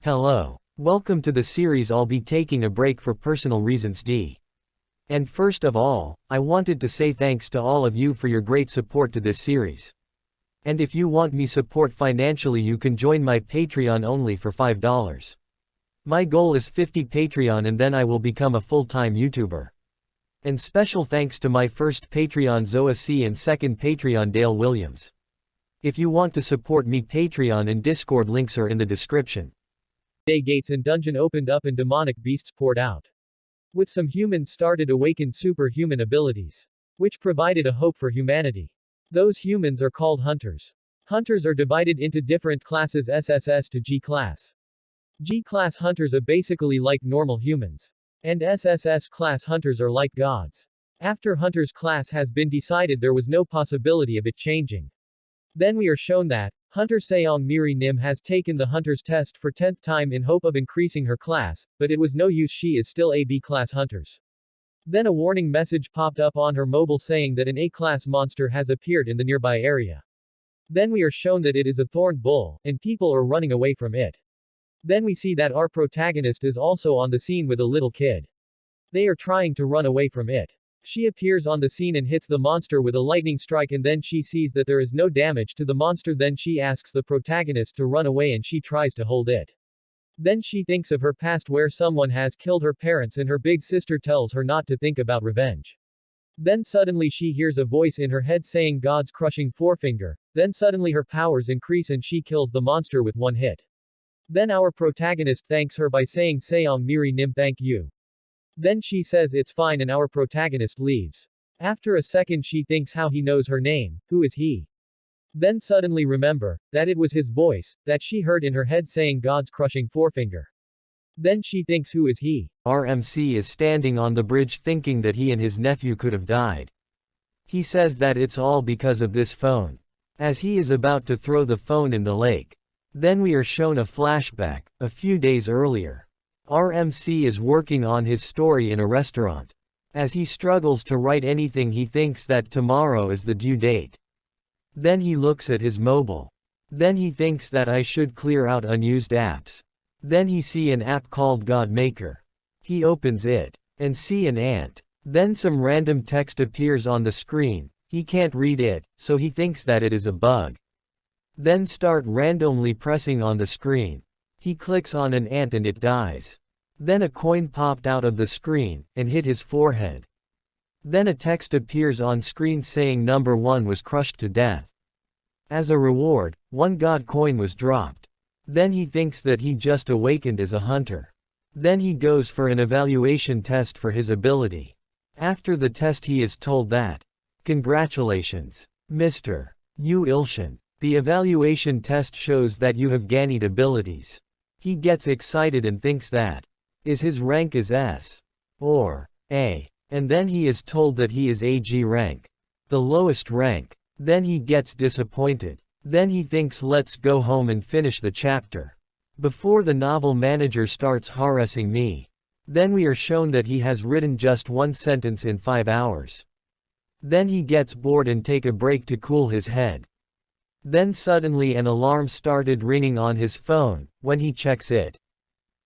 Hello. Welcome to the series. I'll be taking a break for personal reasons. And first of all, I wanted to say thanks to all of you for your great support to this series. And if you want me support financially, you can join my Patreon only for $5. My goal is 50 Patreon and then I will become a full-time YouTuber. And special thanks to my first Patreon Zoa C and second Patreon Dale Williams. If you want to support me, Patreon and Discord links are in the description. Day gates and dungeon opened up and demonic beasts poured out. With some humans started awakened superhuman abilities, which provided a hope for humanity. Those humans are called hunters. Hunters are divided into different classes SSS to G class. G class hunters are basically like normal humans. And SSS class hunters are like gods. After hunters class has been decided, there was no possibility of it changing. Then we are shown that Hunter Seong Miri Nim has taken the hunter's test for 10th time in hope of increasing her class, but it was no use, she is still a B-class hunters. Then a warning message popped up on her mobile saying that an A-class monster has appeared in the nearby area. Then we are shown that it is a thorned bull, and people are running away from it. Then we see that our protagonist is also on the scene with a little kid. They are trying to run away from it. She appears on the scene and hits the monster with a lightning strike, and then she sees that there is no damage to the monster. Then she asks the protagonist to run away and she tries to hold it. Then she thinks of her past where someone has killed her parents and her big sister tells her not to think about revenge. Then suddenly she hears a voice in her head saying God's crushing forefinger. Then suddenly her powers increase and she kills the monster with one hit. Then our protagonist thanks her by saying Seong Miri Nim, thank you. Then she says it's fine and our protagonist leaves. After a second she thinks how he knows her name, who is he? Then suddenly remember, that it was his voice, that she heard in her head saying God's crushing forefinger. Then she thinks who is he? RMC is standing on the bridge thinking that he and his nephew could have died. He says that it's all because of this phone. As he is about to throw the phone in the lake. Then we are shown a flashback, a few days earlier. RMC is working on his story in a restaurant. As he struggles to write anything, he thinks that tomorrow is the due date. Then he looks at his mobile. Then he thinks that I should clear out unused apps. Then he see an app called God Maker. He opens it, and see an ant. Then some random text appears on the screen. He can't read it, so he thinks that it is a bug. Then start randomly pressing on the screen. He clicks on an ant and it dies. Then a coin popped out of the screen, and hit his forehead. Then a text appears on screen saying number 1 was crushed to death. As a reward, 1 God coin was dropped. Then he thinks that he just awakened as a hunter. Then he goes for an evaluation test for his ability. After the test he is told that, congratulations, Mr. Yu Ilshan. The evaluation test shows that you have gained abilities. He gets excited and thinks that his rank is S or A. And then he is told that he is AG rank, the lowest rank. Then he gets disappointed. Then he thinks let's go home and finish the chapter before the novel manager starts harassing me. Then we are shown that he has written just 1 sentence in 5 hours. Then he gets bored and take a break to cool his head. Then suddenly an alarm started ringing on his phone. When he checks it,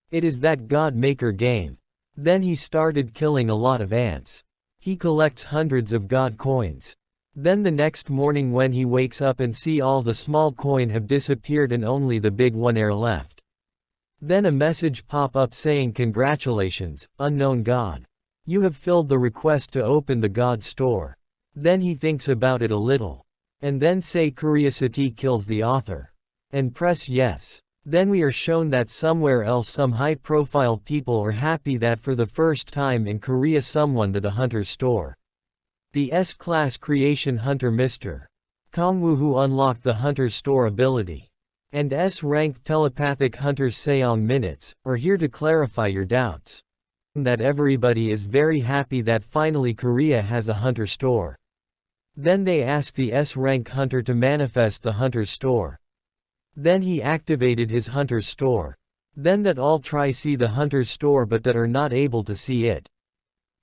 it is that God Maker game. Then he started killing a lot of ants. He collects hundreds of God coins. Then the next morning when he wakes up and see all the small coin have disappeared and only the big one are left. Then a message pop up saying congratulations, unknown God. You have filled the request to open the God store. Then he thinks about it a little. And then say curiosity kills the author. And press yes. Then we are shown that somewhere else some high-profile people are happy that for the first time in Korea someone to the hunter's store. The S-class creation hunter Mr. Kongwoo who unlocked the hunter's store ability. And S-rank telepathic hunters Seong Minutes are here to clarify your doubts. That everybody is very happy that finally Korea has a hunter store. Then they ask the S-rank hunter to manifest the hunter's store. Then he activated his hunter's store. Then that all try see the hunter's store but that are not able to see it.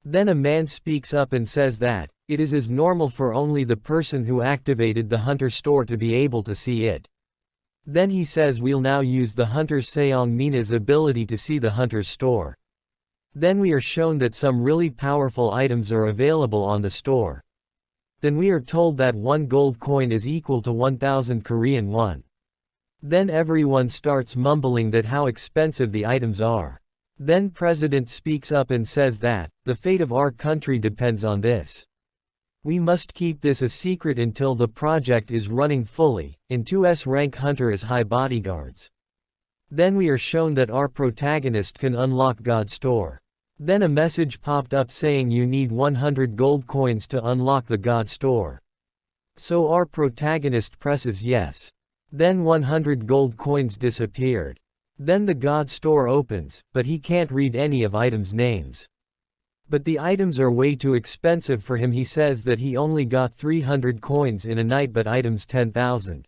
Then a man speaks up and says that it is as normal for only the person who activated the hunter store to be able to see it. Then he says we'll now use the hunter's Seong Mina's ability to see the hunter's store. Then we are shown that some really powerful items are available on the store. Then we are told that 1 gold coin is equal to 1,000 Korean won. Then everyone starts mumbling that how expensive the items are. Then President speaks up and says that, the fate of our country depends on this. We must keep this a secret until the project is running fully, and 2's rank hunter as high bodyguards. Then we are shown that our protagonist can unlock God's store. Then a message popped up saying you need 100 gold coins to unlock the God store. So our protagonist presses yes. Then 100 gold coins disappeared. Then the God store opens, but he can't read any of items' names. But the items are way too expensive for him. He says that he only got 300 coins in a night but items 10,000.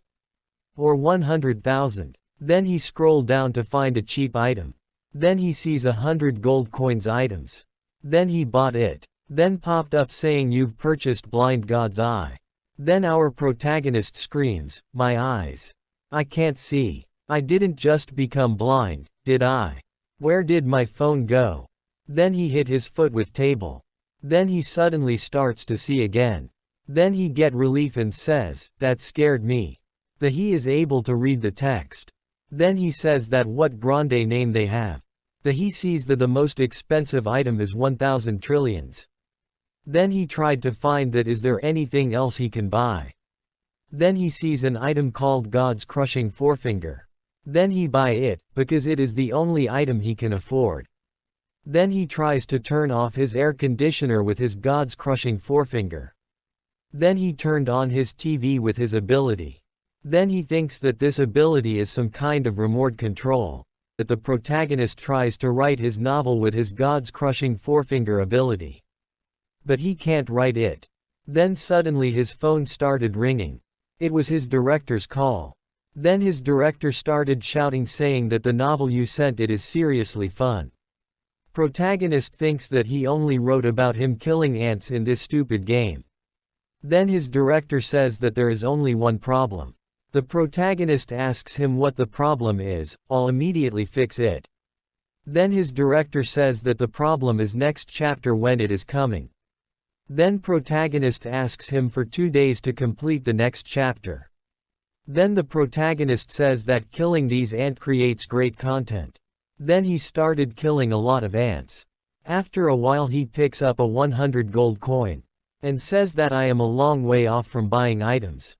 Or 100,000. Then he scrolled down to find a cheap item. Then he sees 100 gold coins items. Then he bought it. Then popped up saying you've purchased blind God's eye. Then our protagonist screams, my eyes. I can't see. I didn't just become blind, did I? Where did my phone go? Then he hit his foot with table. Then he suddenly starts to see again. Then he get relief and says, that scared me. He is able to read the text. Then he says that what grande name they have. He sees that the most expensive item is 1,000 trillions. Then he tried to find that is there anything else he can buy. Then he sees an item called God's crushing forefinger. Then he buy it, because it is the only item he can afford. Then he tries to turn off his air conditioner with his God's crushing forefinger. Then he turned on his TV with his ability. Then he thinks that this ability is some kind of remote control. That the protagonist tries to write his novel with his God's crushing forefinger ability. But he can't write it. Then suddenly his phone started ringing. It was his director's call. Then his director started shouting saying that the novel you sent it is seriously fun. Protagonist thinks that he only wrote about him killing ants in this stupid game. Then his director says that there is only one problem. The protagonist asks him what the problem is, I'll immediately fix it. Then his director says that the problem is next chapter when it is coming. Then protagonist asks him for 2 days to complete the next chapter. Then the protagonist says that killing these ants creates great content. Then he started killing a lot of ants. After a while he picks up a 100 gold coin. And says that I am a long way off from buying items.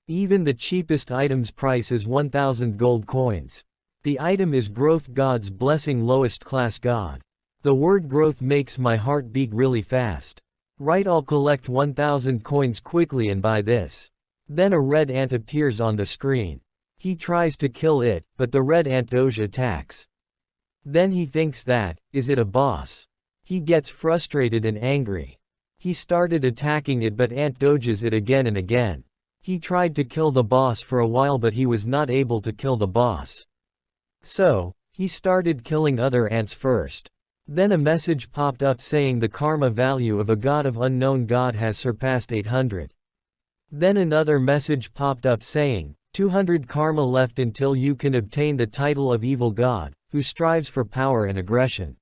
Even the cheapest item's price is 1,000 gold coins. The item is growth God's blessing lowest class God. The word growth makes my heart beat really fast. Right, I'll collect 1,000 coins quickly and buy this. Then a red ant appears on the screen. He tries to kill it, but the red ant Doge attacks. Then he thinks that, is it a boss? He gets frustrated and angry. He started attacking it but ant dodges it again and again. He tried to kill the boss for a while but he was not able to kill the boss. So, he started killing other ants first. Then a message popped up saying the karma value of a god of unknown god has surpassed 800. Then another message popped up saying, 200 karma left until you can obtain the title of evil god, who strives for power and aggression.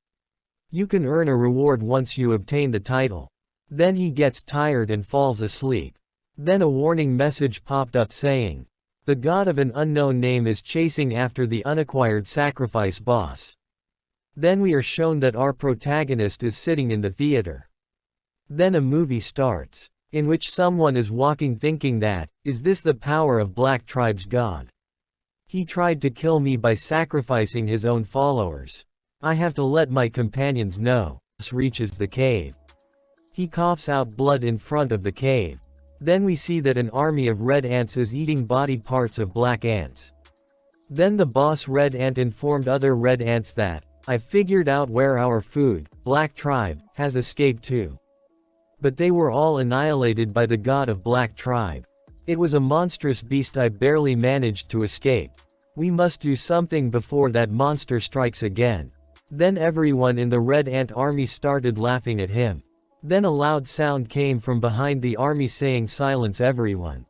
You can earn a reward once you obtain the title. Then he gets tired and falls asleep. Then a warning message popped up saying, the god of an unknown name is chasing after the unacquired sacrifice boss. Then we are shown that our protagonist is sitting in the theater. Then a movie starts, in which someone is walking thinking that, is this the power of Black Tribe's god? He tried to kill me by sacrificing his own followers. I have to let my companions know. Reaches the cave. He coughs out blood in front of the cave. Then we see that an army of red ants is eating body parts of black ants. Then the boss red ant informed other red ants that, I figured out where our food, Black Tribe, has escaped to. But they were all annihilated by the god of Black Tribe. It was a monstrous beast I barely managed to escape. We must do something before that monster strikes again. Then everyone in the red ant army started laughing at him. Then a loud sound came from behind the army saying silence everyone.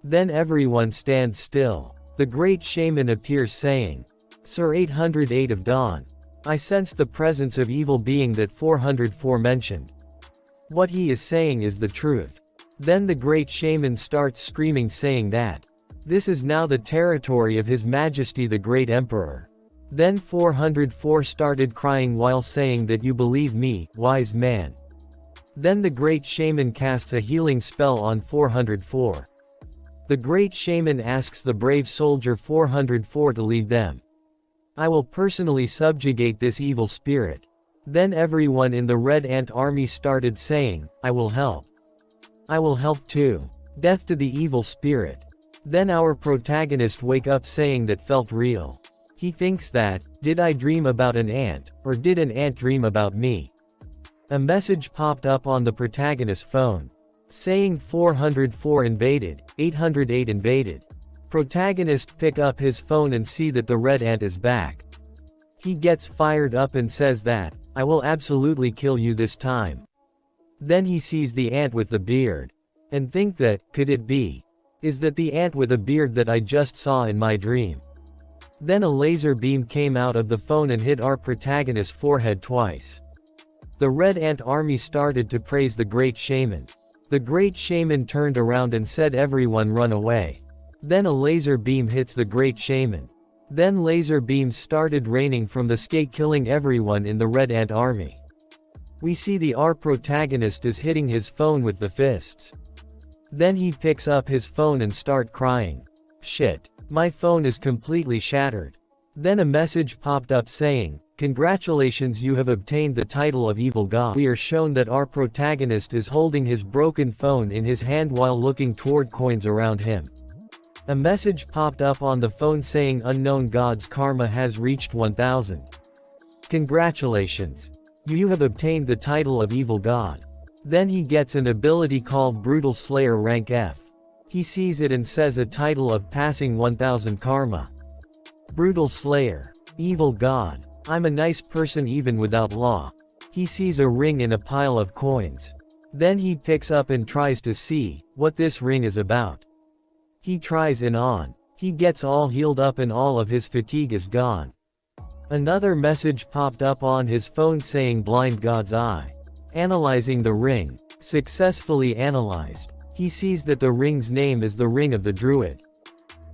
Then everyone stands still. The great shaman appears saying, Sir 808 of Dawn. I sense the presence of evil being that 404 mentioned. What he is saying is the truth. Then the great shaman starts screaming saying that this is now the territory of His Majesty the Great Emperor. Then 404 started crying while saying that you believe me, wise man. Then the great shaman casts a healing spell on 404. The great shaman asks the brave soldier 404 to lead them. I will personally subjugate this evil spirit. Then everyone in the Red Ant army started saying, I will help. I will help too. Death to the evil spirit. Then our protagonist wake up saying that felt real. He thinks that, did I dream about an ant, or did an ant dream about me? A message popped up on the protagonist's phone, saying 404 invaded, 808 invaded. Protagonist pick up his phone and see that the red ant is back. He gets fired up and says that, I will absolutely kill you this time. Then he sees the ant with the beard. And think that, could it be? Is that the ant with a beard that I just saw in my dream? Then a laser beam came out of the phone and hit our protagonist's forehead twice. The Red Ant army started to praise the great shaman. The great shaman turned around and said everyone run away. Then a laser beam hits the great shaman. Then laser beams started raining from the sky killing everyone in the Red Ant army. We see our protagonist is hitting his phone with the fists. Then he picks up his phone and start crying. Shit, my phone is completely shattered. Then a message popped up saying, congratulations, you have obtained the title of Evil God. We are shown that our protagonist is holding his broken phone in his hand while looking toward coins around him. A message popped up on the phone saying unknown god's karma has reached 1000. Congratulations. You have obtained the title of Evil God. Then he gets an ability called Brutal Slayer rank F. He sees it and says a title of passing 1000 karma. Brutal Slayer. Evil God. I'm a nice person even without law. He sees a ring in a pile of coins. Then he picks up and tries to see what this ring is about. He tries and on. He gets all healed up and all of his fatigue is gone. Another message popped up on his phone saying blind god's eye. Analyzing the ring. Successfully analyzed. He sees that the ring's name is the Ring of the Druid.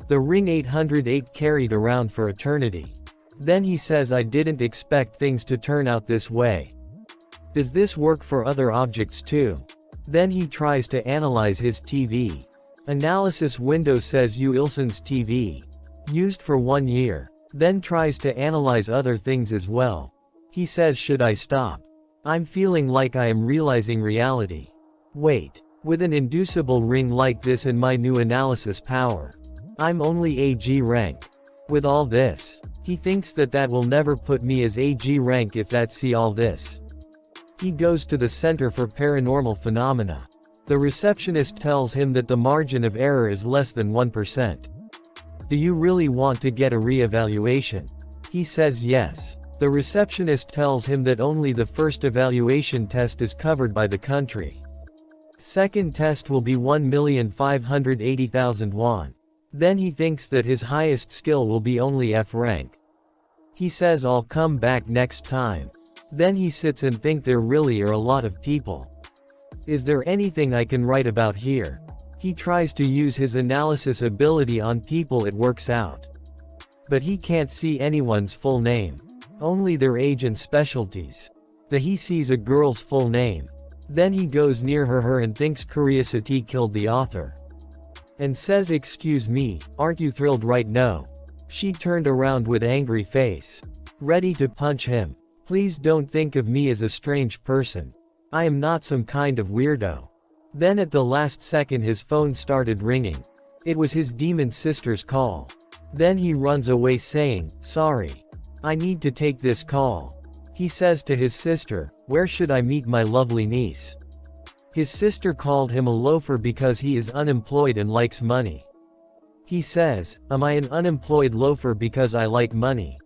The ring 808 carried around for eternity. Then he says I didn't expect things to turn out this way. Does this work for other objects too? Then he tries to analyze his TV. Analysis window says Ilson's TV. Used for 1 year. Then tries to analyze other things as well. He says should I stop? I'm feeling like I am realizing reality. Wait. With an inducible ring like this and my new analysis power. I'm only AG rank. With all this. He thinks that will never put me as AG rank if that see all this. He goes to the Center for Paranormal Phenomena. The receptionist tells him that the margin of error is less than 1%. Do you really want to get a re-evaluation? He says yes. The receptionist tells him that only the first evaluation test is covered by the country. Second test will be 1,580,000 won. Then he thinks that his highest skill will be only F rank. He says I'll come back next time. Then he sits and thinks there really are a lot of people. Is there anything I can write about here? He tries to use his analysis ability on people, it works out. But he can't see anyone's full name. Only their age and specialties. He sees a girl's full name. Then he goes near her and thinks curiosity killed the author. And says excuse me, aren't you thrilled right now? She turned around with angry face. Ready to punch him. Please don't think of me as a strange person. I am not some kind of weirdo. Then at the last second his phone started ringing. It was his demon sister's call. Then he runs away saying, sorry. I need to take this call. He says to his sister, where should I meet my lovely niece? His sister called him a loafer because he is unemployed and likes money. He says, am I an unemployed loafer because I like money?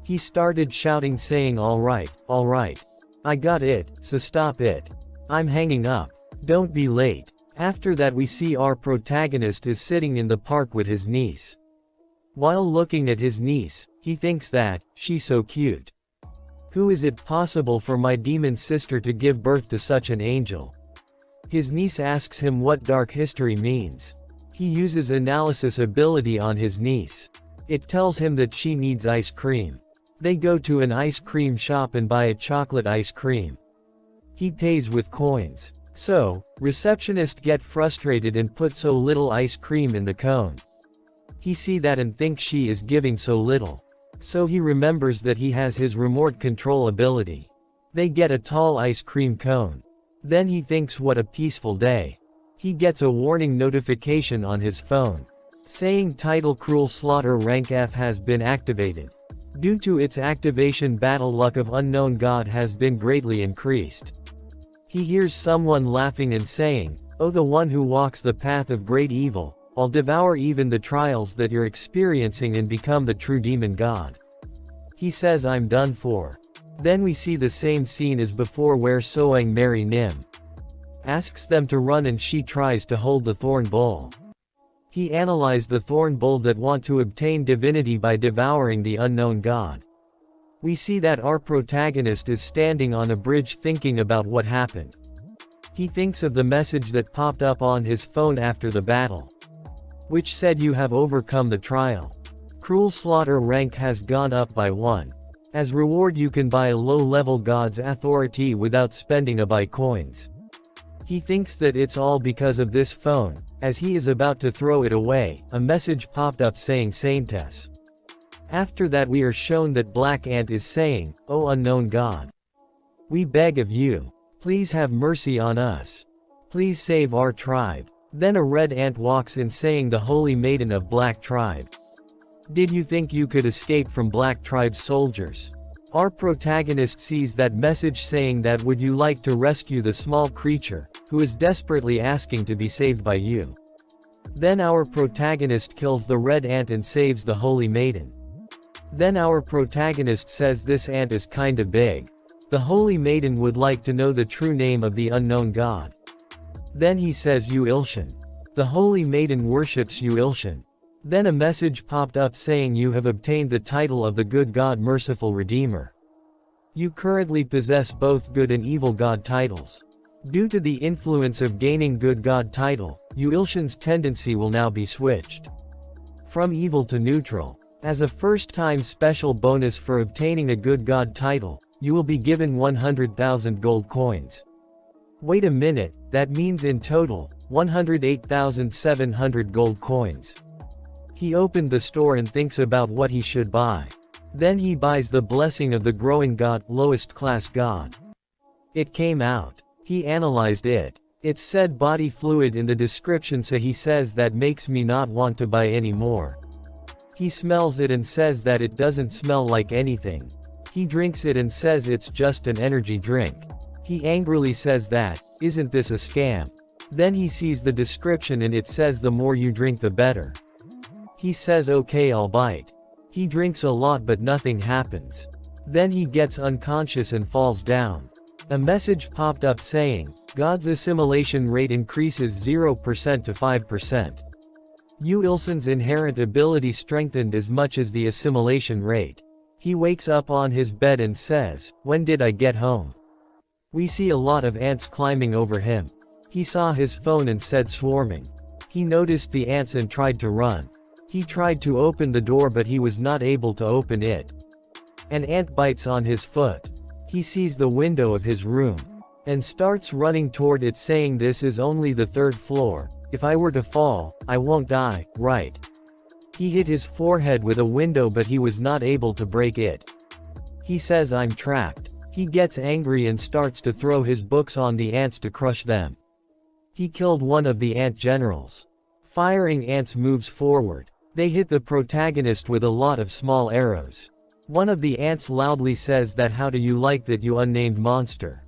He started shouting saying alright, I got it, so stop it. I'm hanging up. Don't be late. After that we see our protagonist is sitting in the park with his niece. While looking at his niece, he thinks that, she's so cute. Who is it possible for my demon sister to give birth to such an angel? His niece asks him what dark history means. He uses analysis ability on his niece. It tells him that she needs ice cream. They go to an ice cream shop and buy a chocolate ice cream. He pays with coins. So, receptionist get frustrated and put so little ice cream in the cone. He see that and thinks she is giving so little. So he remembers that he has his remote control ability. They get a tall ice cream cone. Then he thinks what a peaceful day. He gets a warning notification on his phone, saying title Cruel Slaughter rank F has been activated. Due to its activation, battle luck of unknown god has been greatly increased. He hears someone laughing and saying, "Oh, the one who walks the path of great evil, I'll devour even the trials that you're experiencing and become the true demon god." He says, "I'm done for." Then we see the same scene as before where Soang Mary Nim asks them to run and she tries to hold the thorn bull. He analyzed the thorn bull that want to obtain divinity by devouring the unknown god. We see that our protagonist is standing on a bridge thinking about what happened. He thinks of the message that popped up on his phone after the battle, which said you have overcome the trial. Cruel Slaughter rank has gone up by 1. As reward you can buy a low-level god's authority without spending a buy coins. He thinks that it's all because of this phone. As he is about to throw it away, a message popped up saying Saintess. After that we are shown that Black Ant is saying, "Oh unknown god, we beg of you, please have mercy on us. Please save our tribe." Then a red ant walks in saying, "The holy maiden of Black tribe. Did you think you could escape from Black tribe's soldiers?" Our protagonist sees that message saying that would you like to rescue the small creature, who is desperately asking to be saved by you. Then our protagonist kills the red ant and saves the holy maiden. Then our protagonist says this ant is kinda big. The holy maiden would like to know the true name of the unknown god. Then he says Yu Ilshan. The holy maiden worships Yu Ilshan. Then a message popped up saying you have obtained the title of the good god merciful redeemer. You currently possess both good and evil god titles. Due to the influence of gaining good god title, Yu Ilshan's tendency will now be switched from evil to neutral. As a first-time special bonus for obtaining a good god title, you will be given 100,000 gold coins. Wait a minute, that means in total, 108,700 gold coins. He opened the store and thinks about what he should buy. Then he buys the blessing of the growing god, lowest class god. It came out. He analyzed it. It said body fluid in the description, so he says that makes me not want to buy any more. He smells it and says that it doesn't smell like anything. He drinks it and says it's just an energy drink. He angrily says that, "Isn't this a scam?" Then he sees the description and it says the more you drink the better. He says okay, I'll bite. He drinks a lot but nothing happens. Then he gets unconscious and falls down. A message popped up saying, God's assimilation rate increases 0% to 5%. Yu Ilson's inherent ability strengthened as much as the assimilation rate. He wakes up on his bed and says, "When did I get home?" We see a lot of ants climbing over him. He saw his phone and said swarming. He noticed the ants and tried to run. He tried to open the door but he was not able to open it. An ant bites on his foot. He sees the window of his room and starts running toward it saying this is only the 3rd floor. If I were to fall, I won't die, right? He hit his forehead with a window but he was not able to break it. He says I'm trapped. He gets angry and starts to throw his books on the ants to crush them. He killed one of the ant generals. Firing ants moves forward. They hit the protagonist with a lot of small arrows. One of the ants loudly says that how do you like that you unnamed monster?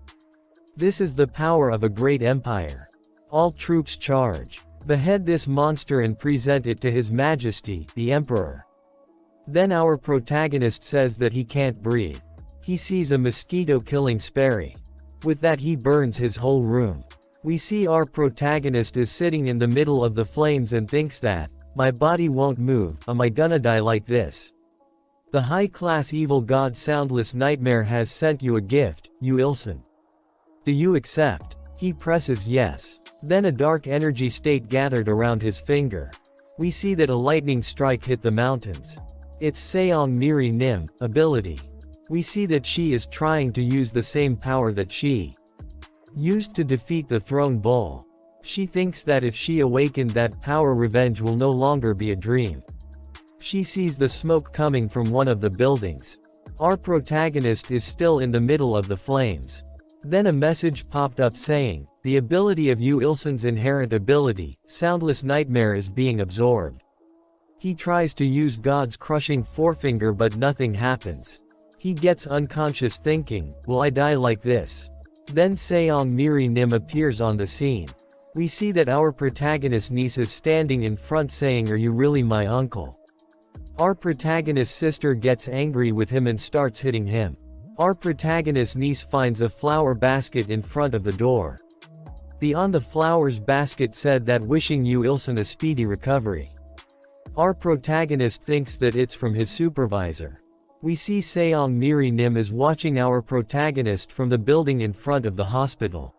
This is the power of a great empire. All troops charge. Behead this monster and present it to His Majesty, the Emperor. Then our protagonist says that he can't breathe. He sees a mosquito killing Sperry. With that he burns his whole room. We see our protagonist is sitting in the middle of the flames and thinks that, My body won't move, am I gonna die like this? The high-class evil god Soundless Nightmare has sent you a gift, Yu Ilsun. Do you accept? He presses yes. Then a dark energy state gathered around his finger. We see that a lightning strike hit the mountains. It's Seong Miri Nim, ability. We see that she is trying to use the same power that she used to defeat the throne bull. She thinks that if she awakened that power, revenge will no longer be a dream. She sees the smoke coming from one of the buildings. Our protagonist is still in the middle of the flames. Then a message popped up saying, the ability of Yu Ilsun's inherent ability, Soundless Nightmare, is being absorbed. He tries to use God's crushing forefinger but nothing happens. He gets unconscious thinking, will I die like this? Then Seong Miri Nim appears on the scene. We see that our protagonist's niece is standing in front saying, are you really my uncle? Our protagonist's sister gets angry with him and starts hitting him. Our protagonist's niece finds a flower basket in front of the door. On the flowers basket said that wishing Yu Ilsun a speedy recovery. Our protagonist thinks that it's from his supervisor. We see Seong Miri Nim is watching our protagonist from the building in front of the hospital.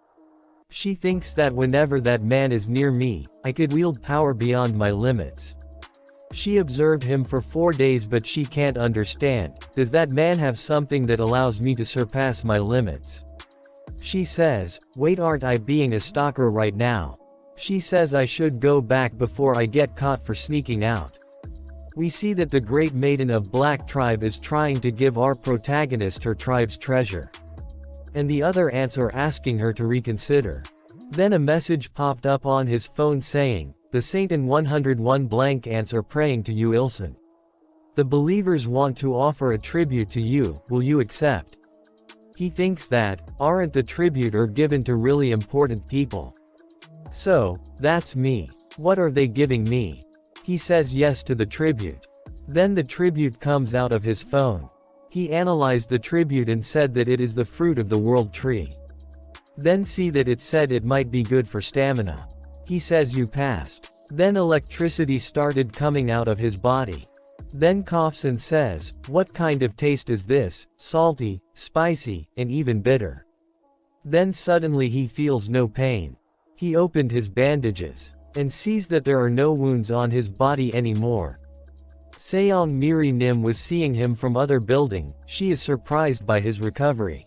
She thinks that whenever that man is near me, I could wield power beyond my limits. She observed him for 4 days but she can't understand, does that man have something that allows me to surpass my limits? She says, wait, aren't I being a stalker right now? She says I should go back before I get caught for sneaking out. We see that the Great Maiden of Black Tribe is trying to give our protagonist her tribe's treasure. And the other ants are asking her to reconsider. Then a message popped up on his phone saying, the Saint and 101 blank ants are praying to Yu Ilsun. The believers want to offer a tribute to you, will you accept? He thinks that, aren't the tribute are given to really important people? So, that's me. What are they giving me? He says yes to the tribute. Then the tribute comes out of his phone. He analyzed the tribute and said that it is the fruit of the world tree. Then see that it said it might be good for stamina. He says you passed. Then electricity started coming out of his body. Then coughs and says, what kind of taste is this, salty, spicy, and even bitter? Then suddenly he feels no pain. He opened his bandages, and sees that there are no wounds on his body anymore. Seong Miri Nim was seeing him from other building, she is surprised by his recovery.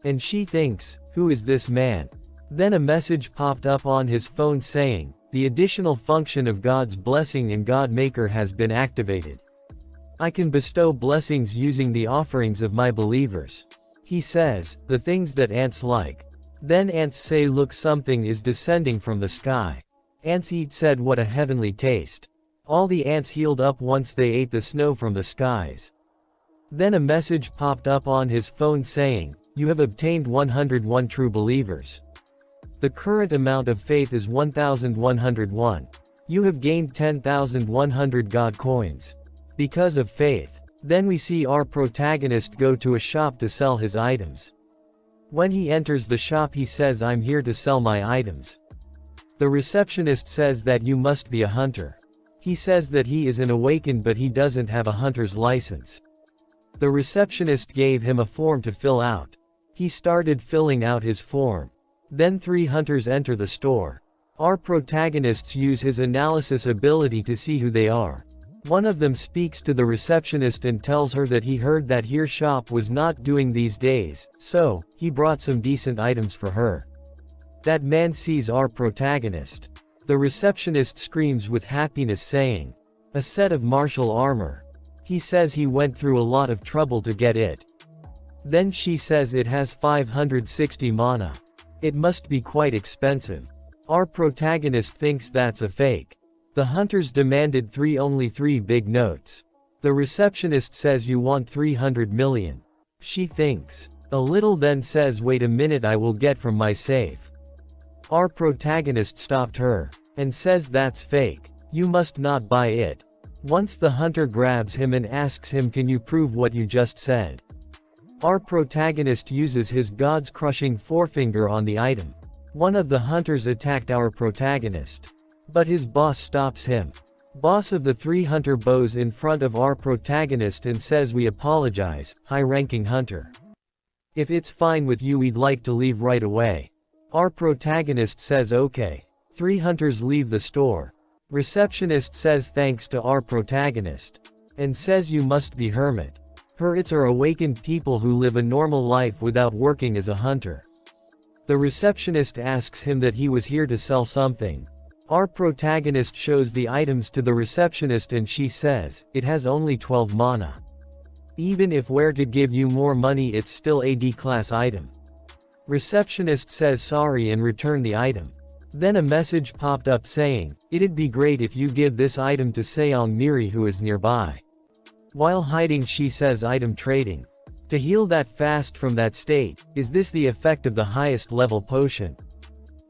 And she thinks, who is this man? Then a message popped up on his phone saying, the additional function of God's blessing in God Maker has been activated. I can bestow blessings using the offerings of my believers. He says, the things that ants like. Then ants say look, something is descending from the sky. Ants eat said what a heavenly taste. All the ants healed up once they ate the snow from the skies. Then a message popped up on his phone saying, you have obtained 101 true believers. The current amount of faith is 1101. You have gained 10,100 God coins. Because of faith. Then we see our protagonist go to a shop to sell his items. When he enters the shop he says I'm here to sell my items. The receptionist says that you must be a hunter. He says that he is an awakened but he doesn't have a hunter's license. The receptionist gave him a form to fill out. He started filling out his form. Then 3 hunters enter the store. Our protagonists use his analysis ability to see who they are. One of them speaks to the receptionist and tells her that he heard that her shop was not doing these days, so, he brought some decent items for her. That man sees our protagonist. The receptionist screams with happiness saying, a set of martial armor. He says he went through a lot of trouble to get it. Then she says it has 560 mana. It must be quite expensive. Our protagonist thinks that's a fake. The hunters demanded only 3 big notes. The receptionist says you want 300 million. She thinks a little then says wait a minute, I will get from my safe. Our protagonist stopped her and says that's fake. You must not buy it. Once the hunter grabs him and asks him, can you prove what you just said? Our protagonist uses his God's crushing forefinger on the item. One of the hunters attacked our protagonist. But his boss stops him. Boss of the 3 hunter bows in front of our protagonist and says we apologize, high-ranking hunter. If it's fine with you we'd like to leave right away. Our protagonist says okay. 3 hunters leave the store. Receptionist says thanks to our protagonist. And says you must be hermit. Hermits are awakened people who live a normal life without working as a hunter. The receptionist asks him that he was here to sell something. Our protagonist shows the items to the receptionist and she says, it has only 12 mana. Even if were to give you more money it's still a D-class item. Receptionist says sorry and return the item. Then a message popped up saying, it'd be great if you give this item to Seong Miri who is nearby. While hiding she says item trading. To heal that fast from that state, is this the effect of the highest level potion?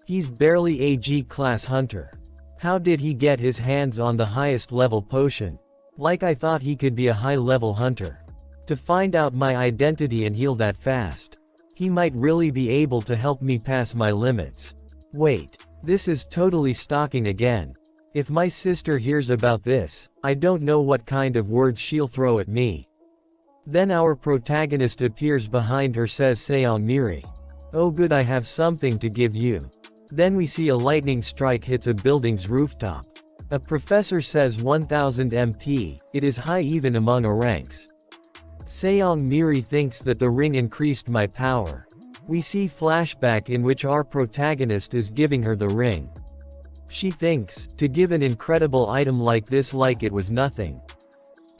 He's barely a G-class hunter. How did he get his hands on the highest level potion? Like I thought he could be a high-level hunter. To find out my identity and heal that fast. He might really be able to help me pass my limits. Wait, this is totally stalking again. If my sister hears about this, I don't know what kind of words she'll throw at me. Then our protagonist appears behind her says Seong Miri. Oh good I have something to give you. Then we see a lightning strike hits a building's rooftop. A professor says 1000 MP, it is high even among our ranks. Seong Miri thinks that the ring increased my power. We see flashback in which our protagonist is giving her the ring. She thinks, to give an incredible item like this like it was nothing.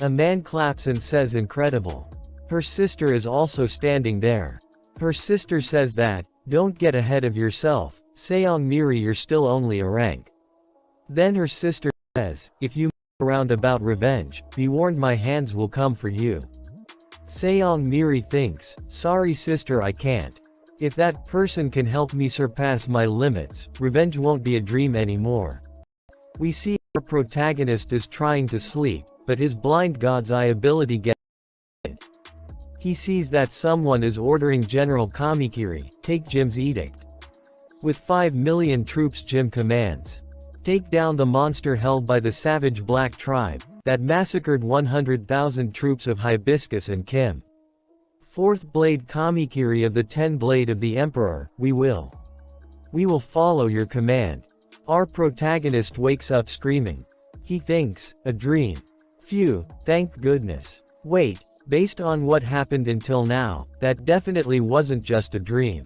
A man claps and says incredible. Her sister is also standing there. Her sister says that, don't get ahead of yourself, Seong Miri you're still only a rank. Then her sister says, if you around about revenge, be warned my hands will come for you. Seong Miri thinks, sorry sister I can't. If that person can help me surpass my limits, revenge won't be a dream anymore. We see our protagonist is trying to sleep, but his blind god's eye ability gets it. He sees that someone is ordering General Kamikiri, take Jim's edict. With 5 million troops Jim commands. Take down the monster held by the savage black tribe, that massacred 100,000 troops of Hibiscus and Kim. 4th Blade Kamikiri of the 10 Blade of the Emperor, we will follow your command. Our protagonist wakes up screaming. He thinks, a dream. Phew, thank goodness. Wait, based on what happened until now, that definitely wasn't just a dream.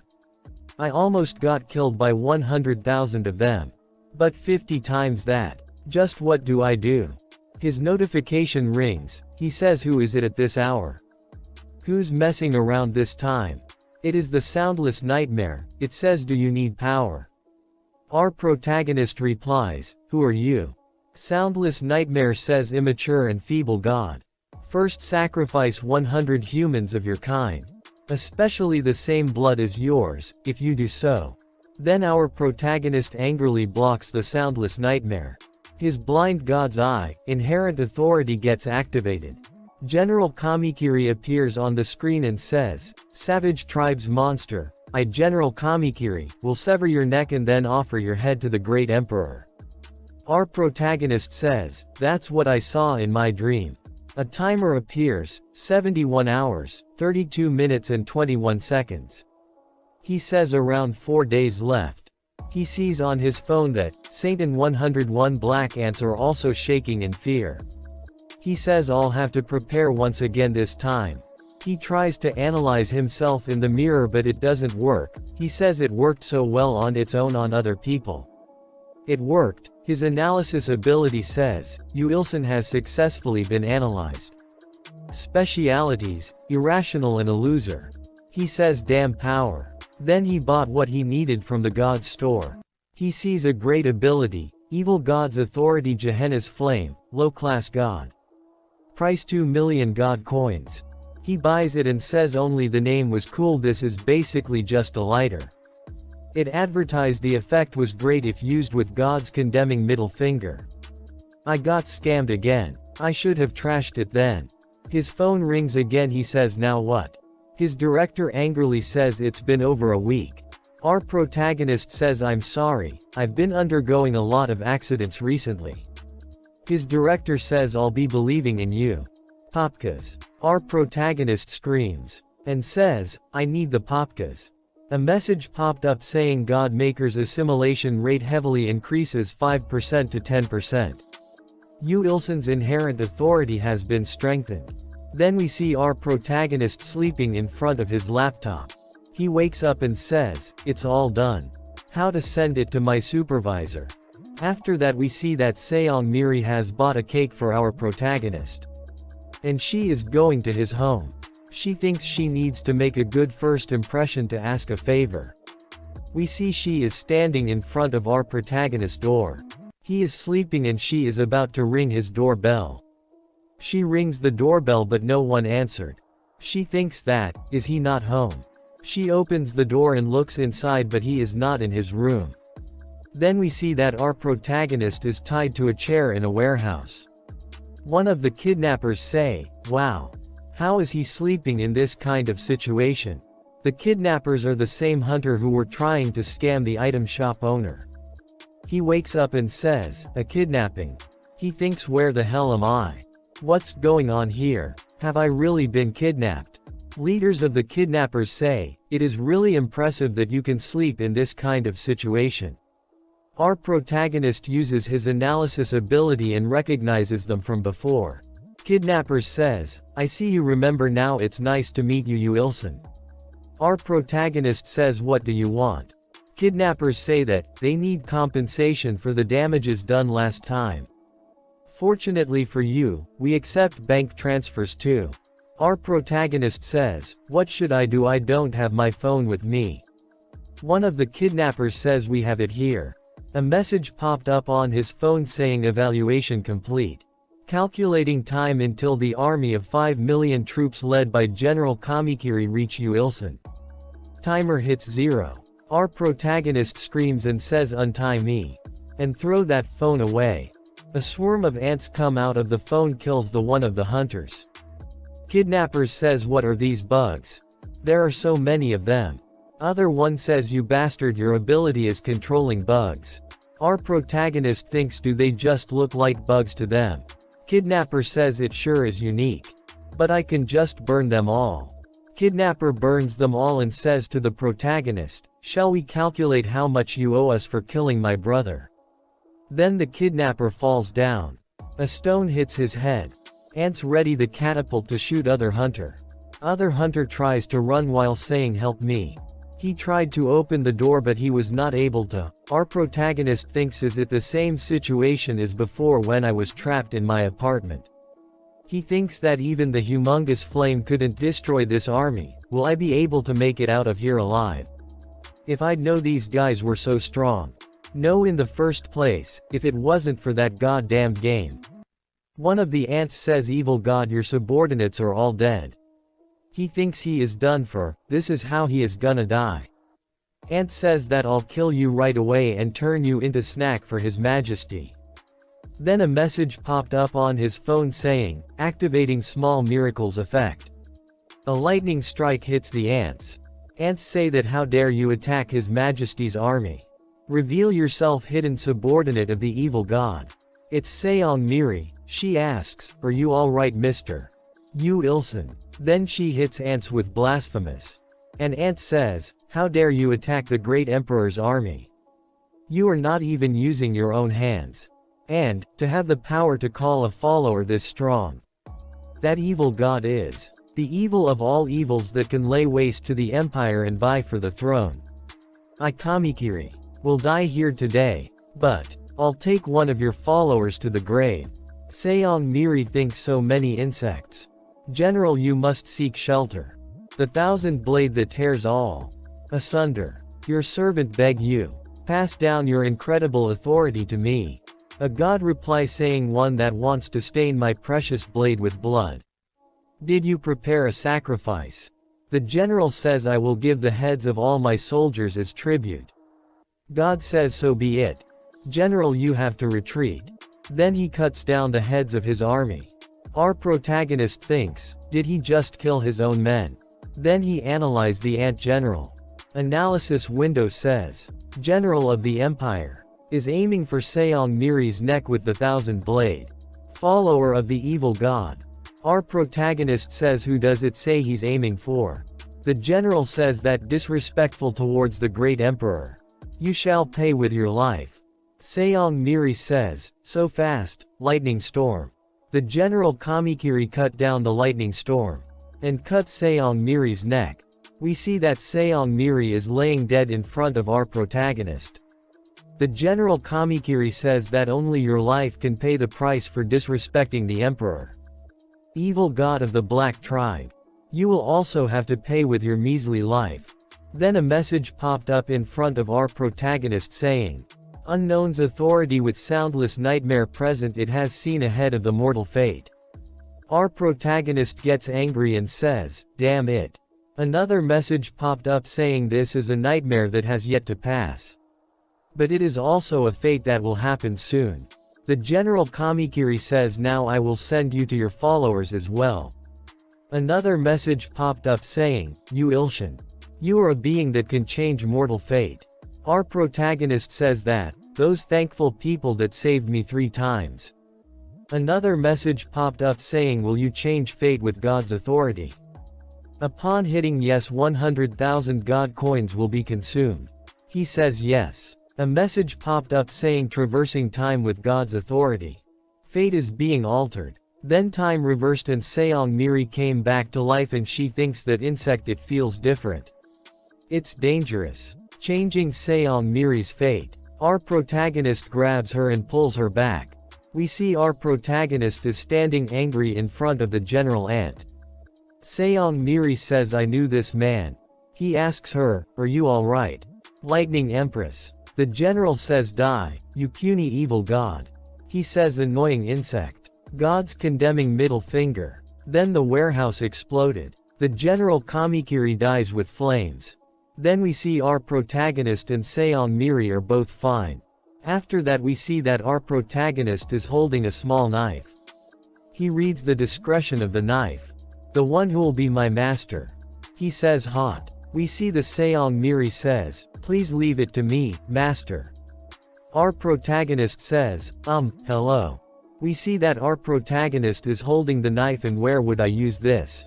I almost got killed by 100,000 of them. But 50 times that. Just what do I do? His notification rings, he says who is it at this hour? Who's messing around this time? It is the soundless nightmare, it says do you need power? Our protagonist replies, who are you? Soundless nightmare says immature and feeble god. First sacrifice 100 humans of your kind. Especially the same blood as yours, if you do so. Then our protagonist angrily blocks the soundless nightmare. His blind god's eye, inherent authority gets activated. General Kamikiri appears on the screen and says, Savage Tribe's monster, I General Kamikiri, will sever your neck and then offer your head to the great emperor. Our protagonist says, that's what I saw in my dream. A timer appears, 71 hours, 32 minutes and 21 seconds. He says around 4 days left. He sees on his phone that, Satan 101 black ants are also shaking in fear. He says I'll have to prepare once again this time. He tries to analyze himself in the mirror but it doesn't work. He says it worked so well on its own on other people. It worked. His analysis ability says, Ilson has successfully been analyzed. Specialities, irrational and a loser. He says damn power. Then he bought what he needed from the god's store. He sees a great ability, evil god's authority Gehenna's flame, low-class god. Price 2 million god coins. He buys it and says only the name was cool. This is basically just a lighter. It advertised the effect was great if used with God's condemning middle finger. I got scammed again. I should have trashed it then. His phone rings again. He says now what? His director angrily says it's been over a week. Our protagonist says I'm sorry, I've been undergoing a lot of accidents recently. His director says I'll be believing in you. Popkas. Our protagonist screams. And says, I need the popkas. A message popped up saying Godmaker's assimilation rate heavily increases 5% to 10%. Yu Ilsun's inherent authority has been strengthened. Then we see our protagonist sleeping in front of his laptop. He wakes up and says, it's all done. How to send it to my supervisor. After that we see that Seong Miri has bought a cake for our protagonist. And she is going to his home. She thinks she needs to make a good first impression to ask a favor. We see she is standing in front of our protagonist's door. He is sleeping and she is about to ring his doorbell. She rings the doorbell but no one answered. She thinks that, is he not home? She opens the door and looks inside but he is not in his room. Then we see that our protagonist is tied to a chair in a warehouse. One of the kidnappers say, wow. How is he sleeping in this kind of situation? The kidnappers are the same hunter who were trying to scam the item shop owner. He wakes up and says, a kidnapping. He thinks, where the hell am I? What's going on here? Have I really been kidnapped? Leaders of the kidnappers say, it is really impressive that you can sleep in this kind of situation. Our protagonist uses his analysis ability and recognizes them from before. Kidnappers says, I see you remember now, it's nice to meet you Yu Ilsun. Our protagonist says, what do you want? Kidnappers say that, they need compensation for the damages done last time. Fortunately for you, we accept bank transfers too. Our protagonist says, what should I do? I don't have my phone with me. One of the kidnappers says, we have it here. A message popped up on his phone saying evaluation complete. Calculating time until the army of 5 million troops led by General Kamikiri reach Yu Ilsun. Timer hits 0. Our protagonist screams and says, untie me. And throw that phone away. A swarm of ants come out of the phone, kills the one of the hunters. Kidnappers says, what are these bugs? There are so many of them. Other one says, you bastard, your ability is controlling bugs. Our protagonist thinks, do they just look like bugs to them? Kidnapper says, it sure is unique. But I can just burn them all. Kidnapper burns them all and says to the protagonist, shall we calculate how much you owe us for killing my brother? Then the kidnapper falls down. A stone hits his head. Ants ready the catapult to shoot other hunter. Other hunter tries to run while saying, help me. He tried to open the door but he was not able to. Our protagonist thinks, is it the same situation as before when I was trapped in my apartment? He thinks that even the humongous flame couldn't destroy this army. Will I be able to make it out of here alive? If I'd know these guys were so strong. No, in the first place, if it wasn't for that goddamned game. One of the ants says, evil god, your subordinates are all dead. He thinks he is done for, this is how he is gonna die. Ant says that I'll kill you right away and turn you into snack for his majesty. Then a message popped up on his phone saying, activating small miracles effect. A lightning strike hits the ants. Ants say that how dare you attack his majesty's army. Reveal yourself, hidden subordinate of the evil god. It's Seong Miri. She asks, are you alright mister? Yu Ilsun. Then she hits Ants with blasphemous. And Ant says, how dare you attack the great emperor's army? You are not even using your own hands. And, to have the power to call a follower this strong. That evil god is the evil of all evils that can lay waste to the empire and vie for the throne. I Kamikiri will die here today, but I'll take one of your followers to the grave. Seong Miri thinks, so many insects. General, you must seek shelter. The thousand blade that tears all asunder. Your servant beg you. Pass down your incredible authority to me. A god replies saying, one that wants to stain my precious blade with blood. Did you prepare a sacrifice? The general says, I will give the heads of all my soldiers as tribute. God says, so be it. General, you have to retreat. Then he cuts down the heads of his army. Our protagonist thinks, did he just kill his own men? Then he analyzed the ant general. Analysis window says, general of the empire, is aiming for Seong Miri's neck with the thousand blade. Follower of the evil god. Our protagonist says who does it say he's aiming for? The general says that disrespectful towards the great emperor. You shall pay with your life. Seong Miri says, so fast, lightning storm. The general Kamikiri cut down the lightning storm. And cut Seong Miri's neck. We see that Seong Miri is laying dead in front of our protagonist. The general Kamikiri says that only your life can pay the price for disrespecting the emperor. Evil god of the black tribe. You will also have to pay with your measly life. Then a message popped up in front of our protagonist saying, Unknown's authority with soundless nightmare present it has seen ahead of the mortal fate. Our protagonist gets angry and says, damn it. Another message popped up saying this is a nightmare that has yet to pass. But it is also a fate that will happen soon. The general Kamikiri says now I will send you to your followers as well. Another message popped up saying, you Ilshan. You are a being that can change mortal fate. Our protagonist says that, those thankful people that saved me 3 times. Another message popped up saying will you change fate with God's authority? Upon hitting yes 100,000 God coins will be consumed. He says yes. A message popped up saying traversing time with God's authority. Fate is being altered. Then time reversed and Seong Miri came back to life and she thinks that insect it feels different. It's dangerous. Changing Seong Miri's fate. Our protagonist grabs her and pulls her back. We see our protagonist is standing angry in front of the general ant. Seong Miri says I knew this man. He asks her, are you alright? Lightning Empress. The general says die, you puny evil god. He says annoying insect. God's condemning middle finger. Then the warehouse exploded. The general Kamikiri dies with flames. Then we see our protagonist and Seong Miri are both fine. After that we see that our protagonist is holding a small knife. He reads the description of the knife. The one who will be my master. He says hot. We see the Seong Miri says, please leave it to me, master. Our protagonist says, hello. We see that our protagonist is holding the knife and where would I use this?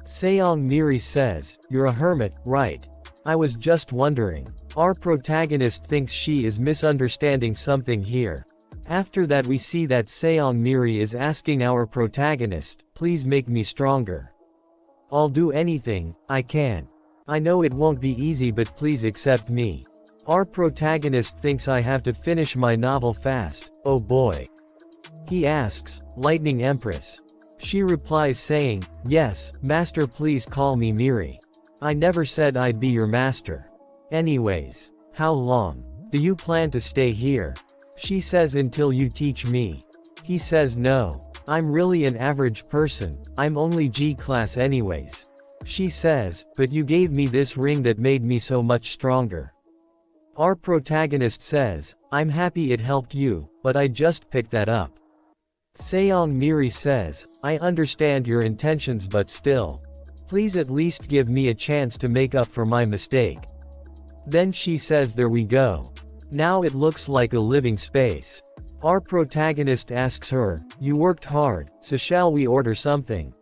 Seong Miri says, you're a hermit, right? I was just wondering. Our protagonist thinks she is misunderstanding something here. After that we see that Seong Miri is asking our protagonist, please make me stronger. I'll do anything, I can. I know it won't be easy but please accept me. Our protagonist thinks I have to finish my novel fast, oh boy. He asks, Lightning Empress. She replies saying, yes, master please call me Miri. I never said I'd be your master. Anyways, how long do you plan to stay here? She says until you teach me. He says no, I'm really an average person, I'm only G class anyways. She says, but you gave me this ring that made me so much stronger. Our protagonist says, I'm happy it helped you, but I just picked that up. Seong Miri says, I understand your intentions but still. Please at least give me a chance to make up for my mistake. Then she says there we go. Now it looks like a living space. Our protagonist asks her, you worked hard, so shall we order something?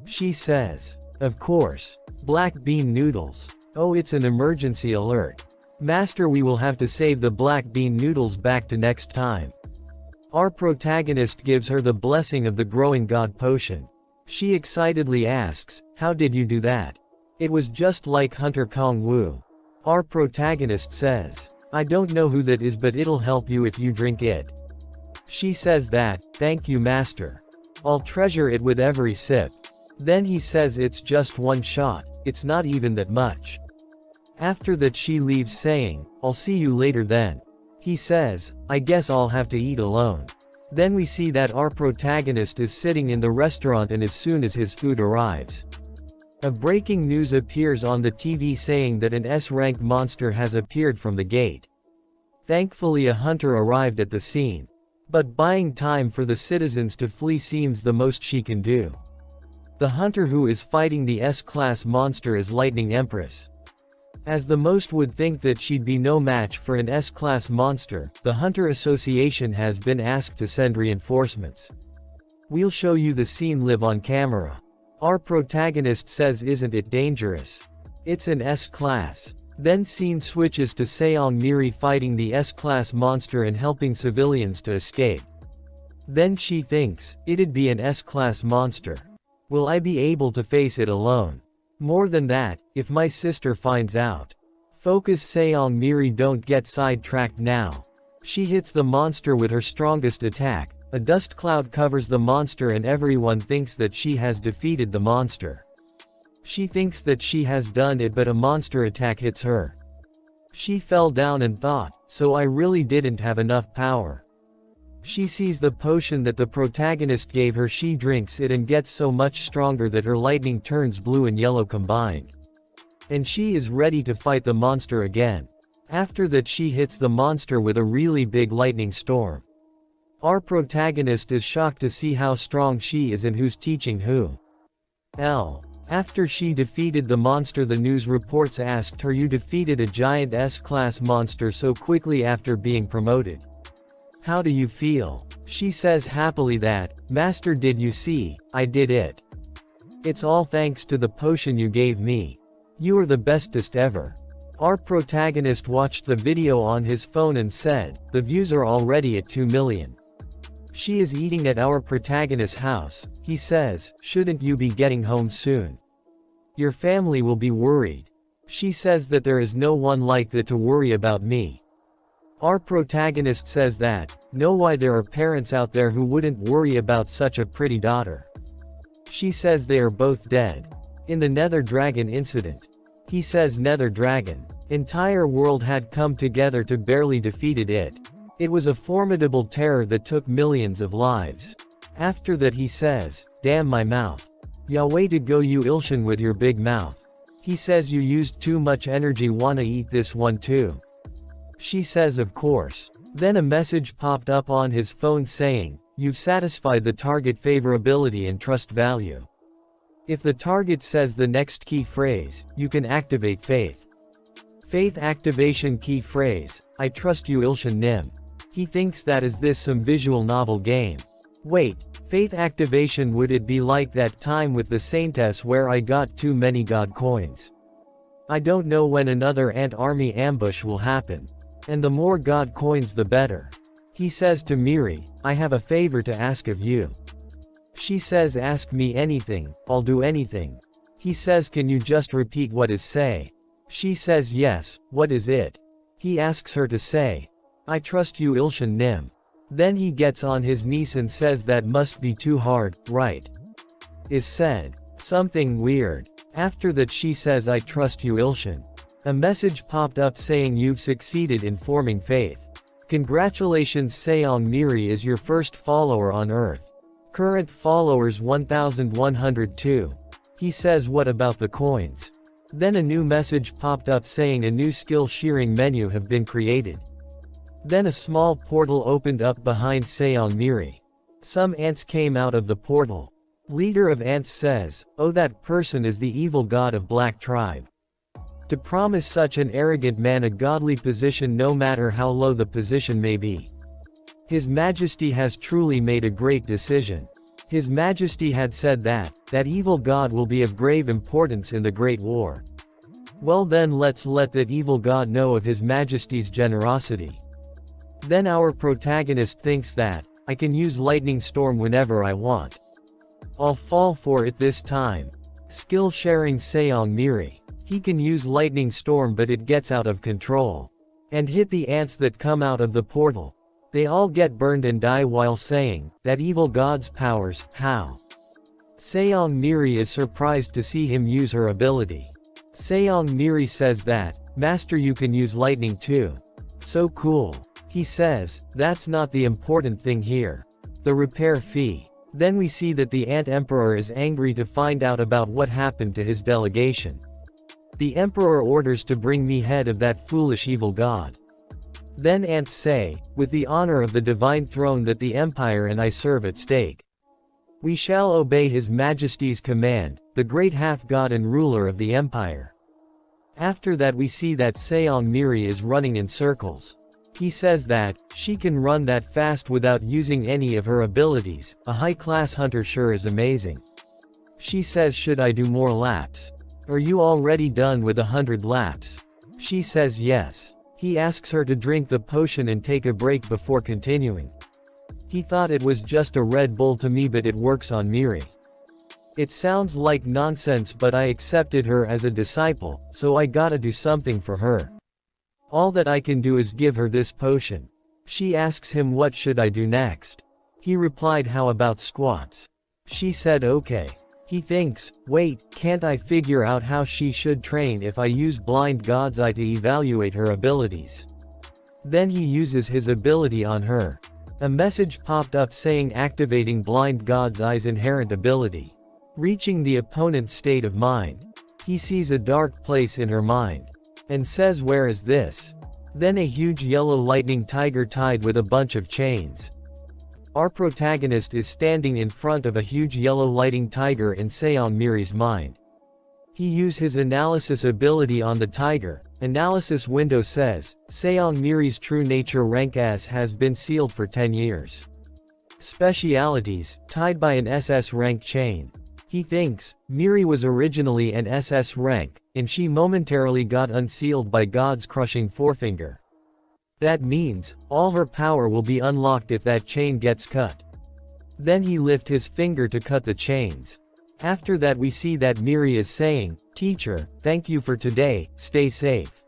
She says, of course. Black bean noodles. Oh it's an emergency alert. Master we will have to save the black bean noodles back to next time. Our protagonist gives her the blessing of the growing god potion. She excitedly asks, how did you do that? It was just like Hunter Kong Woo. Our protagonist says, I don't know who that is but it'll help you if you drink it. She says that, thank you master. I'll treasure it with every sip. Then he says it's just one shot, it's not even that much. After that she leaves saying, I'll see you later then. He says, I guess I'll have to eat alone. Then we see that our protagonist is sitting in the restaurant and as soon as his food arrives, a breaking news appears on the TV saying that an S-rank monster has appeared from the gate. Thankfully a hunter arrived at the scene. But buying time for the citizens to flee seems the most she can do. The hunter who is fighting the S-class monster is Lightning Empress. As the most would think that she'd be no match for an S-class monster, the Hunter Association has been asked to send reinforcements. We'll show you the scene live on camera. Our protagonist says, isn't it dangerous? It's an S-class. Then scene switches to Seong-miri fighting the S-class monster and helping civilians to escape. Then she thinks, it'd be an S-class monster. Will I be able to face it alone? More than that, if my sister finds out. Focus Seong-miri, don't get sidetracked now. She hits the monster with her strongest attack. A dust cloud covers the monster and everyone thinks that she has defeated the monster. She thinks that she has done it, but a monster attack hits her. She fell down and thought, so I really didn't have enough power. She sees the potion that the protagonist gave her, she drinks it and gets so much stronger that her lightning turns blue and yellow combined. And she is ready to fight the monster again. After that she hits the monster with a really big lightning storm. Our protagonist is shocked to see how strong she is and who's teaching who. After she defeated the monster, the news reports asked her, you defeated a giant S-class monster so quickly after being promoted. How do you feel? She says happily that, Master, did you see, I did it. It's all thanks to the potion you gave me. You are the bestest ever. Our protagonist watched the video on his phone and said, the views are already at 2 million. She is eating at our protagonist's house. He says, shouldn't you be getting home soon? Your family will be worried. She says that there is no one like that to worry about me. Our protagonist says that, know why there are parents out there who wouldn't worry about such a pretty daughter. She says they are both dead. In the Nether Dragon incident. He says Nether Dragon. Entire world had come together to barely defeated it. It was a formidable terror that took millions of lives. After that he says, damn my mouth. Yahweh to go you Ilshin with your big mouth. He says you used too much energy, wanna eat this one too? She says of course. Then a message popped up on his phone saying, you've satisfied the target favorability and trust value. If the target says the next key phrase, you can activate faith. Faith activation key phrase, I trust you Ilshin Nim. He thinks that is this some visual novel game. Wait, faith activation, would it be like that time with the Saintess where I got too many god coins? I don't know when another ant army ambush will happen. And the more god coins the better. He says to Miri, I have a favor to ask of you. She says ask me anything, I'll do anything. He says can you just repeat what is say? She says yes, what is it? He asks her to say, I trust you Ilshin Nim. Then he gets on his knees and says that must be too hard, right? Is said. Something weird. After that she says I trust you Ilshin. A message popped up saying you've succeeded in forming faith. Congratulations, Seong-miri is your first follower on Earth. Current followers 1102. He says what about the coins? Then a new message popped up saying a new skill sharing menu have been created. Then a small portal opened up behind Seong-miri. Some ants came out of the portal. Leader of ants says, oh that person is the evil god of Black Tribe. To promise such an arrogant man a godly position no matter how low the position may be. His Majesty has truly made a great decision. His Majesty had said that evil god will be of grave importance in the Great War. Well then let's let that evil god know of His Majesty's generosity. Then our protagonist thinks that, I can use lightning storm whenever I want. I'll fall for it this time. Skill sharing Seong-miri. He can use lightning storm but it gets out of control. And hit the ants that come out of the portal. They all get burned and die while saying, that evil god's powers, how? Seong-miri is surprised to see him use her ability. Seong-miri says that, Master you can use lightning too. So cool. He says, that's not the important thing here. The repair fee. Then we see that the Ant Emperor is angry to find out about what happened to his delegation. The Emperor orders to bring me head of that foolish evil god. Then ants say, with the honor of the divine throne that the Empire and I serve at stake. We shall obey His Majesty's command, the great half-god and ruler of the Empire. After that we see that Seong-miri is running in circles. He says that, she can run that fast without using any of her abilities, a high-class hunter sure is amazing. She says, should I do more laps? Are you already done with 100 laps? She says yes. He asks her to drink the potion and take a break before continuing. He thought it was just a Red Bull to me, but it works on Miri. It sounds like nonsense, but I accepted her as a disciple, so I gotta do something for her. All that I can do is give her this potion. She asks him, what should I do next? He replied, how about squats? She said okay. He thinks, wait, can't I figure out how she should train if I use Blind God's Eye to evaluate her abilities? Then he uses his ability on her. A message popped up saying activating Blind God's Eye's inherent ability. Reaching the opponent's state of mind. He sees a dark place in her mind. And says, where is this? Then a huge yellow lightning tiger tied with a bunch of chains. Our protagonist is standing in front of a huge yellow lightning tiger in Seon Miri's mind. He uses his analysis ability on the tiger. Analysis window says, Seon Miri's true nature rank S has been sealed for 10 years. Specialities, tied by an SS rank chain. He thinks, Miri was originally an SS rank, and she momentarily got unsealed by God's crushing forefinger. That means, all her power will be unlocked if that chain gets cut. Then he lifts his finger to cut the chains. After that we see that Miri is saying, teacher, thank you for today, stay safe.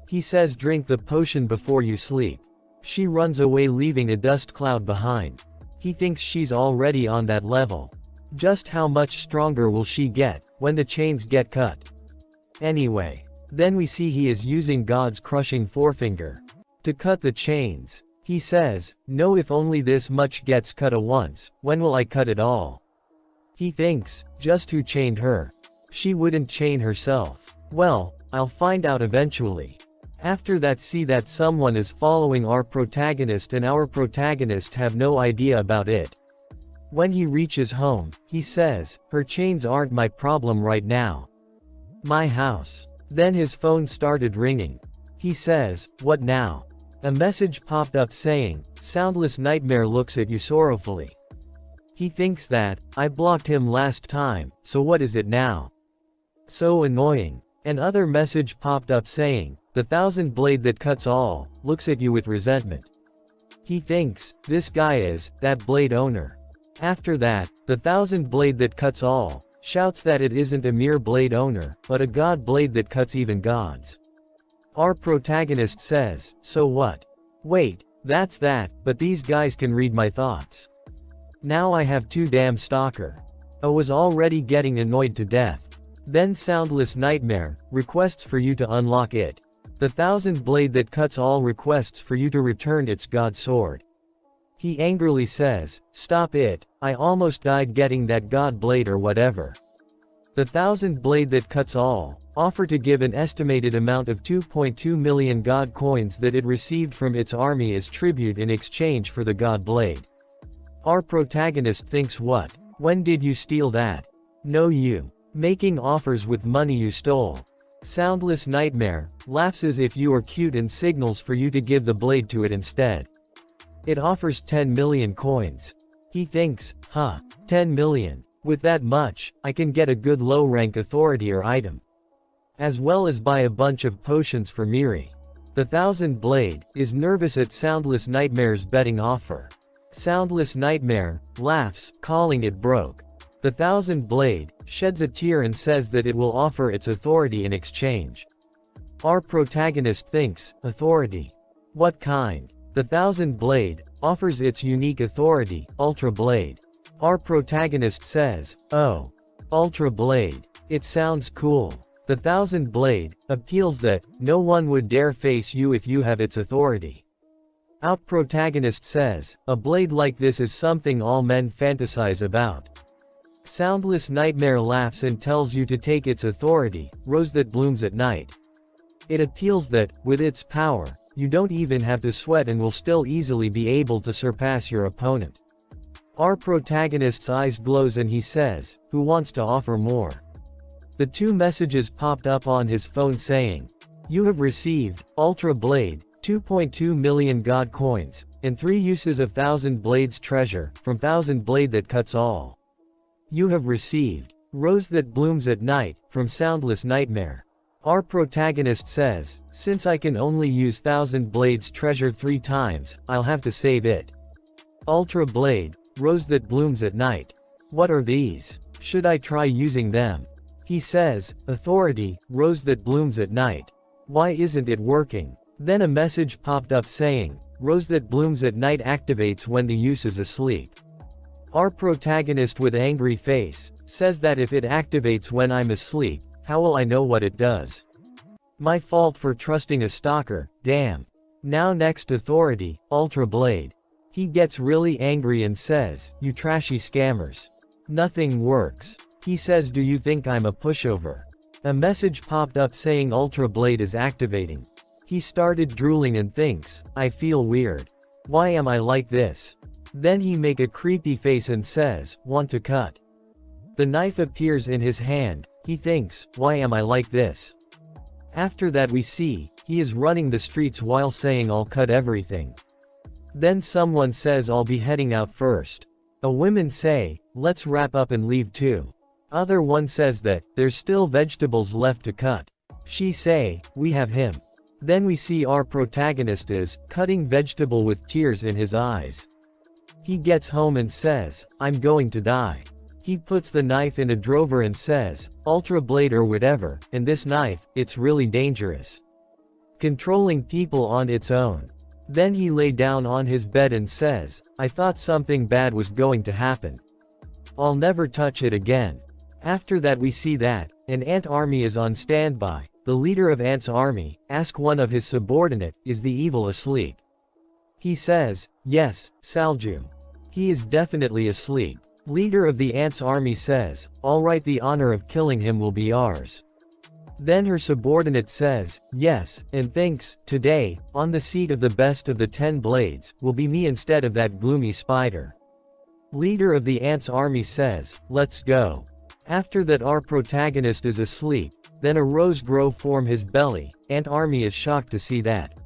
He says, drink the potion before you sleep. She runs away, leaving a dust cloud behind. He thinks she's already on that level. Just how much stronger will she get when the chains get cut? Anyway, then we see he is using God's crushing forefinger to cut the chains. He says, no, if only this much gets cut at once, when will I cut it all? He thinks, just who chained her? She wouldn't chain herself. Well, I'll find out eventually. After that, see that someone is following our protagonist and our protagonist have no idea about it. When he reaches home, he says, her chains aren't my problem right now. My house. Then his phone started ringing. He says, what now? A message popped up saying, Soundless Nightmare looks at you sorrowfully. He thinks that, I blocked him last time, so what is it now? So annoying. Another message popped up saying, the thousand blade that cuts all, looks at you with resentment. He thinks, this guy is, that blade owner. After that, the thousand blade that cuts all, shouts that it isn't a mere blade owner, but a god blade that cuts even gods. Our protagonist says, so what? Wait, that's that, but these guys can read my thoughts. Now I have too damn stalker. I was already getting annoyed to death. Then Soundless Nightmare requests for you to unlock it. The thousand blade that cuts all requests for you to return its god sword. He angrily says, stop it, I almost died getting that god blade or whatever. The thousand blade that cuts all offer to give an estimated amount of 2.2 million god coins that it received from its army as tribute in exchange for the god blade. Our protagonist thinks, what? When did you steal that? No, you. Making offers with money you stole. Soundless Nightmare laughs as if you are cute and signals for you to give the blade to it instead. It offers 10 million coins. He thinks, 10 million. With that much, I can get a good low-rank authority or item. As well as buy a bunch of potions for Miri. The Thousand Blade is nervous at Soundless Nightmare's betting offer. Soundless Nightmare laughs, calling it broke. The Thousand Blade sheds a tear and says that it will offer its authority in exchange. Our protagonist thinks, authority? What kind? The Thousand Blade offers its unique authority, Ultra Blade. Our protagonist says, oh, Ultra Blade. It sounds cool. The Thousand Blade appeals that no one would dare face you if you have its authority. Our protagonist says, a blade like this is something all men fantasize about. Soundless Nightmare laughs and tells you to take its authority, Rose that blooms at night. It appeals that, with its power, you don't even have to sweat and will still easily be able to surpass your opponent. Our protagonist's eyes glows and he says, who wants to offer more? The two messages popped up on his phone saying, you have received, Ultra Blade, 2.2 million God coins, and 3 uses of Thousand Blades treasure, from Thousand Blade that cuts all. You have received Rose that blooms at night, from Soundless Nightmare. Our protagonist says, since I can only use Thousand Blades treasure 3 times, I'll have to save it. Ultra Blade, Rose that blooms at night. What are these? Should I try using them? He says, Authority, Rose that blooms at night. Why isn't it working? Then a message popped up saying, Rose that blooms at night activates when the use is asleep. Our protagonist with angry face, says that if it activates when I'm asleep, how will I know what it does? My fault for trusting a stalker, damn. Now next Authority, Ultra Blade. He gets really angry and says, you trashy scammers. Nothing works. He says, do you think I'm a pushover? A message popped up saying Ultra Blade is activating. He started drooling and thinks, I feel weird. Why am I like this? Then he make a creepy face and says, want to cut? The knife appears in his hand. He thinks, why am I like this? After that we see, he is running the streets while saying I'll cut everything. Then someone says I'll be heading out first. A women say, let's wrap up and leave too. Other one says that, there's still vegetables left to cut. She say, we have him. Then we see our protagonist is, cutting vegetable with tears in his eyes. He gets home and says, I'm going to die. He puts the knife in a drawer and says, Ultra Blade or whatever, and this knife, it's really dangerous. Controlling people on its own. Then he lay down on his bed and says, I thought something bad was going to happen. I'll never touch it again. After that we see that, an ant army is on standby. The leader of Ant's army, asks one of his subordinate, is the evil asleep? He says, yes, Salju. He is definitely asleep. Leader of the Ant's army says, alright, the honor of killing him will be ours. Then her subordinate says, yes, and thinks, today, on the seat of the best of the 10 blades, will be me instead of that gloomy spider. Leader of the Ant's army says, let's go. After that our protagonist is asleep, then a rose grow from his belly. Ant army is shocked to see that.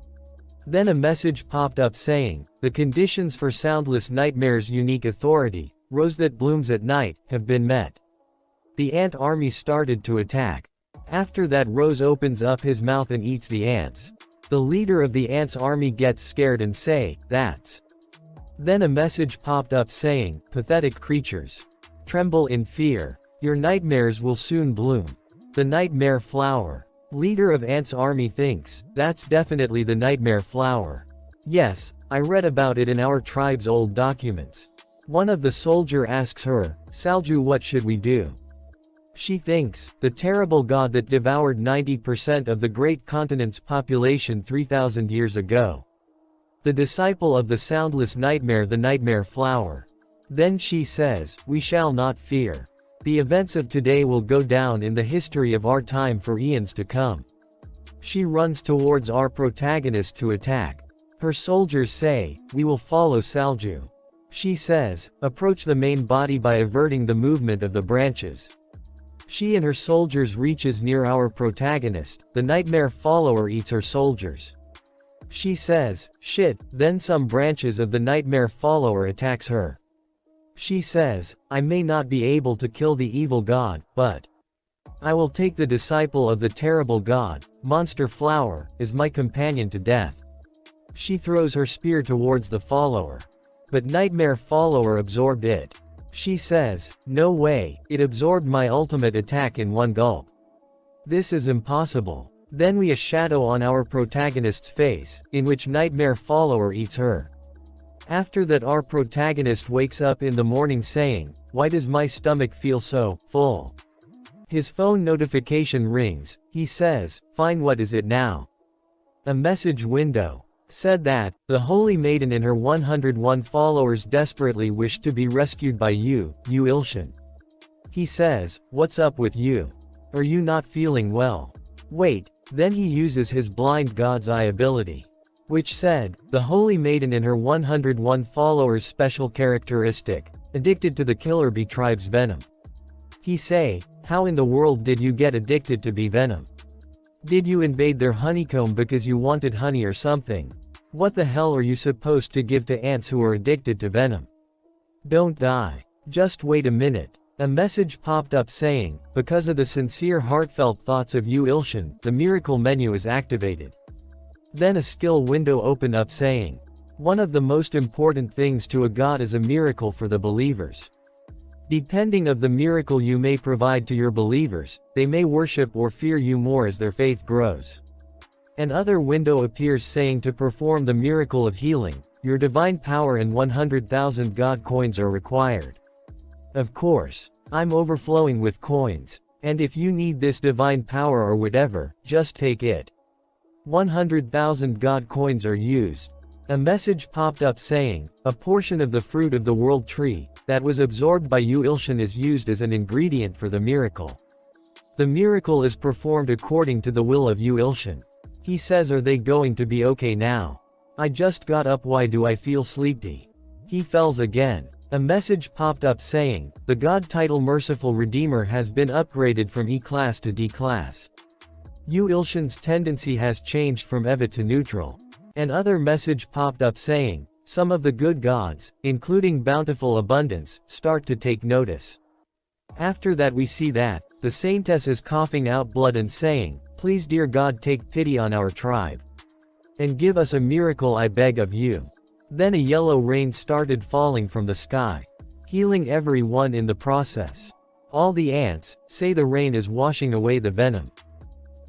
Then a message popped up saying, the conditions for Soundless Nightmare's unique authority, Rose that blooms at night, have been met. The ant army started to attack. After that Rose opens up his mouth and eats the ants. The leader of the ants army gets scared and say, that's. Then a message popped up saying, pathetic creatures. Tremble in fear. Your nightmares will soon bloom. The nightmare flower. Leader of Ant's army thinks, that's definitely the nightmare flower. Yes, I read about it in our tribe's old documents. One of the soldier asks her, Salju, what should we do? She thinks, the terrible god that devoured 90% of the great continent's population 3,000 years ago. The disciple of the soundless nightmare, the nightmare flower. Then she says, we shall not fear. The events of today will go down in the history of our time for eons to come. She runs towards our protagonist to attack. Her soldiers say, we will follow Salju. She says, approach the main body by averting the movement of the branches. She and her soldiers reaches near our protagonist. The nightmare follower eats her soldiers. She says, shit, then some branches of the nightmare follower attacks her. She says, I may not be able to kill the evil god, but I will take the disciple of the terrible god, monster flower, as my companion to death. She throws her spear towards the follower. But nightmare follower absorbed it. She says, no way, it absorbed my ultimate attack in one gulp. This is impossible. Then we a shadow on our protagonist's face, in which nightmare follower eats her. After that our protagonist wakes up in the morning saying, why does my stomach feel so full? His phone notification rings. He says, fine, what is it now? A message window said that, the holy maiden and her 101 followers desperately wish to be rescued by you, Ilshin. He says, what's up with you? Are you not feeling well? Wait, then he uses his blind god's eye ability. Which said, the holy maiden and her 101 followers special characteristic, addicted to the killer bee tribe's venom. He say, how in the world did you get addicted to bee venom? Did you invade their honeycomb because you wanted honey or something? What the hell are you supposed to give to ants who are addicted to venom? Don't die. Just wait a minute. A message popped up saying, because of the sincere heartfelt thoughts of Yu Ilshin, the miracle menu is activated. Then a skill window opened up saying, one of the most important things to a god is a miracle for the believers. Depending of the miracle you may provide to your believers, they may worship or fear you more as their faith grows. An other window appears saying to perform the miracle of healing, your divine power and 100,000 god coins are required. Of course, I'm overflowing with coins, and if you need this divine power or whatever, just take it. 100,000 god coins are used. A message popped up saying, a portion of the fruit of the world tree, that was absorbed by Yu Ilshin is used as an ingredient for the miracle. The miracle is performed according to the will of Yu Ilshin. He says, are they going to be okay now? I just got up, why do I feel sleepy? He fells again. A message popped up saying, the god title Merciful Redeemer has been upgraded from E class to D class. Yu Ilshin's tendency has changed from Evit to neutral. An other message popped up saying, some of the good gods, including bountiful abundance, start to take notice. After that we see that, the saintess is coughing out blood and saying, please dear God take pity on our tribe. And give us a miracle I beg of you. Then a yellow rain started falling from the sky, healing everyone in the process. All the ants say the rain is washing away the venom.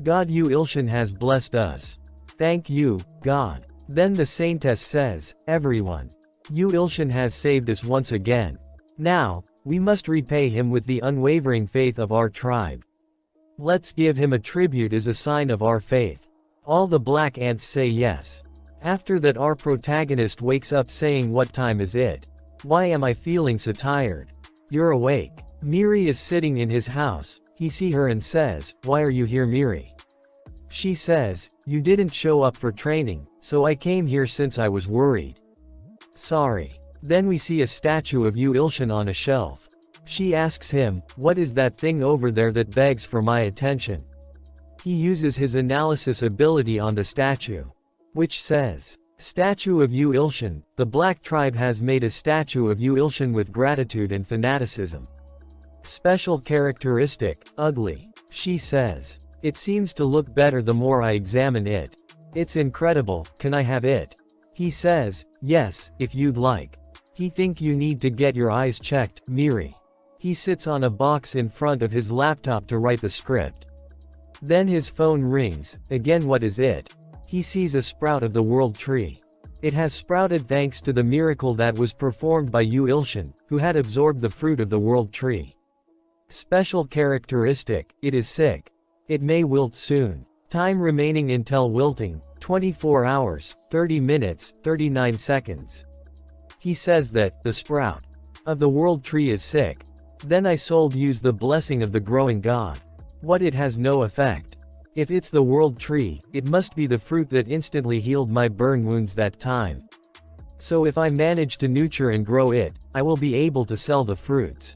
God Yu Ilshin has blessed us. Thank you, God. Then the saintess says, everyone. Yu Ilshin has saved us once again. Now, we must repay him with the unwavering faith of our tribe. Let's give him a tribute as a sign of our faith. All the black ants say yes. After that our protagonist wakes up saying, what time is it? Why am I feeling so tired? You're awake. Miri is sitting in his house. He sees her and says, why are you here, Miri? She says, you didn't show up for training, so I came here since I was worried. Sorry. Then we see a statue of Yu Ilshin on a shelf. She asks him, what is that thing over there that begs for my attention? He uses his analysis ability on the statue, which says, statue of Yu Ilshin, the black tribe has made a statue of Yu Ilshin with gratitude and fanaticism. Special characteristic, ugly. She says, it seems to look better the more I examine it. It's incredible, can I have it? He says, yes, if you'd like. He think you need to get your eyes checked, Miri. He sits on a box in front of his laptop to write the script. Then his phone rings, again what is it? He sees a sprout of the world tree. It has sprouted thanks to the miracle that was performed by Yu Ilshin, who had absorbed the fruit of the world tree. Special characteristic, it is sick. It may wilt soon. Time remaining until wilting, 24 hours, 30 minutes, 39 seconds. He says that, the sprout of the world tree is sick. Then I sold use the blessing of the growing god. What it has no effect. If it's the world tree, it must be the fruit that instantly healed my burn wounds that time. So if I manage to nurture and grow it, I will be able to sell the fruits.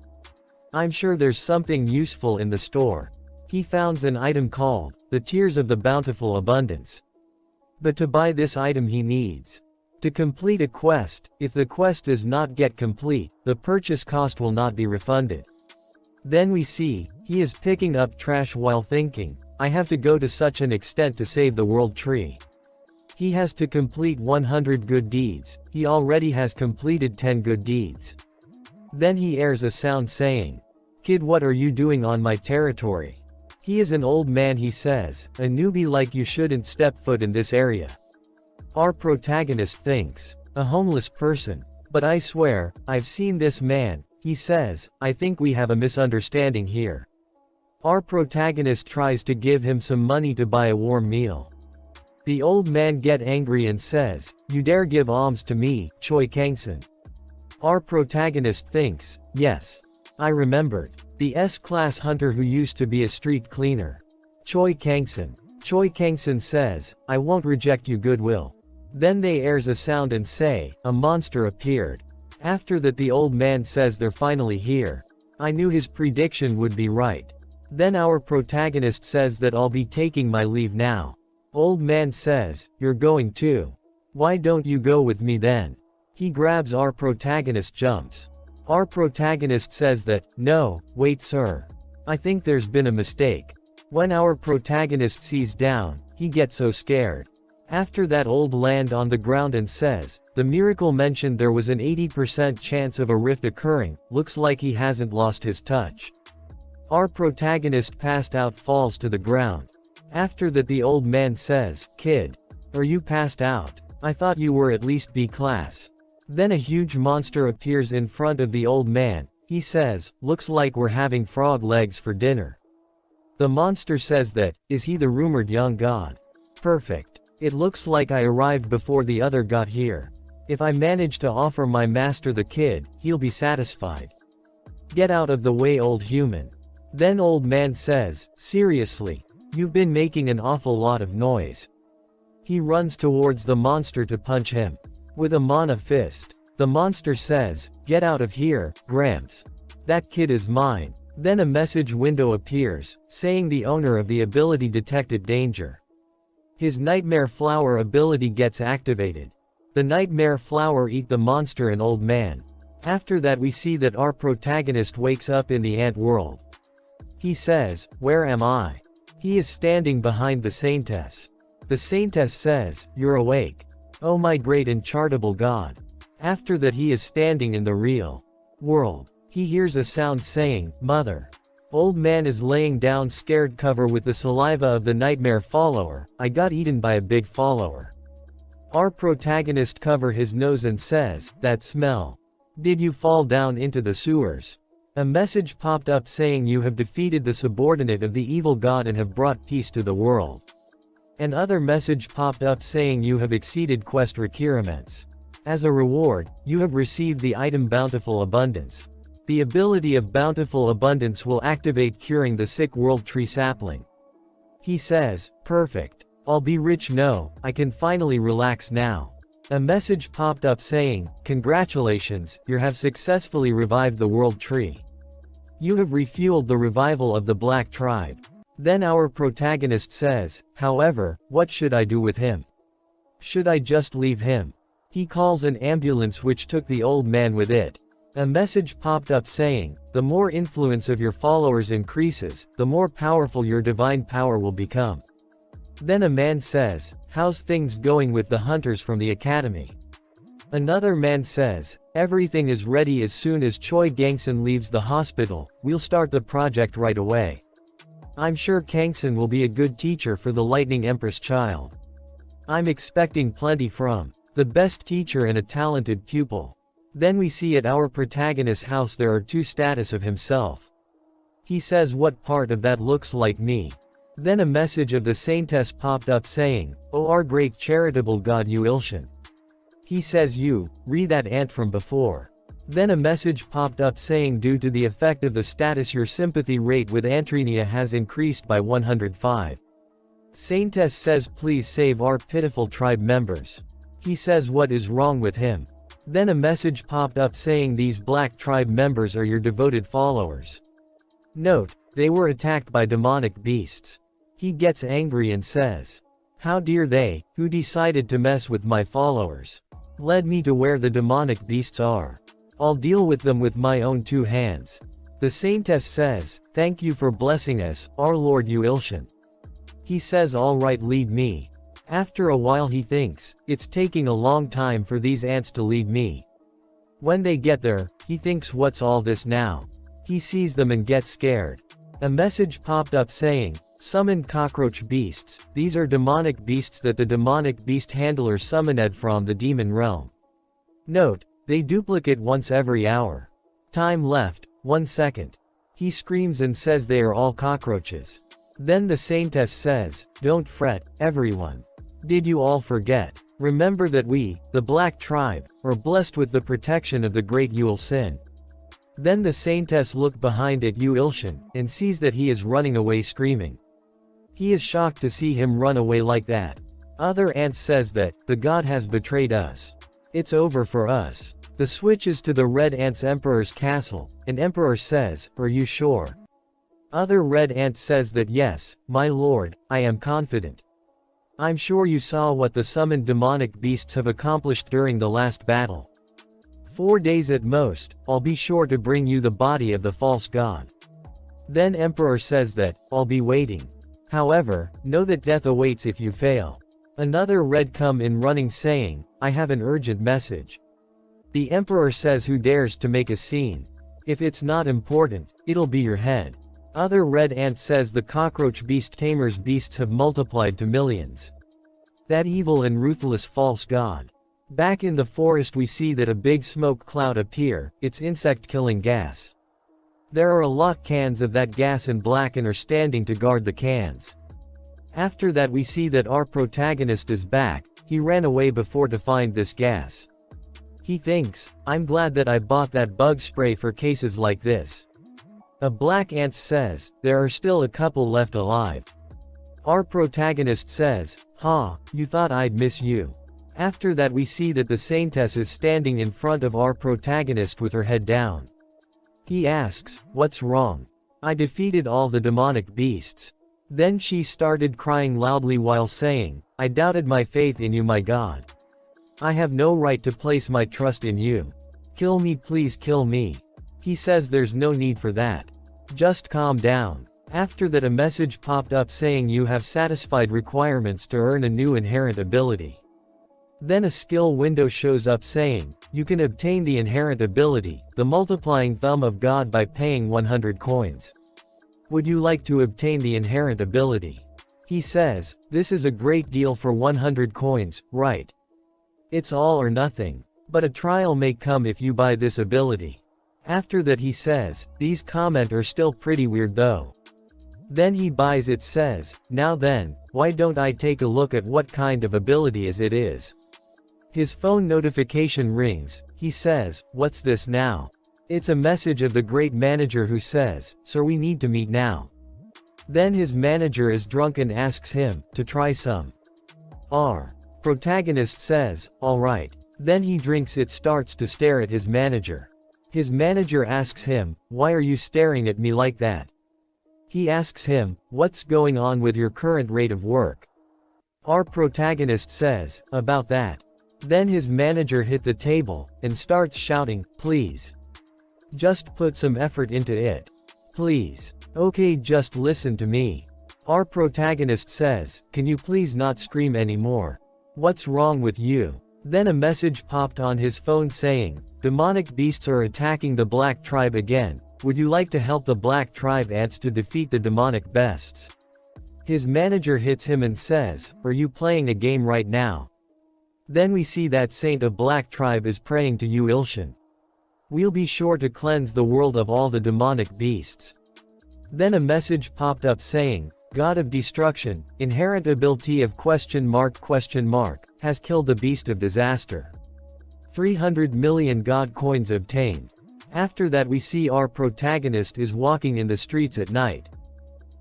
I'm sure there's something useful in the store. He founds an item called, the Tears of the Bountiful Abundance. But to buy this item he needs to complete a quest. If the quest does not get complete, the purchase cost will not be refunded. Then we see, he is picking up trash while thinking, I have to go to such an extent to save the world tree. He has to complete 100 good deeds, he already has completed 10 good deeds. Then he hears a sound saying, kid, what are you doing on my territory? He is an old man, he says, a newbie like you shouldn't step foot in this area. Our protagonist thinks, a homeless person. But I swear, I've seen this man, he says, I think we have a misunderstanding here. Our protagonist tries to give him some money to buy a warm meal. The old man get angry and says, you dare give alms to me, Choi Kangson. Our protagonist thinks, yes. I remembered. The S-class hunter who used to be a street cleaner. Choi Kangson. Choi Kangson says, I won't reject you goodwill. Then they airs a sound and say, a monster appeared. After that the old man says they're finally here. I knew his prediction would be right. Then our protagonist says that I'll be taking my leave now. Old man says, you're going too. Why don't you go with me then? He grabs our protagonist jumps. Our protagonist says that, no, wait sir. I think there's been a mistake. When our protagonist sees down, he gets so scared. After that old land on the ground and says, the miracle mentioned there was an 80% chance of a rift occurring, looks like he hasn't lost his touch. Our protagonist passed out falls to the ground. After that the old man says, kid. Are you passed out? I thought you were at least B class. Then a huge monster appears in front of the old man. He says, looks like we're having frog legs for dinner. The monster says that, is he the rumored young god? Perfect. It looks like I arrived before the other got here. If I manage to offer my master the kid, he'll be satisfied. Get out of the way old human. Then old man says, seriously, you've been making an awful lot of noise. He runs towards the monster to punch him. With a mana fist. The monster says, get out of here, Gramps. That kid is mine. Then a message window appears, saying the owner of the ability detected danger. His nightmare flower ability gets activated. The nightmare flower eat the monster and old man. After that we see that our protagonist wakes up in the ant world. He says, where am I? He is standing behind the saintess. The saintess says, you're awake. Oh my great and charitable God. After that he is standing in the real world. He hears a sound saying, mother. Old man is laying down scared cover with the saliva of the nightmare follower. I got eaten by a big follower. Our protagonist cover his nose and says, that smell. Did you fall down into the sewers? A message popped up saying you have defeated the subordinate of the evil god and have brought peace to the world. Another message popped up saying you have exceeded quest requirements. As a reward, you have received the item Bountiful Abundance. The ability of Bountiful Abundance will activate curing the sick world tree sapling. He says, perfect. I'll be rich no, I can finally relax now. A message popped up saying, congratulations, you have successfully revived the world tree. You have refueled the revival of the black tribe. Then our protagonist says, however, what should I do with him? Should I just leave him? He calls an ambulance which took the old man with it. A message popped up saying, the more influence of your followers increases, the more powerful your divine power will become. Then a man says, how's things going with the hunters from the academy? Another man says, everything is ready as soon as Choi Gangsun leaves the hospital, we'll start the project right away. I'm sure Kangsun will be a good teacher for the Lightning Empress child. I'm expecting plenty from the best teacher and a talented pupil. Then we see at our protagonist's house there are two statues of himself. He says what part of that looks like me? Then a message of the saintess popped up saying, oh our great charitable God Uilshan. He says you, read that ant from before. Then a message popped up saying due to the effect of the status your sympathy rate with Antrinia has increased by 105. Saintess says please save our pitiful tribe members. He says what is wrong with him? Then a message popped up saying these black tribe members are your devoted followers. Note, they were attacked by demonic beasts. He gets angry and says, how dare they, who decided to mess with my followers, led me to where the demonic beasts are. I'll deal with them with my own two hands. The saintess says, thank you for blessing us, our Lord Uilshan. He says alright lead me. After a while he thinks, it's taking a long time for these ants to lead me. When they get there, he thinks what's all this now? He sees them and gets scared. A message popped up saying, summon cockroach beasts, these are demonic beasts that the demonic beast handler summoned from the demon realm. Note, they duplicate once every hour. Time left, 1 second. He screams and says they are all cockroaches. Then the saintess says, don't fret, everyone. Did you all forget? Remember that we, the black tribe, are blessed with the protection of the great Uilshan. Then the saintess looked behind at Uilshan, and sees that he is running away screaming. He is shocked to see him run away like that. Other ants says that, the god has betrayed us. It's over for us. The switch is to the red ant's emperor's castle, and emperor says, are you sure? Other red ant says that yes, my lord, I am confident. I'm sure you saw what the summoned demonic beasts have accomplished during the last battle. 4 days at most, I'll be sure to bring you the body of the false god. Then Emperor says that, I'll be waiting. However, know that death awaits if you fail. Another red come in running saying, I have an urgent message. The Emperor says who dares to make a scene. If it's not important, it'll be your head. Other red ant says the cockroach beast tamer's beasts have multiplied to millions. That evil and ruthless false god. Back in the forest we see that a big smoke cloud appear, it's insect-killing gas. There are a lot cans of that gas and Blacken are standing to guard the cans. After that we see that our protagonist is back, he ran away before to find this gas. He thinks, I'm glad that I bought that bug spray for cases like this. A black ant says, there are still a couple left alive. Our protagonist says, you thought I'd miss you. After that we see that the Saintess is standing in front of our protagonist with her head down. He asks, what's wrong? I defeated all the demonic beasts. Then she started crying loudly while saying, I doubted my faith in you my god. I have no right to place my trust in you. Kill me please kill me. He says there's no need for that. Just calm down. After that a message popped up saying you have satisfied requirements to earn a new inherent ability. Then a skill window shows up saying, you can obtain the inherent ability, the multiplying thumb of God by paying 100 coins. Would you like to obtain the inherent ability? He says, this is a great deal for 100 coins, right? It's all or nothing. But a trial may come if you buy this ability. After that he says, these comments are still pretty weird though. Then he buys it says, now then, why don't I take a look at what kind of ability it is. His phone notification rings, he says, what's this now? It's a message of the great manager who says, sir we need to meet now. Then his manager is drunk and asks him, to try some. Our protagonist says, alright. Then he drinks it starts to stare at his manager. His manager asks him, why are you staring at me like that? He asks him, what's going on with your current rate of work? Our protagonist says, about that. Then his manager hit the table, and starts shouting, please. Just put some effort into it. Please. Okay just listen to me. Our protagonist says, can you please not scream anymore? What's wrong with you? Then a message popped on his phone saying, demonic beasts are attacking the black tribe again, would you like to help the black tribe ants to defeat the demonic beasts? His manager hits him and says, are you playing a game right now? Then we see that Saint of Black Tribe is praying to you Ilshan. We'll be sure to cleanse the world of all the demonic beasts. Then a message popped up saying, God of Destruction, inherent ability of question mark, has killed the beast of disaster. 300 million God coins obtained. After that we see our protagonist is walking in the streets at night.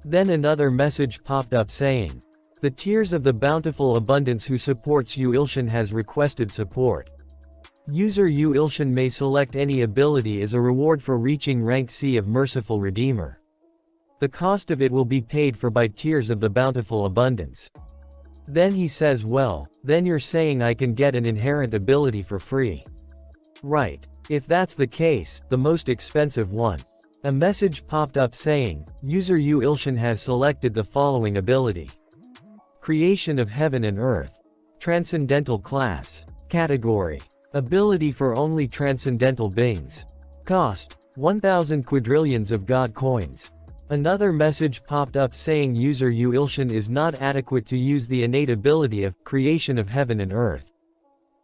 Then another message popped up saying, the Tears of the Bountiful Abundance who supports you Ilshan has requested support. User you Ilshan may select any ability as a reward for reaching rank C of Merciful Redeemer. The cost of it will be paid for by Tears of the Bountiful Abundance. Then he says well, then you're saying I can get an inherent ability for free. Right. If that's the case, the most expensive one. A message popped up saying, user you Ilshan has selected the following ability. Creation of Heaven and Earth. Transcendental Class. Category. Ability for only transcendental beings. Cost. 1,000 quadrillions of God coins. Another message popped up saying user you Ilshan is not adequate to use the innate ability of creation of heaven and earth.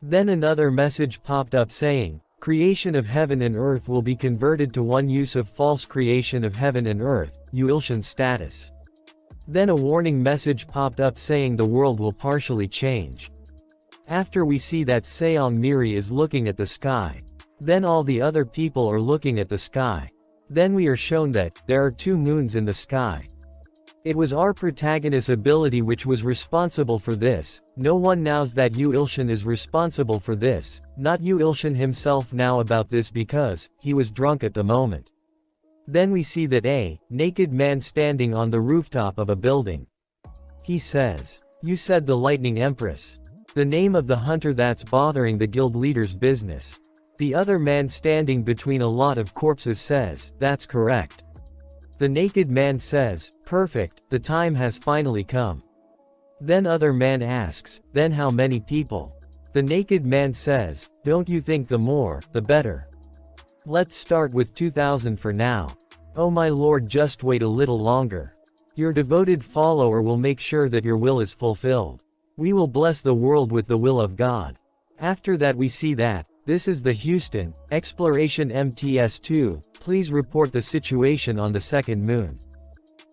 Then another message popped up saying, creation of heaven and earth will be converted to one use of false creation of heaven and earth, you Ilshan status. Then a warning message popped up saying the world will partially change. After we see that Seong Miri is looking at the sky. Then all the other people are looking at the sky. Then we are shown that, there are 2 moons in the sky. It was our protagonist's ability which was responsible for this, no one knows that Yu Ilshan is responsible for this, not Yu Ilshan himself now about this because, he was drunk at the moment. Then we see that a naked man standing on the rooftop of a building. He says, "You said the Lightning Empress. The name of the hunter that's bothering the guild leader's business." The other man standing between a lot of corpses says, "That's correct." The naked man says, "Perfect, the time has finally come." Then other man asks, "Then how many people?" The naked man says, "Don't you think the more, the better? Let's start with 2,000 for now. Oh my lord, just wait a little longer. Your devoted follower will make sure that your will is fulfilled. We will bless the world with the will of God." After that we see that, this is the Houston, Exploration MTS-2, please report the situation on the second moon.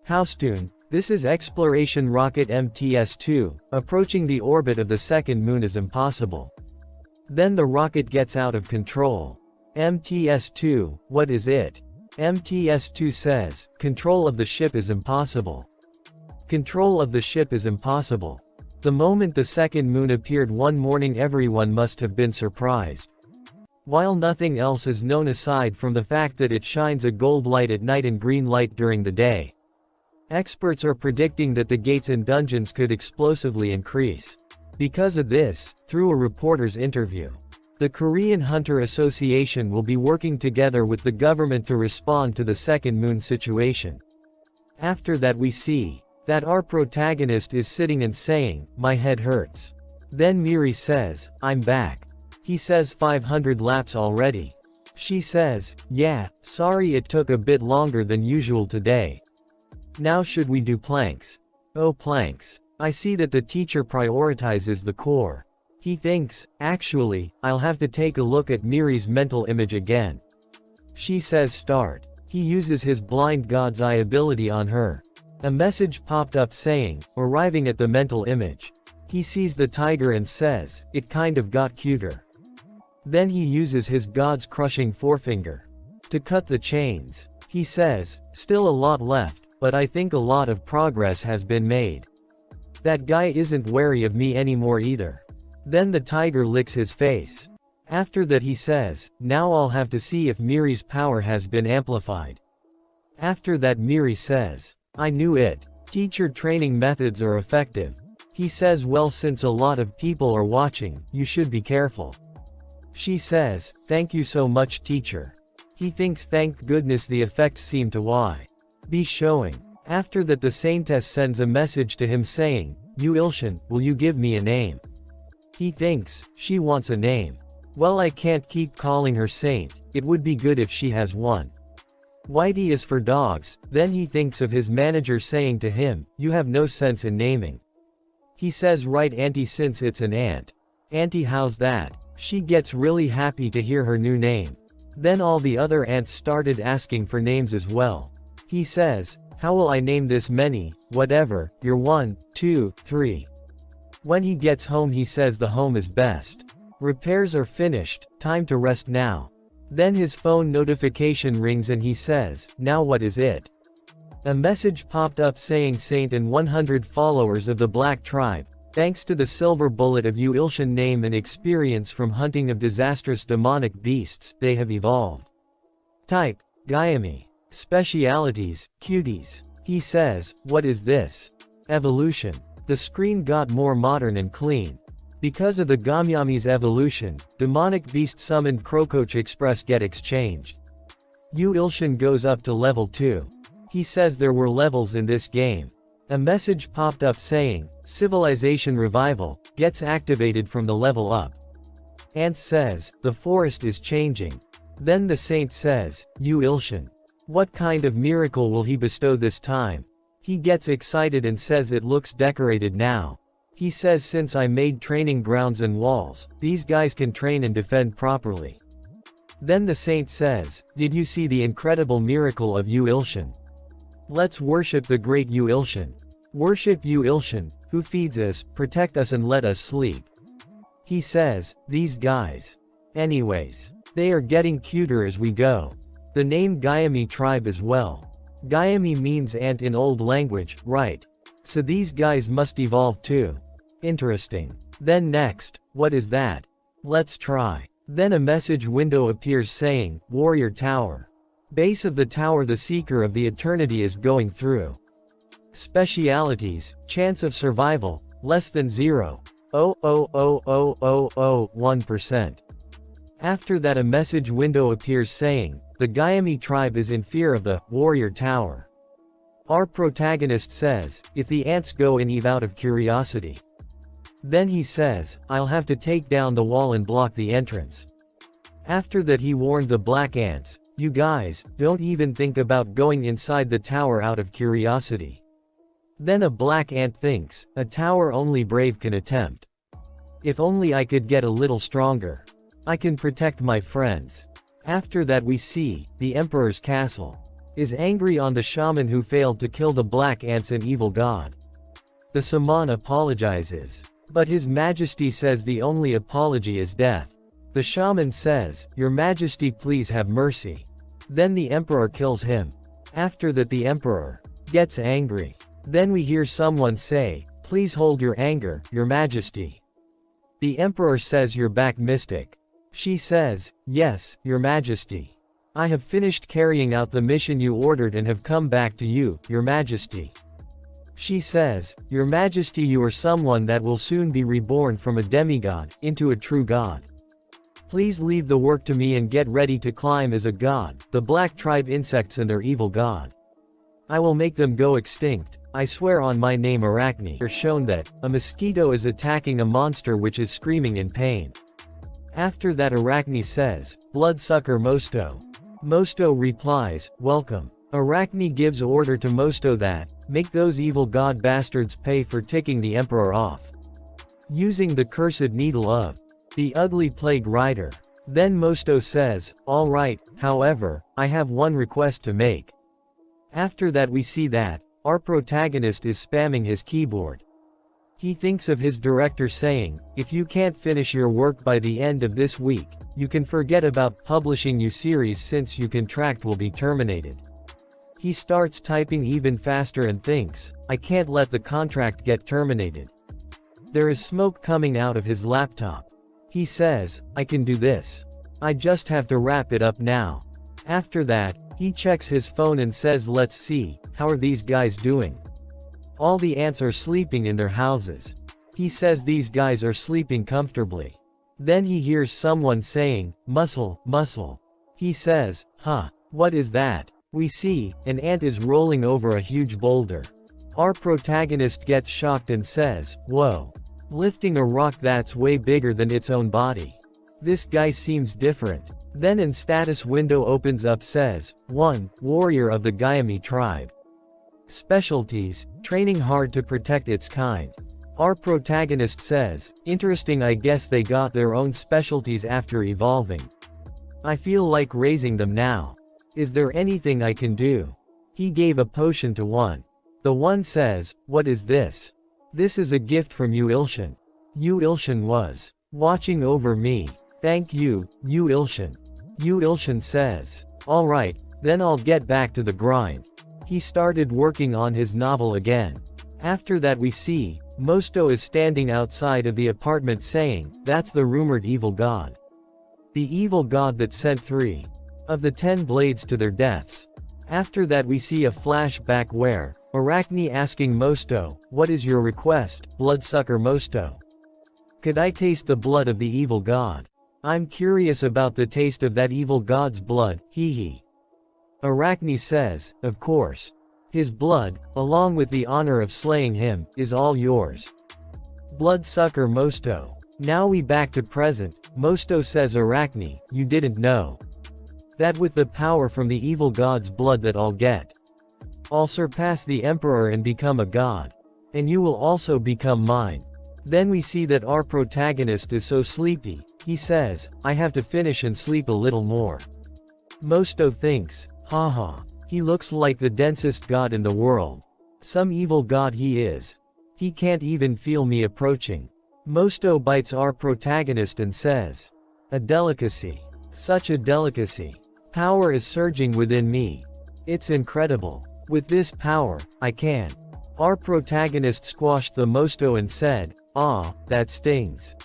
Houston, this is Exploration Rocket MTS-2, approaching the orbit of the second moon is impossible. Then the rocket gets out of control. MTS-2, what is it? MTS-2 says, "Control of the ship is impossible. Control of the ship is impossible." The moment the second moon appeared one morning, everyone must have been surprised. While nothing else is known aside from the fact that it shines a gold light at night and green light during the day. Experts are predicting that the gates and dungeons could explosively increase. Because of this, through a reporter's interview, the Korean Hunter Association will be working together with the government to respond to the second moon situation. After that we see that our protagonist is sitting and saying, "My head hurts." Then Miri says, "I'm back." He says, 500 laps already. She says, "Yeah, sorry it took a bit longer than usual today. Now should we do planks?" "Oh planks. I see that the teacher prioritizes the core." He thinks, "Actually, I'll have to take a look at Miri's mental image again." She says start. He uses his blind god's eye ability on her. A message popped up saying, arriving at the mental image. He sees the tiger and says, "It kind of got cuter." Then he uses his god's crushing forefinger to cut the chains. He says, "Still a lot left, but I think a lot of progress has been made. That guy isn't wary of me anymore either." Then the tiger licks his face. After that he says, "Now I'll have to see if Miri's power has been amplified." After that Miri says, "I knew it. Teacher training methods are effective." He says, "Well, since a lot of people are watching, you should be careful." She says, "Thank you so much teacher." He thinks thank goodness the effects seem to be showing. After that the saintess sends a message to him saying, "You Ilshin, will you give me a name?" He thinks, she wants a name. Well, I can't keep calling her saint, it would be good if she has one. Whitey is for dogs. Then he thinks of his manager saying to him, "You have no sense in naming." He says, "Right auntie, since it's an ant." "Auntie, how's that?" She gets really happy to hear her new name. Then all the other ants started asking for names as well. He says, "How will I name this many? Whatever, you're 1, 2, 3. When he gets home he says the home is best. Repairs are finished, time to rest now. Then his phone notification rings and he says, "Now what is it?" A message popped up saying Saint and 100 followers of the Black Tribe, thanks to the silver bullet of Yu Ilshin name and experience from hunting of disastrous demonic beasts, they have evolved. Type, Gayami. Specialities, cuties. He says, "What is this?" Evolution. The screen got more modern and clean. Because of the Gamyami's evolution, demonic beast summoned Crocoach Express get exchanged. Yu Ilshin goes up to level 2. He says there were levels in this game. A message popped up saying, "Civilization Revival," gets activated from the level up. Ant says, "The forest is changing." Then the saint says, "Yu Ilshin. What kind of miracle will he bestow this time?" He gets excited and says it looks decorated now. He says, "Since I made training grounds and walls, these guys can train and defend properly." Then the saint says, "Did you see the incredible miracle of Yu Ilshin? Let's worship the great Yu Ilshin. Worship Yu Ilshin, who feeds us, protect us and let us sleep." He says, "These guys. Anyways. They are getting cuter as we go." The name Gayami tribe as well. Gayami means ant in old language, right? So these guys must evolve too. Interesting. Then next, what is that? Let's try. Then a message window appears saying, "Warrior Tower." Base of the tower, the seeker of the eternity is going through. Specialities, chance of survival, less than 0.0000001%. After that a message window appears saying, the Gayami tribe is in fear of the warrior tower. Our protagonist says, if the ants go in Eve out of curiosity. Then he says, I'll have to take down the wall and block the entrance. After that he warned the black ants, you guys, don't even think about going inside the tower out of curiosity. Then a black ant thinks, a tower only brave can attempt. If only I could get a little stronger. I can protect my friends. After that we see, the emperor's castle is angry on the shaman who failed to kill the black ants and evil god. The shaman apologizes. But his majesty says the only apology is death. The shaman says, Your Majesty please have mercy. Then the emperor kills him. After that the emperor gets angry. Then we hear someone say, Please hold your anger, Your Majesty. The emperor says You're back mystic. She says, Yes, Your Majesty. I have finished carrying out the mission you ordered and have come back to you, Your Majesty. She says, Your Majesty, you are someone that will soon be reborn from a demigod into a true god. Please leave the work to me and get ready to climb as a god, the black tribe insects and their evil god. I will make them go extinct, I swear on my name Arachne. Are shown that, a mosquito is attacking a monster which is screaming in pain. After that Arachne says, Bloodsucker Mosto. Mosto replies, Welcome. Arachne gives order to Mosto that, make those evil god bastards pay for ticking the emperor off. Using the cursed needle of the ugly plague rider. Then Mosto says, Alright, however, I have one request to make. After that we see that, our protagonist is spamming his keyboard. He thinks of his director saying, if you can't finish your work by the end of this week, you can forget about publishing your series since your contract will be terminated. He starts typing even faster and thinks, I can't let the contract get terminated. There is smoke coming out of his laptop. He says, I can do this. I just have to wrap it up now. After that, he checks his phone and says, let's see, how are these guys doing? All the ants are sleeping in their houses. He says these guys are sleeping comfortably. Then he hears someone saying, muscle, muscle. He says, huh, what is that? We see, an ant is rolling over a huge boulder. Our protagonist gets shocked and says, whoa. Lifting a rock that's way bigger than its own body. This guy seems different. Then an status window opens up says, 1. Warrior of the Gayami tribe. Specialties, training hard to protect its kind. Our protagonist says, interesting, I guess they got their own specialties after evolving. I feel like raising them now. Is there anything I can do? He gave a potion to one. The one says, what is this? This is a gift from Yu Ilshan. Yu Ilshan was watching over me. Thank you, Yu Ilshan. Yu Ilshan says, alright, then I'll get back to the grind. He started working on his novel again. After that we see, Mosto is standing outside of the apartment saying, that's the rumored evil god. The evil god that sent 3 of the 10 blades to their deaths. After that we see a flashback where, Arachne asking Mosto, what is your request, bloodsucker Mosto? Could I taste the blood of the evil god? I'm curious about the taste of that evil god's blood, hee hee. Arachne says, of course. His blood, along with the honor of slaying him, is all yours. Bloodsucker Mosto. Now we back to present. Mosto says, Arachne, you didn't know that with the power from the evil god's blood that I'll get, I'll surpass the emperor and become a god. And you will also become mine. Then we see that our protagonist is so sleepy, he says, I have to finish and sleep a little more. Mosto thinks, haha, he looks like the densest god in the world. Some evil god he is. He can't even feel me approaching. Mosto bites our protagonist and says, a delicacy. Such a delicacy. Power is surging within me. It's incredible. With this power, I can. Our protagonist squashed the Mosto and said, ah, that stings.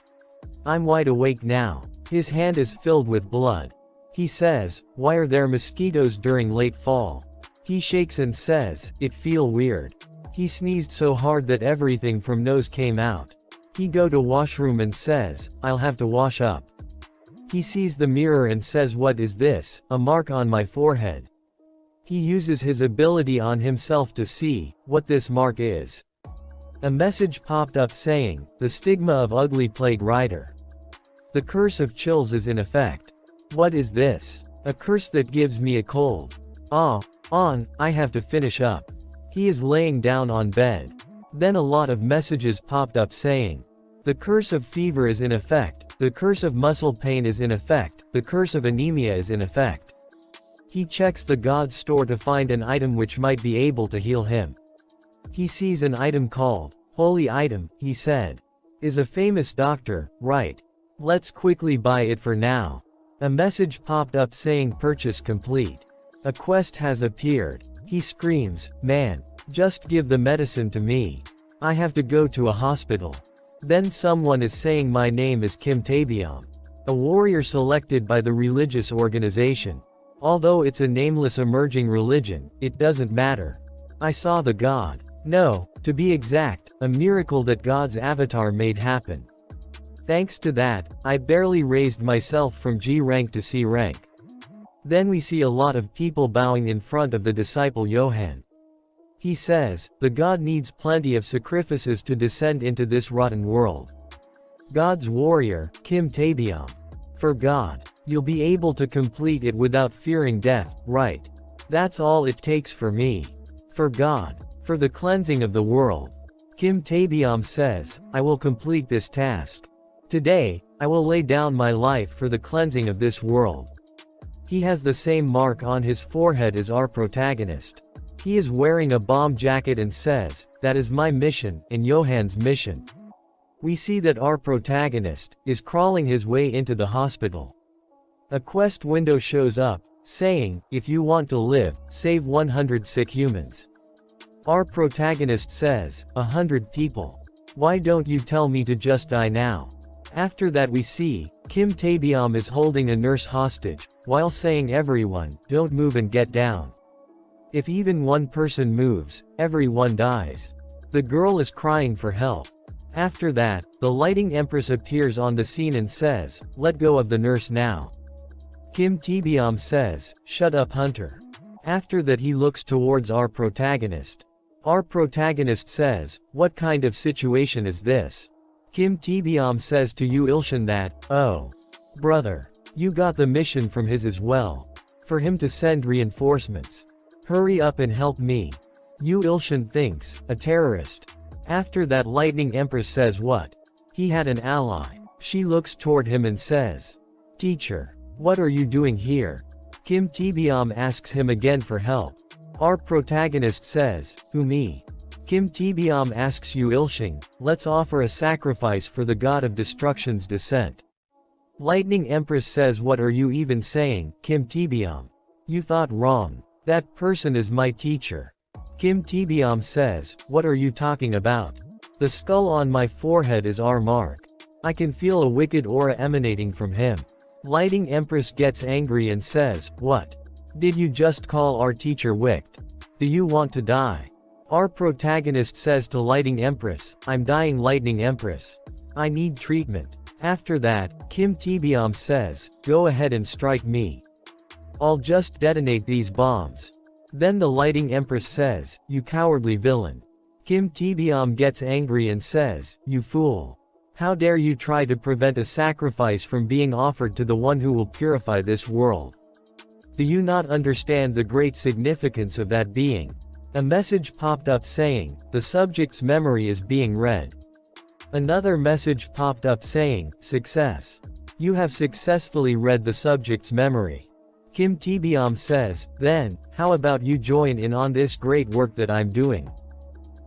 I'm wide awake now. His hand is filled with blood. He says, why are there mosquitoes during late fall? He shakes and says, it feel weird. He sneezed so hard that everything from nose came out. He go to washroom and says, I'll have to wash up. He sees the mirror and says, what is this, a mark on my forehead? He uses his ability on himself to see what this mark is. A message popped up saying, the stigma of ugly plague rider. The curse of chills is in effect. What is this? A curse that gives me a cold. I have to finish up. He is laying down on bed. Then a lot of messages popped up saying, the curse of fever is in effect, the curse of muscle pain is in effect, the curse of anemia is in effect. He checks the God's store to find an item which might be able to heal him. He sees an item called, holy item, he said. Is a famous doctor, right? Let's quickly buy it for now. A message popped up saying purchase complete. A quest has appeared. He screams, man, just give the medicine to me. I have to go to a hospital. Then someone is saying my name is Kim Taebyum. A warrior selected by the religious organization. Although it's a nameless emerging religion, it doesn't matter. I saw the god. No, to be exact, a miracle that God's avatar made happen. Thanks to that, I barely raised myself from G rank to C rank. Then we see a lot of people bowing in front of the disciple Johann. He says, the god needs plenty of sacrifices to descend into this rotten world. God's warrior, Kim Taebyum. For God, you'll be able to complete it without fearing death, right? That's all it takes for me. For God, for the cleansing of the world. Kim Taebyum says, I will complete this task. Today, I will lay down my life for the cleansing of this world. He has the same mark on his forehead as our protagonist. He is wearing a bomb jacket and says, that is my mission, and Johann's mission. We see that our protagonist is crawling his way into the hospital. A quest window shows up, saying, if you want to live, save 100 sick humans. Our protagonist says, 100 people. Why don't you tell me to just die now? After that we see, Kim Taebyum is holding a nurse hostage, while saying everyone, don't move and get down. If even one person moves, everyone dies. The girl is crying for help. After that, the lighting empress appears on the scene and says, let go of the nurse now. Kim Taebyum says, shut up Hunter. After that he looks towards our protagonist. Our protagonist says, what kind of situation is this? Kim Taebyum says to Yu Ilshin that, oh, brother, you got the mission from his as well. For him to send reinforcements. Hurry up and help me. Yu Ilshin thinks, a terrorist. After that Lightning Empress says what? He had an ally. She looks toward him and says, teacher, what are you doing here? Kim Taebyum asks him again for help. Our protagonist says, who me? Kim Taebyum asks Yu Ilshin, let's offer a sacrifice for the god of destruction's descent. Lightning Empress says what are you even saying, Kim Taebyum? You thought wrong. That person is my teacher. Kim Taebyum says, what are you talking about? The skull on my forehead is our mark. I can feel a wicked aura emanating from him. Lightning Empress gets angry and says, what? Did you just call our teacher wicked? Do you want to die? Our protagonist says to Lightning Empress, I'm dying Lightning Empress. I need treatment. After that, Kim Taebyum says, go ahead and strike me. I'll just detonate these bombs. Then the Lightning Empress says, you cowardly villain. Kim Taebyum gets angry and says, you fool. How dare you try to prevent a sacrifice from being offered to the one who will purify this world? Do you not understand the great significance of that being? A message popped up saying, the subject's memory is being read. Another message popped up saying, success. You have successfully read the subject's memory. Kim Taebyum says, then, how about you join in on this great work that I'm doing?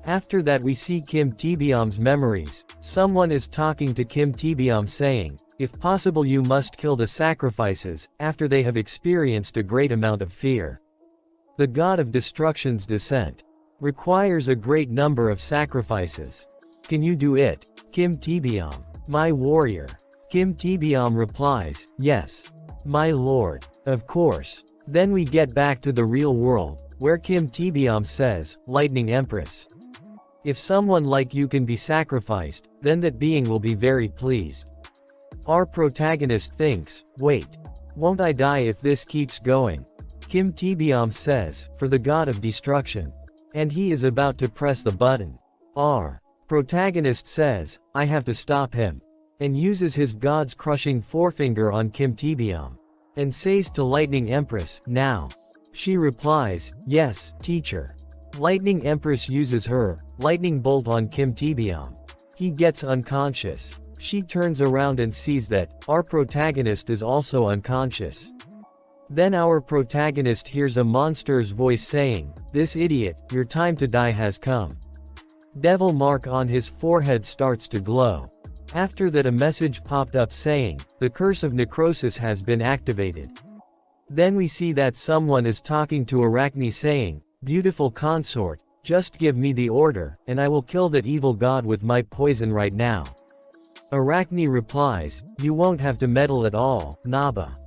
After that we see Kim Taebyum's memories. Someone is talking to Kim Taebyum saying, if possible you must kill the sacrifices, after they have experienced a great amount of fear. The god of destruction's descent requires a great number of sacrifices. Can you do it, Kim Taebyum? My warrior. Kim Taebyum replies, yes. My lord. Of course. Then we get back to the real world, where Kim Taebyom says, Lightning Empress. If someone like you can be sacrificed, then that being will be very pleased. Our protagonist thinks, wait. Won't I die if this keeps going? Kim Taebyom says, for the god of destruction. And he is about to press the button. Our protagonist says, I have to stop him. And uses his god's crushing forefinger on Kim Taebyom. And says to Lightning Empress, now. She replies, yes, teacher. Lightning Empress uses her lightning bolt on Kim Taebyom. He gets unconscious. She turns around and sees that our protagonist is also unconscious. Then our protagonist hears a monster's voice saying, this idiot, your time to die has come. Devil mark on his forehead starts to glow. After that a message popped up saying, the curse of necrosis has been activated. Then we see that someone is talking to Arachne saying, beautiful consort, just give me the order, and I will kill that evil god with my poison right now. Arachne replies, you won't have to meddle at all, Naba.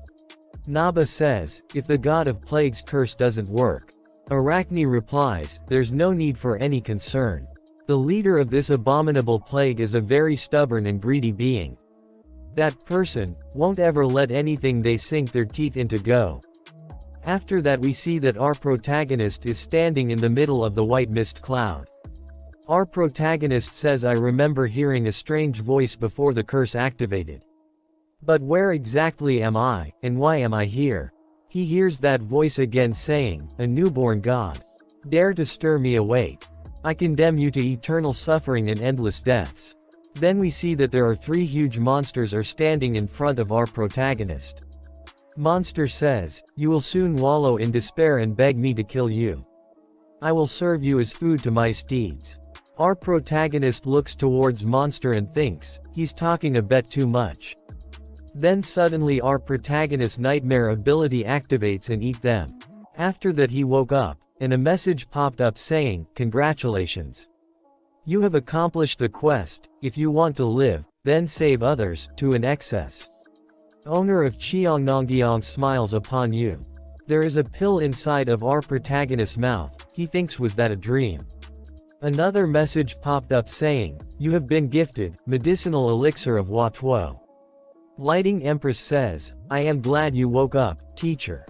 Naba says, if the god of plague's curse doesn't work. Arachne replies, there's no need for any concern. The leader of this abominable plague is a very stubborn and greedy being. That person won't ever let anything they sink their teeth into go. After that we see that our protagonist is standing in the middle of the white mist cloud. Our protagonist says I remember hearing a strange voice before the curse activated. But where exactly am I, and why am I here? He hears that voice again saying, a newborn god. Dare to stir me awake. I condemn you to eternal suffering and endless deaths. Then we see that there are 3 huge monsters are standing in front of our protagonist. Monster says, you will soon wallow in despair and beg me to kill you. I will serve you as food to my steeds. Our protagonist looks towards Monster and thinks, he's talking a bit too much. Then suddenly our protagonist's nightmare ability activates and eat them. After that he woke up, and a message popped up saying, congratulations. You have accomplished the quest. If you want to live, then save others, to an excess. Owner of Cheongnonggyong smiles upon you. There is a pill inside of our protagonist's mouth, he thinks was that a dream. Another message popped up saying, you have been gifted, medicinal elixir of Hua Tuo. Lighting Empress says, I am glad you woke up, teacher.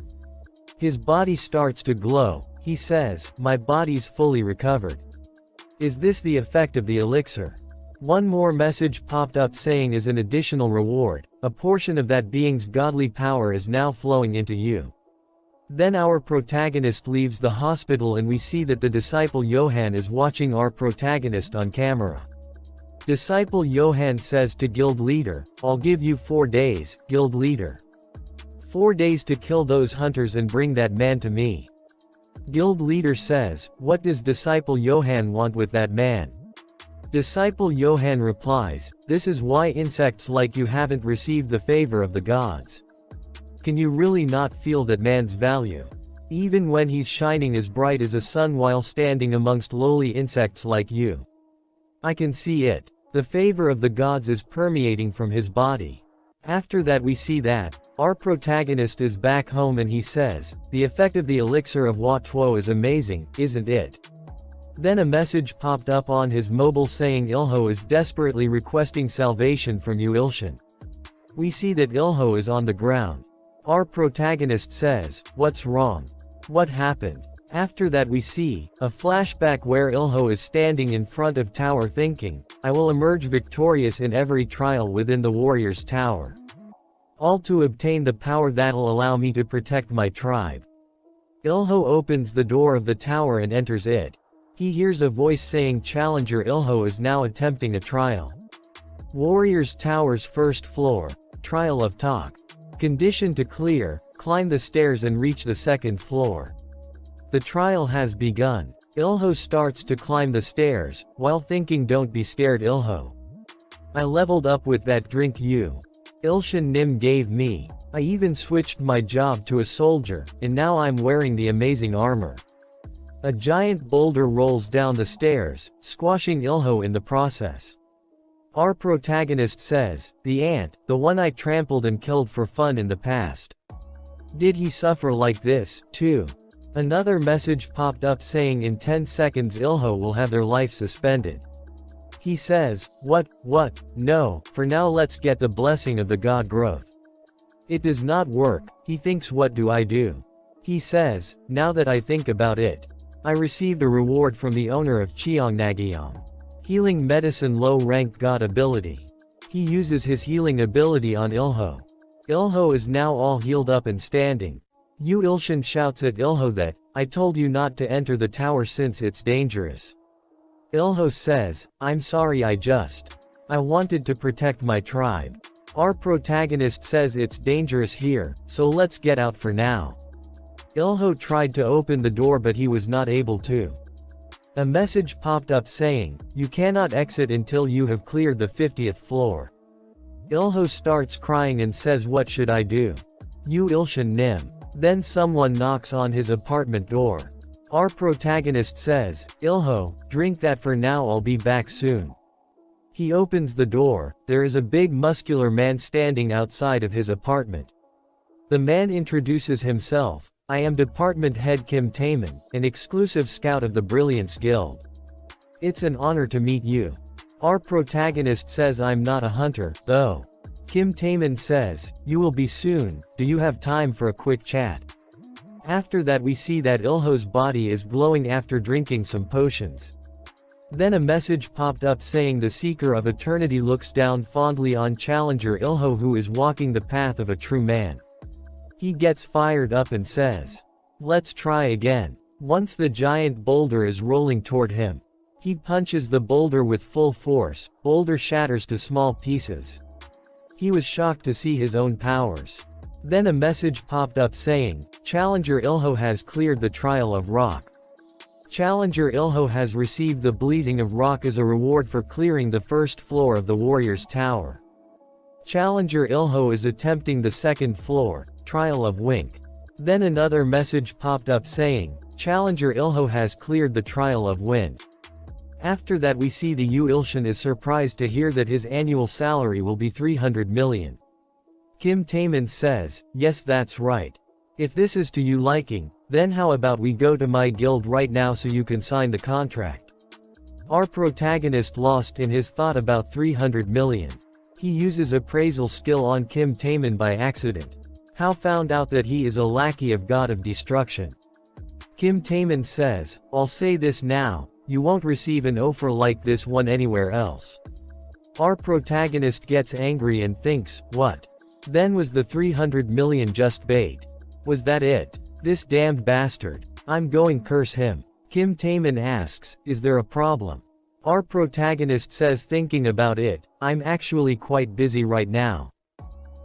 His body starts to glow, he says, my body's fully recovered. Is this the effect of the elixir? One more message popped up saying as an additional reward, a portion of that being's godly power is now flowing into you. Then our protagonist leaves the hospital and we see that the disciple Johan is watching our protagonist on camera. Disciple Johan says to guild leader, I'll give you 4 days, guild leader. 4 days to kill those hunters and bring that man to me. Guild leader says, what does disciple Johan want with that man? Disciple Johan replies, this is why insects like you haven't received the favor of the gods. Can you really not feel that man's value? Even when he's shining as bright as a sun while standing amongst lowly insects like you. I can see it. The favor of the gods is permeating from his body. After that we see that, our protagonist is back home and he says, the effect of the elixir of Hua Tuo is amazing, isn't it? Then a message popped up on his mobile saying Ilho is desperately requesting salvation from you Ilshan. We see that Ilho is on the ground. Our protagonist says, what's wrong? What happened? After that we see a flashback where Ilho is standing in front of tower thinking, I will emerge victorious in every trial within the warrior's tower. All to obtain the power that'll allow me to protect my tribe. Ilho opens the door of the tower and enters it. He hears a voice saying Challenger Ilho is now attempting a trial. Warrior's tower's first floor, trial of talk. Condition to clear, climb the stairs and reach the second floor. The trial has begun. Ilho starts to climb the stairs, while thinking don't be scared Ilho. I leveled up with that drink you Ilshan Nim gave me. I even switched my job to a soldier, and now I'm wearing the amazing armor. A giant boulder rolls down the stairs, squashing Ilho in the process. Our protagonist says, the ant, the one I trampled and killed for fun in the past. Did he suffer like this, too? Another message popped up saying in 10 seconds Ilho will have their life suspended. He says, what, no, for now let's get the blessing of the god growth. It does not work, he thinks what do I do? He says, now that I think about it. I received a reward from the owner of Cheongnagyong. Healing medicine low-ranked god ability. He uses his healing ability on Ilho. Ilho is now all healed up and standing. Yu Ilshin shouts at Ilho that, I told you not to enter the tower since it's dangerous. Ilho says, I'm sorry I wanted to protect my tribe. Our protagonist says it's dangerous here, so let's get out for now. Ilho tried to open the door but he was not able to. A message popped up saying, you cannot exit until you have cleared the 50th floor. Ilho starts crying and says what should I do? Yu Ilshin Nim. Then someone knocks on his apartment door. Our protagonist says, Ilho, drink that for now I'll be back soon. He opens the door, there is a big muscular man standing outside of his apartment. The man introduces himself, I am Department Head Kim Taemin, an exclusive scout of the Brilliance Guild. It's an honor to meet you. Our protagonist says I'm not a hunter, though. Kim Taemin says, you will be soon, do you have time for a quick chat? After that we see that Ilho's body is glowing after drinking some potions. Then a message popped up saying the Seeker of Eternity looks down fondly on Challenger Ilho who is walking the path of a true man. He gets fired up and says, let's try again. Once the giant boulder is rolling toward him. He punches the boulder with full force, boulder shatters to small pieces. He was shocked to see his own powers. Then a message popped up saying, Challenger Ilho has cleared the trial of rock. Challenger Ilho has received the Blazing of Rock as a reward for clearing the first floor of the Warrior's Tower. Challenger Ilho is attempting the second floor, Trial of Wink. Then another message popped up saying, Challenger Ilho has cleared the Trial of Wind. After that we see the Yu Ilshin is surprised to hear that his annual salary will be 300 million. Kim Taemin says, yes that's right. If this is to you liking, then how about we go to my guild right now so you can sign the contract. Our protagonist lost in his thought about 300 million. He uses appraisal skill on Kim Taemin by accident. How found out that he is a lackey of God of Destruction. Kim Taemin says, I'll say this now, you won't receive an offer like this one anywhere else. Our protagonist gets angry and thinks, what? Then was the 300 million just bait? Was that it? This damned bastard. I'm going curse him. Kim Taemin asks, is there a problem? Our protagonist says thinking about it, I'm actually quite busy right now.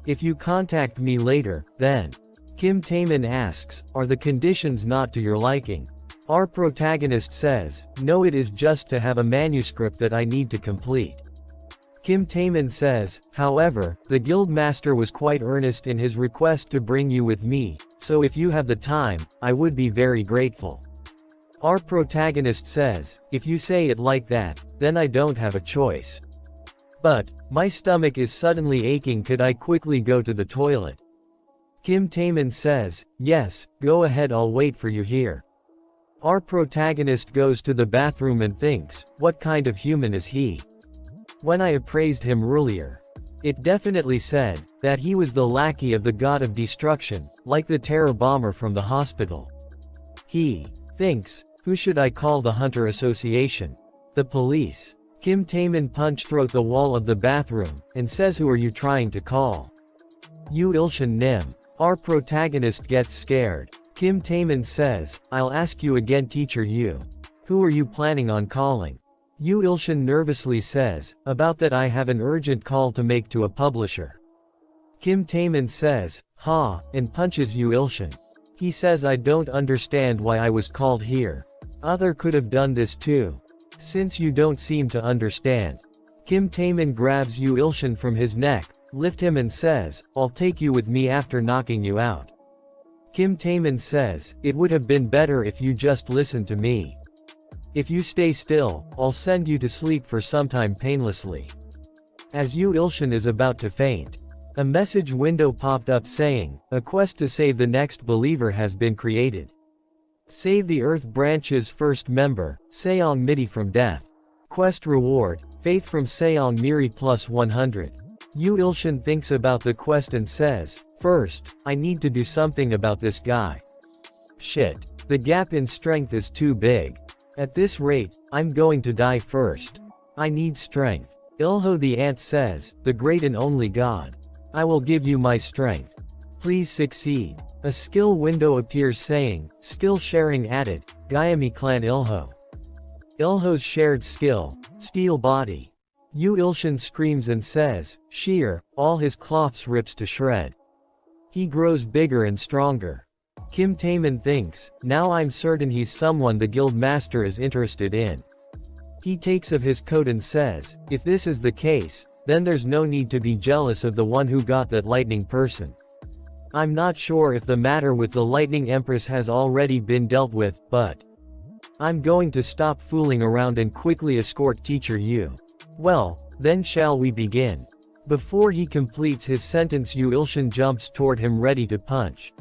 If you contact me later, then. Kim Taemin asks, are the conditions not to your liking? Our protagonist says, no it is just to have a manuscript that I need to complete. Kim Taemin says, however, the guildmaster was quite earnest in his request to bring you with me, so if you have the time, I would be very grateful. Our protagonist says, if you say it like that, then I don't have a choice. But, my stomach is suddenly aching, could I quickly go to the toilet? Kim Taemin says, yes, go ahead, I'll wait for you here. Our protagonist goes to the bathroom and thinks, what kind of human is he? When I appraised him earlier, it definitely said that he was the lackey of the God of Destruction, like the terror bomber from the hospital. He thinks, who should I call? The Hunter Association? The police? Kim Taemin punch through the wall of the bathroom, and says who are you trying to call? Yu Ilshin Nim. Our protagonist gets scared. Kim Taemin says, I'll ask you again teacher Yu. Who are you planning on calling? Yu Ilshin nervously says, about that I have an urgent call to make to a publisher. Kim Taemin says, ha, and punches Yu Ilshin. He says I don't understand why I was called here. Other could have done this too. Since you don't seem to understand. Kim Taemin grabs Yu Ilshin from his neck, lift him and says, I'll take you with me after knocking you out. Kim Taemin says, it would have been better if you just listened to me. If you stay still, I'll send you to sleep for some time painlessly. As Yu Ilshin is about to faint, A message window popped up saying, a quest to save the next believer has been created. Save the Earth Branch's first member, Seong Miri from death. Quest reward, faith from Seong Miri plus 100. Yu Ilshin thinks about the quest and says, first, I need to do something about this guy. Shit. The gap in strength is too big. At this rate, I'm going to die first. I need strength. Ilho the ant says, the great and only God. I will give you my strength. Please succeed. A skill window appears saying, skill sharing added, Gayami clan Ilho. Ilho's shared skill, steel body. Yu Ilshin screams and says, shear, all his cloths rips to shred. He grows bigger and stronger. Kim Taemin thinks, now I'm certain he's someone the guild master is interested in. He takes of his coat and says, if this is the case, then there's no need to be jealous of the one who got that lightning person. I'm not sure if the matter with the lightning empress has already been dealt with, but I'm going to stop fooling around and quickly escort teacher Yu. Well, then shall we begin? Before he completes his sentence, Yu Ilshin jumps toward him ready to punch.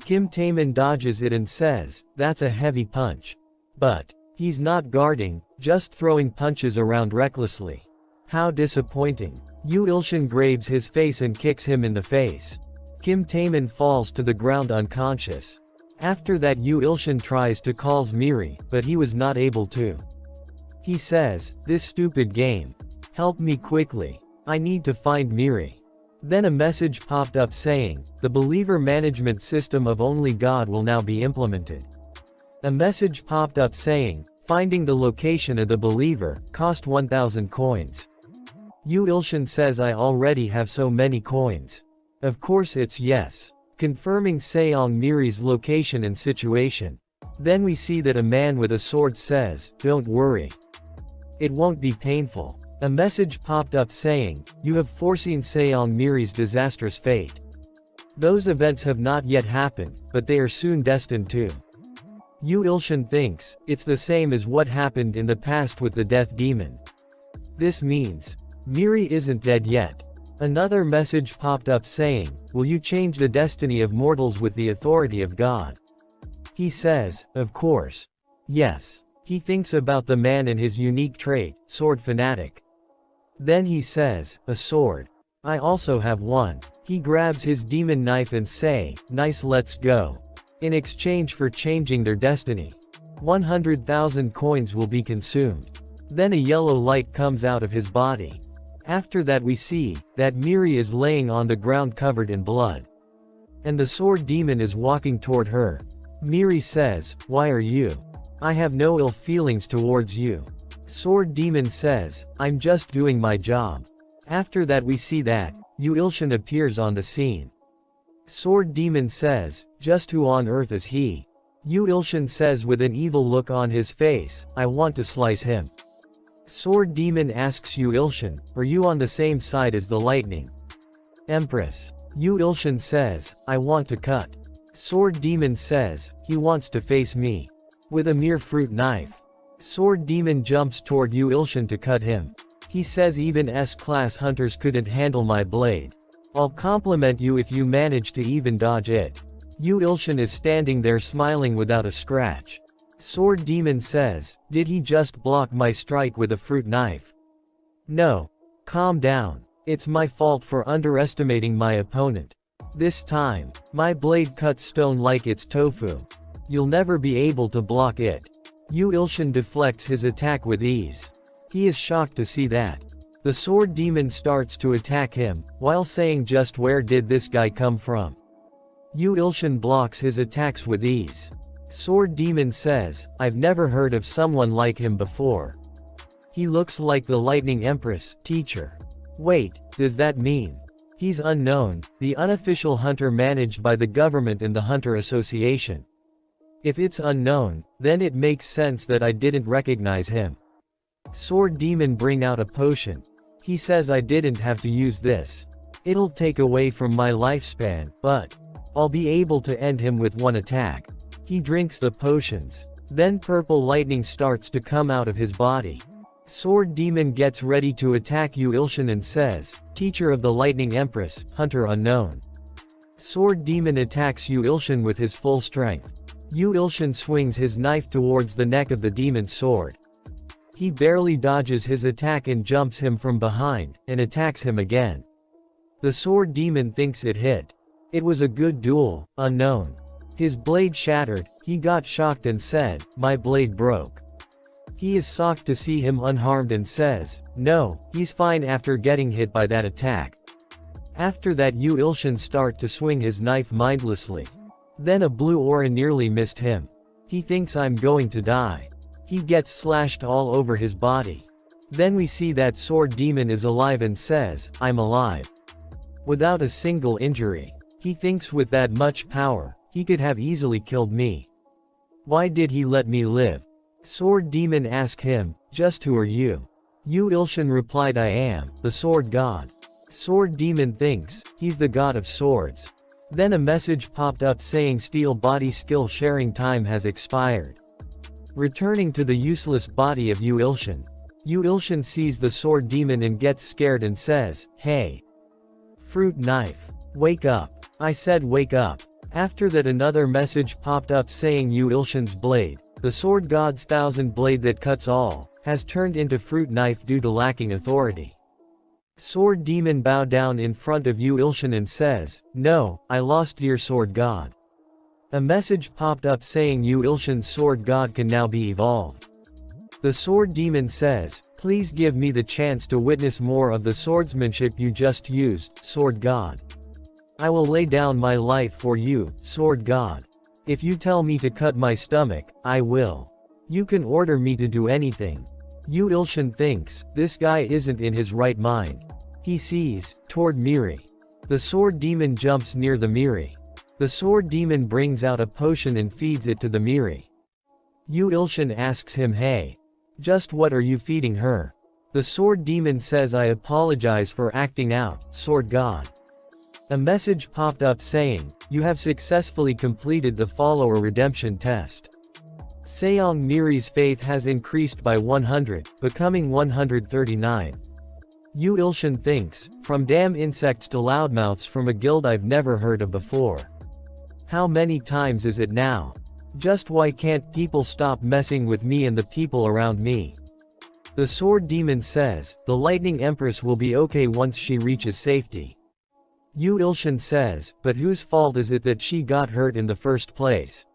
Kim Taemin dodges it and says, that's a heavy punch. But he's not guarding, just throwing punches around recklessly. How disappointing. Yu Ilshin grabs his face and kicks him in the face. Kim Taemin falls to the ground unconscious. After that, Yu Ilshin tries to call Miri, but he was not able to. He says, this stupid game. Help me quickly. I need to find Miri. Then a message popped up saying, the believer management system of only God will now be implemented. A message popped up saying, finding the location of the believer, cost 1000 coins. Yu Ilshin says I already have so many coins. Of course it's yes. Confirming Seong Miri's location and situation. Then we see that a man with a sword says, don't worry. It won't be painful. A message popped up saying, you have foreseen Seong Miri's disastrous fate. Those events have not yet happened, but they are soon destined to. Yu Ilshin thinks, it's the same as what happened in the past with the death demon. This means, Miri isn't dead yet. Another message popped up saying, will you change the destiny of mortals with the authority of God? He says, of course. Yes. He thinks about the man and his unique trait, sword fanatic. Then he says, a sword. I also have one. He grabs his demon knife and say, nice, let's go. In exchange for changing their destiny, 100,000 coins will be consumed. Then a yellow light comes out of his body. After that we see, that Miri is laying on the ground covered in blood. And the sword demon is walking toward her. Miri says, why are you? I have no ill feelings towards you. Sword demon says, I'm just doing my job. After that we see that, Yu Ilshin appears on the scene. Sword demon says, just who on earth is he? Yu Ilshin says with an evil look on his face, I want to slice him. Sword demon asks Yu Ilshin, are you on the same side as the lightning empress? Yu Ilshin says, I want to cut. Sword demon says, he wants to face me. With a mere fruit knife. Sword demon jumps toward Yu Ilshin to cut him. He says even S-class hunters couldn't handle my blade. I'll compliment you if you manage to even dodge it. Yu Ilshin is standing there smiling without a scratch. Sword demon says, did he just block my strike with a fruit knife? No. Calm down. It's my fault for underestimating my opponent. This time, my blade cuts stone like it's tofu. You'll never be able to block it. Yu Ilshin deflects his attack with ease. He is shocked to see that. The sword demon starts to attack him, while saying just where did this guy come from? Yu Ilshin blocks his attacks with ease. Sword demon says, I've never heard of someone like him before. He looks like the lightning empress, teacher. Wait, does that mean he's unknown, the unofficial hunter managed by the government and the Hunter Association? If it's unknown, then it makes sense that I didn't recognize him. Sword demon bring out a potion. He says I didn't have to use this. It'll take away from my lifespan, but I'll be able to end him with one attack. He drinks the potions. Then purple lightning starts to come out of his body. Sword Demon gets ready to attack Yu Ilshin and says, Teacher of the Lightning Empress, Hunter Unknown. Sword Demon attacks Yu Ilshin with his full strength. Yu Ilshin swings his knife towards the neck of the demon's sword. He barely dodges his attack and jumps him from behind, and attacks him again. The Sword Demon thinks it hit. It was a good duel, Unknown. His blade shattered, he got shocked and said, My blade broke. He is shocked to see him unharmed and says, No, he's fine after getting hit by that attack. After that Yu Ilshin start to swing his knife mindlessly. Then a blue aura nearly missed him. He thinks I'm going to die. He gets slashed all over his body. Then we see that Sword Demon is alive and says, I'm alive. Without a single injury. He thinks with that much power, he could have easily killed me. Why did he let me live? Sword Demon asked him, Just who are you? Yu Ilshin replied I am, the Sword God. Sword Demon thinks, he's the god of swords. Then a message popped up saying Steel Body skill sharing time has expired. Returning to the useless body of Yu Ilshin. Yu Ilshin sees the Sword Demon and gets scared and says, Hey! Fruit Knife. Wake up. I said wake up. After that another message popped up saying Yu Ilshin's blade, the Sword God's thousand blade that cuts all, has turned into Fruit Knife due to lacking authority. Sword Demon bow down in front of Yu Ilshin and says, No, I lost dear Sword God. A message popped up saying Yu Ilshin's Sword God can now be evolved. The Sword Demon says, Please give me the chance to witness more of the swordsmanship you just used, Sword God. I will lay down my life for you, Sword God. If you tell me to cut my stomach, I will. You can order me to do anything. Yu Ilshin thinks, this guy isn't in his right mind. He sees, toward Miri. The Sword Demon jumps near the Miri. The Sword Demon brings out a potion and feeds it to the Miri. Yu Ilshin asks him hey. Just what are you feeding her? The Sword Demon says I apologize for acting out, Sword God. A message popped up saying, you have successfully completed the follower redemption test. Seong Miri's faith has increased by 100, becoming 139. Yu Ilshin thinks, from damn insects to loudmouths from a guild I've never heard of before. How many times is it now? Just why can't people stop messing with me and the people around me? The Sword Demon says, the Lightning Empress will be okay once she reaches safety. Yu Ilshin says, but whose fault is it that she got hurt in the first place?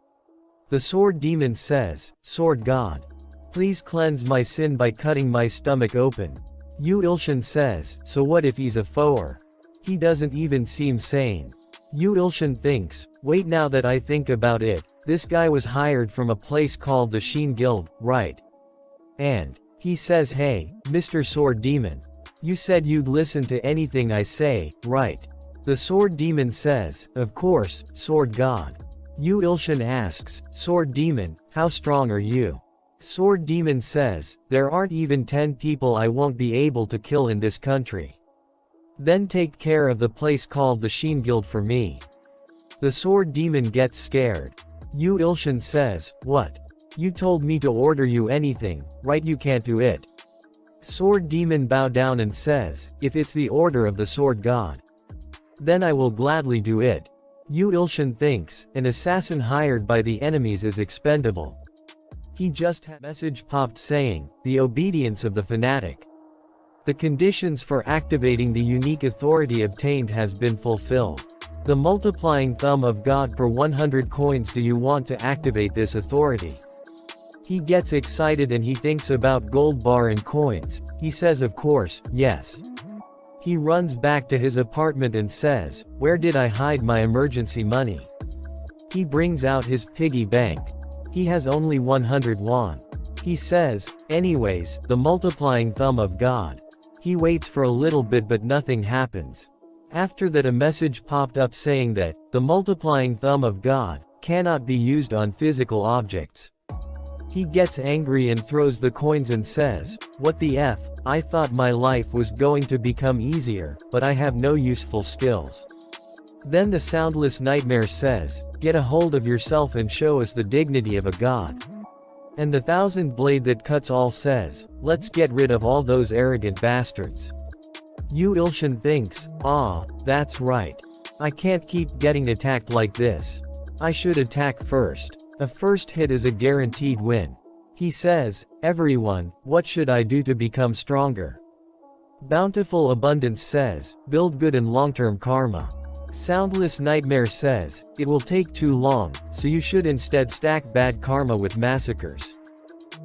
The Sword Demon says, Sword God. Please cleanse my sin by cutting my stomach open. Yu Ilshin says, so what if he's a foer? He doesn't even seem sane. Yu Ilshin thinks, wait now that I think about it, this guy was hired from a place called the Sheen Guild, right? And he says hey, Mr. Sword Demon. You said you'd listen to anything I say, right? The Sword Demon says, of course, Sword God. Yu Ilshin asks, Sword Demon, how strong are you? Sword Demon says, there aren't even 10 people I won't be able to kill in this country. Then take care of the place called the Sheen Guild for me. The Sword Demon gets scared. Yu Ilshin says, what? You told me to order you anything, right? You can't do it. Sword Demon bow down and says, if it's the order of the Sword God, then I will gladly do it. Yu Ilshin thinks, an assassin hired by the enemies is expendable. He just had a message popped saying, the obedience of the fanatic. The conditions for activating the unique authority obtained has been fulfilled. The multiplying thumb of God per 100 coins. Do you want to activate this authority? He gets excited and he thinks about gold bar and coins. He says of course, yes. He runs back to his apartment and says, where did I hide my emergency money? He brings out his piggy bank. He has only 100 won. He says, anyways, the multiplying thumb of God. He waits for a little bit but nothing happens. After that a message popped up saying that, the multiplying thumb of God, cannot be used on physical objects. He gets angry and throws the coins and says, what the F, I thought my life was going to become easier, but I have no useful skills. Then the soundless nightmare says, get a hold of yourself and show us the dignity of a god. And the thousand blade that cuts all says, let's get rid of all those arrogant bastards. Yu Ilshan thinks, that's right. I can't keep getting attacked like this. I should attack first. A first hit is a guaranteed win. He says, everyone, what should I do to become stronger? Bountiful Abundance says, build good and long-term karma. Soundless Nightmare says, it will take too long, so you should instead stack bad karma with massacres.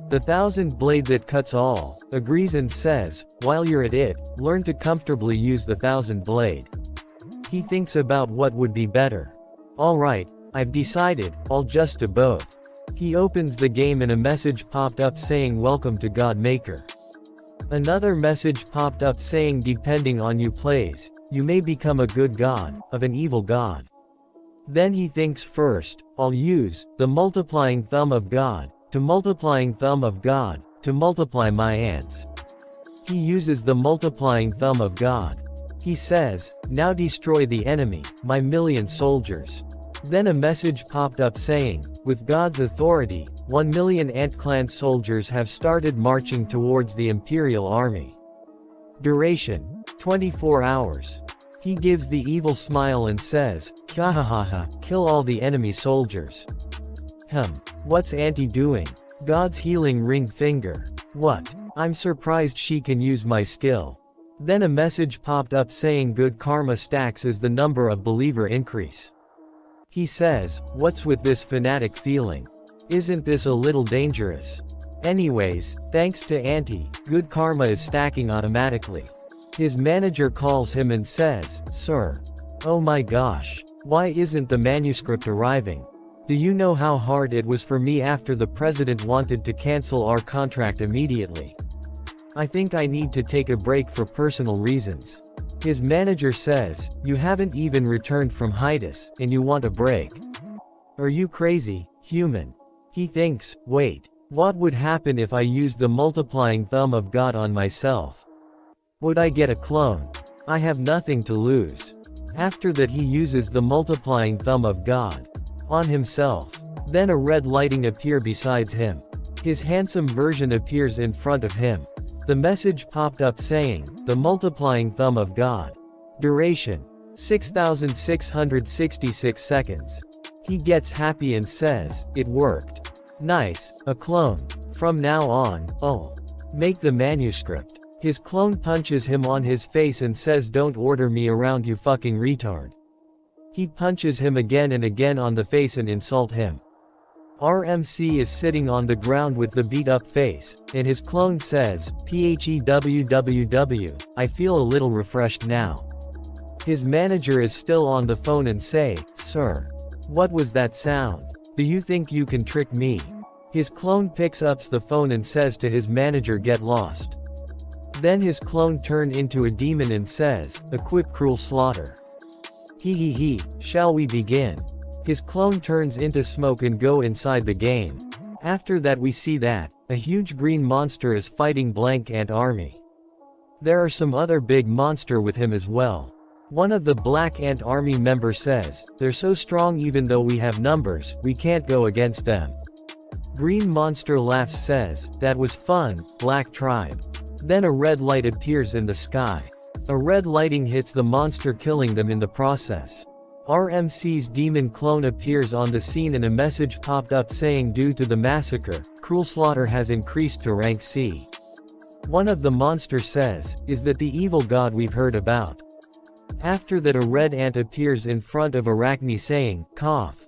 The thousand blade that cuts all agrees and says, while you're at it, learn to comfortably use the thousand blade. He thinks about what would be better. Alright, I've decided, I'll just do both. He opens the game and a message popped up saying welcome to God Maker. Another message popped up saying depending on you plays, you may become a good god, of an evil god. Then he thinks first, I'll use the multiplying thumb of God, to multiplying thumb of God, to multiply my ants. He uses the multiplying thumb of God. He says, now destroy the enemy, my million soldiers. Then a message popped up saying, with God's authority, 1 million Ant Clan soldiers have started marching towards the Imperial Army. Duration, 24 hours. He gives the evil smile and says, Hahaha, kill all the enemy soldiers. What's Auntie doing? God's healing ring finger. What? I'm surprised she can use my skill. Then a message popped up saying good karma stacks as the number of believer increase. He says, what's with this fanatic feeling? Isn't this a little dangerous? Anyways, thanks to Auntie, good karma is stacking automatically. His manager calls him and says, sir. Oh my gosh. Why isn't the manuscript arriving? Do you know how hard it was for me after the president wanted to cancel our contract immediately? I think I need to take a break for personal reasons. His manager says, you haven't even returned from hiatus, and you want a break. Are you crazy, human? He thinks, wait, what would happen if I used the multiplying thumb of God on myself? Would I get a clone? I have nothing to lose. After that he uses the multiplying thumb of God on himself. Then a red lighting appears beside him. His handsome version appears in front of him. The message popped up saying, the multiplying thumb of God. Duration, 6,666 seconds. He gets happy and says, it worked. Nice, a clone. From now on, make the manuscript. His clone punches him on his face and says don't order me around you fucking retard. He punches him again and again on the face and insult him. RMC is sitting on the ground with the beat up face, and his clone says, PHEWWW, I feel a little refreshed now. His manager is still on the phone and say, sir. What was that sound? Do you think you can trick me? His clone picks up the phone and says to his manager get lost. Then his clone turned into a demon and says, equip cruel slaughter. He, shall we begin? His clone turns into smoke and go inside the game. After that we see that, a huge green monster is fighting blank ant army. There are some other big monster with him as well. One of the black ant army members says, they're so strong even though we have numbers, we can't go against them. Green monster laughs says, that was fun, black tribe. Then a red light appears in the sky. A red lighting hits the monster killing them in the process. RMC's demon clone appears on the scene and a message popped up saying due to the massacre, cruel slaughter has increased to rank C. One of the monsters says, is that the evil god we've heard about? After that a red ant appears in front of Arachne saying, cough.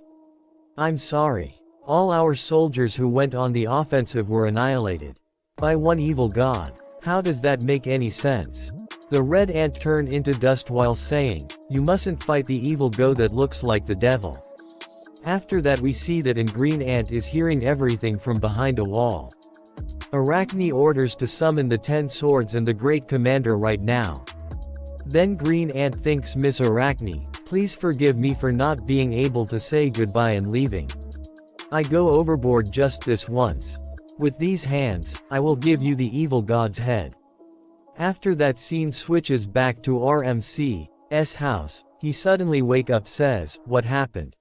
I'm sorry. All our soldiers who went on the offensive were annihilated. By one evil god. How does that make any sense? The red ant turned into dust while saying, you mustn't fight the evil god that looks like the devil. After that we see that in green ant is hearing everything from behind a wall. Arachne orders to summon the 10 swords and the great commander right now. Then green ant thanks Miss Arachne, please forgive me for not being able to say goodbye and leaving. I go overboard just this once. With these hands, I will give you the evil god's head. After that scene switches back to RMC's house, he suddenly wake up says, what happened?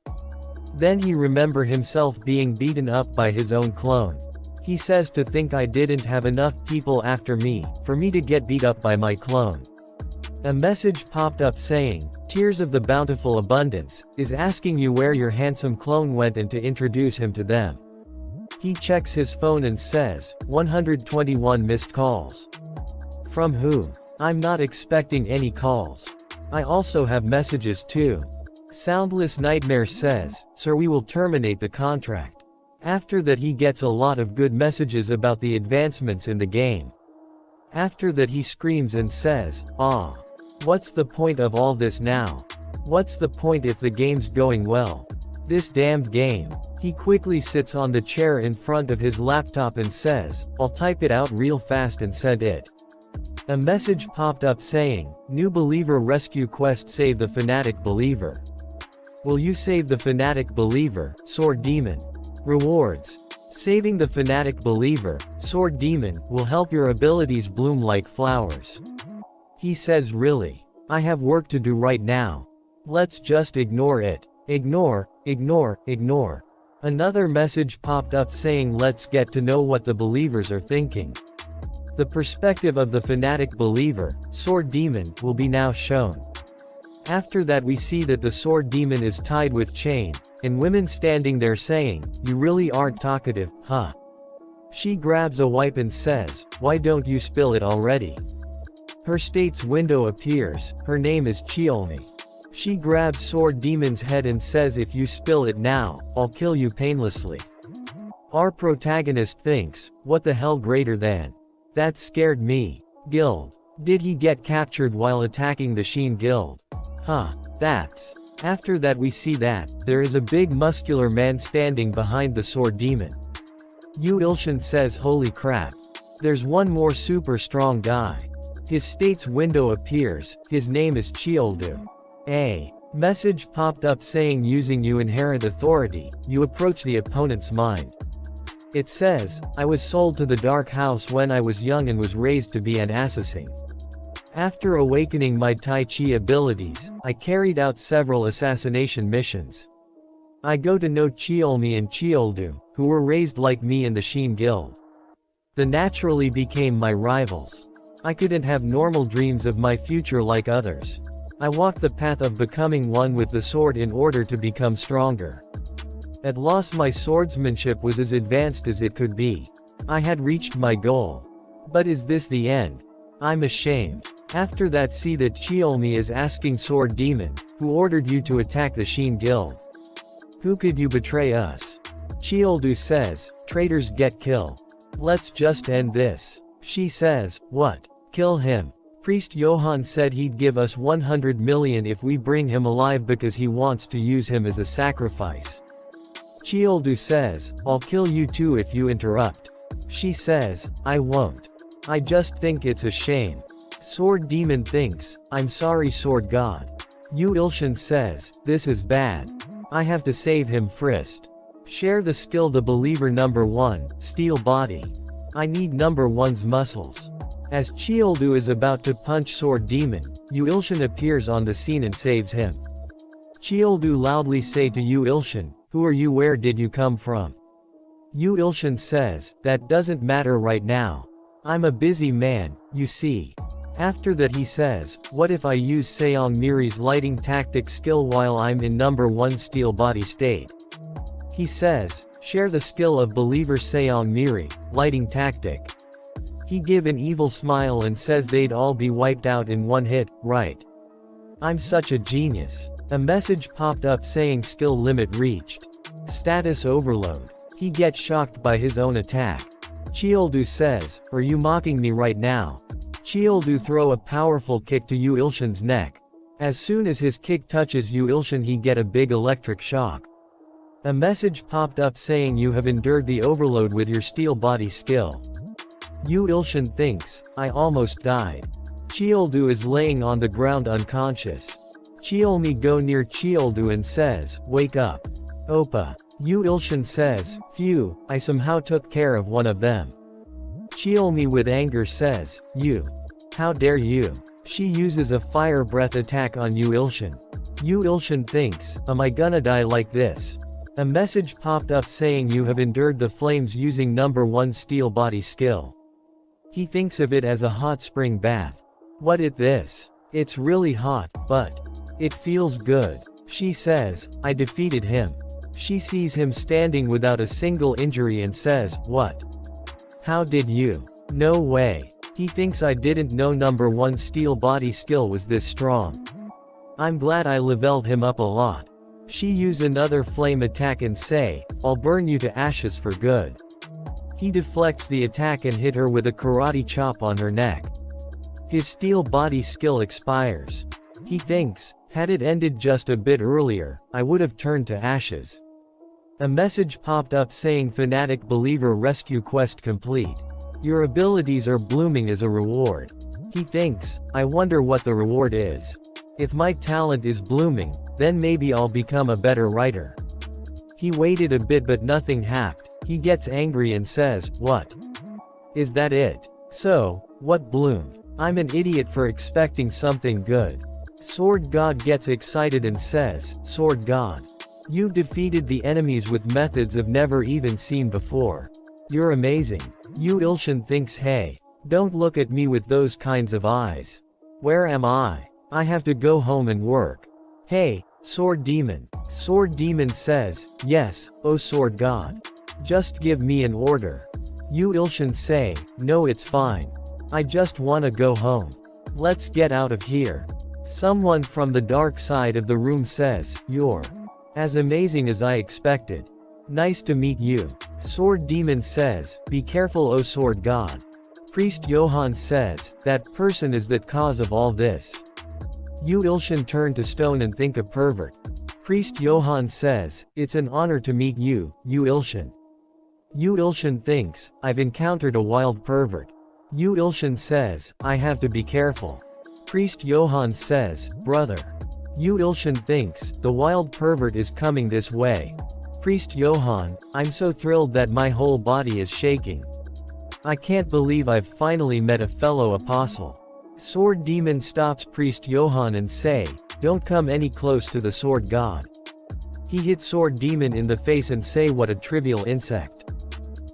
Then he remember himself being beaten up by his own clone. He says to think I didn't have enough people after me, for me to get beat up by my clone. A message popped up saying, Tears of the Bountiful Abundance, is asking you where your handsome clone went and to introduce him to them. He checks his phone and says, 121 missed calls. From who? I'm not expecting any calls. I also have messages too. Soundless Nightmare says, Sir, we will terminate the contract. After that he gets a lot of good messages about the advancements in the game. After that he screams and says, Ah. What's the point of all this now? What's the point if the game's going well? This damned game. He quickly sits on the chair in front of his laptop and says, I'll type it out real fast and send it. A message popped up saying, New Believer Rescue Quest Save the Fanatic Believer. Will you save the Fanatic Believer, Sword Demon? Rewards. Saving the Fanatic Believer, Sword Demon, will help your abilities bloom like flowers. He says really? I have work to do right now. Let's just ignore it. Ignore, ignore, ignore. Another message popped up saying let's get to know what the believers are thinking. The perspective of the Fanatic Believer, Sword Demon, will be now shown. After that we see that the Sword Demon is tied with chain, and women standing there saying, You really aren't talkative, huh? She grabs a wipe and says, Why don't you spill it already? Her state's window appears, her name is Chiolmi. She grabs Sword Demon's head and says if you spill it now, I'll kill you painlessly. Our protagonist thinks, what the hell greater than? That scared me. Guild. Did he get captured while attacking the Sheen Guild? Huh. That's. After that we see that, there is a big muscular man standing behind the Sword Demon. Yu Ilshin says holy crap. There's one more super strong guy. His state's window appears, his name is Chioldu. A message popped up saying using you inherent authority, you approach the opponent's mind. It says, I was sold to the Dark House when I was young and was raised to be an assassin. After awakening my Tai Chi abilities, I carried out several assassination missions. I go to know Chiolmi and Chioldu, who were raised like me in the Sheen Guild. They naturally became my rivals. I couldn't have normal dreams of my future like others. I walked the path of becoming one with the sword in order to become stronger. At last my swordsmanship was as advanced as it could be. I had reached my goal. But is this the end? I'm ashamed. After that see that Chiolmi is asking Sword Demon, who ordered you to attack the Sheen Guild? Who could you betray us? Chioldu says, traitors get killed. Let's just end this. She says, what? Kill him. Priest Johann said he'd give us 100 million if we bring him alive because he wants to use him as a sacrifice. Chioldu says, I'll kill you too if you interrupt. She says, I won't. I just think it's a shame. Sword Demon thinks, I'm sorry Sword God. Yu Ilshin says, this is bad. I have to save him first. Share the skill the believer number 1, steel body. I need number 1's muscles. As Chioldu is about to punch Sword Demon, Yu Ilshin appears on the scene and saves him. Chioldu loudly say to Yu Ilshin, who are you, where did you come from? Yu Ilshin says, that doesn't matter right now. I'm a busy man, you see. After that he says, what if I use Seong Miri's lighting tactic skill while I'm in number 1 steel body state? He says, share the skill of believer Seong Miri, lighting tactic. He give an evil smile and says they'd all be wiped out in one hit, right? I'm such a genius. A message popped up saying skill limit reached. Status overload. He gets shocked by his own attack. Chioldu says, are you mocking me right now? Chioldu throw a powerful kick to Yu Ilshin's neck. As soon as his kick touches Yu Ilshin he get a big electric shock. A message popped up saying you have endured the overload with your steel body skill. Yu Ilshin thinks, I almost died. Chioldu is laying on the ground unconscious. Chiolmi go near Chioldu and says, wake up. Oppa. Yu Ilshin says, phew, I somehow took care of one of them. Chiolmi with anger says, you. How dare you? She uses a fire breath attack on Yu Ilshin. Yu Ilshin thinks, am I gonna die like this? A message popped up saying you have endured the flames using number 1 steel body skill. He thinks of it as a hot spring bath. What it this? It's really hot, but it feels good. She says, I defeated him. She sees him standing without a single injury and says, what? How did you? No way. He thinks I didn't know number 1 steel body skill was this strong. I'm glad I leveled him up a lot. She use another flame attack and say, I'll burn you to ashes for good. He deflects the attack and hit her with a karate chop on her neck. His steel body skill expires. He thinks, had it ended just a bit earlier, I would have turned to ashes. A message popped up saying Fanatic Believer Rescue Quest complete. Your abilities are blooming as a reward. He thinks, I wonder what the reward is. If my talent is blooming, then maybe I'll become a better writer. He waited a bit but nothing happened. He gets angry and says, what? Is that it? So, what bloomed? I'm an idiot for expecting something good. Sword God gets excited and says, Sword God. You've defeated the enemies with methods I've never even seen before. You're amazing. Yu Ilshin thinks, hey, don't look at me with those kinds of eyes. Where am I? I have to go home and work. Hey, Sword Demon. Sword Demon says, yes, oh Sword God. Just give me an order. Yu Ilshin say, no it's fine. I just wanna go home. Let's get out of here. Someone from the dark side of the room says, you're as amazing as I expected. Nice to meet you. Sword Demon says, be careful oh Sword God. Priest Johann says, that person is the cause of all this. Yu Ilshin turn to stone and think a pervert. Priest Johann says, it's an honor to meet you, Yu Ilshin. Yu Ilshin thinks, I've encountered a wild pervert. Yu Ilshin says, I have to be careful. Priest Johann says, brother. Yu Ilshin thinks, the wild pervert is coming this way. Priest Johann, I'm so thrilled that my whole body is shaking. I can't believe I've finally met a fellow apostle. Sword Demon stops Priest Johann and say, don't come any close to the Sword God. He hits Sword Demon in the face and say what a trivial insect.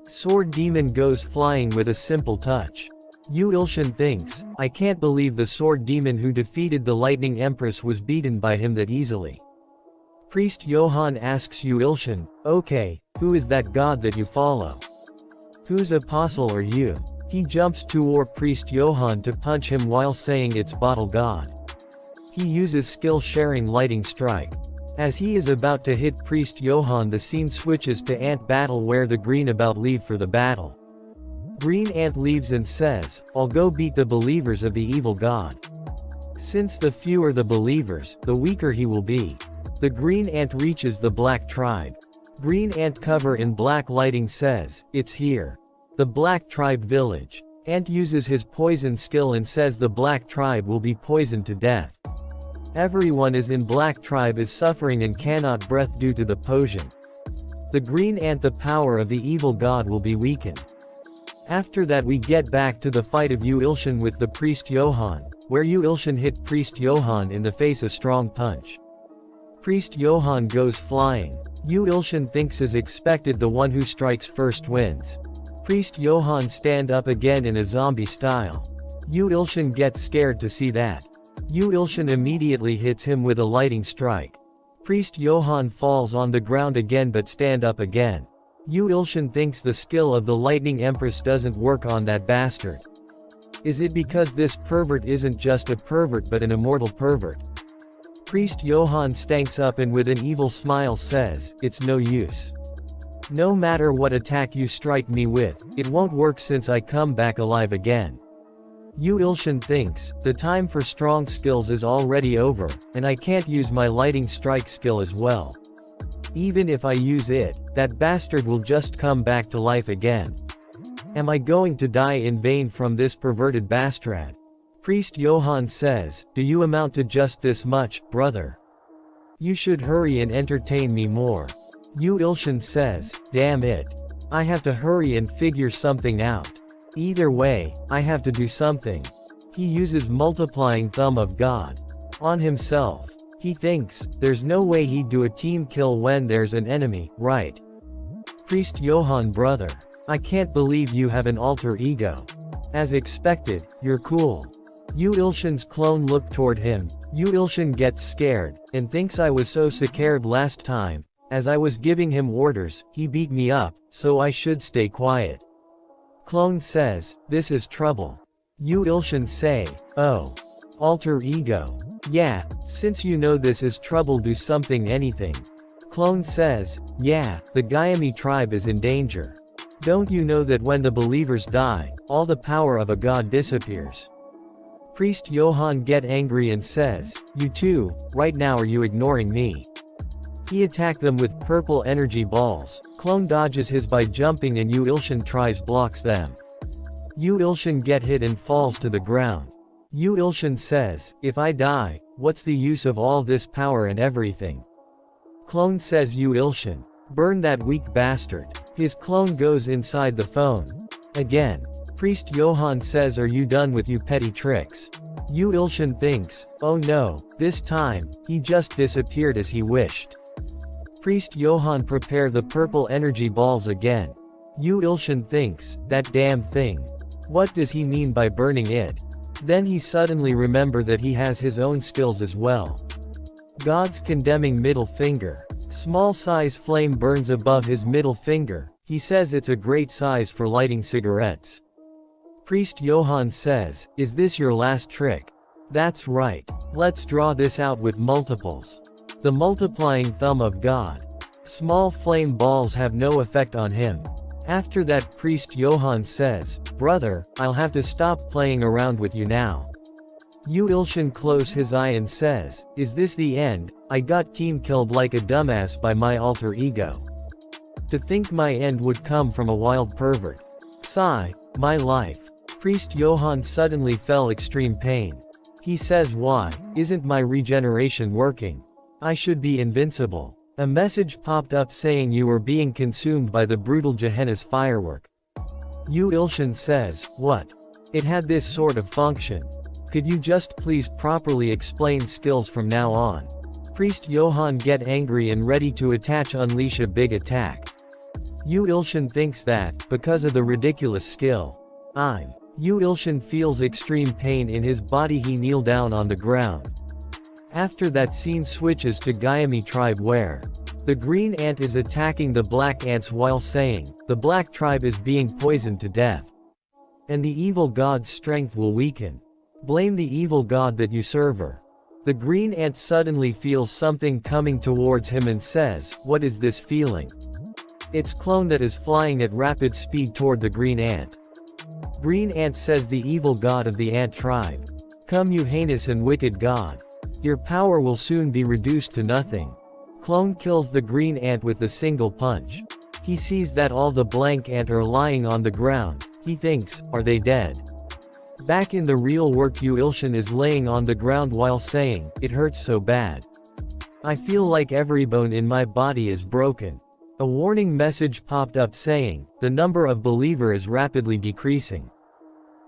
Sword Demon goes flying with a simple touch. Yu Ilshin thinks, I can't believe the Sword Demon who defeated the Lightning Empress was beaten by him that easily. Priest Johann asks Yu Ilshin, okay, who is that god that you follow? Whose apostle are you? He jumps toward Priest Johann to punch him while saying it's Bottle God. He uses skill sharing Lighting Strike. As he is about to hit Priest Johann, the scene switches to Ant Battle where the Green about leave for the battle. Green Ant leaves and says, I'll go beat the believers of the evil god. Since the fewer the believers, the weaker he will be. The Green Ant reaches the Black Tribe. Green Ant cover in black lighting says, it's here. The Black Tribe village. Ant uses his poison skill and says the Black Tribe will be poisoned to death. Everyone is in Black Tribe is suffering and cannot breath due to the poison. The Green Ant, the power of the evil god will be weakened. After that we get back to the fight of Yu Ilshin with the Priest Johann, where Yu Ilshin hit Priest Johann in the face a strong punch. Priest Johann goes flying. Yu Ilshin thinks as expected the one who strikes first wins. Priest Johann stand up again in a zombie style. Yu Ilshin gets scared to see that. Yu Ilshin immediately hits him with a Lighting Strike. Priest Johann falls on the ground again but stand up again. Yu Ilshin thinks the skill of the Lightning Empress doesn't work on that bastard. Is it because this pervert isn't just a pervert but an immortal pervert? Priest Johann stanks up and with an evil smile says, it's no use. No matter what attack you strike me with, it won't work since I come back alive again. Yu Ilshin thinks, the time for strong skills is already over, and I can't use my Lighting Strike skill as well. Even if I use it, that bastard will just come back to life again. Am I going to die in vain from this perverted bastard? Priest Johann says, do you amount to just this much, brother? You should hurry and entertain me more. Yu Ilshin says, damn it. I have to hurry and figure something out. Either way, I have to do something. He uses Multiplying Thumb of God on himself. He thinks, there's no way he'd do a team kill when there's an enemy, right? Priest Johann, brother. I can't believe you have an alter ego. As expected, you're cool. Yu Ilshin's clone looked toward him. Yu Ilshin gets scared, and thinks I was so scared last time. As I was giving him orders, he beat me up, so I should stay quiet. Clone says, this is trouble. Yu Ilshin say, oh. Alter ego. Yeah, since you know this is trouble, do something, anything. Clone says, yeah, the Gayami tribe is in danger. Don't you know that when the believers die, all the power of a god disappears? Priest Johann get angry and says, you too, right now are you ignoring me? He attacked them with purple energy balls. Clone dodges his by jumping and Yu Ilshin tries blocks them. Yu Ilshin get hit and falls to the ground. Yu Ilshin says, if I die, what's the use of all this power and everything? Clone says, Yu Ilshin, burn that weak bastard. His clone goes inside the phone. Again. Priest Johann says, are you done with you petty tricks? Yu Ilshin thinks, oh no, this time, he just disappeared as he wished. Priest Johann prepare the purple energy balls again. Yu Ilshin thinks, that damn thing. What does he mean by burning it? Then he suddenly remember that he has his own skills as well. God's condemning middle finger. Small size flame burns above his middle finger. He says it's a great size for lighting cigarettes. Priest Johann says, is this your last trick? That's right. Let's draw this out with multiples. The multiplying thumb of God. Small flame balls have no effect on him. After that, Priest Johann says, brother, I'll have to stop playing around with you now. Yu Ilshin close his eye and says, is this the end? I got team killed like a dumbass by my alter ego. To think my end would come from a wild pervert. Sigh, my life. Priest Johann suddenly felt extreme pain. He says, why isn't my regeneration working? I should be invincible. A message popped up saying you were being consumed by the brutal Gehenna's firework. Yu Ilshin says, what? It had this sort of function. Could you just please properly explain skills from now on? Priest Johann get angry and ready to unleash a big attack. Yu Ilshin thinks that, because of the ridiculous skill. Yu Ilshin feels extreme pain in his body. He kneel down on the ground. After that, scene switches to Gayami tribe where the green ant is attacking the black ants while saying, the black tribe is being poisoned to death. And the evil god's strength will weaken. Blame the evil god that you serve her. The green ant suddenly feels something coming towards him and says, what is this feeling? It's clone that is flying at rapid speed toward the green ant. Green ant says, the evil god of the ant tribe. Come, you heinous and wicked god. Your power will soon be reduced to nothing. Clone kills the green ant with a single punch. He sees that all the blank ant are lying on the ground. He thinks, are they dead? Back in the real world, Yu Ilshin is laying on the ground while saying, it hurts so bad. I feel like every bone in my body is broken. A warning message popped up saying, the number of believers is rapidly decreasing.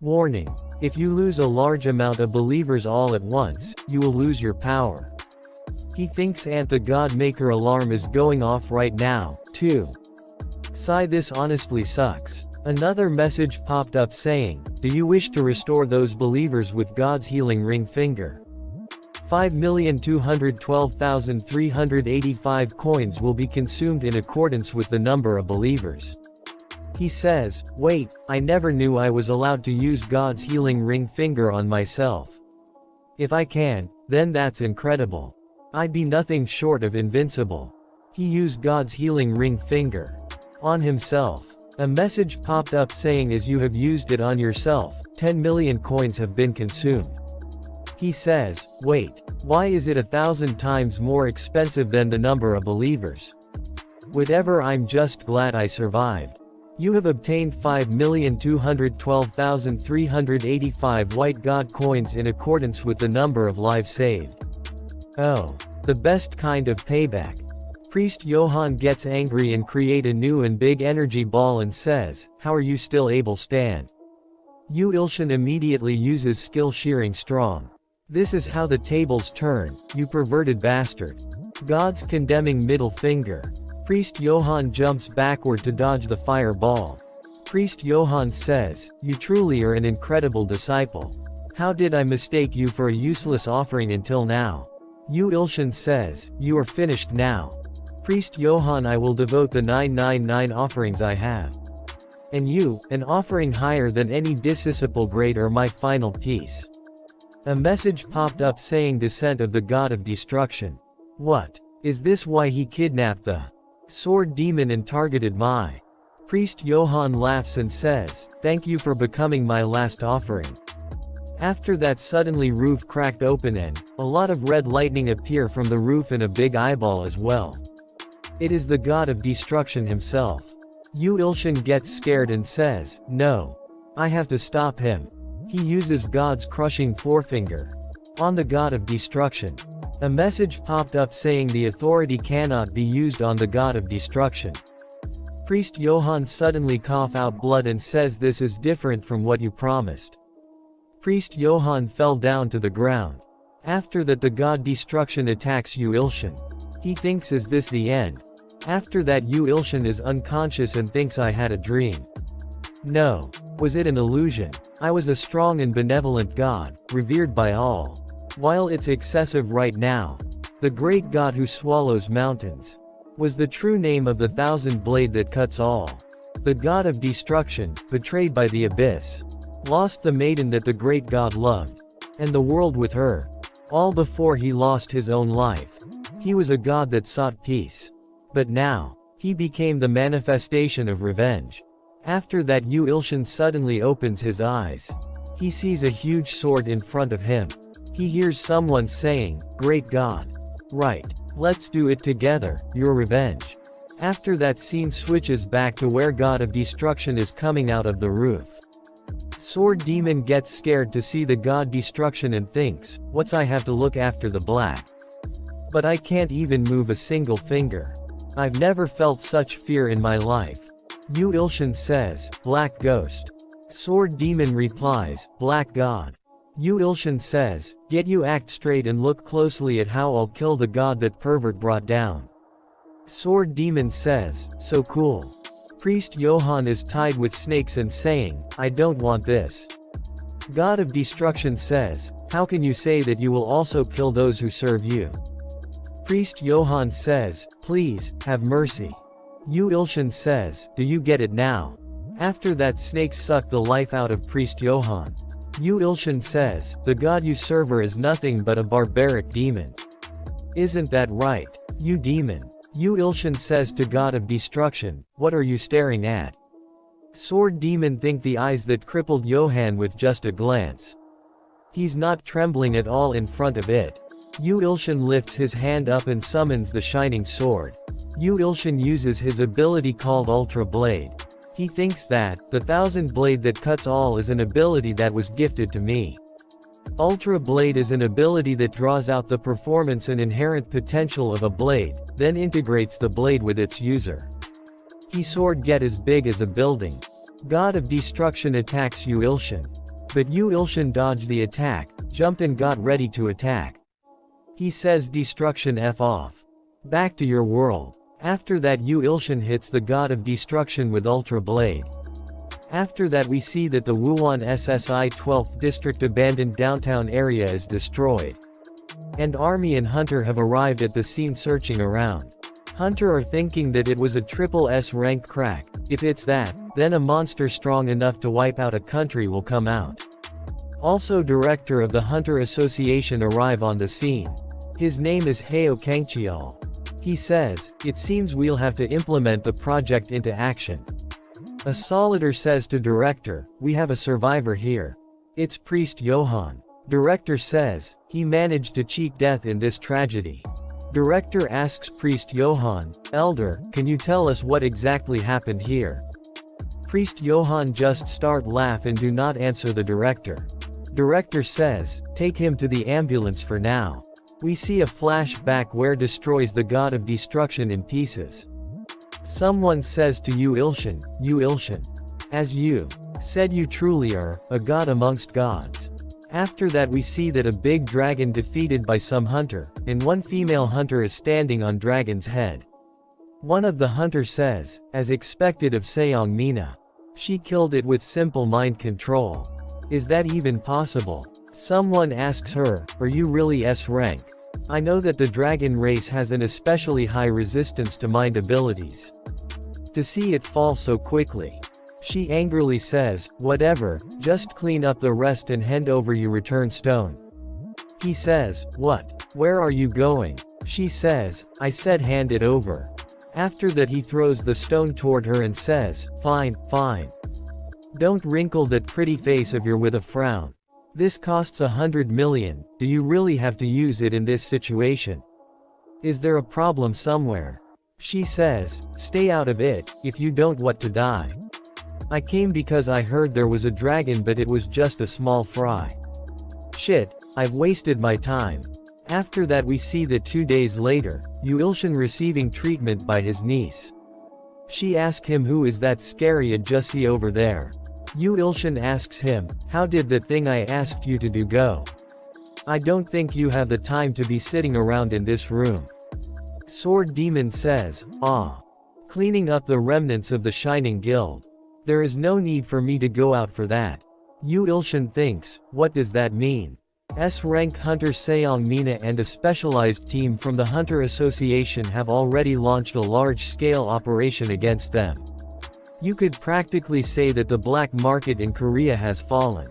Warning. If you lose a large amount of believers all at once, you will lose your power. He thinks the God Maker alarm is going off right now, too. Sigh, this honestly sucks. Another message popped up saying, do you wish to restore those believers with God's healing ring finger? 5,212,385 coins will be consumed in accordance with the number of believers. He says, wait, I never knew I was allowed to use God's healing ring finger on myself. If I can, then that's incredible. I'd be nothing short of invincible. He used God's healing ring finger on himself. A message popped up saying, as you have used it on yourself, 10 million coins have been consumed. He says, wait, why is it 1,000 times more expensive than the number of believers? Whatever, I'm just glad I survived. You have obtained 5,212,385 white god coins in accordance with the number of lives saved. Oh, the best kind of payback. Priest Johann gets angry and create a new and big energy ball and says, how are you still able stand? Yu Ilshin immediately uses skill shearing strong. This is how the tables turn, you perverted bastard. God's condemning middle finger. Priest Johann jumps backward to dodge the fireball. Priest Johann says, "You truly are an incredible disciple. How did I mistake you for a useless offering until now?" Yu Ilshin says, "You are finished now. Priest Johann, I will devote the 999 offerings I have. And you, an offering higher than any disciple grade, are my final piece." A message popped up saying descent of the god of destruction. What? Is this why he kidnapped the sword demon and targeted my? Priest Johann laughs and says, "Thank you for becoming my last offering." After that, suddenly roof cracked open and a lot of red lightning appear from the roof and a big eyeball as well. It is the god of destruction himself. Yu Ilshin gets scared and says, "No. I have to stop him." He uses God's crushing forefinger on the god of destruction. A message popped up saying the authority cannot be used on the god of destruction. Priest Johann suddenly cough out blood and says, "This is different from what you promised." Priest Johann fell down to the ground. After that, the god destruction attacks Yu Ilshin. He thinks, is this the end? After that, Yu Ilshin is unconscious and thinks, I had a dream. No. Was it an illusion? I was a strong and benevolent god, revered by all. While it's excessive right now. The great god who swallows mountains. Was the true name of the thousand blade that cuts all. The god of destruction, betrayed by the abyss. Lost the maiden that the great god loved. And the world with her. All before he lost his own life. He was a god that sought peace. But now, he became the manifestation of revenge. After that, Yu Ilshin suddenly opens his eyes. He sees a huge sword in front of him. He hears someone saying, "Great God. Right. Let's do it together, your revenge." After that, scene switches back to where God of Destruction is coming out of the roof. Sword Demon gets scared to see the god destruction and thinks, "What's I have to look after the black? But I can't even move a single finger. I've never felt such fear in my life." Yu Ilshin says, "Black ghost." Sword Demon replies, "Black god." Yu Ilshin says, "Get you act straight and look closely at how I'll kill the god that pervert brought down." Sword Demon says, "So cool." Priest Johann is tied with snakes and saying, "I don't want this." God of Destruction says, "How can you say that you will also kill those who serve you?" Priest Johann says, "Please, have mercy." Yu Ilshin says, "Do you get it now?" After that, snakes suck the life out of Priest Johann. Yu Ilshin says, "The god you serve is nothing but a barbaric demon. Isn't that right, you demon?" Yu Ilshin says to God of Destruction, "What are you staring at?" Sword Demon think the eyes that crippled Johann with just a glance. He's not trembling at all in front of it. Yu Ilshin lifts his hand up and summons the shining sword. Yu Ilshin uses his ability called Ultra Blade. He thinks that, the thousand blade that cuts all is an ability that was gifted to me. Ultra Blade is an ability that draws out the performance and inherent potential of a blade, then integrates the blade with its user. He sword get as big as a building. God of Destruction attacks Yu Ilshin. But Yu Ilshin dodged the attack, jumped and got ready to attack. He says, "Destruction F off. Back to your world." After that, Yu Ilshin hits the God of Destruction with Ultra Blade. After that, we see that the Wuhan SSI 12th District abandoned downtown area is destroyed. And Army and Hunter have arrived at the scene searching around. Hunter are thinking that it was a triple S rank crack. If it's that, then a monster strong enough to wipe out a country will come out. Also, director of the Hunter Association arrive on the scene. His name is Heo Kangchial. He says, "It seems we'll have to implement the project into action." A Solider says to director, "We have a survivor here. It's Priest Johann." Director says, "He managed to cheat death in this tragedy." Director asks Priest Johann, "Elder, can you tell us what exactly happened here?" Priest Johann just start laugh and do not answer the director. Director says, "Take him to the ambulance for now." We see a flashback where destroys the God of Destruction in pieces. Someone says to Yu Ilshin, "Yu Ilshin, as you said, you truly are a god amongst gods." After that we see that a big dragon defeated by some hunter, and one female hunter is standing on dragon's head. One of the hunter says, as expected of Seongmina, she killed it with simple mind control. Is that even possible? Someone asks her, are you really S rank? I know that the dragon race has an especially high resistance to mind abilities. To see it fall so quickly. She angrily says, whatever, just clean up the rest and hand over your return stone. He says, what? Where are you going? She says, I said hand it over. After that he throws the stone toward her and says, fine, fine. Don't wrinkle that pretty face of yours with a frown. This costs 100 million, do you really have to use it in this situation? Is there a problem somewhere? She says, stay out of it, if you don't want to die. I came because I heard there was a dragon but it was just a small fry. Shit, I've wasted my time. After that we see that 2 days later, Yu-ilshin receiving treatment by his niece. She asks him who is that scary adjussee over there. Yu-ilshin asks him, how did the thing I asked you to do go? I don't think you have the time to be sitting around in this room. Sword Demon says, ah. Cleaning up the remnants of the Shining Guild. There is no need for me to go out for that. Yu-ilshin thinks, what does that mean? S-rank hunter Seongmina and a specialized team from the Hunter Association have already launched a large-scale operation against them. You could practically say that the black market in Korea has fallen.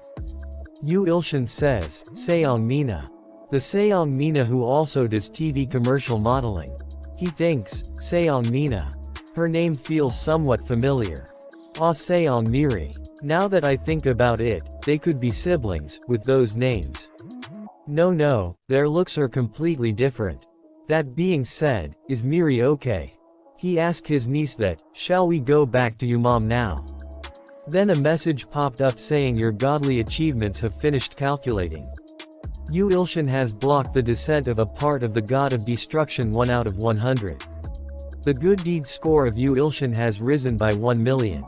Yu-ilshin says, Seongmina. The Seongmina who also does TV commercial modeling. He thinks, Seongmina. Her name feels somewhat familiar. Ah Seongmiri. Now that I think about it, they could be siblings, with those names. No, their looks are completely different. That being said, is Miri okay? He asked his niece that, shall we go back to you mom now? Then a message popped up saying your godly achievements have finished calculating. Yu-ilshin has blocked the descent of a part of the god of destruction 1 out of 100. The good deed score of Yu-ilshin has risen by 1 million.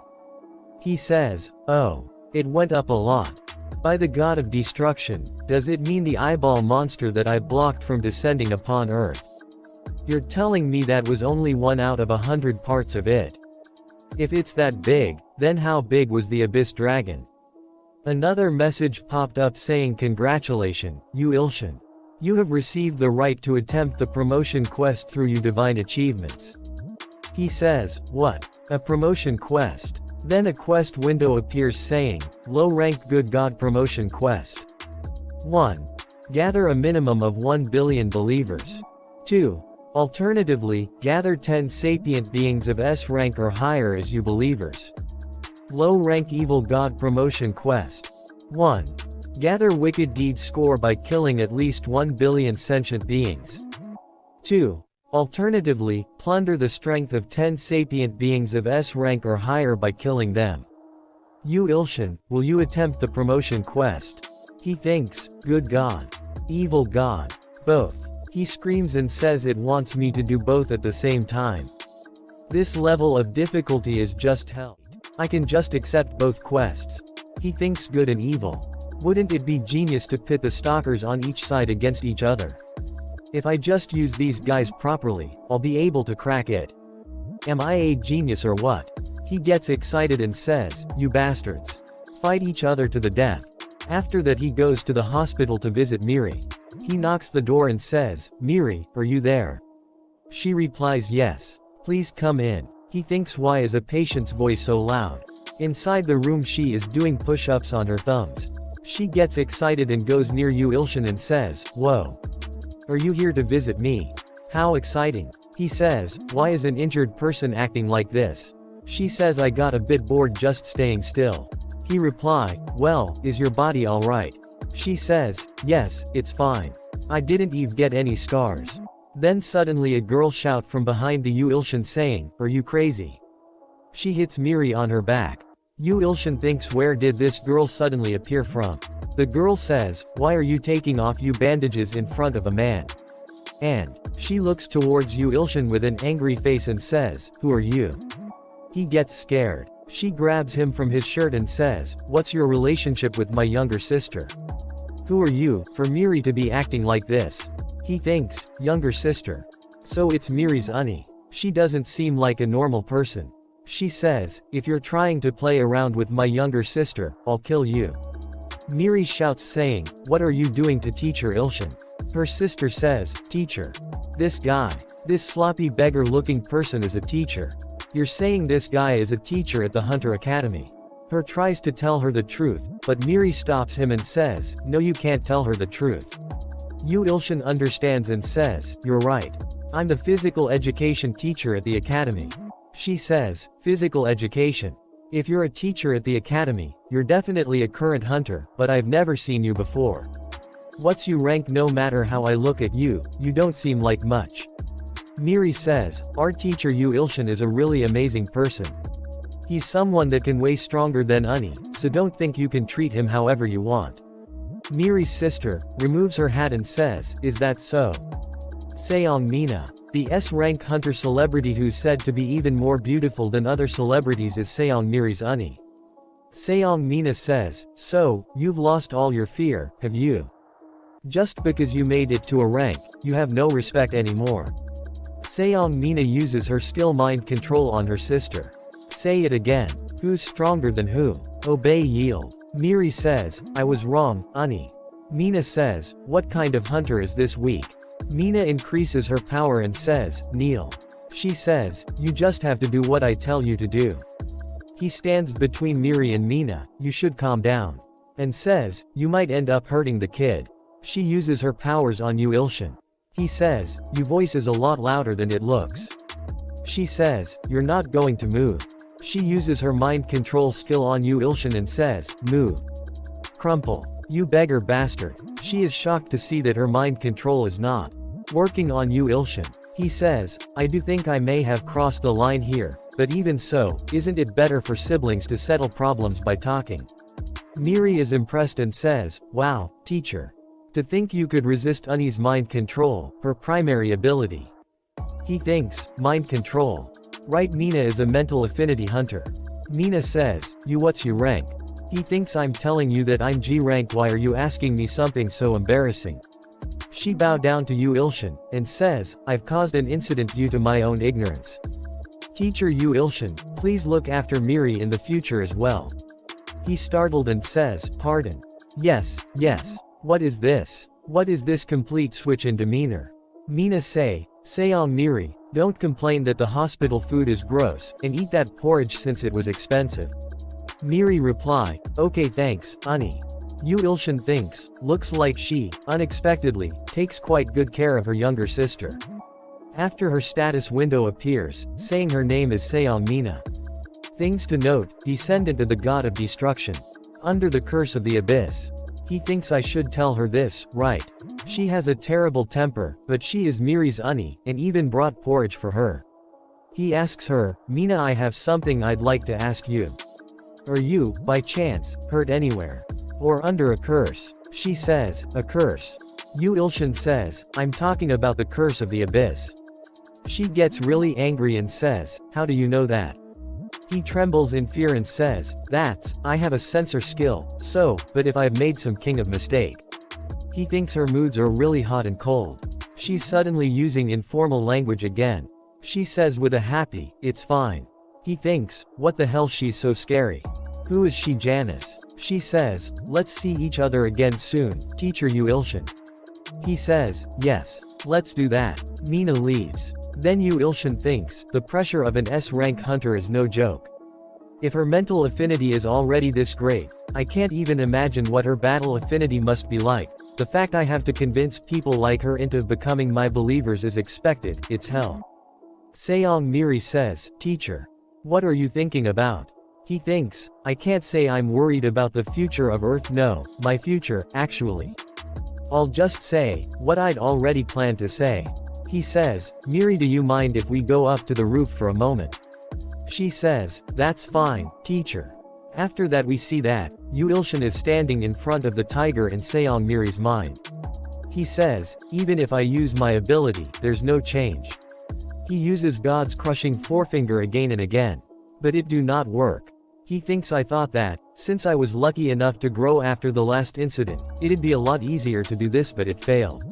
He says, oh, it went up a lot. By the god of destruction, does it mean the eyeball monster that I blocked from descending upon earth? You're telling me that was only 1 out of 100 parts of it. If it's that big, then how big was the abyss dragon? Another message popped up saying congratulations, Yu-ilshin. You have received the right to attempt the promotion quest through your divine achievements. He says, what? A promotion quest? Then a quest window appears saying, low-ranked good god promotion quest. 1. Gather a minimum of 1 billion believers. 2. Alternatively, gather 10 sapient beings of S rank or higher as you believers. Low-rank evil god promotion quest. 1. Gather wicked deed score by killing at least 1 billion sentient beings. 2. Alternatively, plunder the strength of 10 sapient beings of S rank or higher by killing them. Yu-ilshin, will you attempt the promotion quest? He thinks, good god. Evil god. Both. He screams and says it wants me to do both at the same time. This level of difficulty is just hell. I can just accept both quests. He thinks good and evil. Wouldn't it be genius to pit the stalkers on each side against each other? If I just use these guys properly, I'll be able to crack it. Am I a genius or what? He gets excited and says, you bastards. Fight each other to the death. After that he goes to the hospital to visit Miri. He knocks the door and says, Miri, are you there? She replies yes. Please come in. He thinks why is a patient's voice so loud? Inside the room she is doing push-ups on her thumbs. She gets excited and goes near Yu-ilshin and says, whoa. Are you here to visit me? How exciting. He says, why is an injured person acting like this? She says I got a bit bored just staying still. He reply, well, is your body alright? She says, yes, it's fine. I didn't even get any scars. Then suddenly a girl shout from behind the Yu-ilshin saying, are you crazy? She hits Miri on her back. Yu-ilshin thinks where did this girl suddenly appear from? The girl says, why are you taking off you bandages in front of a man? And she looks towards Yu-ilshin with an angry face and says, who are you? He gets scared. She grabs him from his shirt and says, what's your relationship with my younger sister? Who are you, for Miri to be acting like this? He thinks, younger sister. So it's Miri's Unnie. She doesn't seem like a normal person. She says, if you're trying to play around with my younger sister, I'll kill you. Miri shouts saying, what are you doing to teacher Ilshin? Her sister says, teacher. This guy. This sloppy beggar-looking person is a teacher. You're saying this guy is a teacher at the Hunter Academy. Her tries to tell her the truth, but Miri stops him and says, no, you can't tell her the truth. Yu Ilshin understands and says, you're right. I'm the physical education teacher at the academy. She says, physical education. If you're a teacher at the academy, you're definitely a current hunter, but I've never seen you before. What's you rank? No matter how I look at you, you don't seem like much. Miri says, our teacher Yu Ilshin is a really amazing person. He's someone that can way stronger than Unnie, so don't think you can treat him however you want. Miri's sister removes her hat and says, is that so? Seong Mina. The S-rank hunter celebrity who's said to be even more beautiful than other celebrities is Seong Miri's Unnie. Seong Mina says, so, you've lost all your fear, have you? Just because you made it to a rank, you have no respect anymore. Seong Mina uses her skill mind control on her sister. Say it again. Who's stronger than who? Obey, yield. Miri says, I was wrong, Unnie. Mina says, what kind of hunter is this weak? Mina increases her power and says, kneel. She says, you just have to do what I tell you to do. He stands between Miri and Mina, you should calm down. And says, you might end up hurting the kid. She uses her powers on Yu Ilshin. He says, your voice is a lot louder than it looks. She says, you're not going to move. She uses her mind control skill on Yu Ilshin and says, move. Crumple. You beggar bastard. She is shocked to see that her mind control is not working on Yu Ilshin. He says, I do think I may have crossed the line here, but even so, isn't it better for siblings to settle problems by talking? Miri is impressed and says, wow, teacher. To think you could resist Unnie's mind control, her primary ability. He thinks, mind control. Right, Mina is a mental affinity hunter. Mina says, you what's your rank? He thinks I'm telling you that I'm G rank, why are you asking me something so embarrassing? She bowed down to Yu Ilshin, and says, I've caused an incident due to my own ignorance. Teacher Yu Ilshin, please look after Miri in the future as well. He startled and says, pardon. Yes, yes. What is this? What is this complete switch in demeanor? Mina Seong Miri, don't complain that the hospital food is gross, and eat that porridge since it was expensive. Miri reply, okay thanks, Unnie. Yu Ilshin thinks, looks like she, unexpectedly, takes quite good care of her younger sister. After her status window appears, saying her name is Seong Mina. Things to note, descendant of the god of destruction. Under the curse of the abyss. He thinks I should tell her this, right? She has a terrible temper, but she is Miri's Unnie, and even brought porridge for her. He asks her, Mina, I have something I'd like to ask you. Are you, by chance, hurt anywhere? Or under a curse? She says, a curse. Yu Ilshin says, I'm talking about the curse of the abyss. She gets really angry and says, how do you know that? He trembles in fear and says, I have a sensor skill, so, but if I've made some king of mistake. He thinks her moods are really hot and cold. She's suddenly using informal language again. She says with a happy, it's fine. He thinks, what the hell, she's so scary. Who is she, Janice? She says, let's see each other again soon, teacher Yu Ilshin. He says, yes, let's do that. Mina leaves. Then Yu Ilshin thinks, the pressure of an S-rank hunter is no joke. If her mental affinity is already this great, I can't even imagine what her battle affinity must be like. The fact I have to convince people like her into becoming my believers is expected, it's hell. Seong Miri says, teacher. What are you thinking about? He thinks, I can't say I'm worried about the future of Earth, no, my future, actually. I'll just say, what I'd already planned to say. He says, Miri, do you mind if we go up to the roof for a moment? She says, that's fine, teacher. After that we see that, Yu Ilshin is standing in front of the tiger in Seong Miri's mind. He says, even if I use my ability, there's no change. He uses God's crushing forefinger again and again. But it do not work. He thinks I thought that, since I was lucky enough to grow after the last incident, it'd be a lot easier to do this, but it failed.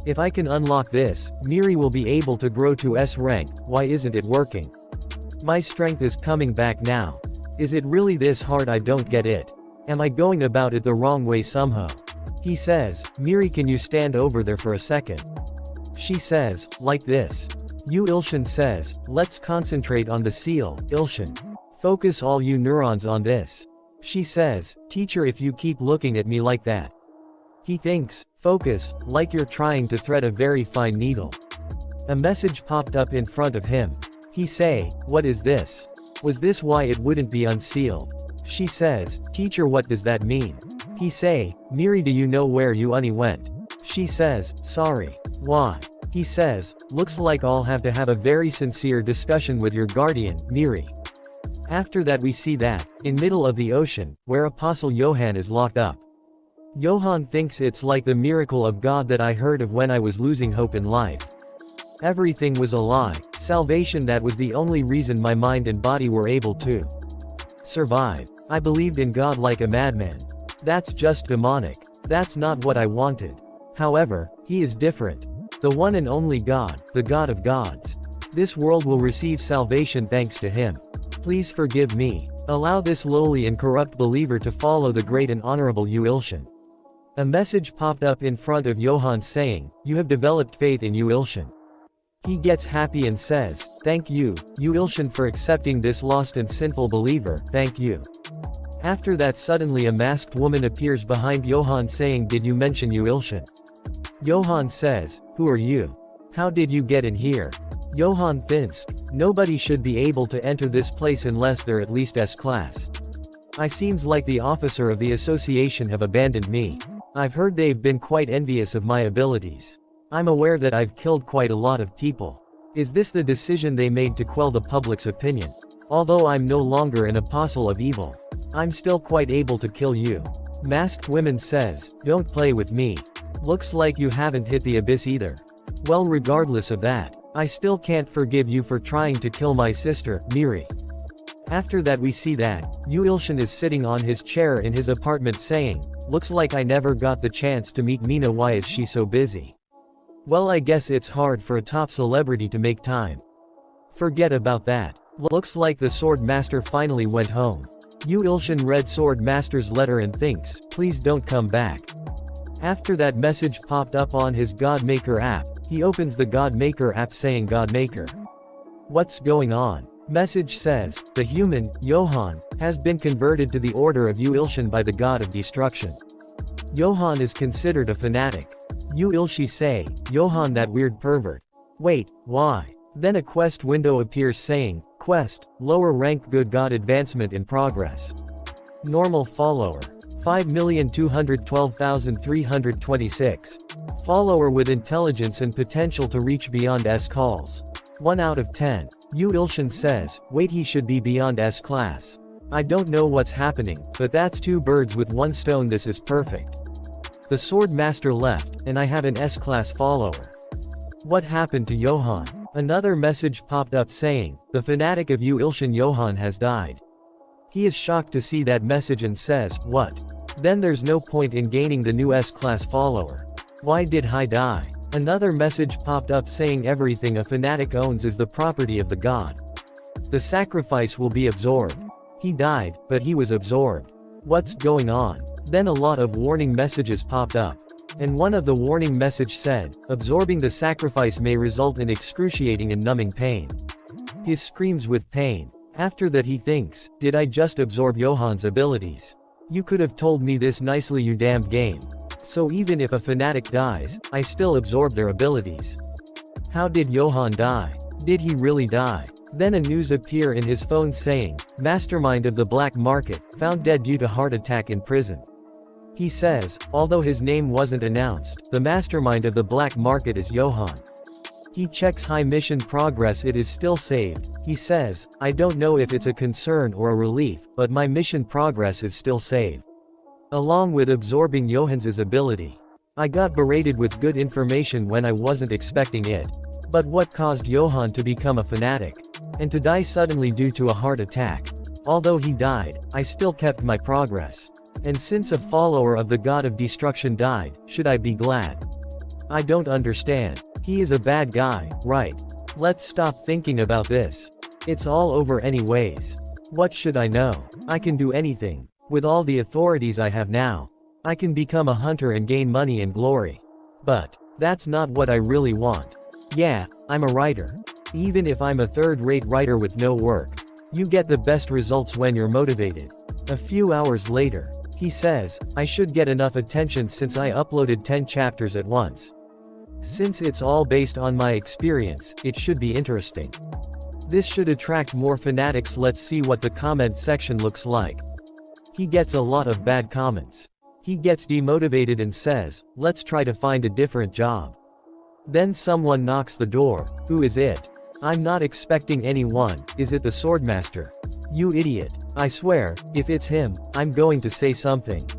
If I can unlock this, Miri will be able to grow to S rank. Why isn't it working? My strength is coming back now. Is it really this hard? I don't get it. Am I going about it the wrong way somehow? He says, Miri, can you stand over there for a second? She says, like this. Yu Ilshin says, let's concentrate on the seal, Ilshin. Focus all you neurons on this. She says, teacher, if you keep looking at me like that. He thinks, focus, like you're trying to thread a very fine needle. A message popped up in front of him. He say, what is this? Was this why it wouldn't be unsealed? She says, teacher, what does that mean? He say, Miri, do you know where Uni went? She says, sorry. Why? He says, looks like I'll have to have a very sincere discussion with your guardian, Miri. After that we see that, in middle of the ocean, where Apostle Johann is locked up. Johann thinks it's like the miracle of God that I heard of when I was losing hope in life. Everything was a lie, salvation, that was the only reason my mind and body were able to survive. I believed in God like a madman. That's just demonic. That's not what I wanted. However, he is different. The one and only God, the God of gods. This world will receive salvation thanks to him. Please forgive me. Allow this lowly and corrupt believer to follow the great and honorable Yu Ilshin. A message popped up in front of Johann saying, you have developed faith in Yu Ilshin. He gets happy and says, thank you, Yu Ilshin, for accepting this lost and sinful believer, thank you. After that, suddenly a masked woman appears behind Johann saying, did you mention Yu Ilshin? Johann says, who are you? How did you get in here? Johann thinks, nobody should be able to enter this place unless they're at least S-class. I seems like the officer of the association have abandoned me. I've heard they've been quite envious of my abilities. I'm aware that I've killed quite a lot of people. Is this the decision they made to quell the public's opinion? Although I'm no longer an apostle of evil, I'm still quite able to kill you. Masked woman says, don't play with me. Looks like you haven't hit the abyss either. Well, regardless of that, I still can't forgive you for trying to kill my sister, Miri. After that we see that, Yu Ilshin is sitting on his chair in his apartment saying, looks like I never got the chance to meet Mina, why is she so busy? Well, I guess it's hard for a top celebrity to make time. Forget about that. Looks like the Sword Master finally went home. Yu Ilshin read Sword Master's letter and thinks, please don't come back. After that, message popped up on his Godmaker app. He opens the Godmaker app saying, Godmaker. What's going on? Message says, the human, Johann, has been converted to the order of Yu Ilshin by the god of destruction. Johann is considered a fanatic. Yu Ilshi say, Johann, that weird pervert. Wait, why? Then a quest window appears saying, quest, lower rank, good god advancement in progress. Normal follower. 5,212,326. Follower with intelligence and potential to reach beyond S calls. 1 out of 10. Yu Ilshin says, wait, he should be beyond S class. I don't know what's happening, but that's 2 birds with 1 stone, this is perfect. The Sword Master left, and I have an S-class follower. What happened to Johann? Another message popped up saying, the fanatic of Yu Ilshin Johann has died. He is shocked to see that message and says, what? Then there's no point in gaining the new S-class follower. Why did he die? Another message popped up saying everything a fanatic owns is the property of the god. The sacrifice will be absorbed. He died, but he was absorbed. What's going on? Then a lot of warning messages popped up. And one of the warning message said, absorbing the sacrifice may result in excruciating and numbing pain. He screams with pain. After that he thinks, did I just absorb Johann's abilities? You could have told me this nicely, you damned game. So even if a fanatic dies, I still absorb their abilities. How did Johann die? Did he really die? Then a news appear in his phone saying, mastermind of the black market, found dead due to heart attack in prison. He says, although his name wasn't announced, the mastermind of the black market is Johann. He checks high mission progress, it is still saved. He says, I don't know if it's a concern or a relief, but my mission progress is still saved. Along with absorbing Johann's ability. I got berated with good information when I wasn't expecting it. But what caused Johann to become a fanatic? And to die suddenly due to a heart attack? Although he died, I still kept my progress. And since a follower of the god of destruction died, should I be glad? I don't understand. He is a bad guy, right? Let's stop thinking about this. It's all over anyways. What should I know? I can do anything. With all the authorities I have now, I can become a hunter and gain money and glory. But that's not what I really want. Yeah, I'm a writer. Even if I'm a third-rate writer with no work, you get the best results when you're motivated. A few hours later, he says, I should get enough attention since I uploaded 10 chapters at once. Since it's all based on my experience, it should be interesting. This should attract more fanatics. Let's see what the comment section looks like. He gets a lot of bad comments. He gets demotivated and says, let's try to find a different job. Then someone knocks the door. Who is it? I'm not expecting anyone. Is it the swordmaster? You idiot. I swear, if it's him, I'm going to say something.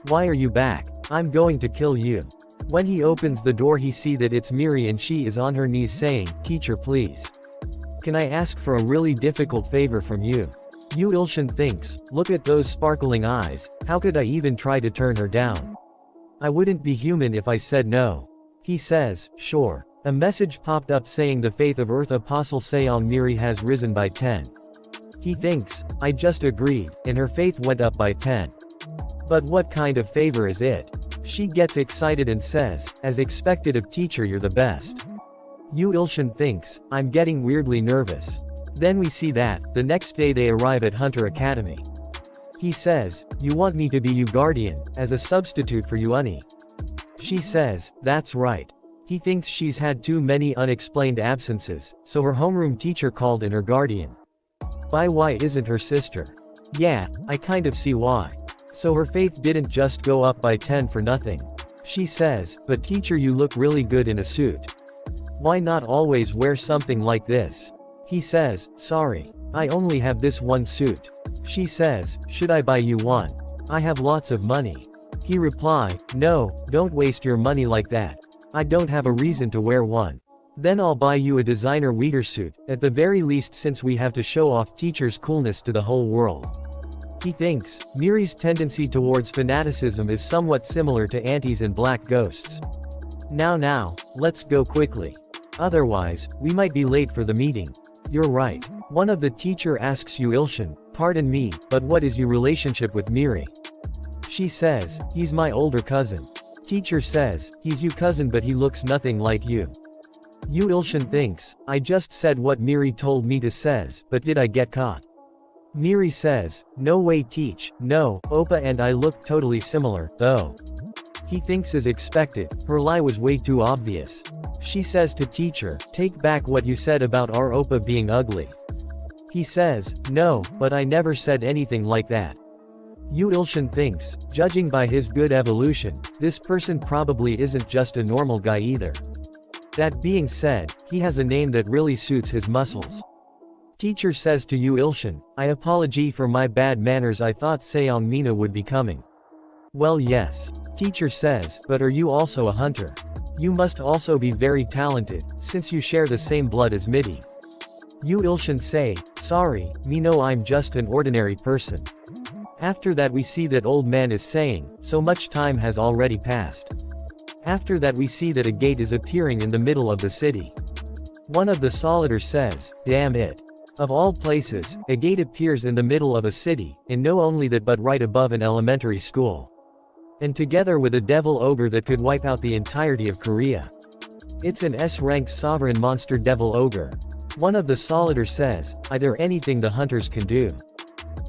Why are you back? I'm going to kill you. When he opens the door he sees that it's Miri and she is on her knees saying, teacher please. Can I ask for a really difficult favor from you? Yu Ilshin thinks, look at those sparkling eyes, how could I even try to turn her down? I wouldn't be human if I said no. He says, sure. A message popped up saying the faith of Earth Apostle Seong Miri has risen by 10. He thinks, I just agreed, and her faith went up by 10. But what kind of favor is it? She gets excited and says, as expected of teacher you're the best. Yu Ilshin thinks, I'm getting weirdly nervous. Then we see that, the next day they arrive at Hunter Academy. He says, you want me to be your guardian, as a substitute for Yuani. She says, that's right. He thinks she's had too many unexplained absences, so her homeroom teacher called in her guardian. Why isn't her sister? Yeah, I kind of see why. So her faith didn't just go up by 10 for nothing. She says, but teacher you look really good in a suit. Why not always wear something like this? He says, sorry. I only have this one suit. She says, should I buy you one? I have lots of money. He reply, no, don't waste your money like that. I don't have a reason to wear one. Then I'll buy you a designer Weeder suit, at the very least since we have to show off teacher's coolness to the whole world. He thinks, Miri's tendency towards fanaticism is somewhat similar to aunties and black ghosts. Now, let's go quickly. Otherwise, we might be late for the meeting. You're right. One of the teacher asks Yu Ilshin, pardon me, but what is your relationship with Miri? She says, he's my older cousin. Teacher says, he's your cousin but he looks nothing like you. Yu Ilshin thinks, I just said what Miri told me to says, but did I get caught? Miri says, no way teach, no, Oppa and I look totally similar, though. He thinks as expected, her lie was way too obvious. She says to teacher, take back what you said about our Oppa being ugly. He says, no, but I never said anything like that. Yu Ilshin thinks, judging by his good evolution, this person probably isn't just a normal guy either. That being said, he has a name that really suits his muscles. Teacher says to Yu Ilshin, I apologize for my bad manners, I thought Seong Mina would be coming. Well yes. Teacher says, but are you also a hunter? You must also be very talented, since you share the same blood as Midi. Yu Ilshin say, sorry, me no I'm just an ordinary person. After that we see that old man is saying, so much time has already passed. After that we see that a gate is appearing in the middle of the city. One of the soldiers says, damn it. Of all places, a gate appears in the middle of a city, and no only that but right above an elementary school. And together with a devil ogre that could wipe out the entirety of Korea. It's an S-rank sovereign monster devil ogre. One of the soldiers says, is there anything the hunters can do?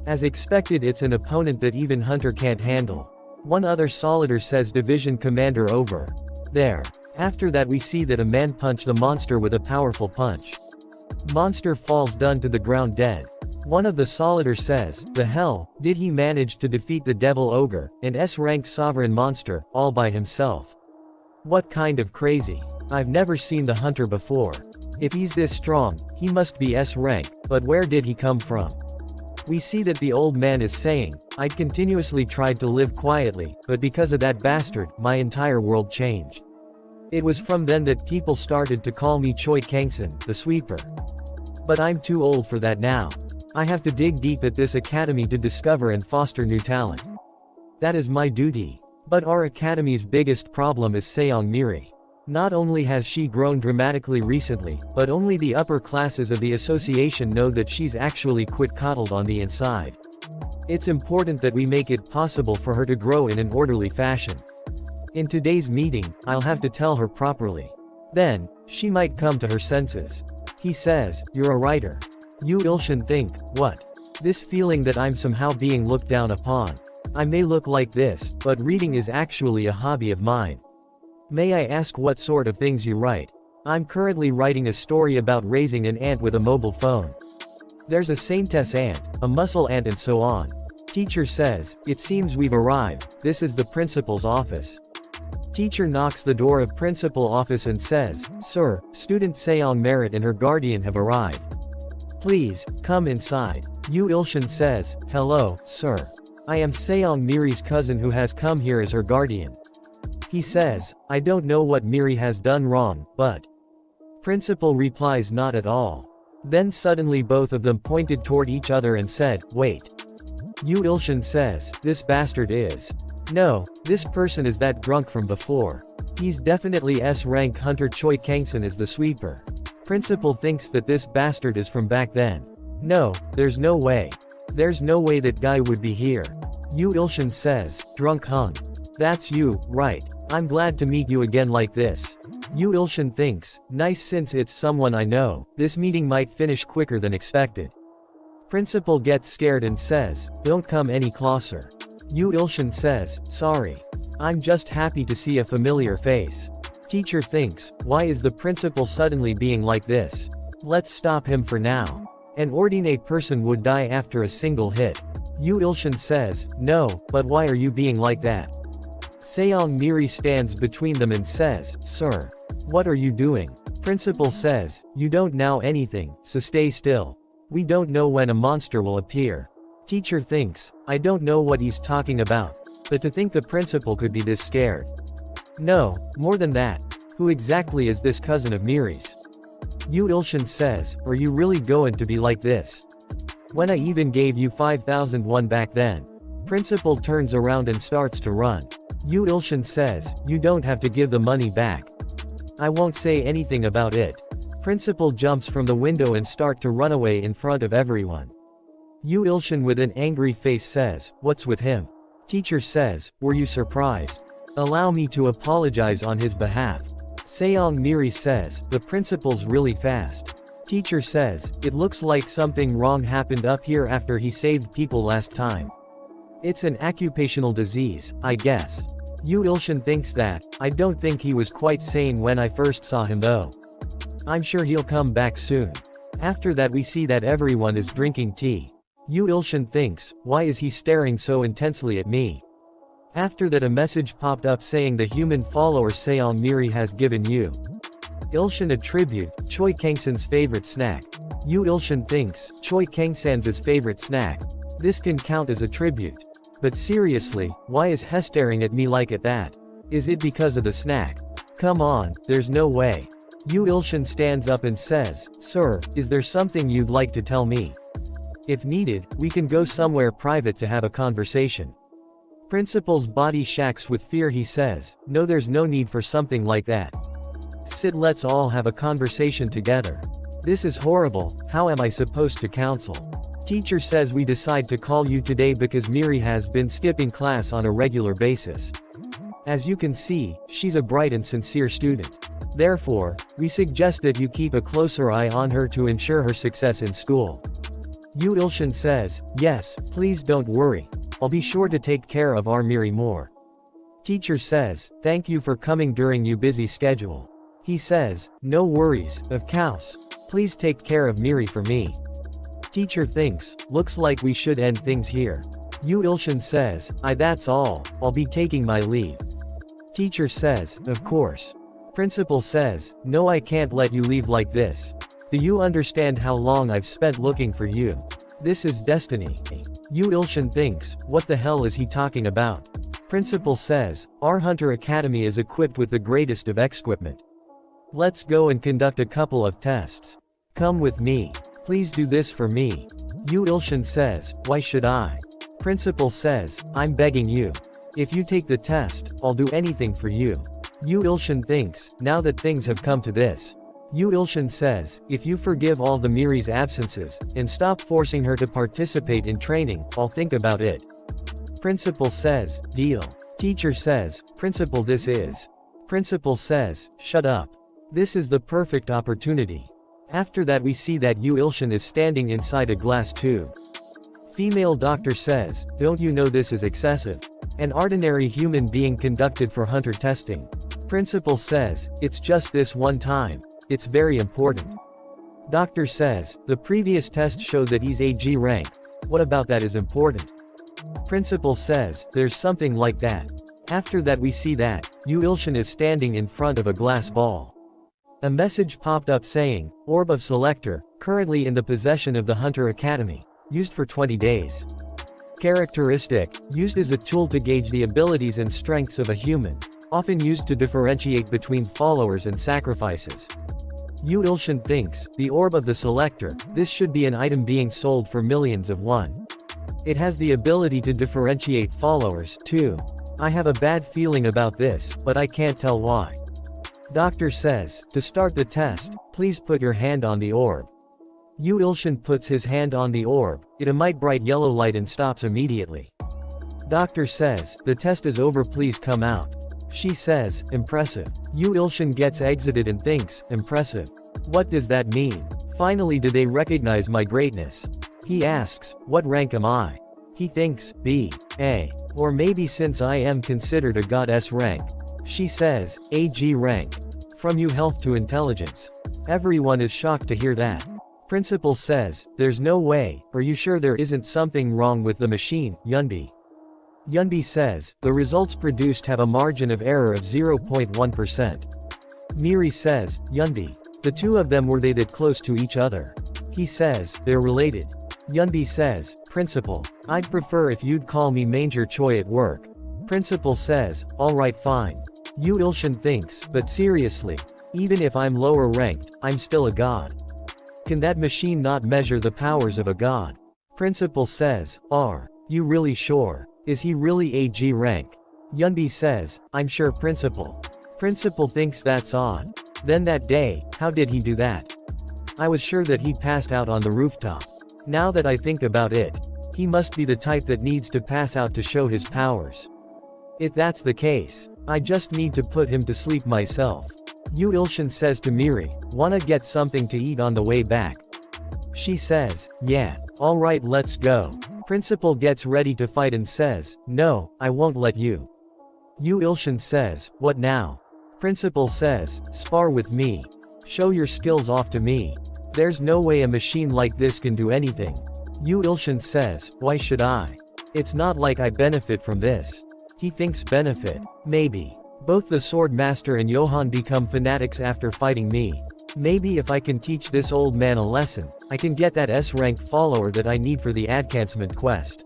As expected it's an opponent that even hunter can't handle. One other soldier says division commander over. There. After that we see that a man punched the monster with a powerful punch. Monster falls down to the ground dead. One of the soldiers says, the hell, did he manage to defeat the devil ogre, an S-rank sovereign monster, all by himself? What kind of crazy? I've never seen the hunter before. If he's this strong, he must be S-rank, but where did he come from? We see that the old man is saying, I'd continuously tried to live quietly, but because of that bastard, my entire world changed. It was from then that people started to call me Choi Kangson, the sweeper. But I'm too old for that now. I have to dig deep at this academy to discover and foster new talent. That is my duty. But our academy's biggest problem is Seong Miri. Not only has she grown dramatically recently, but only the upper classes of the association know that she's actually quite coddled on the inside. It's important that we make it possible for her to grow in an orderly fashion. In today's meeting, I'll have to tell her properly. Then, she might come to her senses. He says, "You're a writer." Yu Ilshin think, what? This feeling that I'm somehow being looked down upon. I may look like this, but reading is actually a hobby of mine. May I ask what sort of things you write? I'm currently writing a story about raising an ant with a mobile phone. There's a saintess ant, a muscle ant and so on. Teacher says, "It seems we've arrived, this is the principal's office." Teacher knocks the door of principal office and says, "Sir, student Seong Merit and her guardian have arrived. Please, come inside." Yu Ilshin says, "Hello, sir. I am Seong Miri's cousin who has come here as her guardian." He says, "I don't know what Miri has done wrong, but..." Principal replies, "Not at all." Then suddenly both of them pointed toward each other and said, "Wait." Yu Ilshin says, "This bastard is..." "No, this person is that drunk from before. He's definitely S-rank Hunter Choi Kangson is the sweeper." Principal thinks that this bastard is from back then. "No, there's no way. There's no way that guy would be here." Yu Ilshin says, "Drunk hung. That's you, right? I'm glad to meet you again like this." Yu Ilshin thinks, nice, since it's someone I know, this meeting might finish quicker than expected. Principal gets scared and says, "Don't come any closer." Yu Ilshin says, "Sorry. I'm just happy to see a familiar face." Teacher thinks, why is the principal suddenly being like this? Let's stop him for now. An ordinary person would die after a single hit. Yu Ilshin says, "No, but why are you being like that?" Seong Miri stands between them and says, "Sir. What are you doing?" Principal says, "You don't know anything, so stay still. We don't know when a monster will appear." Teacher thinks, I don't know what he's talking about. But to think the principal could be this scared. No, more than that. Who exactly is this cousin of Miri's? Yu Ilshin says, are you really going to be like this? When I even gave you 5,001 back then. Principal turns around and starts to run. Yu Ilshin says, you don't have to give the money back. I won't say anything about it. Principal jumps from the window and start to run away in front of everyone. Yu Ilshin with an angry face says, what's with him? Teacher says, were you surprised? Allow me to apologize on his behalf. Seong Miri says, the principal's really fast. Teacher says, it looks like something wrong happened up here after he saved people last time. It's an occupational disease, I guess. Yu Ilshin thinks that, I don't think he was quite sane when I first saw him though. I'm sure he'll come back soon. After that we see that everyone is drinking tea. Yu Ilshin thinks, why is he staring so intensely at me? After that a message popped up saying the human follower Seong Miri has given Yu Ilshin a tribute, Choi Kangson's favorite snack. Yu Ilshin thinks, Choi Kangsan's favorite snack. This can count as a tribute. But seriously, why is he staring at me like that? Is it because of the snack? Come on, there's no way. Yu Ilshin stands up and says, sir, is there something you'd like to tell me? If needed, we can go somewhere private to have a conversation. Principal's body shakes with fear. He says, no, there's no need for something like that. Sit, let's all have a conversation together. This is horrible, how am I supposed to counsel? Teacher says we decide to call you today because Miri has been skipping class on a regular basis. As you can see, she's a bright and sincere student. Therefore, we suggest that you keep a closer eye on her to ensure her success in school. Yu Ilshin says, yes, please don't worry. I'll be sure to take care of our Miri more. Teacher says, thank you for coming during your busy schedule. He says, no worries, of course. Please take care of Miri for me. Teacher thinks, looks like we should end things here. Yu Ilshin says, that's all, I'll be taking my leave. Teacher says, of course. Principal says, no, I can't let you leave like this. Do you understand how long I've spent looking for you? This is destiny. Yu Ilshin thinks, what the hell is he talking about? Principal says, our Hunter Academy is equipped with the greatest of equipment. Let's go and conduct a couple of tests. Come with me. Please do this for me. Yu Ilshin says, why should I? Principal says, I'm begging you. If you take the test, I'll do anything for you. Yu Ilshin thinks, now that things have come to this. Yu Ilshin says, if you forgive all the Miri's absences, and stop forcing her to participate in training, I'll think about it. Principal says, deal. Teacher says, Principal this is. Principal says, shut up. This is the perfect opportunity. After that we see that Yu Ilshin is standing inside a glass tube. Female doctor says, don't you know this is excessive? An ordinary human being conducted for hunter testing. Principal says, it's just this one time. It's very important. Doctor says, the previous test showed that he's AG rank. What about that is important? Principal says, there's something like that. After that we see that, Yu Ilshin is standing in front of a glass ball. A message popped up saying, Orb of Selector, currently in the possession of the Hunter Academy. Used for 20 days. Characteristic, used as a tool to gauge the abilities and strengths of a human. Often used to differentiate between followers and sacrifices. Yu Ilshin thinks, the Orb of the Selector, this should be an item being sold for millions of won. It has the ability to differentiate followers, too. I have a bad feeling about this, but I can't tell why. Doctor says, to start the test, please put your hand on the orb. Yu Ilshin puts his hand on the orb, it emits bright yellow light and stops immediately. Doctor says, the test is over, please come out. She says, impressive. Yu Ilshin gets exited and thinks, impressive. What does that mean? Finally do they recognize my greatness? He asks, what rank am I? He thinks, B, A. Or maybe since I am considered a goddess rank. She says, AG rank. From you health to intelligence. Everyone is shocked to hear that. Principal says, there's no way, are you sure there isn't something wrong with the machine, Yunbi? Yunbi says, the results produced have a margin of error of 0.1%. Miri says, Yunbi. The two of them were they that close to each other? He says, they're related. Yunbi says, Principal, I'd prefer if you'd call me Manger Choi at work. Principal says, alright fine. Yu Ilshin thinks, but seriously, even if I'm lower ranked, I'm still a god. Can that machine not measure the powers of a god? Principal says, are you really sure? Is he really AG rank? Yunbi says, I'm sure Principal. Principal thinks that's odd. Then that day, how did he do that? I was sure that he passed out on the rooftop. Now that I think about it, he must be the type that needs to pass out to show his powers. If that's the case, I just need to put him to sleep myself. Yu Ilshin says to Miri, wanna get something to eat on the way back? She says, yeah, alright let's go. Principal gets ready to fight and says, no, I won't let you. Yu Ilshin says, what now? Principal says, spar with me. Show your skills off to me. There's no way a machine like this can do anything. Yu Ilshin says, why should I? It's not like I benefit from this. He thinks benefit. Maybe. Both the Sword Master and Johan become fanatics after fighting me. Maybe if I can teach this old man a lesson, I can get that S-rank follower that I need for the advancement quest.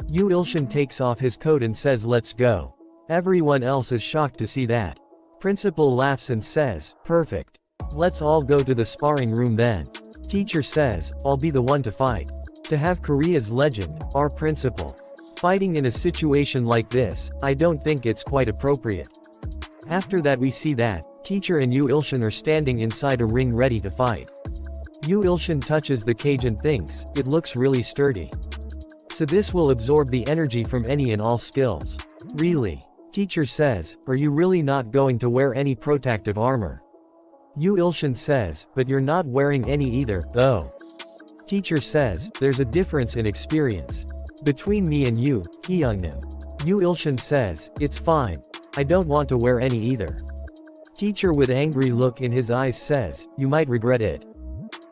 Yu Ilshin takes off his coat and says let's go. Everyone else is shocked to see that. Principal laughs and says, perfect. Let's all go to the sparring room then. Teacher says, I'll be the one to fight. To have Korea's legend, our principal. Fighting in a situation like this, I don't think it's quite appropriate. After that we see that, Teacher and Yu Ilshin are standing inside a ring ready to fight. Yu Ilshin touches the cage and thinks, it looks really sturdy. So this will absorb the energy from any and all skills. Really? Teacher says, are you really not going to wear any protective armor? Yu Ilshin says, but you're not wearing any either, though. Teacher says, there's a difference in experience. Between me and you, Hyungnim. Yu Ilshin says, it's fine. I don't want to wear any either. Teacher with angry look in his eyes says, you might regret it.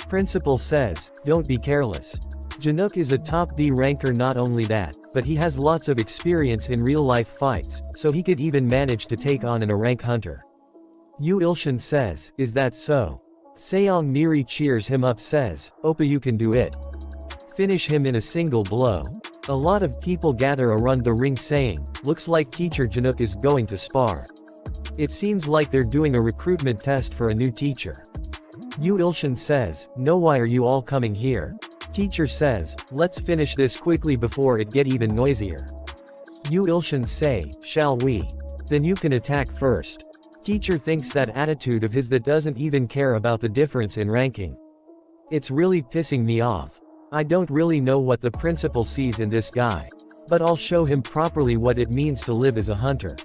Principal says, don't be careless. Janook is a top B ranker, not only that, but he has lots of experience in real-life fights, so he could even manage to take on a rank hunter. Yu Ilshin says, is that so? Seong Miri cheers him up says, Oppa you can do it. Finish him in a single blow. A lot of people gather around the ring saying, looks like Teacher Janook is going to spar. It seems like they're doing a recruitment test for a new teacher. Yu Ilshin says, no, why are you all coming here? Teacher says, let's finish this quickly before it get even noisier. Yu Ilshin say, shall we? Then you can attack first. Teacher thinks that attitude of his that doesn't even care about the difference in ranking. It's really pissing me off. I don't really know what the principal sees in this guy. But I'll show him properly what it means to live as a hunter.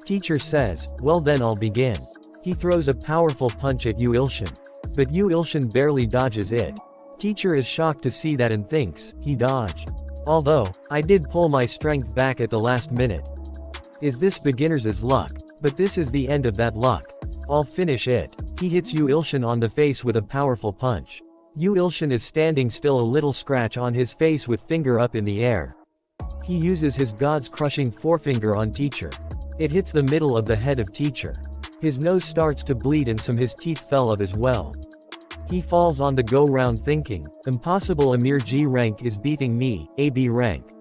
Teacher says, well then I'll begin. He throws a powerful punch at Yu Ilshin. But Yu Ilshin barely dodges it. Teacher is shocked to see that and thinks, he dodged. Although, I did pull my strength back at the last minute. Is this beginner's luck? But this is the end of that luck. I'll finish it. He hits Yu Ilshin on the face with a powerful punch. Yu Ilshin is standing still, a little scratch on his face with finger up in the air. He uses his God's crushing forefinger on Teacher. It hits the middle of the head of Teacher. His nose starts to bleed and some his teeth fell out as well. He falls on the go-round thinking, impossible, a mere G rank is beating me, AB rank.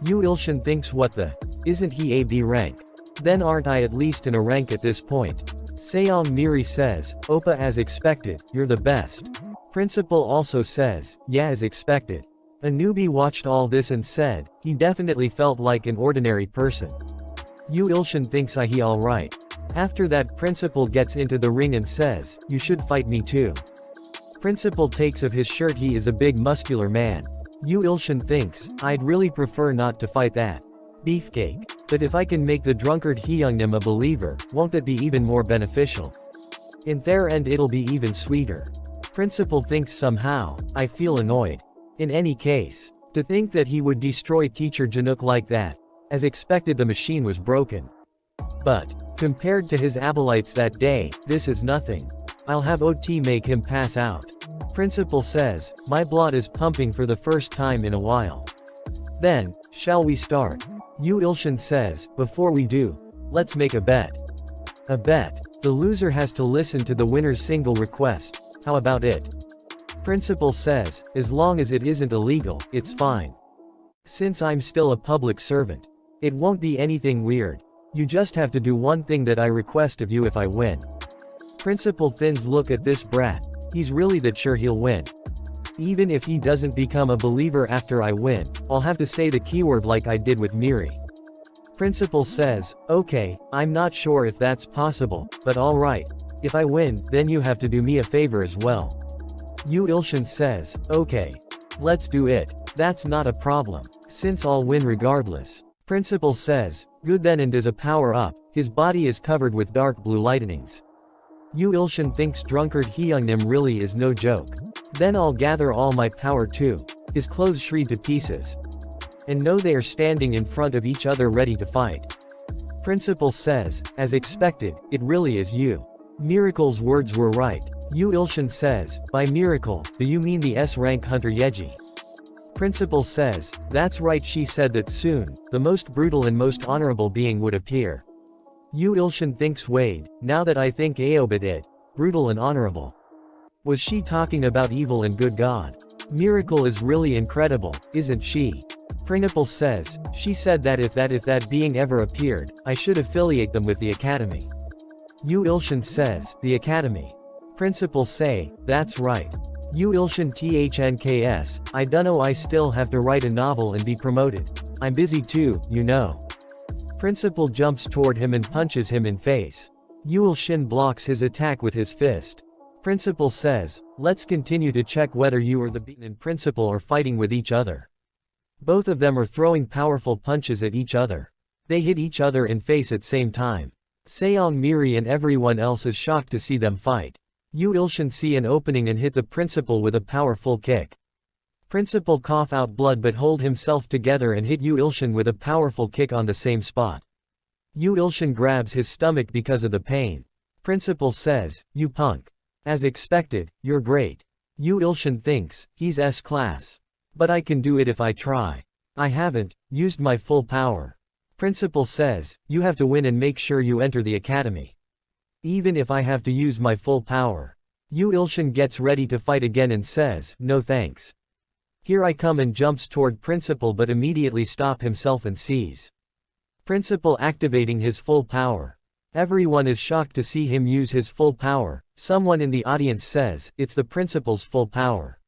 Yu Ilshin thinks, what the? Isn't he AB rank? Then aren't I at least in a rank at this point? Seong Miri says, Oppa, as expected, you're the best. Principal also says, yeah, as expected. A newbie watched all this and said, he definitely felt like an ordinary person. Yu Ilshin thinks he alright. After that, Principal gets into the ring and says, you should fight me too. Principal takes off his shirt, he is a big muscular man. Yu Ilshin thinks, I'd really prefer not to fight that beefcake. But if I can make the drunkard Hyungnim a believer, won't that be even more beneficial? In their end it'll be even sweeter. Principal thinks, somehow, I feel annoyed. In any case, to think that he would destroy Teacher Januk like that. As expected, the machine was broken. But, compared to his acolytes that day, this is nothing. I'll have OT make him pass out. Principal says, my blood is pumping for the first time in a while. Then, shall we start? Yu Ilshin says, before we do, let's make a bet. A bet. The loser has to listen to the winner's single request. How about it? Principal says, as long as it isn't illegal, it's fine. Since I'm still a public servant, it won't be anything weird. You just have to do one thing that I request of you if I win. Principal Thins look at this brat. He's really that sure he'll win. Even if he doesn't become a believer after I win, I'll have to say the keyword like I did with Miri. Principal says, okay, I'm not sure if that's possible, but alright. If I win, then you have to do me a favor as well. Yu Ilshin says, okay. Let's do it. That's not a problem, since I'll win regardless. Principal says, good then, and as a power-up, his body is covered with dark blue lightnings. Yu Ilshin thinks drunkard Hyungnim really is no joke. Then I'll gather all my power too. His clothes shred to pieces. And know they are standing in front of each other ready to fight. Principal says, as expected, it really is you. Miracle's words were right. Yu Ilshin says, by miracle, do you mean the S-rank hunter Yeji? Principal says, that's right, she said that soon, the most brutal and most honorable being would appear. Yu Ilshin thinks, wait, now that I think Aobit it, brutal and honorable. Was she talking about evil and good God? Miracle is really incredible, isn't she? Principal says, she said that if that being ever appeared, I should affiliate them with the Academy. Yu Ilshin says, the Academy. Principal say, that's right. Yu Ilshin THNKS, I dunno, I still have to write a novel and be promoted. I'm busy too, you know. Principal jumps toward him and punches him in face. Yu Ilshin blocks his attack with his fist. Principal says, let's continue to check whether you or the beaten and Principal are fighting with each other. Both of them are throwing powerful punches at each other. They hit each other in face at same time. Seong Miri and everyone else is shocked to see them fight. Yu Ilshin see an opening and hit the Principal with a powerful kick. Principal cough out blood but hold himself together and hit Yu Ilshin with a powerful kick on the same spot. Yu Ilshin grabs his stomach because of the pain. Principal says, you punk. As expected, you're great. Yu Ilshin thinks, he's S-class. But I can do it if I try. I haven't used my full power. Principal says, you have to win and make sure you enter the Academy. Even if I have to use my full power. Yu Ilshin gets ready to fight again and says, no thanks. Here I come, and jumps toward Principal but immediately stop himself and sees Principal activating his full power. Everyone is shocked to see him use his full power. Someone in the audience says, it's the principal's full power.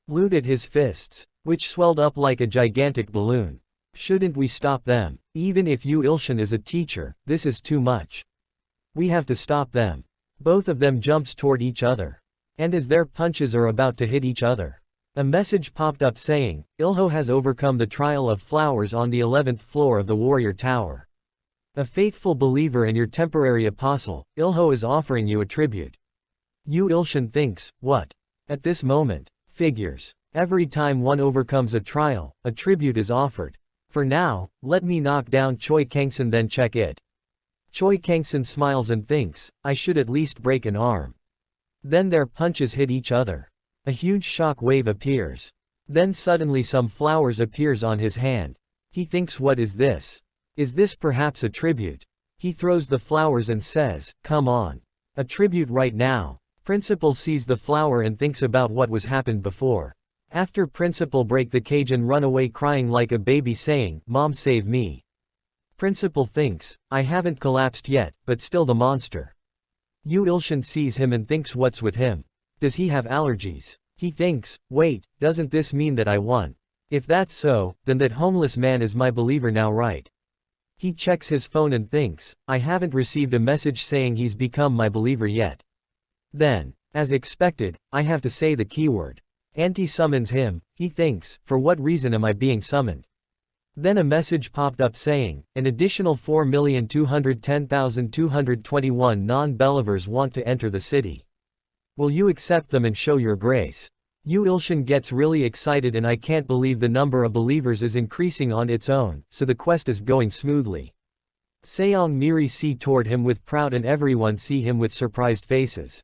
Loot at his fists, which swelled up like a gigantic balloon. Shouldn't we stop them? Even if Yu Ilshin is a teacher, this is too much. We have to stop them. Both of them jumps toward each other. And as their punches are about to hit each other, a message popped up saying, Ilho has overcome the trial of flowers on the 11th floor of the Warrior Tower. A faithful believer and your temporary apostle, Ilho is offering you a tribute. Yu Ilshin thinks, what? At this moment, figures. Every time one overcomes a trial, a tribute is offered. For now, let me knock down Choi Kangsan then check it. Choi Kangsan smiles and thinks, I should at least break an arm. Then their punches hit each other. A huge shock wave appears. Then suddenly some flowers appears on his hand. He thinks, what is this? Is this perhaps a tribute? He throws the flowers and says, come on. A tribute right now. Principal sees the flower and thinks about what was happened before. After Principal break the cage and run away crying like a baby saying, Mom save me. Principal thinks, I haven't collapsed yet, but still the monster. Yu Ilshin sees him and thinks, what's with him? Does he have allergies? He thinks, wait, doesn't this mean that I won? If that's so, then that homeless man is my believer now, right? He checks his phone and thinks, I haven't received a message saying he's become my believer yet. Then, as expected, I have to say the keyword. Auntie summons him. He thinks, for what reason am I being summoned? Then a message popped up saying, an additional 4,210,221 non-believers want to enter the city. Will you accept them and show your grace? Yu Ilshin gets really excited and I can't believe the number of believers is increasing on its own, so the quest is going smoothly. Seong Miri see toward him with proud and everyone see him with surprised faces.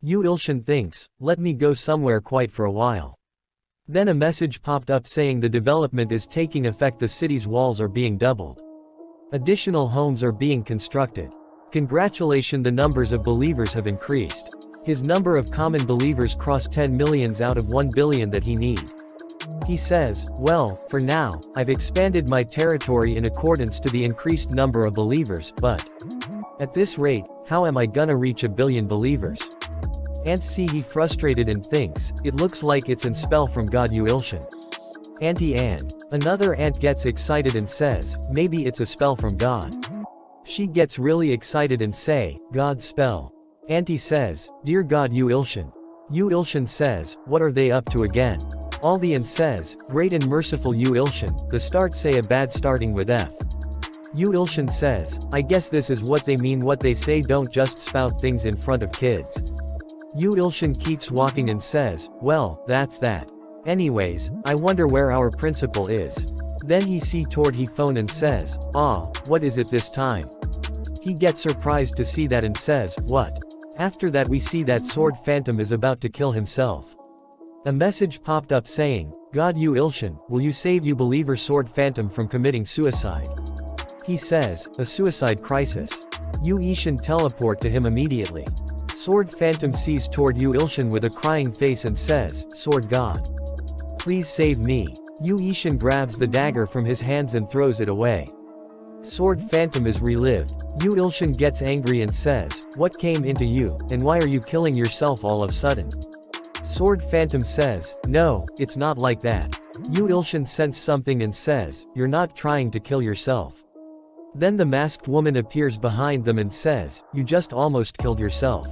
Yu Ilshin thinks, let me go somewhere quiet for a while. Then a message popped up saying the development is taking effect, the city's walls are being doubled. Additional homes are being constructed. Congratulations, the numbers of believers have increased. His number of common believers crossed 10 millions out of 1 billion that he need. He says, well, for now, I've expanded my territory in accordance to the increased number of believers, but at this rate, how am I gonna reach 1 billion believers? Ant see he frustrated and thinks, it looks like it's a spell from God Yu Ilshin. Auntie Ant. Another ant gets excited and says, maybe it's a spell from God. She gets really excited and say, God's spell. Auntie says, dear God Yu Ilshin. Yu Ilshin says, what are they up to again? All the ant says, great and merciful Yu Ilshin, the start say a bad starting with F. Yu Ilshin says, I guess this is what they mean, what they say, don't just spout things in front of kids. Yu Ilshin keeps walking and says, well, that's that. Anyways, I wonder where our principal is. Then he see toward he phone and says, what is it this time? He gets surprised to see that and says, what? After that we see that Sword Phantom is about to kill himself. A message popped up saying, God Yu Ilshin, will you save you believer Sword Phantom from committing suicide? He says, a suicide crisis. Yu Ishin teleport to him immediately. Sword Phantom sees toward Yu Ilshin with a crying face and says, Sword God, please save me. Yu Ishin grabs the dagger from his hands and throws it away. Sword Phantom is relived. Yu Ilshin gets angry and says, what came into you, and why are you killing yourself all of a sudden? Sword Phantom says, no, it's not like that. Yu Ilshin senses something and says, you're not trying to kill yourself. Then the masked woman appears behind them and says, you just almost killed yourself.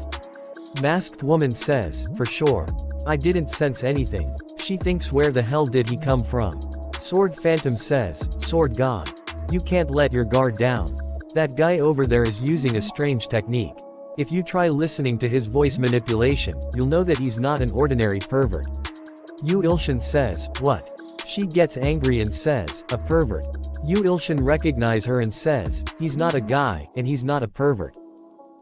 Masked woman says, for sure. I didn't sense anything. She thinks, where the hell did he come from? Sword Phantom says, Sword God. You can't let your guard down. That guy over there is using a strange technique. If you try listening to his voice manipulation, you'll know that he's not an ordinary pervert. Yu Ilshin says, what? She gets angry and says, a pervert. Yu Ilshin recognizes her and says, he's not a guy, and he's not a pervert.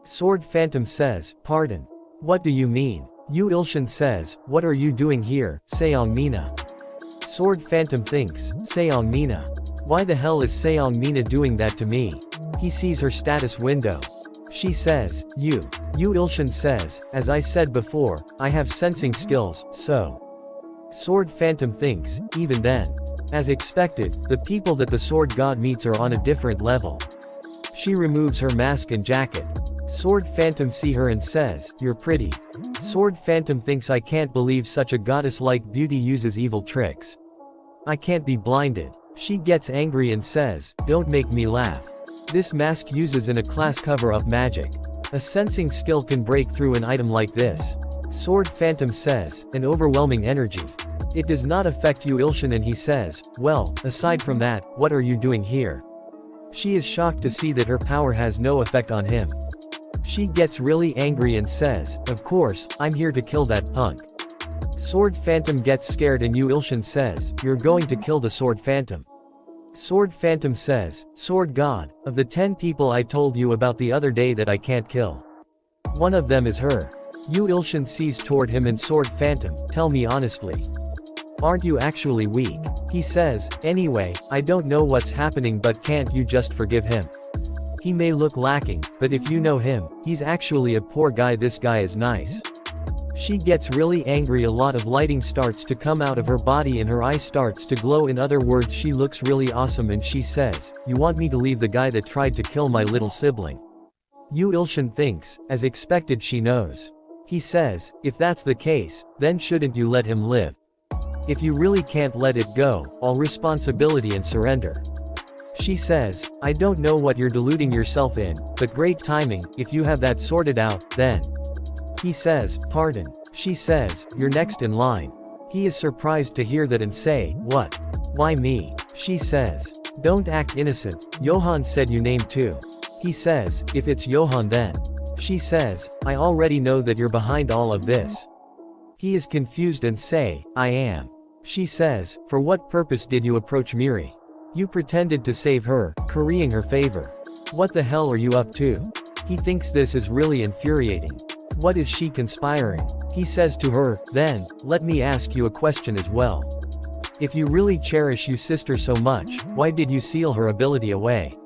Sword Phantom says, pardon. What do you mean? Yu Ilshin says, what are you doing here, Seong Mina? Sword Phantom thinks, Seong Mina. Why the hell is Seong Mina doing that to me? He sees her status window. She says, Yu Ilshin says, as I said before, I have sensing skills, so. Sword Phantom thinks, even then. As expected, the people that the Sword God meets are on a different level. She removes her mask and jacket. Sword Phantom see her and says, "You're pretty." Sword Phantom thinks, "I can't believe such a goddess-like beauty uses evil tricks. I can't be blinded." She gets angry and says, "Don't make me laugh. This mask uses in a class cover-up magic. A sensing skill can break through an item like this." Sword Phantom says, "An overwhelming energy. It does not affect you, Ilshin," and he says, "Well, aside from that, what are you doing here?" She is shocked to see that her power has no effect on him. She gets really angry and says, "Of course, I'm here to kill that punk." Sword Phantom gets scared and Yu Ilshin says, "You're going to kill the Sword Phantom." Sword Phantom says, "Sword God, of the 10 people I told you about the other day that I can't kill, one of them is her." Yu Ilshin sees toward him and Sword Phantom, "Tell me honestly. Aren't you actually weak?" He says, "Anyway, I don't know what's happening, but can't you just forgive him? He may look lacking, but if you know him, he's actually a poor guy. This guy is nice." She gets really angry. A lot of lighting starts to come out of her body and her eye starts to glow. In other words, she looks really awesome and she says, "You want me to leave the guy that tried to kill my little sibling?" Yu Ilshin thinks, as expected she knows. He says, "If that's the case, then shouldn't you let him live? If you really can't let it go, all responsibility and surrender." She says, "I don't know what you're deluding yourself in, but great timing. If you have that sorted out, then." He says, "Pardon." She says, "You're next in line." He is surprised to hear that and say, "What? Why me?" She says, "Don't act innocent. Johan said you name too." He says, "If it's Johan then." She says, "I already know that you're behind all of this." He is confused and say, "I am." She says, "For what purpose did you approach Miri? You pretended to save her, currying her favor. What the hell are you up to?" He thinks this is really infuriating. What is she conspiring? He says to her, "Then, let me ask you a question as well. If you really cherish your sister so much, why did you seal her ability away?"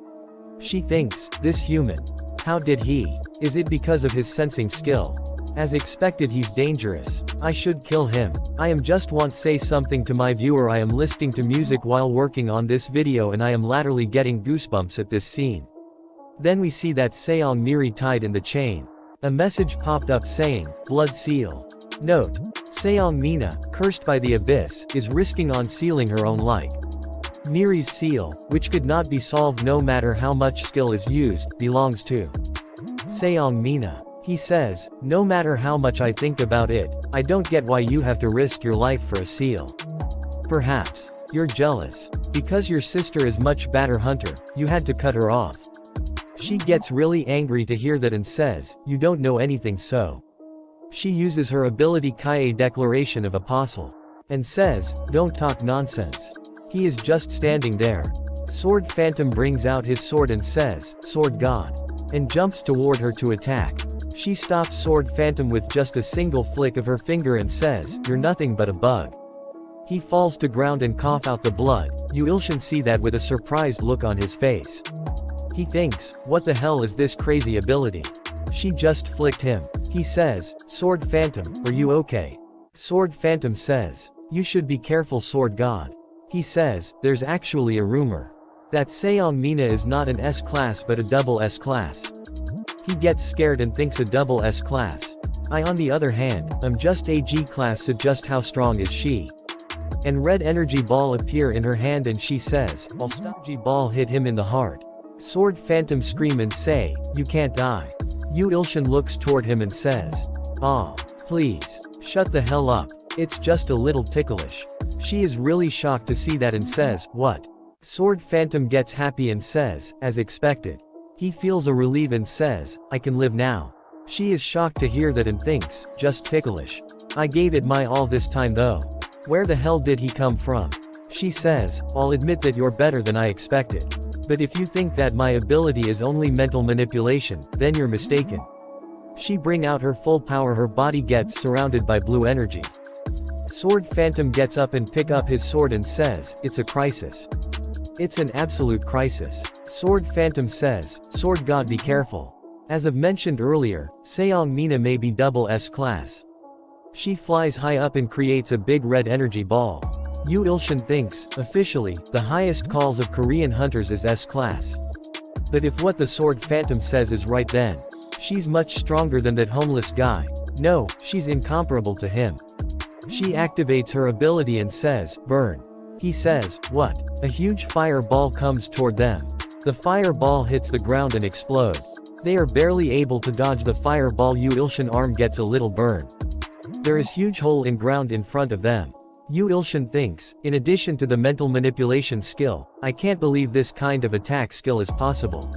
She thinks, "This human. How did he? Is it because of his sensing skill? As expected, he's dangerous. I should kill him." I am just want say something to my viewer. I am listening to music while working on this video and I am laterally getting goosebumps at this scene. Then we see that Seong Miri tied in the chain. A message popped up saying, "Blood seal." Note: Seong Mina, cursed by the abyss, is risking on sealing her own like. Miri's seal, which could not be solved no matter how much skill is used, belongs to Seong Mina. He says, "No matter how much I think about it, I don't get why you have to risk your life for a seal. Perhaps you're jealous. Because your sister is much better hunter, you had to cut her off." She gets really angry to hear that and says, "You don't know anything." So she uses her ability Kaie Declaration of Apostle and says, "Don't talk nonsense." He is just standing there. Sword Phantom brings out his sword and says, "Sword God," and jumps toward her to attack. She stops Sword Phantom with just a single flick of her finger and says, "You're nothing but a bug." He falls to ground and cough out the blood. Yu Ilshin see that with a surprised look on his face. He thinks, "What the hell is this crazy ability? She just flicked him." He says, "Sword Phantom, are you okay?" Sword Phantom says, "You should be careful, Sword God." He says, "There's actually a rumor that Seong Mina is not an S-class but a double S-class." He gets scared and thinks a double S-class. I on the other hand, am just a G-class, so just how strong is she? And red energy ball appear in her hand and she says, "I'll stop." G-ball hit him in the heart. Sword Phantom scream and say, "You can't die." Yu Ilshin looks toward him and says, "Ah, please, shut the hell up. It's just a little ticklish." She is really shocked to see that and says, "What?" Sword Phantom gets happy and says, "As expected." He feels a relief and says, "I can live now." She is shocked to hear that and thinks, "Just ticklish. I gave it my all this time though. Where the hell did he come from?" She says, "I'll admit that you're better than I expected. But if you think that my ability is only mental manipulation, then you're mistaken." She bring out her full power. Her body gets surrounded by blue energy. Sword Phantom gets up and pick up his sword and says, "It's a crisis. It's an absolute crisis." Sword Phantom says, "Sword God, be careful. As I've mentioned earlier, Seong Mina may be double S-class." She flies high up and creates a big red energy ball. Yu Ilshin thinks, officially, the highest calls of Korean hunters is S-class. But if what the sword phantom says is right, then she's much stronger than that homeless guy. No, she's incomparable to him. She activates her ability and says, burn. He says, what? A huge fireball comes toward them. The fireball hits the ground and explodes. They are barely able to dodge the fireball. Ilshin arm gets a little burn. There is huge hole in ground in front of them. Ilshin thinks, in addition to the mental manipulation skill, I can't believe this kind of attack skill is possible.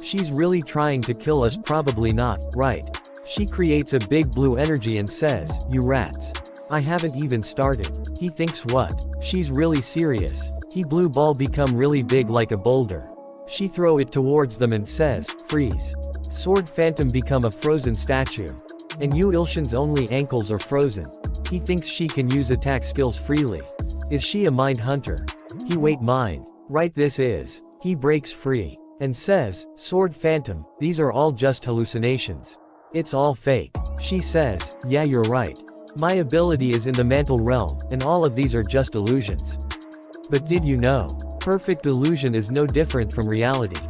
She's really trying to kill us. Probably not, right? She creates a big blue energy and says, you rats. I haven't even started. He thinks what? She's really serious. He blue ball become really big like a boulder. She throw it towards them and says, freeze. Sword phantom become a frozen statue. And Ilshin's only ankles are frozen. He thinks she can use attack skills freely. Is she a mind hunter? He wait mind. Right this is. He breaks free. And says, sword phantom, these are all just hallucinations. It's all fake. She says, yeah you're right. My ability is in the mantle realm, and all of these are just illusions. But did you know? Perfect illusion is no different from reality.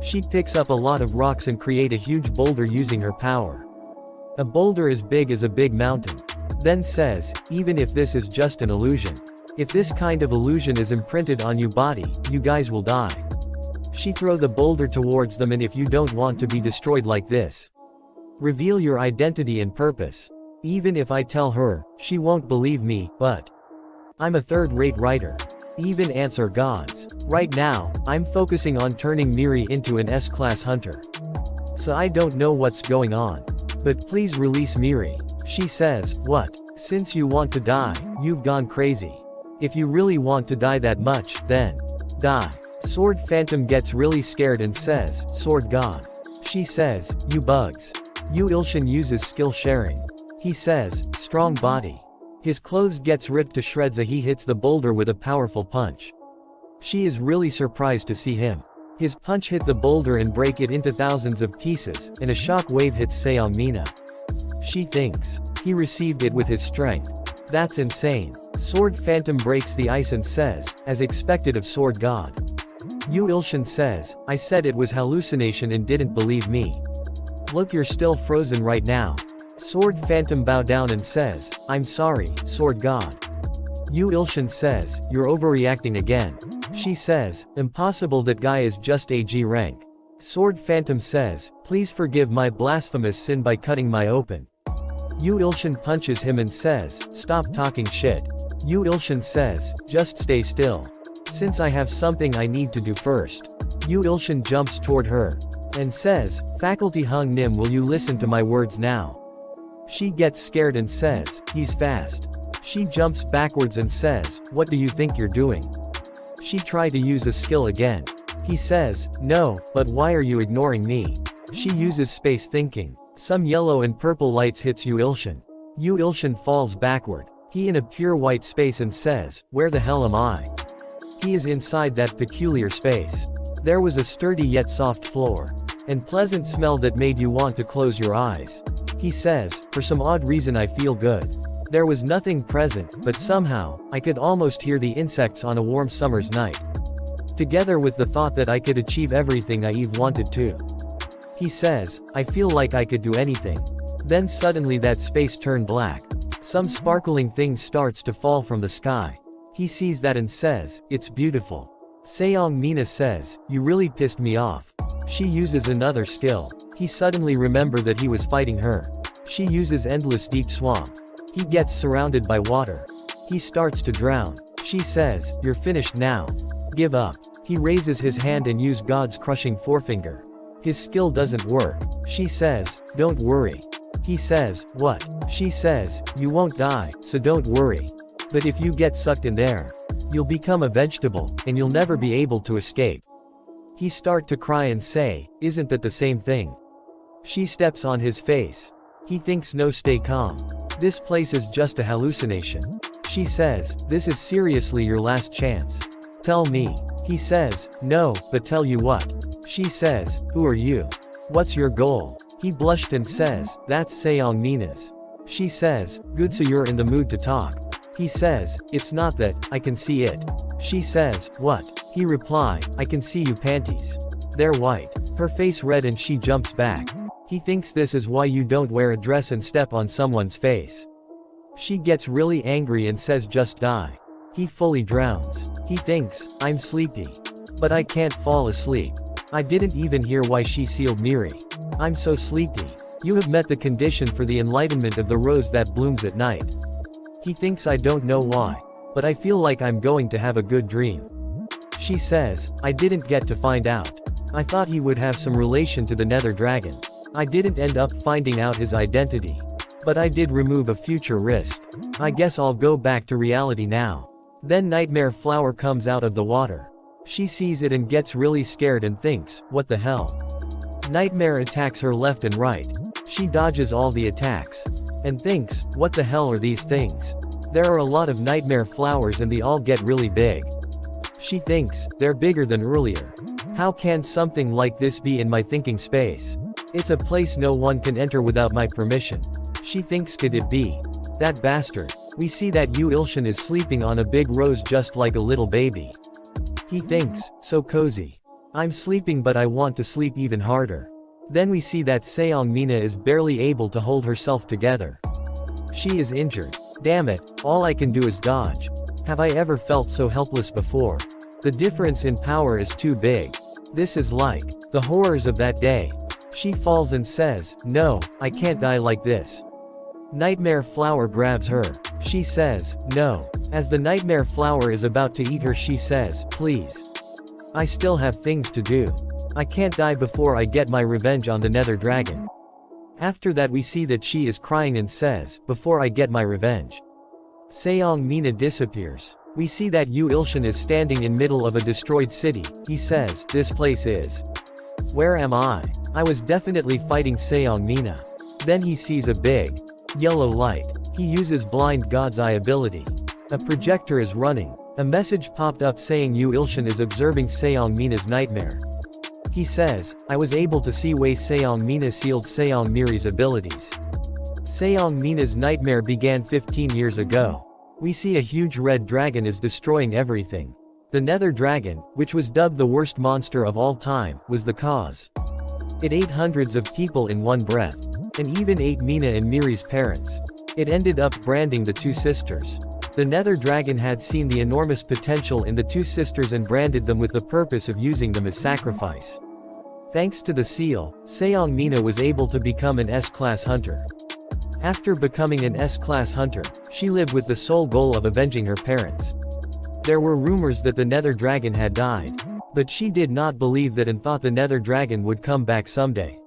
She picks up a lot of rocks and create a huge boulder using her power. A boulder as big as a big mountain. Then says, even if this is just an illusion. If this kind of illusion is imprinted on your body, you guys will die. She throw the boulder towards them, and if you don't want to be destroyed like this, reveal your identity and purpose. Even if I tell her, she won't believe me, but I'm a third-rate writer. Even ants are gods. Right now, I'm focusing on turning Miri into an S-class hunter. So I don't know what's going on. But please release Miri. She says, what? Since you want to die, you've gone crazy. If you really want to die that much, then die. Sword phantom gets really scared and says, sword god. She says, you bugs. Ilshin uses skill sharing. He says, strong body. His clothes gets ripped to shreds as he hits the boulder with a powerful punch. She is really surprised to see him. His punch hit the boulder and break it into thousands of pieces, and a shock wave hits Seong-mina. She thinks, he received it with his strength. That's insane. Sword phantom breaks the ice and says, as expected of sword god. Ilshin says, I said it was hallucination and didn't believe me. Look, you're still frozen right now. Sword phantom bow down and says, I'm sorry, sword god. Ilshin says, you're overreacting again. She says, impossible, that guy is just AG rank. Sword phantom says, please forgive my blasphemous sin by cutting my open. Ilshin punches him and says, stop talking shit. Ilshin says, just stay still. Since I have something I need to do first. Ilshin jumps toward her. And says, Faculty Hung Nim, will you listen to my words now? She gets scared and says, he's fast. She jumps backwards and says, what do you think you're doing? She tried to use a skill again. He says, no, but why are you ignoring me? She uses space thinking. Some yellow and purple lights hits Ilshin. Ilshin falls backward. He in a pure white space and says, where the hell am I? He is inside that peculiar space. There was a sturdy yet soft floor. And pleasant smell that made you want to close your eyes. He says, for some odd reason I feel good. There was nothing present, but somehow, I could almost hear the insects on a warm summer's night. Together with the thought that I could achieve everything I Eve wanted to. He says, I feel like I could do anything. Then suddenly that space turned black. Some sparkling thing starts to fall from the sky. He sees that and says, it's beautiful. Seong-mina says, you really pissed me off. She uses another skill. He suddenly remembered that he was fighting her. She uses endless deep swamp. He gets surrounded by water. He starts to drown. She says, you're finished now. Give up. He raises his hand and uses God's crushing forefinger. His skill doesn't work. She says, don't worry. He says, what? She says, you won't die, so don't worry. But if you get sucked in there, you'll become a vegetable, and you'll never be able to escape. He starts to cry and say, isn't that the same thing? She steps on his face. He thinks, no, stay calm. This place is just a hallucination. She says, this is seriously your last chance. Tell me. He says, no, but tell you what. She says, who are you? What's your goal? He blushed and says, that's Seong-mina's. She says, good, so you're in the mood to talk. He says, it's not that, I can see it. She says, what? He reply, I can see you panties. They're white. Her face red and she jumps back. He thinks this is why you don't wear a dress and step on someone's face. She gets really angry and says just die. He fully drowns. He thinks, I'm sleepy. But I can't fall asleep. I didn't even hear why she sealed Miri. I'm so sleepy. You have met the condition for the enlightenment of the rose that blooms at night. He thinks I don't know why. But I feel like I'm going to have a good dream. She says, I didn't get to find out. I thought he would have some relation to the nether dragon. I didn't end up finding out his identity. But I did remove a future risk. I guess I'll go back to reality now. Then Nightmare Flower comes out of the water. She sees it and gets really scared and thinks, what the hell? Nightmare attacks her left and right. She dodges all the attacks. And thinks, what the hell are these things? There are a lot of Nightmare Flowers and they all get really big. She thinks, they're bigger than earlier. How can something like this be in my thinking space? It's a place no one can enter without my permission. She thinks could it be? That bastard. We see that Yu Ilshin is sleeping on a big rose just like a little baby. He thinks, so cozy. I'm sleeping but I want to sleep even harder. Then we see that Seong Mina is barely able to hold herself together. She is injured. Damn it, all I can do is dodge. Have I ever felt so helpless before? The difference in power is too big. This is like the horrors of that day. She falls and says, no, I can't die like this. Nightmare Flower grabs her. She says, no. As the Nightmare Flower is about to eat her, she says, please. I still have things to do. I can't die before I get my revenge on the Nether Dragon. After that we see that she is crying and says, before I get my revenge. Seong Mina disappears. We see that Yu Ilshin is standing in middle of a destroyed city. He says, this place is. Where am I? I was definitely fighting Seong Mina. Then he sees a big, yellow light. He uses Blind God's Eye ability. A projector is running. A message popped up saying Yu Ilshin is observing Seong Mina's nightmare. He says, I was able to see way Seong Mina sealed Seong Miri's abilities. Seong Mina's nightmare began 15 years ago. We see a huge red dragon is destroying everything. The Nether Dragon, which was dubbed the worst monster of all time, was the cause. It ate hundreds of people in one breath. And even ate Mina and Miri's parents. It ended up branding the two sisters. The Nether Dragon had seen the enormous potential in the two sisters and branded them with the purpose of using them as sacrifice. Thanks to the seal, Seong Mina was able to become an S-class hunter. After becoming an S-class hunter, she lived with the sole goal of avenging her parents. There were rumors that the Nether Dragon had died. But she did not believe that and thought the Nether Dragon would come back someday.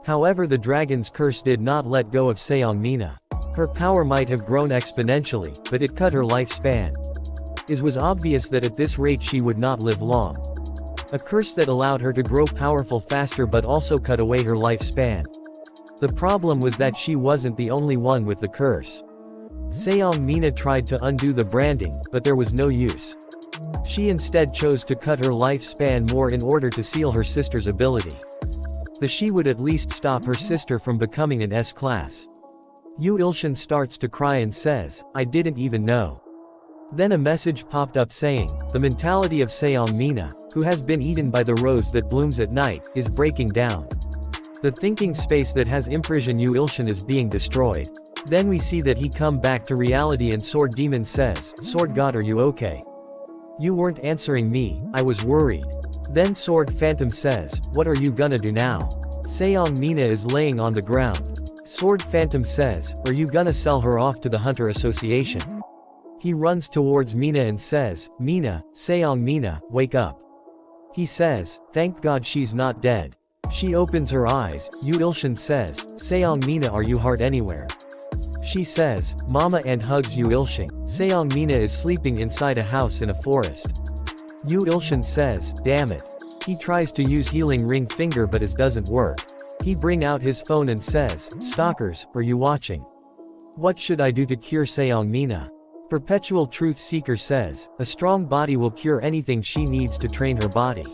However, the dragon's curse did not let go of Seong Mina. Her power might have grown exponentially, but it cut her lifespan. It was obvious that at this rate she would not live long. A curse that allowed her to grow powerful faster but also cut away her lifespan. The problem was that she wasn't the only one with the curse. Seong Mina tried to undo the branding, but there was no use. She instead chose to cut her lifespan more in order to seal her sister's ability. She would at least stop her sister from becoming an S-class. Yu Ilshin starts to cry and says, I didn't even know. Then a message popped up saying, the mentality of Seong Mina, who has been eaten by the rose that blooms at night, is breaking down. The thinking space that has imprisoned Yu Ilshin is being destroyed. Then we see that he come back to reality and Sword Demon says, Sword God, are you okay? You weren't answering me, I was worried. Then Sword Phantom says, what are you gonna do now? Seong Mina is laying on the ground. Sword Phantom says, are you gonna sell her off to the Hunter Association? He runs towards Mina and says, Mina, Seong Mina, wake up. He says, thank God she's not dead. She opens her eyes. Yu Ilshin says, Seong Mina, are you hurt anywhere? She says, Mama, and hugs Yu Ilshin. Seong Mina is sleeping inside a house in a forest. Yu Ilshin says, damn it. He tries to use healing ring finger but it doesn't work. He bring out his phone and says, stalkers, are you watching? What should I do to cure Seong Mina? Perpetual Truth Seeker says, a strong body will cure anything she needs to train her body.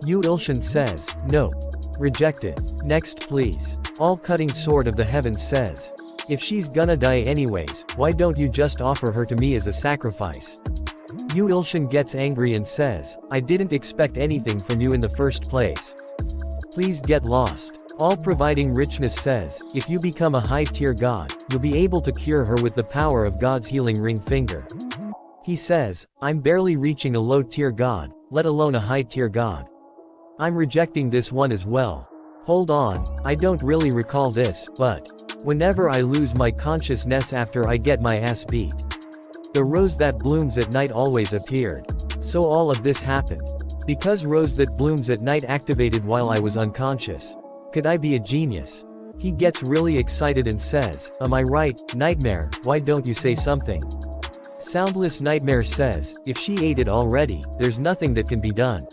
Yu Ilshin says, no. Rejected. Next please. All Cutting Sword of the Heavens says, if she's gonna die anyways, why don't you just offer her to me as a sacrifice? Yu Ilshin gets angry and says, I didn't expect anything from you in the first place. Please get lost. All providing richness says, if you become a high-tier god, you'll be able to cure her with the power of God's healing ring finger. He says, I'm barely reaching a low-tier god, let alone a high-tier god. I'm rejecting this one as well. Hold on, I don't really recall this, but whenever I lose my consciousness after I get my ass beat, the rose that blooms at night always appeared. So all of this happened because rose that blooms at night activated while I was unconscious. Could I be a genius? He gets really excited and says, am I right, Nightmare, why don't you say something? Soundless Nightmare says, if she ate it already, there's nothing that can be done.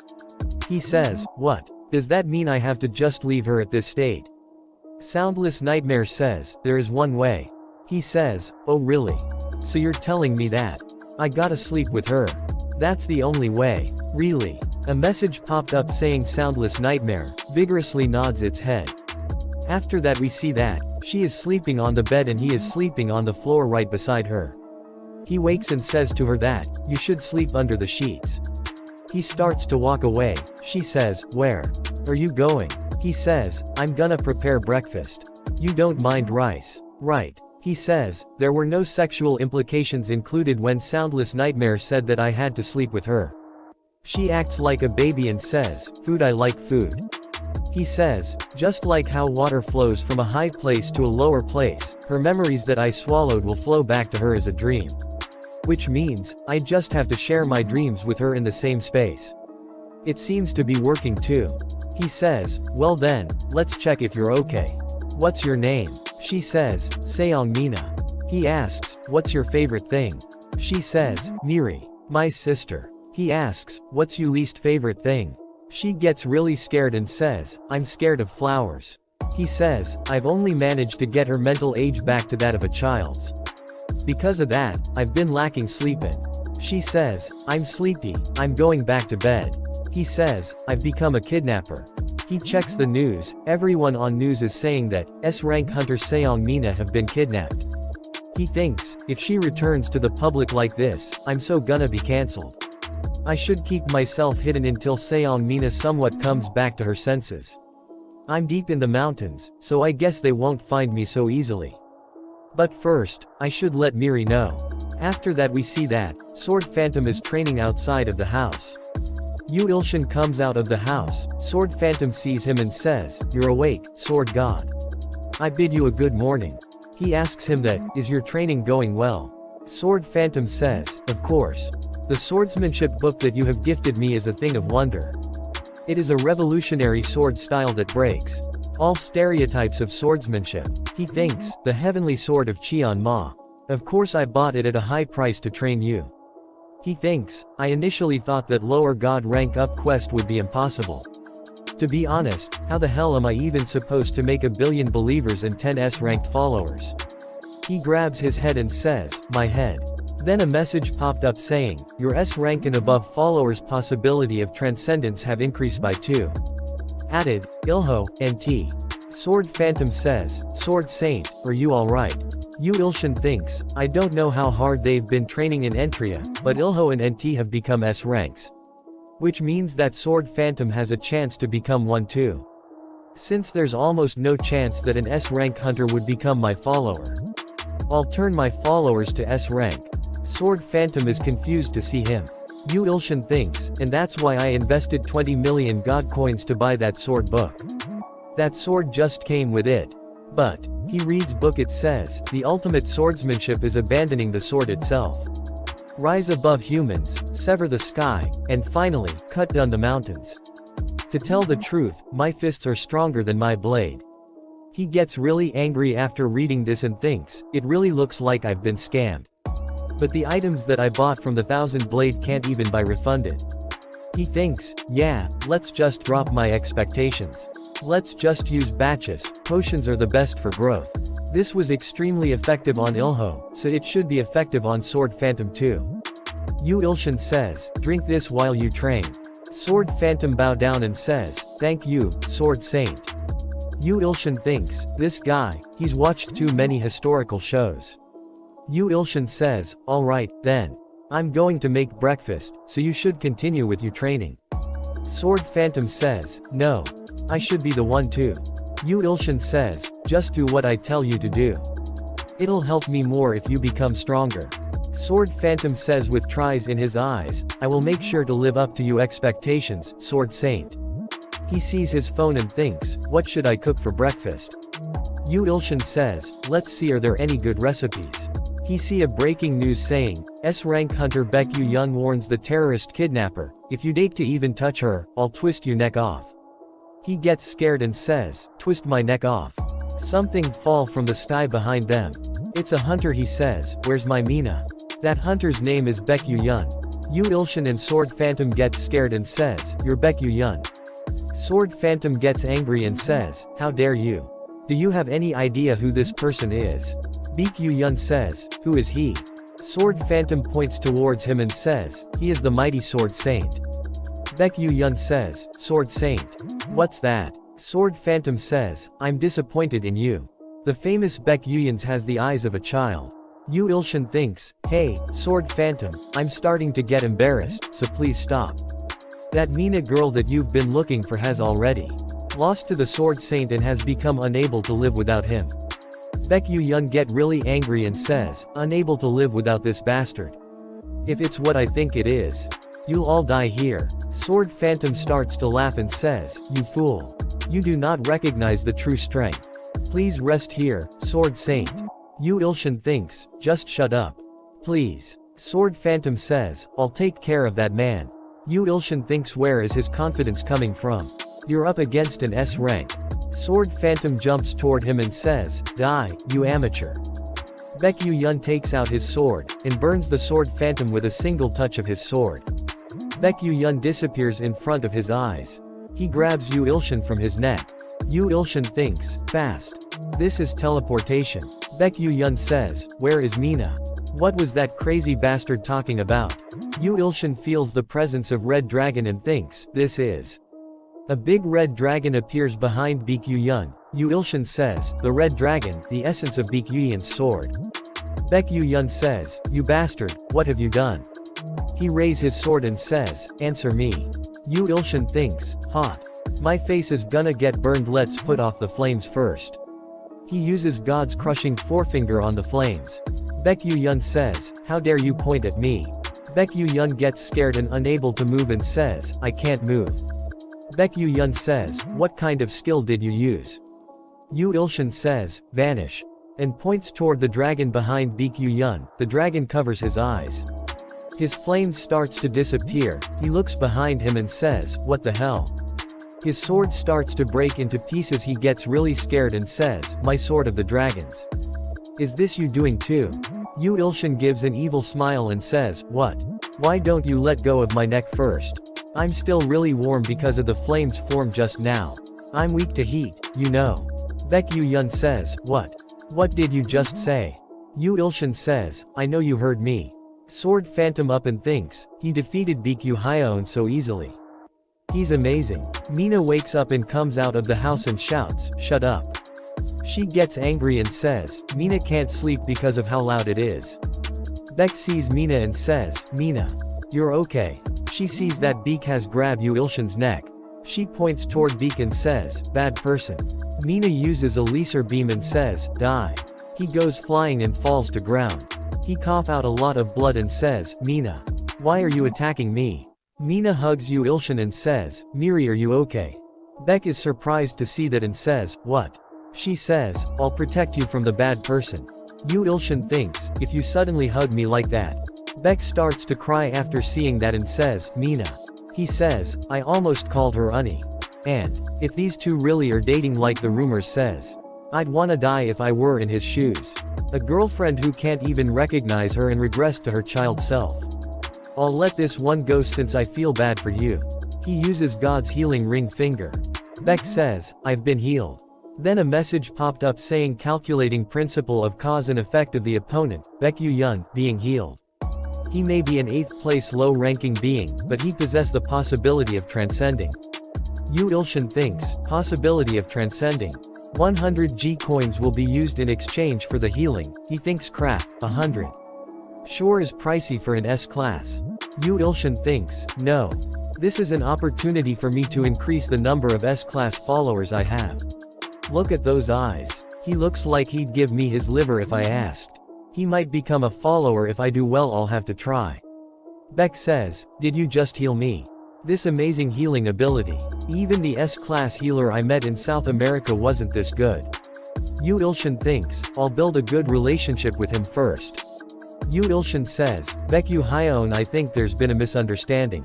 He says, what? Does that mean I have to just leave her at this state? Soundless Nightmare says, there is one way. He says, oh really? So you're telling me that I gotta sleep with her? That's the only way, really? A message popped up saying Soundless Nightmare vigorously nods its head. After that we see that she is sleeping on the bed and he is sleeping on the floor right beside her. He wakes and says to her that you should sleep under the sheets. He starts to walk away. She says, where are you going? He says, I'm gonna prepare breakfast. You don't mind rice, right? He says, there were no sexual implications included when Soundless Nightmare said that I had to sleep with her. She acts like a baby and says, food, I like food. He says, just like how water flows from a high place to a lower place, her memories that I swallowed will flow back to her as a dream. Which means, I just have to share my dreams with her in the same space. It seems to be working too. He says, well then, let's check if you're okay. What's your name? She says, Seongmina. He asks, what's your favorite thing? She says, Miri, my sister. He asks, what's your least favorite thing? She gets really scared and says, I'm scared of flowers. He says, I've only managed to get her mental age back to that of a child's. Because of that, I've been lacking sleep in. She says, I'm sleepy, I'm going back to bed. He says, I've become a kidnapper. He checks the news, everyone on news is saying that S-rank hunter Seongmina have been kidnapped. He thinks, if she returns to the public like this, I'm so gonna be cancelled. I should keep myself hidden until Seongmina somewhat comes back to her senses. I'm deep in the mountains, so I guess they won't find me so easily. But first, I should let Miri know. After that we see that Sword Phantom is training outside of the house. Yu Ilshin comes out of the house, Sword Phantom sees him and says, you're awake, Sword God. I bid you a good morning. He asks him that, is your training going well? Sword Phantom says, of course. The swordsmanship book that you have gifted me is a thing of wonder. It is a revolutionary sword style that breaks all stereotypes of swordsmanship. He thinks, the heavenly sword of Cheon Ma. Of course I bought it at a high price to train you. He thinks, I initially thought that lower god rank up quest would be impossible. To be honest, how the hell am I even supposed to make 1 billion believers and 10 S-ranked followers? He grabs his head and says, my head. Then a message popped up saying, your S-rank and above followers possibility of transcendence have increased by 2. Added, Ilho, NT. Sword Phantom says, Sword Saint, are you alright? Yu Ilshin thinks, I don't know how hard they've been training in Entria, but Ilho and NT have become S ranks. Which means that Sword Phantom has a chance to become one too. Since there's almost no chance that an S rank hunter would become my follower, I'll turn my followers to S rank. Sword Phantom is confused to see him. Yu Ilshin thinks, and that's why I invested 20 million god coins to buy that sword book. That sword just came with it. But he reads book, it says, the ultimate swordsmanship is abandoning the sword itself. Rise above humans, sever the sky, and finally, cut down the mountains. To tell the truth, my fists are stronger than my blade. He gets really angry after reading this and thinks, it really looks like I've been scammed. But the items that I bought from the 1000 Blade can't even buy refunded. He thinks, yeah, let's just drop my expectations. Let's just use batches, potions are the best for growth. This was extremely effective on Ilho, so it should be effective on Sword Phantom too. Yu Ilshin says, drink this while you train. Sword Phantom bow down and says, thank you, Sword Saint. Yu Ilshin thinks, this guy, he's watched too many historical shows. Yu Ilshin says, alright, then. I'm going to make breakfast, so you should continue with your training. Sword Phantom says, no. I should be the one to. Yu Ilshin says, just do what I tell you to do. It'll help me more if you become stronger. Sword Phantom says with tries in his eyes, I will make sure to live up to your expectations, Sword Saint. He sees his phone and thinks, what should I cook for breakfast? Yu Ilshin says, let's see are there any good recipes. He see a breaking news saying, S-rank hunter Baek Yu-yeon warns the terrorist kidnapper, if you date to even touch her, I'll twist your neck off. He gets scared and says, twist my neck off. Something fall from the sky behind them. It's a hunter he says, where's my Mina? That hunter's name is Baek Yu-yeon. Yu Ilshin and Sword Phantom gets scared and says, you're Baek Yu-yeon. Sword Phantom gets angry and says, how dare you? Do you have any idea who this person is? Baek Yu-yeon says, who is he? Sword Phantom points towards him and says, he is the mighty Sword Saint. Baek Yu-yeon says, Sword Saint. What's that? Sword Phantom says, I'm disappointed in you. The famous Baek Yu-yeon has the eyes of a child. Yu Ilshin thinks, hey, Sword Phantom, I'm starting to get embarrassed, so please stop. That Mina girl that you've been looking for has already lost to the Sword Saint and has become unable to live without him. Baek Yu-yeon get really angry and says, unable to live without this bastard. If it's what I think it is, you'll all die here. Sword Phantom starts to laugh and says, you fool. You do not recognize the true strength. Please rest here, Sword Saint. Yu Ilshin thinks, just shut up. Please. Sword Phantom says, I'll take care of that man. Yu Ilshin thinks where is his confidence coming from? You're up against an S rank. Sword Phantom jumps toward him and says, die, you amateur. Baek Yu-yeon takes out his sword, and burns the Sword Phantom with a single touch of his sword. Baek Yu-yeon disappears in front of his eyes. He grabs Yu Ilshin from his neck. Yu Ilshin thinks, fast. This is teleportation. Baek Yu-yeon says, where is Mina? What was that crazy bastard talking about? Yu Ilshin feels the presence of Red Dragon and thinks, this is. A big red dragon appears behind Baek Yu-yeon. Yu Ilshin says, the red dragon, the essence of Baek Yu-yeon's sword. Baek Yu-yeon says, you bastard, what have you done? He raises his sword and says, answer me. Yu Ilshin thinks, hot. My face is gonna get burned, let's put off the flames first. He uses God's crushing forefinger on the flames. Baek Yu-yeon says, how dare you point at me? Baek Yu-yeon gets scared and unable to move and says, I can't move. Baek Yu-yeon says, what kind of skill did you use? Yu Ilshin says, vanish. And points toward the dragon behind Baek Yu-yeon. The dragon covers his eyes. His flame starts to disappear. He looks behind him and says, what the hell? His sword starts to break into pieces. He gets really scared and says, my sword of the dragons. Is this you doing too? Yu Ilshin gives an evil smile and says, what? Why don't you let go of my neck first? I'm still really warm because of the flames formed just now. I'm weak to heat, you know. Baek Yu-yeon says, what? What did you just say? Yu Ilshin says, I know you heard me. Sword Phantom up and thinks, he defeated Baek Yu-yeon so easily. He's amazing. Mina wakes up and comes out of the house and shouts, shut up. She gets angry and says, Mina can't sleep because of how loud it is. Baek sees Mina and says, Mina. You're okay. She sees that Baek has grabbed Yu Ilshin's neck. She points toward Baek and says, bad person. Mina uses a laser beam and says, die. He goes flying and falls to ground. He cough out a lot of blood and says, Mina. Why are you attacking me? Mina hugs Yu Ilshin and says, Miri, are you okay? Baek is surprised to see that and says, what? She says, I'll protect you from the bad person. Yu Ilshin thinks, if you suddenly hug me like that. Baek starts to cry after seeing that and says, Mina. He says, I almost called her Unnie. And, if these two really are dating like the rumors says, I'd wanna die if I were in his shoes. A girlfriend who can't even recognize her and regress to her child self. I'll let this one go since I feel bad for you. He uses God's healing ring finger. Baek says, I've been healed. Then a message popped up saying calculating principle of cause and effect of the opponent, Baek Yu-yeon, being healed. He may be an 8th place low-ranking being, but he possesses the possibility of transcending. Yu Ilshin thinks, possibility of transcending. 100 G coins will be used in exchange for the healing. He thinks crap, 100. Sure is pricey for an S-class. Yu Ilshin thinks, no. This is an opportunity for me to increase the number of S-class followers I have. Look at those eyes. He looks like he'd give me his liver if I asked. He might become a follower if I do well. I'll have to try. Beck says, did you just heal me? This amazing healing ability. Even the S-class healer I met in South America wasn't this good. Yu Ilshin thinks, I'll build a good relationship with him first. Yu Ilshin says, Baekyu Hyeon, I think there's been a misunderstanding.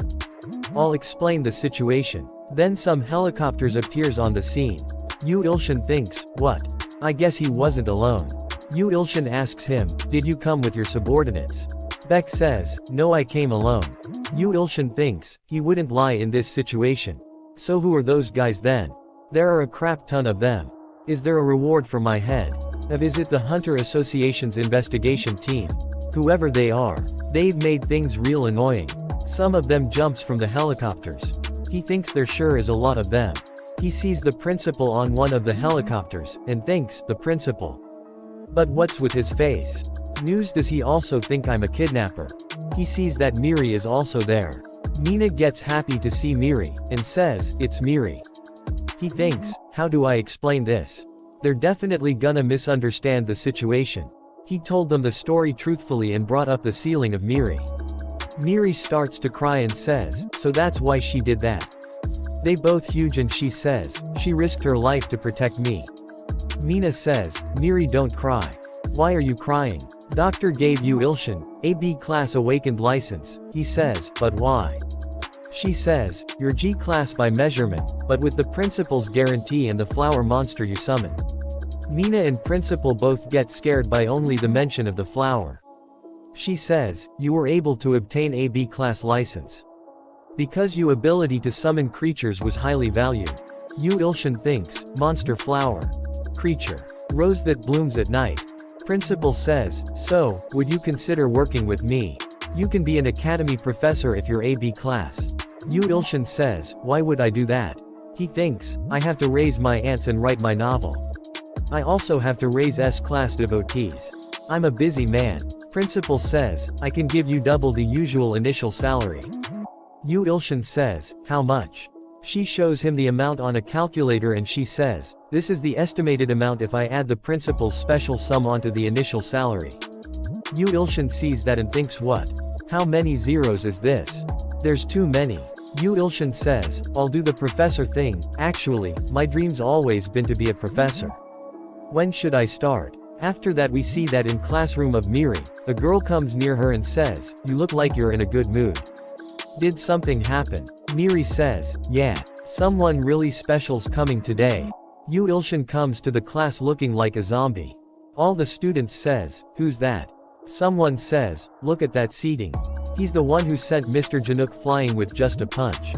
I'll explain the situation. Then some helicopters appears on the scene. Yu Ilshin thinks, what? I guess he wasn't alone. Yu Ilshin asks him, did you come with your subordinates? Beck says, no, I came alone. Yu Ilshin thinks, he wouldn't lie in this situation. So who are those guys then? There are a crap ton of them. Is there a reward for my head? Is it the Hunter Association's investigation team? Whoever they are, they've made things real annoying. Some of them jumps from the helicopters. He thinks there sure is a lot of them. He sees the principal on one of the helicopters, and thinks, the principal. But what's with his face? News, does he also think I'm a kidnapper? He sees that Miri is also there. Mina gets happy to see Miri, and says, it's Miri. He thinks, how do I explain this? They're definitely gonna misunderstand the situation. He told them the story truthfully and brought up the ceiling of Miri. Miri starts to cry and says, so that's why she did that. They both huge and she says, she risked her life to protect me. Mina says, Miri, don't cry. Why are you crying? Doctor gave you Ilshin, a B-class awakened license, he says, but why? She says, you're G-class by measurement, but with the principal's guarantee and the flower monster you summon. Mina and principal both get scared by only the mention of the flower. She says, you were able to obtain a B-class license. Because your ability to summon creatures was highly valued. Yu Ilshin thinks, monster flower. Creature. Rose that blooms at night. Principal says, so, would you consider working with me? You can be an academy professor if you're a B-class. Yu Ilshin says, why would I do that? He thinks, I have to raise my ants and write my novel. I also have to raise S-class devotees. I'm a busy man. Principal says, I can give you double the usual initial salary. Yu Ilshin says, how much? She shows him the amount on a calculator and she says, this is the estimated amount if I add the principal's special sum onto the initial salary. Yu Ilshin sees that and thinks, what? How many zeros is this? There's too many. Yu Ilshin says, I'll do the professor thing. Actually, my dream's always been to be a professor. When should I start? After that we see that in classroom of Miri, a girl comes near her and says, you look like you're in a good mood. Did something happen? Miri says, yeah, someone really special's coming today. Yu Ilshin comes to the class looking like a zombie. All the students says, who's that? Someone says, look at that seating. He's the one who sent Mr. Janook flying with just a punch.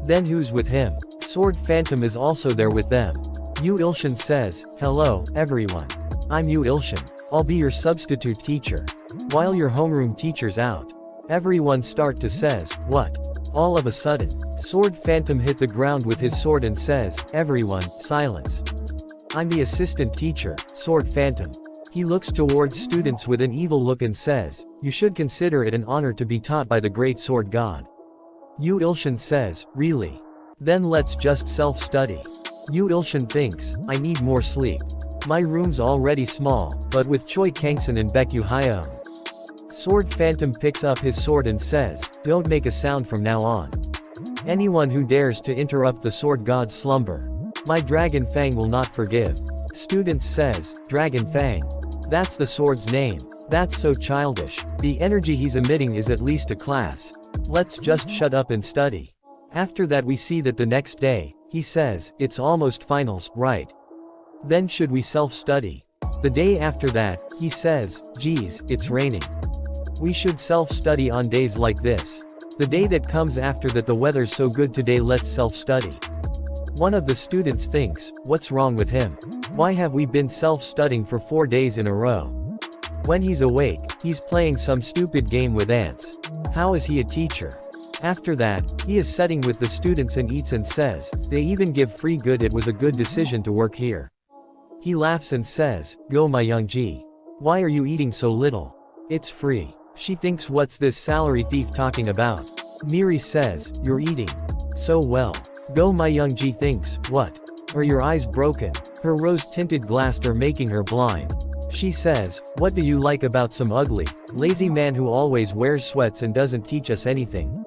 Then who's with him? Sword Phantom is also there with them. Yu Ilshin says, hello, everyone. I'm Yu Ilshin. I'll be your substitute teacher. While your homeroom teacher's out. Everyone start to says, what? All of a sudden, Sword Phantom hit the ground with his sword and says, everyone, silence. I'm the assistant teacher, Sword Phantom. He looks towards students with an evil look and says, you should consider it an honor to be taught by the great sword god. Yu Ilshin says, really? Then let's just self-study. Yu Ilshin thinks, I need more sleep. My room's already small, but with Choi Kangson and Baekyu Hyeon. Sword Phantom picks up his sword and says, don't make a sound from now on. Anyone who dares to interrupt the sword god's slumber, my Dragon Fang will not forgive. Student says, Dragon Fang. That's the sword's name. That's so childish. The energy he's emitting is at least a class. Let's just shut up and study. After that we see that the next day, he says, it's almost finals, right? Then should we self-study? The day after that, he says, geez, it's raining. We should self-study on days like this. The day that comes after that, the weather's so good today, let's self-study. One of the students thinks, what's wrong with him? Why have we been self-studying for 4 days in a row? When he's awake, he's playing some stupid game with ants. How is he a teacher? After that, he is sitting with the students and eats and says, they even give free good, it was a good decision to work here. He laughs and says, go my young G. Why are you eating so little? It's free. She thinks, what's this salary thief talking about? Miri says, you're eating so well. Go Myung-ji thinks, what? Are your eyes broken? Her rose-tinted glass are making her blind. She says, what do you like about some ugly, lazy man who always wears sweats and doesn't teach us anything?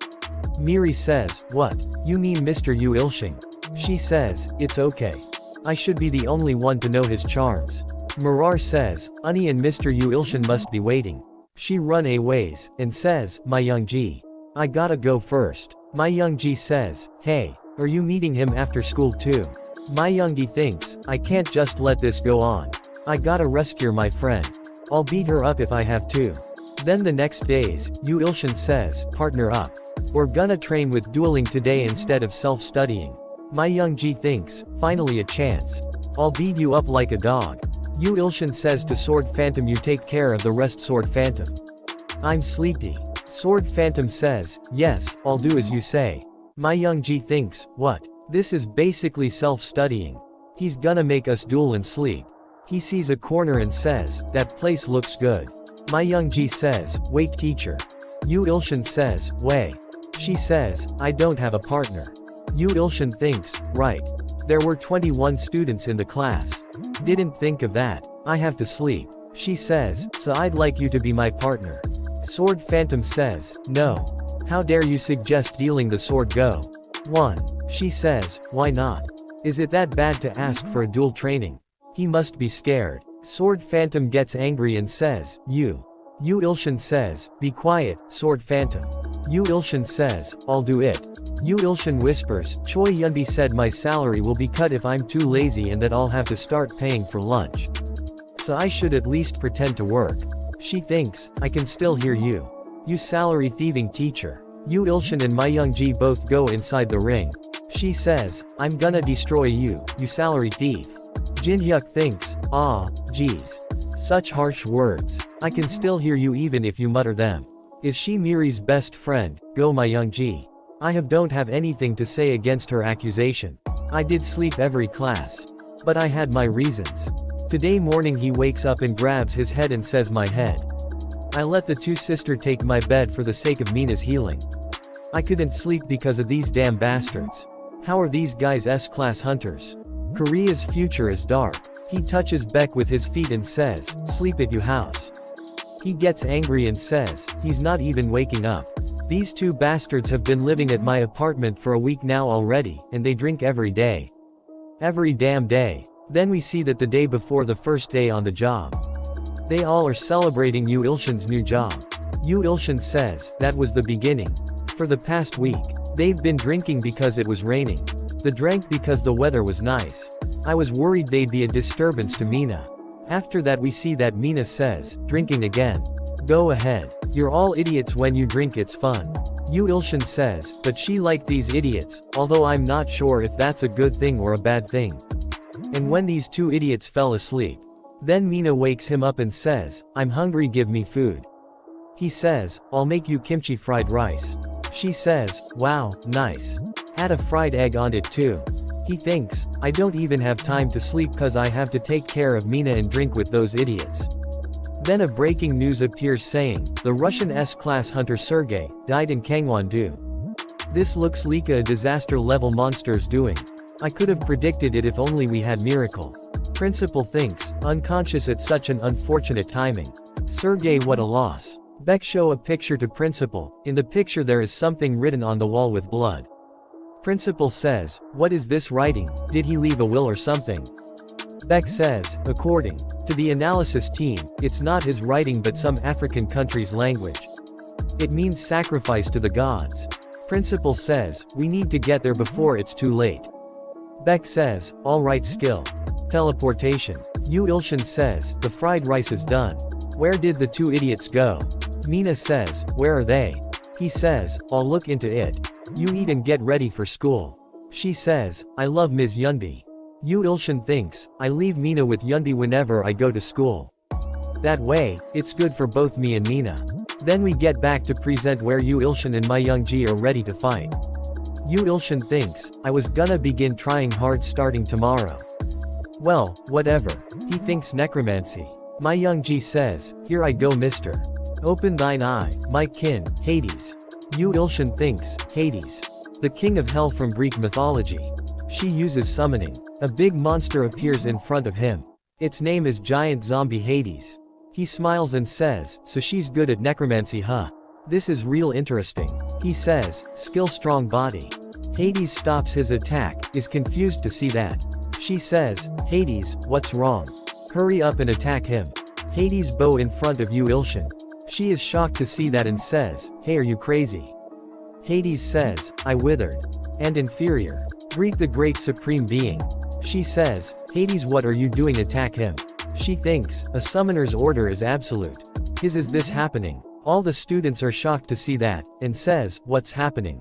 Miri says, what? You mean Mr. Yu Ilshing? She says, it's okay. I should be the only one to know his charms. Marar says, Unnie and Mr. Yu Ilshin must be waiting. She run a ways, and says, Myung-ji. I gotta go first. Myung-ji says, hey, are you meeting him after school too? Myung-ji thinks, I can't just let this go on. I gotta rescue my friend. I'll beat her up if I have to. Then the next days, Yu Ilshin says, partner up. We're gonna train with dueling today instead of self-studying. Myung-ji thinks, finally a chance. I'll beat you up like a dog. Yu Ilshin says to Sword Phantom, you take care of the rest Sword Phantom. I'm sleepy. Sword Phantom says, yes, I'll do as you say. Myung-ji thinks, what? This is basically self-studying. He's gonna make us duel and sleep. He sees a corner and says, that place looks good. Myung-ji says, wait teacher. Yu Ilshin says, wait. She says, I don't have a partner. Yu Ilshin thinks, right. There were 21 students in the class. Didn't think of that. I have to sleep. She says, so I'd like you to be my partner. Sword Phantom says, no. How dare you suggest dealing the sword go? 1. She says, why not? Is it that bad to ask for a duel training? He must be scared. Sword Phantom gets angry and says, you. Yu Ilshin says, be quiet, Sword Phantom. Yu Ilshin says, I'll do it. Yu Ilshin whispers, Choi Yunbi said my salary will be cut if I'm too lazy and that I'll have to start paying for lunch. So I should at least pretend to work. She thinks, I can still hear you. You salary thieving teacher. Yu Ilshin and Myung-ji both go inside the ring. She says, I'm gonna destroy you, you salary thief. Jin Hyuk thinks, ah, geez. Such harsh words. I can still hear you even if you mutter them. Is she Miri's best friend? Go Myung-ji. Don't have anything to say against her accusation. I did sleep every class. But I had my reasons. Today morning he wakes up and grabs his head and says my head. I let the two sisters take my bed for the sake of Mina's healing. I couldn't sleep because of these damn bastards. How are these guys S-class hunters? Korea's future is dark. He touches Beck with his feet and says, sleep at your house. He gets angry and says, he's not even waking up. These two bastards have been living at my apartment for a week now already, and they drink every day. Every damn day. Then we see that the day before the first day on the job. They all are celebrating Yu Ilshin's new job. Yu Ilshin says, that was the beginning. For the past week, they've been drinking because it was raining. They drank because the weather was nice. I was worried they'd be a disturbance to Mina. After that we see that Mina says, drinking again. Go ahead. You're all idiots when you drink, it's fun. Yu Ilshin says, but she liked these idiots, although I'm not sure if that's a good thing or a bad thing. And when these two idiots fell asleep, then Mina wakes him up and says, I'm hungry, give me food. He says, I'll make you kimchi fried rice. She says, wow, nice. Add a fried egg on it too. He thinks, I don't even have time to sleep cause I have to take care of Mina and drink with those idiots. Then a breaking news appears saying, the Russian S-class hunter Sergei, died in Gangwon-do. This looks like a disaster-level monster's doing. I could have predicted it if only we had miracle. Principal thinks, unconscious at such an unfortunate timing. Sergei, what a loss. Beck show a picture to Principal. In the picture there is something written on the wall with blood. Principal says, what is this writing? Did he leave a will or something? Beck says, according to the analysis team, it's not his writing but some African country's language. It means sacrifice to the gods. Principal says, we need to get there before it's too late. Beck says, alright skill. Teleportation. Yu Ilshin says, the fried rice is done. Where did the two idiots go? Mina says, where are they? He says, I'll look into it. You eat and get ready for school. She says, I love Ms. Yunbi. Yu Ilshin thinks, I leave Mina with Yunbi whenever I go to school. That way, it's good for both me and Mina. Then we get back to present where Yu Ilshin and Myung-ji are ready to fight. Yu Ilshin thinks, I was gonna begin trying hard starting tomorrow. Well, whatever. He thinks necromancy. Myung-ji says, here I go mister. Open thine eye, my kin, Hades. Yu Ilshin thinks, Hades. The king of hell from Greek mythology. She uses summoning. A big monster appears in front of him. Its name is Giant Zombie Hades. He smiles and says, so she's good at necromancy huh? This is real interesting. He says, skill strong body. Hades stops his attack, is confused to see that. She says, Hades, what's wrong? Hurry up and attack him. Hades bow in front of Yu Ilshin. She is shocked to see that and says, hey are you crazy? Hades says, I withered. And inferior. Greet the great supreme being. She says, Hades what are you doing attack him? She thinks, a summoner's order is absolute. Is this happening? All the students are shocked to see that, and says, what's happening?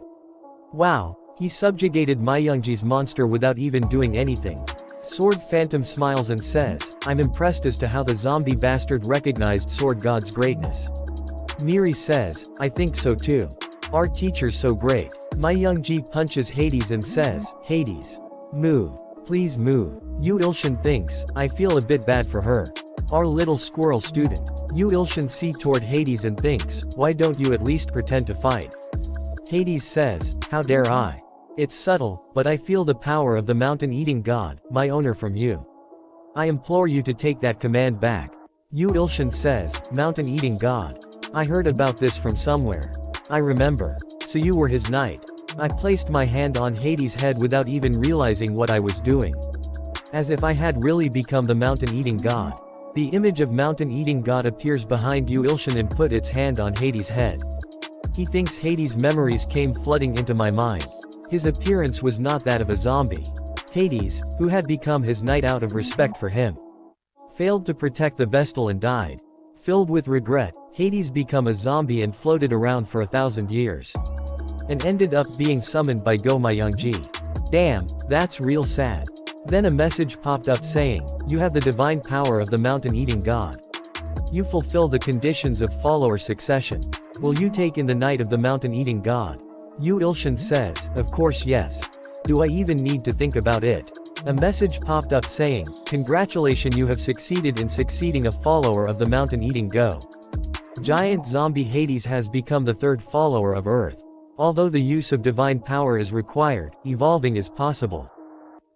Wow, he subjugated Myungji's monster without even doing anything. Sword Phantom smiles and says, I'm impressed as to how the zombie bastard recognized Sword God's greatness. Miri says, I think so too. Our teacher's so great. Myungji punches Hades and says, Hades. Move. Please move. Yu Ilshin thinks, I feel a bit bad for her. Our little squirrel student. Yu Ilshin sees toward Hades and thinks, why don't you at least pretend to fight? Hades says, how dare I? It's subtle, but I feel the power of the mountain-eating god, my owner from you. I implore you to take that command back. Yu Ilshin says, mountain-eating god. I heard about this from somewhere. I remember. So you were his knight. I placed my hand on Hades' head without even realizing what I was doing. As if I had really become the mountain-eating god. The image of mountain-eating god appears behind Yu Ilshin and put its hand on Hades' head. He thinks Hades' memories came flooding into my mind. His appearance was not that of a zombie. Hades, who had become his knight out of respect for him, failed to protect the Vestal and died. Filled with regret, Hades became a zombie and floated around for 1,000 years. And ended up being summoned by Go Myungji. Damn, that's real sad. Then a message popped up saying, you have the divine power of the mountain-eating god. You fulfill the conditions of follower succession. Will you take in the knight of the mountain-eating god? Yu Ilshin says, of course yes. Do I even need to think about it? A message popped up saying, congratulations you have succeeded in succeeding a follower of the mountain-eating Go. Giant zombie Hades has become the third follower of Earth. Although the use of divine power is required, evolving is possible.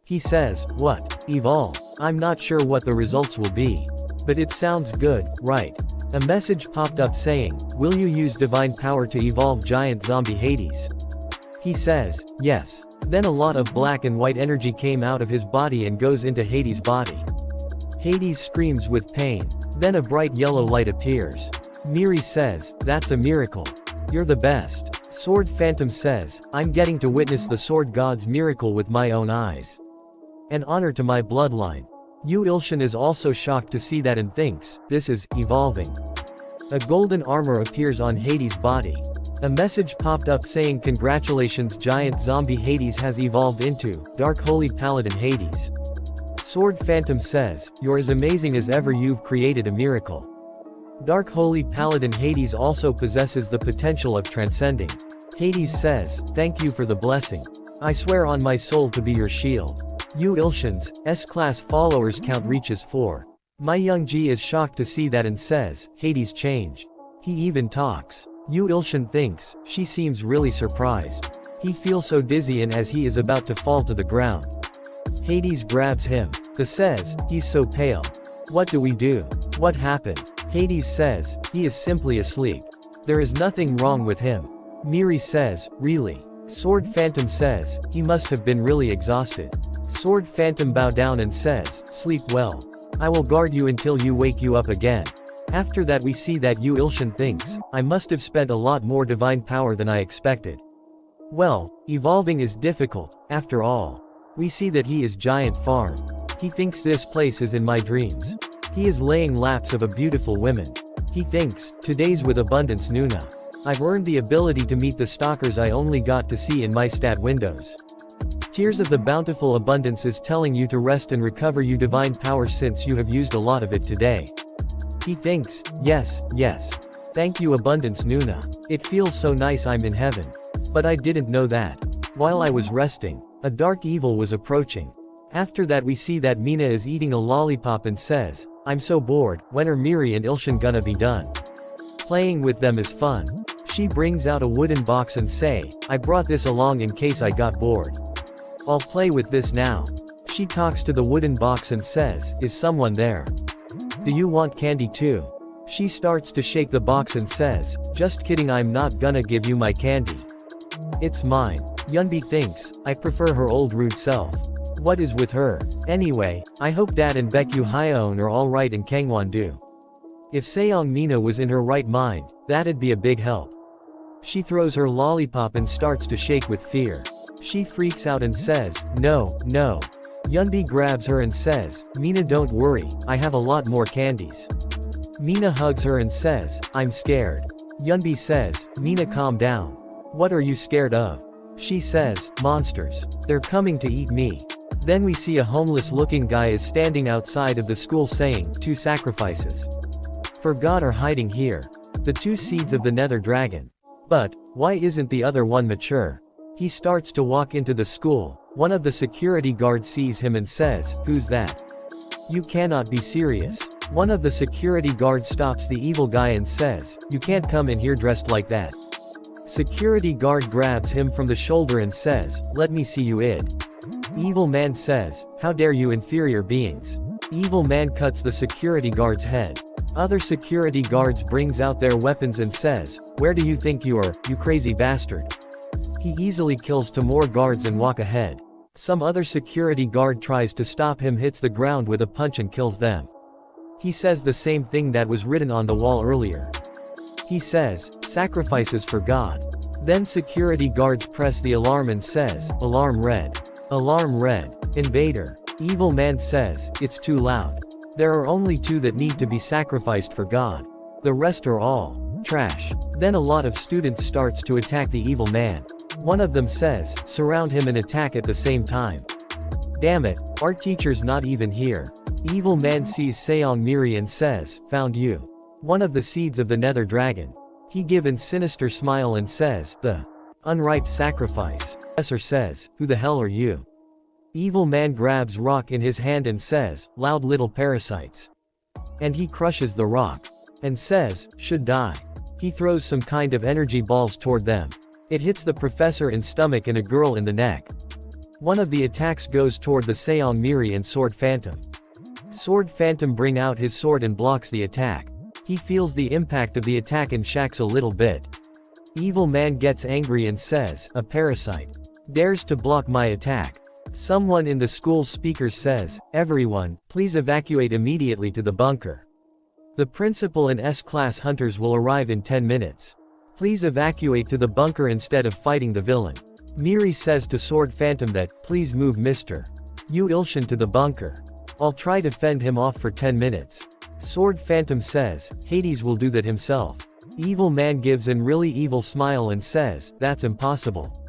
He says, what? Evolve? I'm not sure what the results will be. But it sounds good, right? A message popped up saying, will you use divine power to evolve giant zombie Hades? He says, yes. Then a lot of black and white energy came out of his body and goes into Hades' body. Hades screams with pain. Then a bright yellow light appears. Miri says, that's a miracle. You're the best. Sword Phantom says, I'm getting to witness the Sword God's miracle with my own eyes. An honor to my bloodline. Yu Ilshin is also shocked to see that and thinks, this is evolving. A golden armor appears on Hades' body. A message popped up saying congratulations giant zombie Hades has evolved into Dark Holy Paladin Hades. Sword Phantom says, you're as amazing as ever, you've created a miracle. Dark Holy Paladin Hades also possesses the potential of transcending. Hades says, thank you for the blessing. I swear on my soul to be your shield. Yu Ilshin's S-class followers count reaches 4. Myungji is shocked to see that and says, Hades changed. He even talks. Yu Ilshin thinks, she seems really surprised. He feels so dizzy and as he is about to fall to the ground. Hades grabs him. He says, he's so pale. What do we do? What happened? Hades says, he is simply asleep. There is nothing wrong with him. Miri says, really? Sword Phantom says, he must have been really exhausted. Sword Phantom bow down and says, sleep well. I will guard you until you wake you up again. After that we see that Yu Ilshin thinks, I must have spent a lot more divine power than I expected. Well, evolving is difficult, after all. We see that he is giant farm. He thinks this place is in my dreams. He is laying laps of a beautiful woman. He thinks, today's with abundance Nuna. I've earned the ability to meet the stalkers I only got to see in my stat windows. Tears of the bountiful abundance is telling you to rest and recover you divine power since you have used a lot of it today. He thinks, yes, yes. Thank you abundance Nuna. It feels so nice I'm in heaven. But I didn't know that. While I was resting, a dark evil was approaching. After that we see that Mina is eating a lollipop and says, I'm so bored, when are Miri and Ilshin gonna be done? Playing with them is fun. She brings out a wooden box and say, I brought this along in case I got bored. I'll play with this now. She talks to the wooden box and says, is someone there? Do you want candy too? She starts to shake the box and says, just kidding, I'm not gonna give you my candy. It's mine. Yunbi thinks, I prefer her old rude self. What is with her? Anyway, I hope Dad and Baekyu Hyeon are alright in Kangwon-do. If Seong Mina was in her right mind, that'd be a big help. She throws her lollipop and starts to shake with fear. She freaks out and says, no, no. Yunbi grabs her and says, Mina, don't worry, I have a lot more candies. Mina hugs her and says, I'm scared. Yunbi says, Mina, calm down. What are you scared of? She says, monsters. They're coming to eat me. Then we see a homeless-looking guy is standing outside of the school saying, 2 sacrifices for God are hiding here. The 2 seeds of the nether dragon. But, why isn't the other one mature? He starts to walk into the school. One of the security guards sees him and says, who's that? You cannot be serious. One of the security guards stops the evil guy and says, you can't come in here dressed like that. Security guard grabs him from the shoulder and says, let me see you id. Evil man says, how dare you inferior beings. Evil man cuts the security guard's head. Other security guards brings out their weapons and says, where do you think you are, you crazy bastard? He easily kills 2 more guards and walk ahead. Some other security guard tries to stop him, hits the ground with a punch and kills them. He says the same thing that was written on the wall earlier. He says, sacrifices for God. Then security guards press the alarm and says, alarm red. Alarm red. Invader. Evil man says, it's too loud. There are only 2 that need to be sacrificed for God. The rest are all trash. Then a lot of students starts to attack the evil man. One of them says, surround him and attack at the same time. Damn it, our teacher's not even here. Evil man sees Seong Miri and says, found you. One of the seeds of the nether dragon. He gives a sinister smile and says, the unripe sacrifice. Professor says, who the hell are you? Evil man grabs rock in his hand and says, loud little parasites. And he crushes the rock. And says, should die. He throws some kind of energy balls toward them. It hits the professor in stomach and a girl in the neck. One of the attacks goes toward the Seong Miri and Sword Phantom. Sword Phantom bring out his sword and blocks the attack. He feels the impact of the attack and shacks a little bit. Evil man gets angry and says, a parasite dares to block my attack. Someone in the school speaker says, everyone, please evacuate immediately to the bunker. The principal and S-class hunters will arrive in 10 minutes. Please evacuate to the bunker instead of fighting the villain. Miri says to Sword Phantom that, please move Mr. Yu Ilshin to the bunker. I'll try to fend him off for 10 minutes. Sword Phantom says, Hades will do that himself. Evil man gives an really evil smile and says, that's impossible.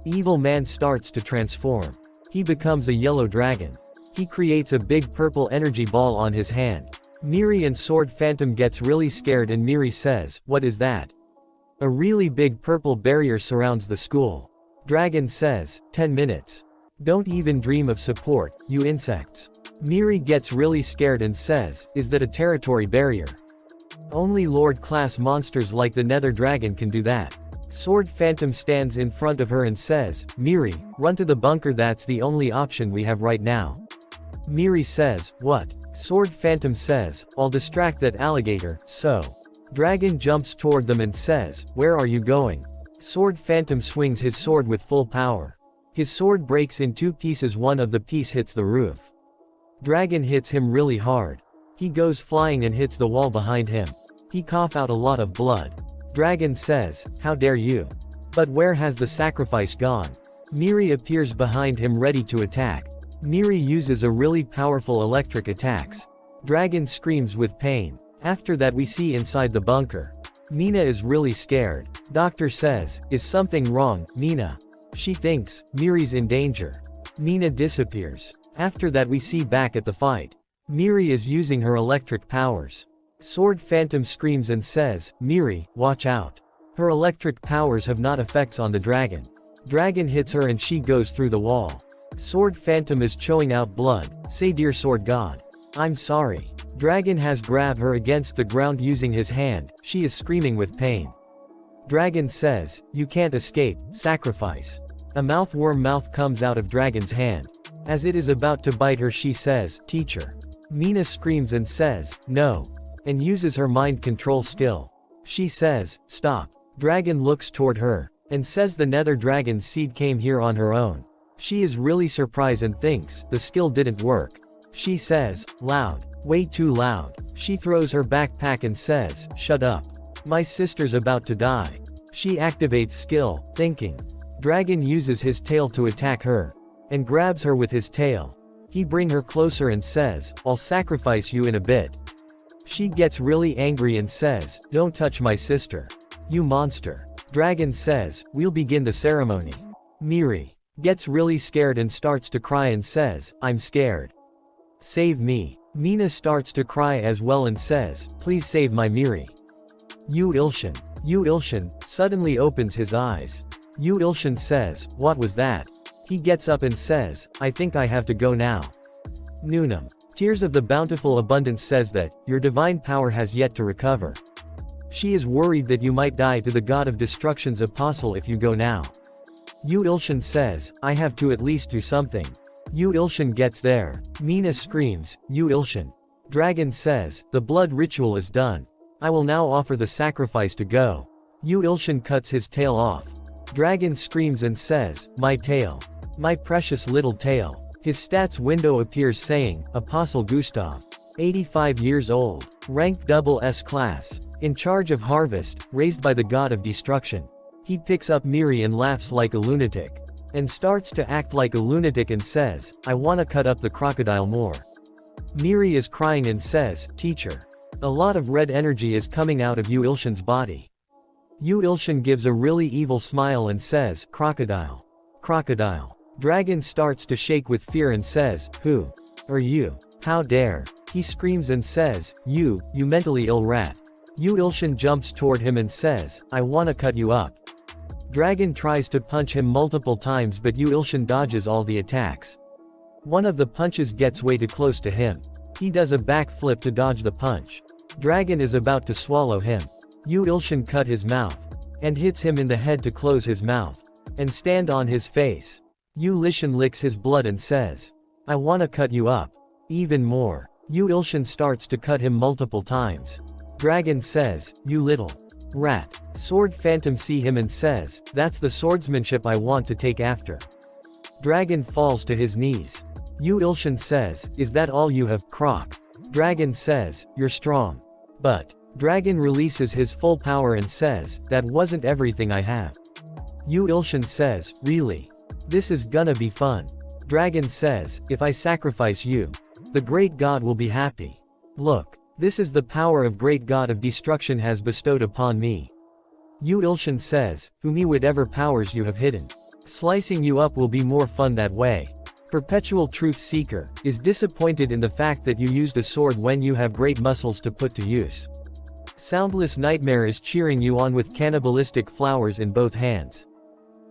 Evil man starts to transform. He becomes a yellow dragon. He creates a big purple energy ball on his hand. Miri and Sword Phantom gets really scared and Miri says, what is that? A really big purple barrier surrounds the school. Dragon says, 10 minutes. Don't even dream of support, you insects. Miri gets really scared and says, is that a territory barrier? Only Lord class monsters like the Nether Dragon can do that. Sword Phantom stands in front of her and says, Miri, run to the bunker, that's the only option we have right now. Miri says, what? Sword Phantom says, I'll distract that alligator, so. Dragon jumps toward them and says, where are you going? Sword Phantom swings his sword with full power. His sword breaks in 2 pieces, one of the piece hits the roof. Dragon hits him really hard. He goes flying and hits the wall behind him. He cough out a lot of blood. Dragon says, how dare you? But where has the sacrifice gone? Miri appears behind him ready to attack. Miri uses a really powerful electric attacks. Dragon screams with pain. After that we see inside the bunker. Mina is really scared. Doctor says, is something wrong, Mina? She thinks, Miri's in danger. Mina disappears. After that we see back at the fight. Miri is using her electric powers. Sword Phantom screams and says, Miri, watch out. Her electric powers have not effects on the dragon. Dragon hits her and she goes through the wall. Sword Phantom is chowing out blood. Say dear Sword God. I'm sorry. Dragon has grabbed her against the ground using his hand, she is screaming with pain. Dragon says, "You can't escape, sacrifice." A mouthworm mouth comes out of Dragon's hand. As it is about to bite her she says, "Teacher." Mina screams and says, "No," and uses her mind control skill. She says, "Stop." Dragon looks toward her, and says the nether dragon's seed came here on her own. She is really surprised and thinks, the skill didn't work. She says, "Loud. Way too loud." She throws her backpack and says, "Shut up. My sister's about to die." She activates skill, thinking. Dragon uses his tail to attack her, and grabs her with his tail. He brings her closer and says, "I'll sacrifice you in a bit." She gets really angry and says, "Don't touch my sister. You monster." Dragon says, "We'll begin the ceremony." Miri gets really scared and starts to cry and says, "I'm scared. Save me." Mina starts to cry as well and says, "Please save my Miri." Yu Ilshin suddenly opens his eyes. Yu Ilshin says, "What was that?" He gets up and says, "I think I have to go now." Nunam, Tears of the Bountiful Abundance says that, your divine power has yet to recover. She is worried that you might die to the God of Destruction's apostle if you go now. Yu Ilshin says, "I have to at least do something." Yu Ilshin gets there. Mina screams, "Yu Ilshin." Dragon says, "The blood ritual is done. I will now offer the sacrifice to go." Yu Ilshin cuts his tail off. Dragon screams and says, "My tail. My precious little tail." His stats window appears saying, Apostle Gustav. 85 years old. Rank double S class. In charge of harvest, raised by the god of destruction. He picks up Miri and laughs like a lunatic. And starts to act like a lunatic and says, "I wanna cut up the crocodile more." Miri is crying and says, "Teacher." A lot of red energy is coming out of Yu Ilshin's body. Yu Ilshin gives a really evil smile and says, "Crocodile. Crocodile." Dragon starts to shake with fear and says, "Who are you? How dare?" He screams and says, You mentally ill rat." Yu Ilshin jumps toward him and says, "I wanna cut you up." Dragon tries to punch him multiple times but Yu Ilshin dodges all the attacks. One of the punches gets way too close to him. He does a backflip to dodge the punch. Dragon is about to swallow him. Yu Ilshin cut his mouth, and hits him in the head to close his mouth, and stand on his face. Yu Ilshin licks his blood and says, "I wanna cut you up. Even more." Yu Ilshin starts to cut him multiple times. Dragon says, "You little rat." Sword Phantom see him and says, "That's the swordsmanship I want to take after." Dragon falls to his knees. Yu Ilshin says, "Is that all you have, Croc?" Dragon says, "You're strong." But Dragon releases his full power and says, "That wasn't everything I have." Yu Ilshin says, "Really? This is gonna be fun." Dragon says, "If I sacrifice you, the great god will be happy. Look, this is the power of great god of destruction has bestowed upon me." Yu Ilshin says, "Whom whatever powers you have hidden. Slicing you up will be more fun that way." Perpetual Truth Seeker is disappointed in the fact that you used a sword when you have great muscles to put to use. Soundless Nightmare is cheering you on with cannibalistic flowers in both hands.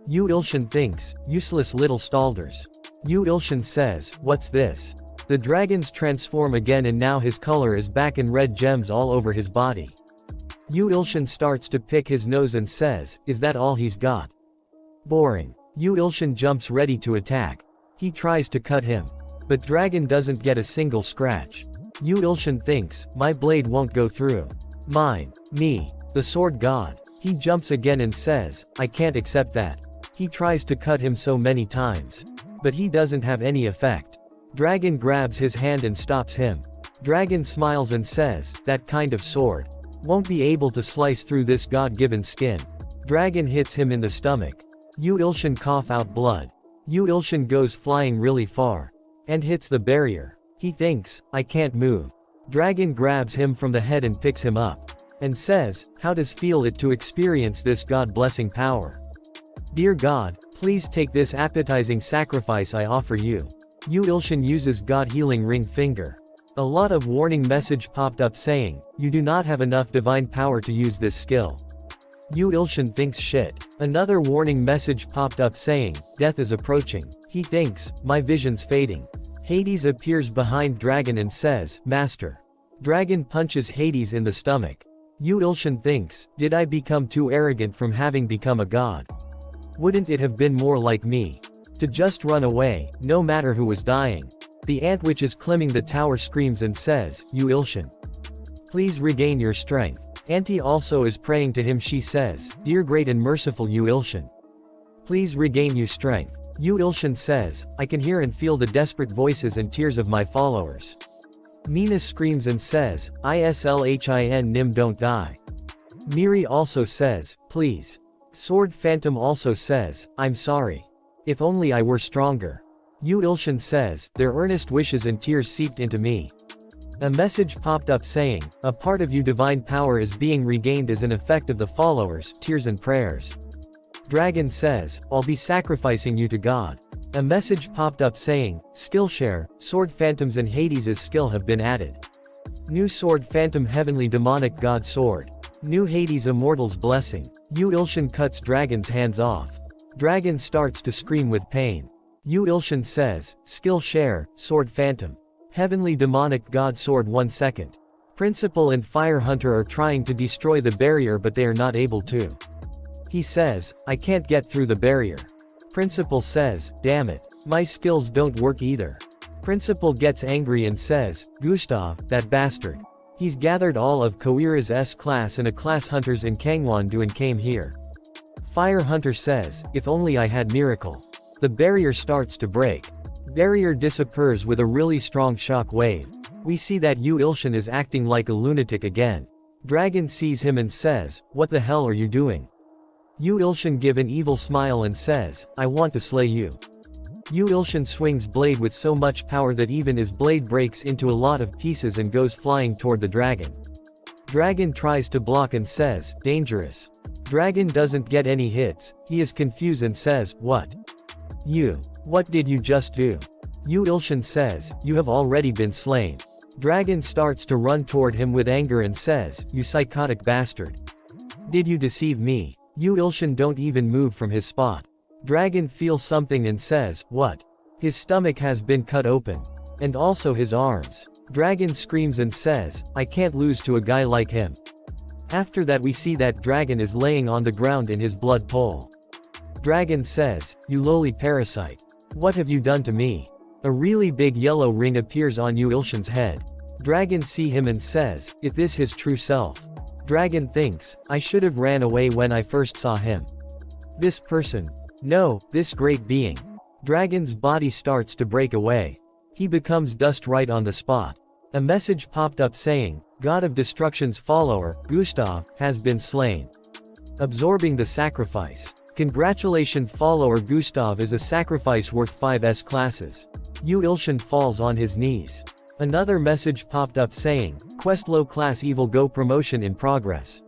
Yu Ilshin thinks, "Useless little stalders." Yu Ilshin says, "What's this?" The dragons transform again and now his color is back and red gems all over his body. Yu Ilshin starts to pick his nose and says, "Is that all he's got? Boring." Yu Ilshin jumps ready to attack. He tries to cut him. But Dragon doesn't get a single scratch. Yu Ilshin thinks, "My blade won't go through. Me, the sword god." He jumps again and says, "I can't accept that." He tries to cut him so many times. But he doesn't have any effect. Dragon grabs his hand and stops him. Dragon smiles and says, "That kind of sword won't be able to slice through this god-given skin." Dragon hits him in the stomach. Yu Ilshin cough out blood. Yu Ilshin goes flying really far, and hits the barrier. He thinks, "I can't move." Dragon grabs him from the head and picks him up, and says, "How does feel it to experience this god-blessing power? Dear God, please take this appetizing sacrifice I offer you." Yu Ilshin uses God Healing Ring Finger. A lot of warning message popped up saying, "You do not have enough divine power to use this skill." Yu Ilshin thinks shit. Another warning message popped up saying, "Death is approaching." He thinks, "My vision's fading." Hades appears behind Dragon and says, "Master, Dragon punches Hades in the stomach. Yu Ilshin thinks, did I become too arrogant from having become a god? Wouldn't it have been more like me to just run away, no matter who was dying? The ant which is climbing the tower screams and says, Yu Ilshin, please regain your strength. Auntie also is praying to him. She says, dear great and merciful Yu Ilshin, please regain your strength. Yu Ilshin says, I can hear and feel the desperate voices and tears of my followers. Mina screams and says, Islhin Nim don't die. Miri also says, please. Sword Phantom also says, I'm sorry. If only I were stronger. Yu Ilshin says, their earnest wishes and tears seeped into me. A message popped up saying, a part of you divine power is being regained as an effect of the followers' tears and prayers. Dragon says, I'll be sacrificing you to God. A message popped up saying, Skillshare, Sword Phantoms and Hades' skill have been added. New Sword Phantom Heavenly Demonic God Sword. New Hades Immortal's Blessing. Yu Ilshin cuts Dragon's hands off. Dragon starts to scream with pain. Yu Ilshin says, Skillshare, Sword Phantom. Heavenly Demonic God Sword 1 second. Principal and Fire Hunter are trying to destroy the barrier but they are not able to. He says, I can't get through the barrier. Principal says, damn it. My skills don't work either. Principal gets angry and says, Gustav, that bastard. He's gathered all of Koira's S-class and A-class hunters in Kangwon-do and came here. Fire Hunter says, if only I had miracle. The barrier starts to break. Barrier disappears with a really strong shock wave. We see that Yu Ilshin is acting like a lunatic again. Dragon sees him and says, what the hell are you doing? Yu Ilshin gives an evil smile and says, I want to slay you. Yu Ilshin swings blade with so much power that even his blade breaks into a lot of pieces and goes flying toward the dragon. Dragon tries to block and says, dangerous. Dragon doesn't get any hits. He is confused and says, what? What did you just do? Yu Ilshin says, you have already been slain. Dragon starts to run toward him with anger and says, you psychotic bastard. Did you deceive me? Yu Ilshin don't even move from his spot. Dragon feels something and says, what? His stomach has been cut open. And also his arms. Dragon screams and says, I can't lose to a guy like him. After that we see that Dragon is laying on the ground in his blood pool. Dragon says, you lowly parasite. What have you done to me? A really big yellow ring appears on Yu Ilshin's head. Dragon see him and says, is this his true self? Dragon thinks, I should have ran away when I first saw him. This person. No, this great being. Dragon's body starts to break away. He becomes dust right on the spot. A message popped up saying, God of Destruction's follower, Gustav, has been slain. Absorbing the sacrifice. Congratulations, follower Gustav is a sacrifice worth 5 S-classes. Yu Ilshin falls on his knees. Another message popped up saying, Quest Low Class Evil Go promotion in progress.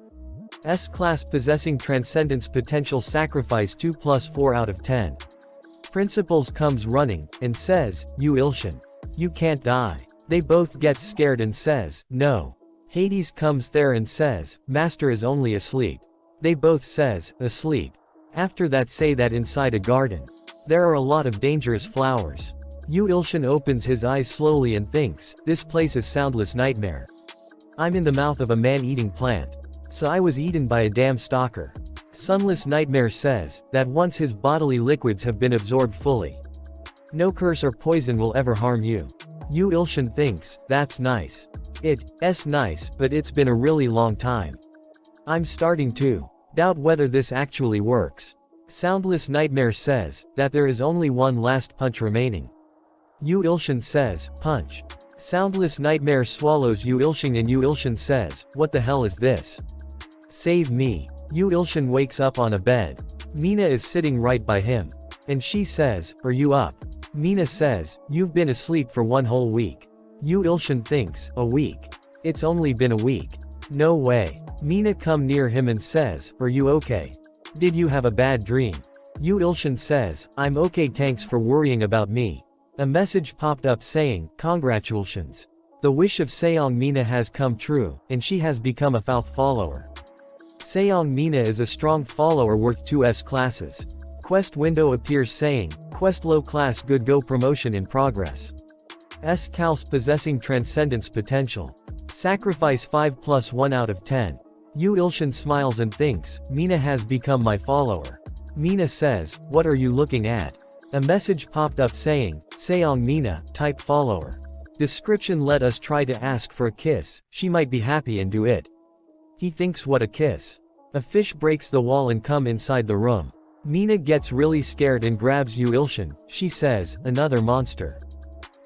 S-class possessing Transcendence potential sacrifice 2+4 out of 10. Principals comes running, and says, Yu Ilshin. You can't die. They both get scared and says, no. Hades comes there and says, Master is only asleep. They both says, asleep. After that say that inside a garden. There are a lot of dangerous flowers. Yu Ilshin opens his eyes slowly and thinks, this place is soundless nightmare. I'm in the mouth of a man-eating plant. So I was eaten by a damn stalker. Sunless Nightmare says, that once his bodily liquids have been absorbed fully. No curse or poison will ever harm you. Yu Ilshin thinks, that's nice. It's nice, but it's been a really long time. I'm starting to doubt whether this actually works. Soundless Nightmare says, that there is only one last punch remaining. Yu Ilshin says, punch. Soundless Nightmare swallows Yu Ilshin and Yu Ilshin says, what the hell is this? Save me. Yu Ilshin wakes up on a bed. Mina is sitting right by him. And she says, are you up? Mina says, you've been asleep for 1 whole week. Yu Ilshin thinks, a week? It's only been a week. No way. Mina come near him and says, are you okay? Did you have a bad dream? Yu Ilshin says, I'm okay, thanks for worrying about me. A message popped up saying, congratulations. The wish of Seong Mina has come true, and she has become a Falth follower. Seong Mina is a strong follower worth 2 S-classes. Quest window appears saying, Quest Low Class Good Go promotion in progress. S-Cals possessing Transcendence potential. Sacrifice 5 plus 1 out of 10. Yu Ilshin smiles and thinks, Mina has become my follower. Mina says, what are you looking at? A message popped up saying, Seong Mina, type follower. Description: let us try to ask for a kiss, she might be happy and do it. He thinks, what a kiss. A fish breaks the wall and come inside the room. Mina gets really scared and grabs Yu Ilshin. She says, another monster.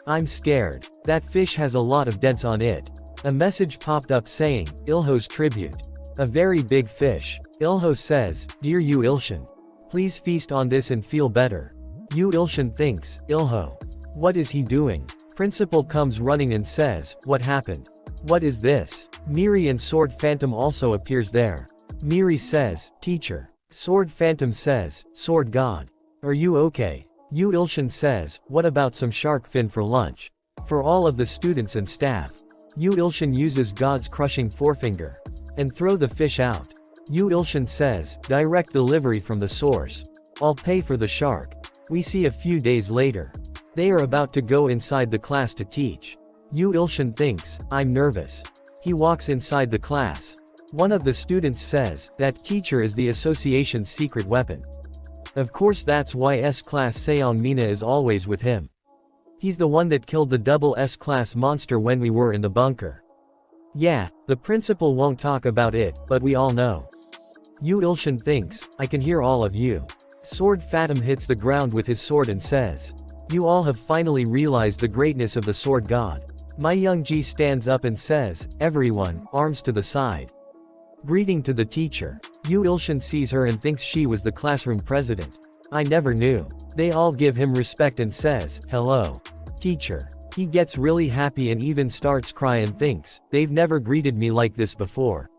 I'm scared. That fish has a lot of dents on it. A message popped up saying, Ilho's tribute. A very big fish. Ilho says, dear Yu Ilshin. Please feast on this and feel better. Yu Ilshin thinks, Ilho. What is he doing? Principal comes running and says, what happened? What is this? Miri and Sword Phantom also appears there. Miri says, teacher. Sword Phantom says, Sword God. Are you okay? Yu Ilshin says, what about some shark fin for lunch? For all of the students and staff. Yu Ilshin uses God's crushing forefinger. And throw the fish out. Yu Ilshin says, direct delivery from the source. I'll pay for the shark. We see a few days later. They are about to go inside the class to teach. Yu Ilshin thinks, I'm nervous. He walks inside the class. One of the students says, that teacher is the association's secret weapon. Of course that's why S-class Seong Mina is always with him. He's the one that killed the double S-class monster when we were in the bunker. Yeah, the principal won't talk about it, but we all know. Yu Ilshin thinks, I can hear all of you. Sword Phantom hits the ground with his sword and says, you all have finally realized the greatness of the sword god. My Youngji stands up and says, everyone, arms to the side. Greeting to the teacher. Yu Ilshin sees her and thinks she was the classroom president. I never knew. They all give him respect and says, hello. Teacher. He gets really happy and even starts cry and thinks, they've never greeted me like this before.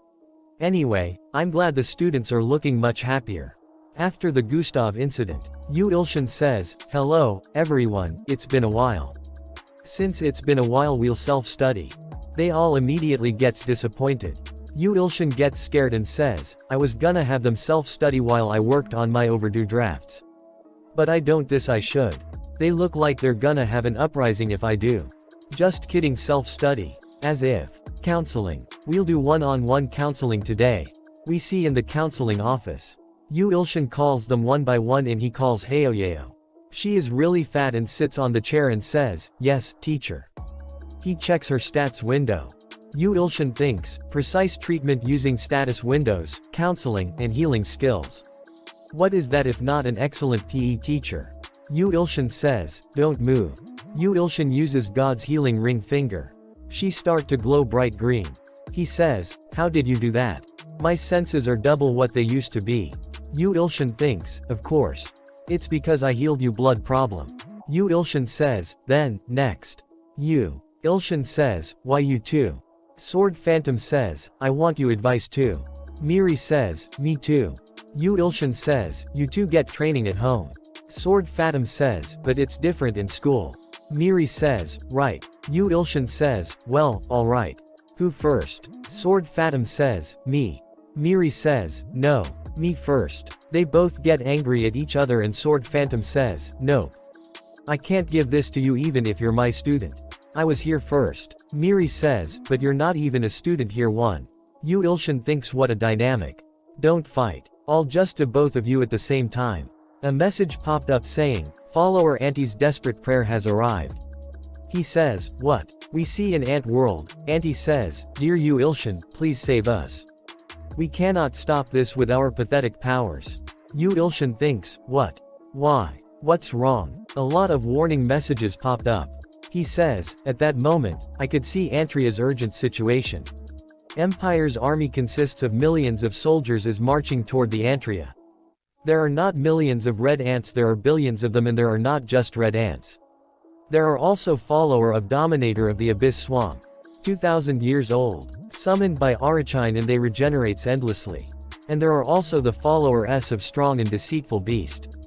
Anyway, I'm glad the students are looking much happier. After the Gustav incident, Yu Ilshin says, hello, everyone, it's been a while. Since it's been a while we'll self-study. They all immediately gets disappointed. Yu Ilshin gets scared and says, I was gonna have them self-study while I worked on my overdue drafts. But I don't, this I should. They look like they're gonna have an uprising if I do. Just kidding, self-study. As if. Counseling. We'll do one-on-one counseling today. We see in the counseling office. Yu Ilshin calls them one by one and he calls Haoyeo. She is really fat and sits on the chair and says, yes, teacher. He checks her stats window. Yu Ilshin thinks, precise treatment using status windows, counseling, and healing skills. What is that if not an excellent PE teacher? Yu Ilshin says, don't move. Yu Ilshin uses God's healing ring finger. She start to glow bright green. He says, how did you do that? My senses are double what they used to be. Yu Ilshin thinks, of course. It's because I healed you blood problem. Yu Ilshin says, then, next. Yu Ilshin says, why you too? Sword Phantom says, I want you advice too. Miri says, me too. Yu Ilshin says, you two get training at home. Sword Phantom says, but it's different in school. Miri says, right. Yu Ilshin says, well, alright. Who first? Sword Phantom says, me. Miri says, no. Me first. They both get angry at each other and Sword Phantom says, no. I can't give this to you even if you're my student. I was here first. Miri says, but you're not even a student here one. Yu Ilshin thinks, what a dynamic. Don't fight. I'll just do both of you at the same time. A message popped up saying, follower Auntie's desperate prayer has arrived. He says, what? We see in Ant World. Auntie says, dear Yu Ilshin, please save us. We cannot stop this with our pathetic powers. Yu Ilshin thinks, what? Why? What's wrong? A lot of warning messages popped up. He says, at that moment, I could see Antria's urgent situation. Empire's army consists of millions of soldiers is marching toward the Antria. There are not millions of red ants, there are billions of them, and there are not just red ants. There are also follower of Dominator of the Abyss Swamp. 2000 years old. Summoned by Arachine and they regenerates endlessly. And there are also the follower S of Strong and Deceitful Beast.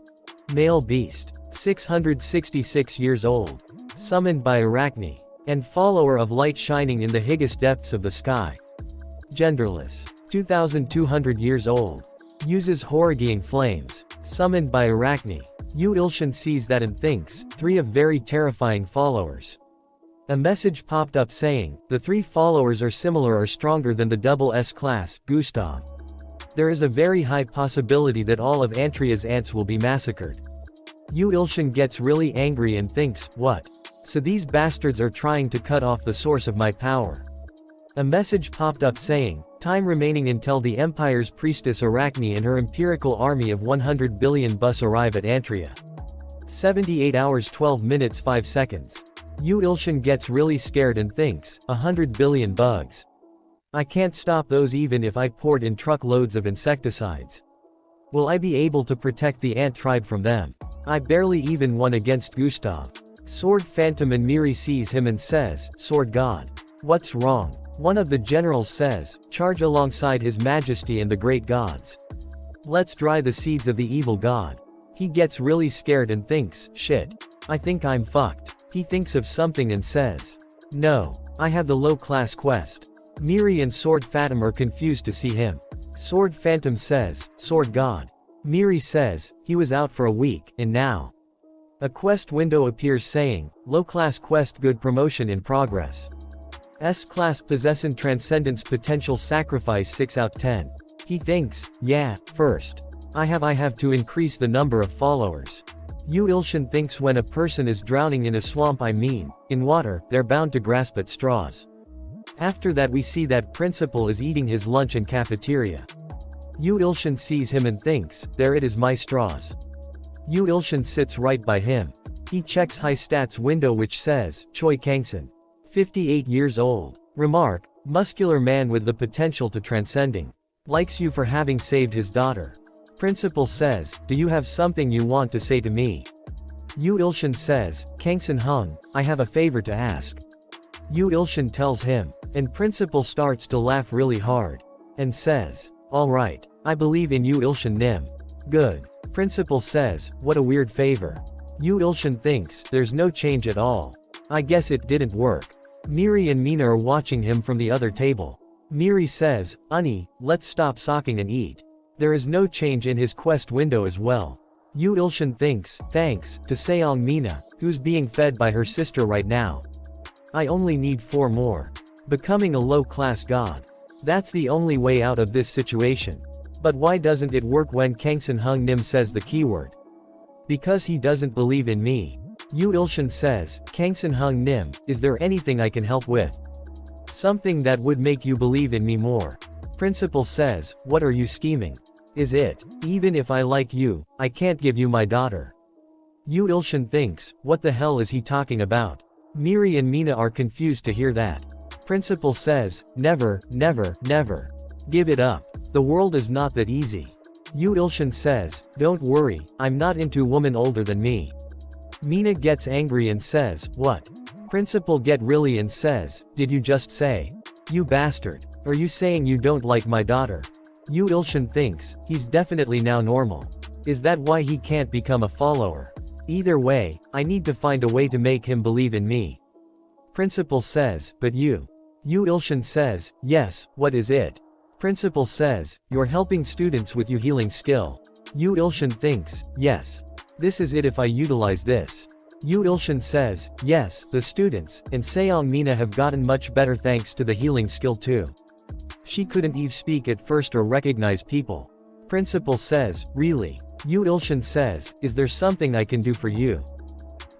Male Beast. 666 years old. Summoned by Arachne. And follower of Light shining in the highest depths of the sky. Genderless. 2200 years old. Uses Horrigying Flames. Summoned by Arachne. Yu Ilshin sees that and thinks, 3 of very terrifying followers. A message popped up saying, the 3 followers are similar or stronger than the double S-class, Gustav. There is a very high possibility that all of Antria's ants will be massacred. Yu Ilshin gets really angry and thinks, what? So these bastards are trying to cut off the source of my power. A message popped up saying, time remaining until the Empire's priestess Arachne and her empirical army of 100 billion bus arrive at Antria. 78 hours 12 minutes 5 seconds. Yu Ilshin gets really scared and thinks, 100 billion bugs. I can't stop those even if I poured in truckloads of insecticides. Will I be able to protect the ant tribe from them? I barely even won against Gustav. Sword Phantom and Miri sees him and says, Sword God. What's wrong? One of the generals says, charge alongside His Majesty and the great gods. Let's dry the seeds of the evil god. He gets really scared and thinks, shit. I think I'm fucked. He thinks of something and says, no, I have the low-class quest. Miri and Sword Phantom are confused to see him. Sword Phantom says, Sword God. Miri says, he was out for a week, and now. A quest window appears saying, low-class quest good promotion in progress. S-class possession transcendence potential sacrifice 6 out 10. He thinks, yeah, first. I have to increase the number of followers. Yu Ilshin thinks when a person is drowning in a swamp in water, they're bound to grasp at straws. After that we see that principal is eating his lunch in cafeteria. Yu Ilshin sees him and thinks, there it is my straws. Yu Ilshin sits right by him. He checks high stats window which says, Choi Kangson. 58 years old. Remark, muscular man with the potential to transcending. Likes you for having saved his daughter. Principal says, do you have something you want to say to me? Yu Ilshin says, Kangson Hung, I have a favor to ask. Yu Ilshin tells him, and principal starts to laugh really hard. And says, alright, I believe in Yu Ilshin Nim. Good. Principal says, what a weird favor. Yu Ilshin thinks, there's no change at all. I guess it didn't work. Miri and Mina are watching him from the other table. Miri says, Unnie, let's stop socking and eat. There is no change in his quest window as well. Yu Ilshin thinks, thanks, to Seong Mina, who's being fed by her sister right now. I only need 4 more. Becoming a low-class god. That's the only way out of this situation. But why doesn't it work when Kangson Hung Nim says the keyword? Because he doesn't believe in me. Yu Ilshin says, Kangson Hung Nim, is there anything I can help with? Something that would make you believe in me more. Principal says, what are you scheming? Is it, even if I like you, I can't give you my daughter? Yu Ilshin thinks, what the hell is he talking about? Miri and Mina are confused to hear that. Principal says, never, never, never. Give it up. The world is not that easy. Yu Ilshin says, don't worry, I'm not into woman older than me. Mina gets angry and says, what? Principal get really and says, did you just say? You bastard. Are you saying you don't like my daughter? Yu Ilshin thinks, he's definitely now normal. Is that why he can't become a follower? Either way, I need to find a way to make him believe in me. Principal says, but you. Yu Ilshin says, yes, what is it? Principal says, you're helping students with your healing skill. Yu Ilshin thinks, yes. This is it if I utilize this. Yu Ilshin says, yes, the students, and Seong Mina have gotten much better thanks to the healing skill too. She couldn't even speak at first or recognize people. Principal says, really? Yu Ilshin says, is there something I can do for you?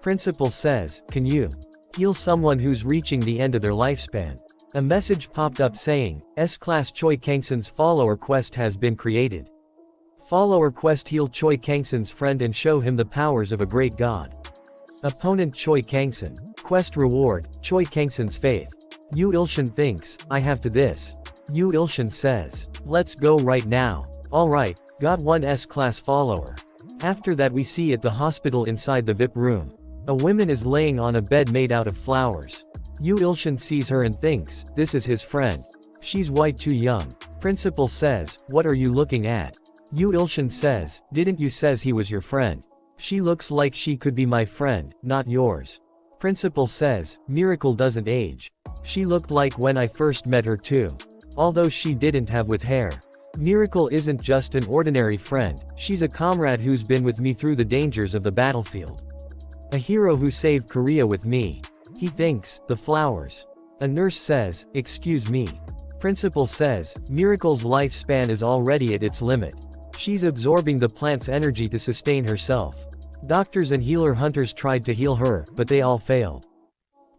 Principal says, can you heal someone who's reaching the end of their lifespan? A message popped up saying, S-Class Choi Kangson's follower quest has been created. Follower quest heal Choi Kangson's friend and show him the powers of a great god. Opponent Choi Kangson. Quest reward, Choi Kangson's faith. Yu Ilshin thinks, I have to this. Yu Ilshin says, let's go right now. Alright, got one S-Class follower. After that we see at the hospital inside the VIP room. A woman is laying on a bed made out of flowers. Yu Ilshin sees her and thinks, this is his friend. She's way too young. Principal says, what are you looking at? Yu Ilshin says, didn't you says he was your friend? She looks like she could be my friend, not yours. Principal says, Miracle doesn't age. She looked like when I first met her too. Although she didn't have with hair. Miracle isn't just an ordinary friend, she's a comrade who's been with me through the dangers of the battlefield. A hero who saved Korea with me. He thinks, the flowers. A nurse says, excuse me. Principal says, Miracle's lifespan is already at its limit. She's absorbing the plant's energy to sustain herself. Doctors and healer hunters tried to heal her, but they all failed.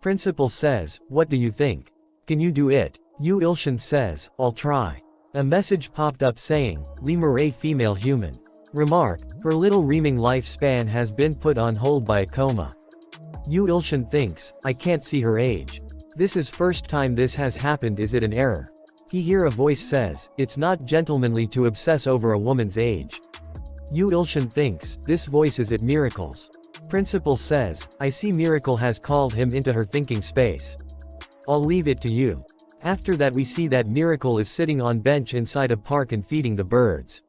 Principal says, what do you think? Can you do it? Yu Ilshin says, I'll try. A message popped up saying, Lee Murray female human. Remark, her little reaming lifespan has been put on hold by a coma. Yu Ilshin thinks, I can't see her age. This is first time this has happened, is it an error? He hear a voice says, it's not gentlemanly to obsess over a woman's age. Yu Ilshin thinks, this voice is at Miracle's. Principal says, I see Miracle has called him into her thinking space. I'll leave it to you. After that we see that Miracle is sitting on bench inside a park and feeding the birds.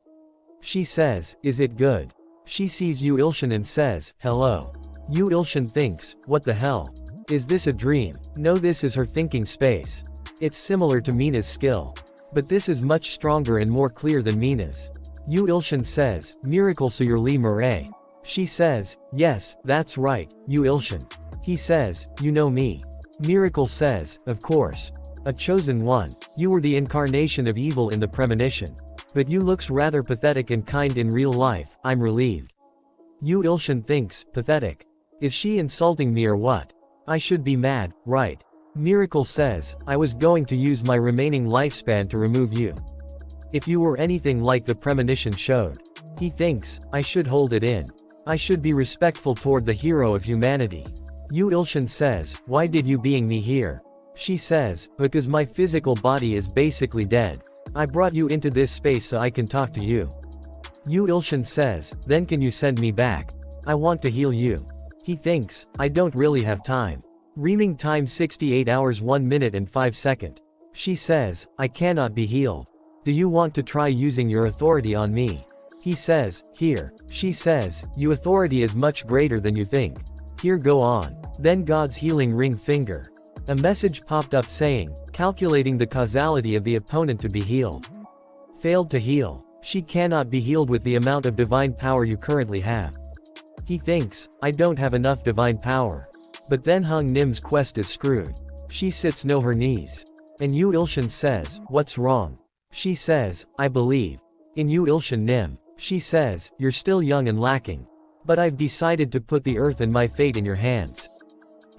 She says, is it good? She sees Yu Ilshin and says, hello. Yu Ilshin thinks, what the hell? Is this a dream? No, this is her thinking space. It's similar to Mina's skill. But this is much stronger and more clear than Mina's. Yu Ilshin says, Miracle, so you're Lee Murray. She says, yes, that's right, Yu Ilshin. He says, you know me. Miracle says, of course. A chosen one. You were the incarnation of evil in the premonition. But you looks rather pathetic and kind in real life, I'm relieved. Yu Ilshin thinks, pathetic. Is she insulting me or what? I should be mad, right? Miracle says, I was going to use my remaining lifespan to remove you. If you were anything like the premonition showed. He thinks, I should hold it in. I should be respectful toward the hero of humanity. Yu Ilshin says, why did you being me here? She says, because my physical body is basically dead. I brought you into this space so I can talk to you. Yu Ilshin says, then can you send me back? I want to heal you. He thinks, I don't really have time. Reaming time 68 hours 1 minute and 5 seconds. She says, I cannot be healed. Do you want to try using your authority on me? He says, here. She says, your authority is much greater than you think. Here, go on. Then God's healing ring finger. A message popped up saying, calculating the causality of the opponent to be healed. Failed to heal. She cannot be healed with the amount of divine power you currently have. He thinks, I don't have enough divine power. But then Hung Nim's quest is screwed. She sits no her knees. And Yu Ilshin says, what's wrong? She says, I believe. In Yu Ilshin Nim. She says, you're still young and lacking. But I've decided to put the earth and my fate in your hands.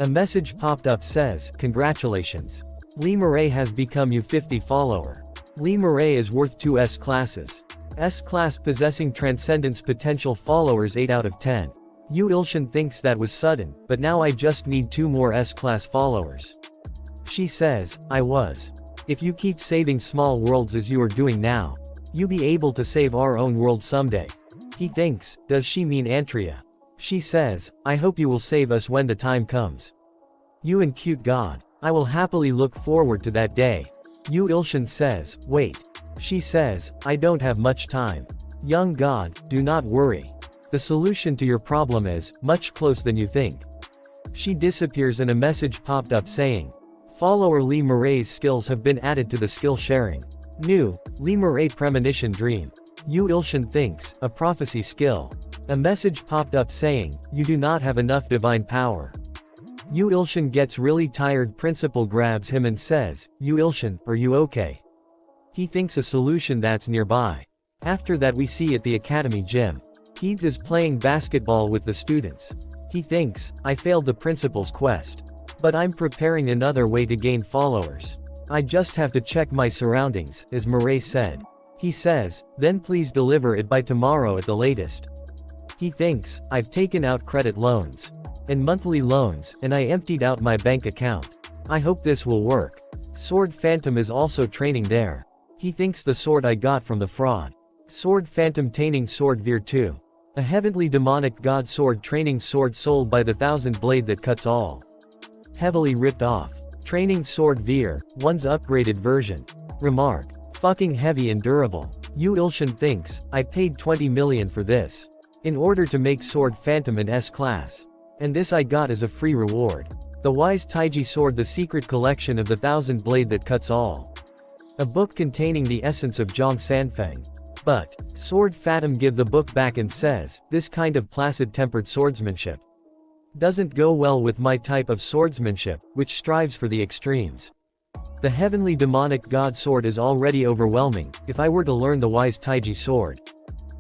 A message popped up says, congratulations. Lee Murray has become U50 follower. Lee Murray is worth 2 S-classes. S-class possessing transcendence potential followers 8 out of 10. Yu Ilshin thinks that was sudden, but now I just need 2 more S-class followers. She says, I was. If you keep saving small worlds as you are doing now, you be able to save our own world someday. He thinks, does she mean Antria? She says, I hope you will save us when the time comes. You and cute God. I will happily look forward to that day. Yu Ilshin says, wait. She says, I don't have much time. Young God, do not worry. The solution to your problem is, much closer than you think. She disappears and a message popped up saying, follower Lee Murray's skills have been added to the skill sharing. New, Lee Murray premonition dream. Yu Ilshin thinks, a prophecy skill. A message popped up saying, you do not have enough divine power. Yu Ilshin gets really tired. Principal grabs him and says, Yu Ilshin, are you okay? He thinks a solution that's nearby. After that we see at the academy gym. Heeds is playing basketball with the students. He thinks, I failed the principal's quest. But I'm preparing another way to gain followers. I just have to check my surroundings, as Murray said. He says, then please deliver it by tomorrow at the latest. He thinks, I've taken out credit loans. And monthly loans, and I emptied out my bank account. I hope this will work. Sword Phantom is also training there. He thinks the sword I got from the fraud. Sword Phantom Taining Sword Veer 2. A heavenly demonic god sword training sword sold by the 1000 blade that cuts all. Heavily ripped off. Training Sword Veer, one's upgraded version. Remark. Fucking heavy and durable. Yu Ilshin thinks, I paid 20 million for this. In order to make Sword Phantom an S-class. And this I got as a free reward. The Wise Taiji Sword, the secret collection of the 1000 blade that cuts all. A book containing the essence of Zhang Sanfeng. But, Sword Phantom give the book back and says, this kind of placid tempered swordsmanship. Doesn't go well with my type of swordsmanship, which strives for the extremes. The heavenly demonic god sword is already overwhelming, if I were to learn the wise Taiji sword.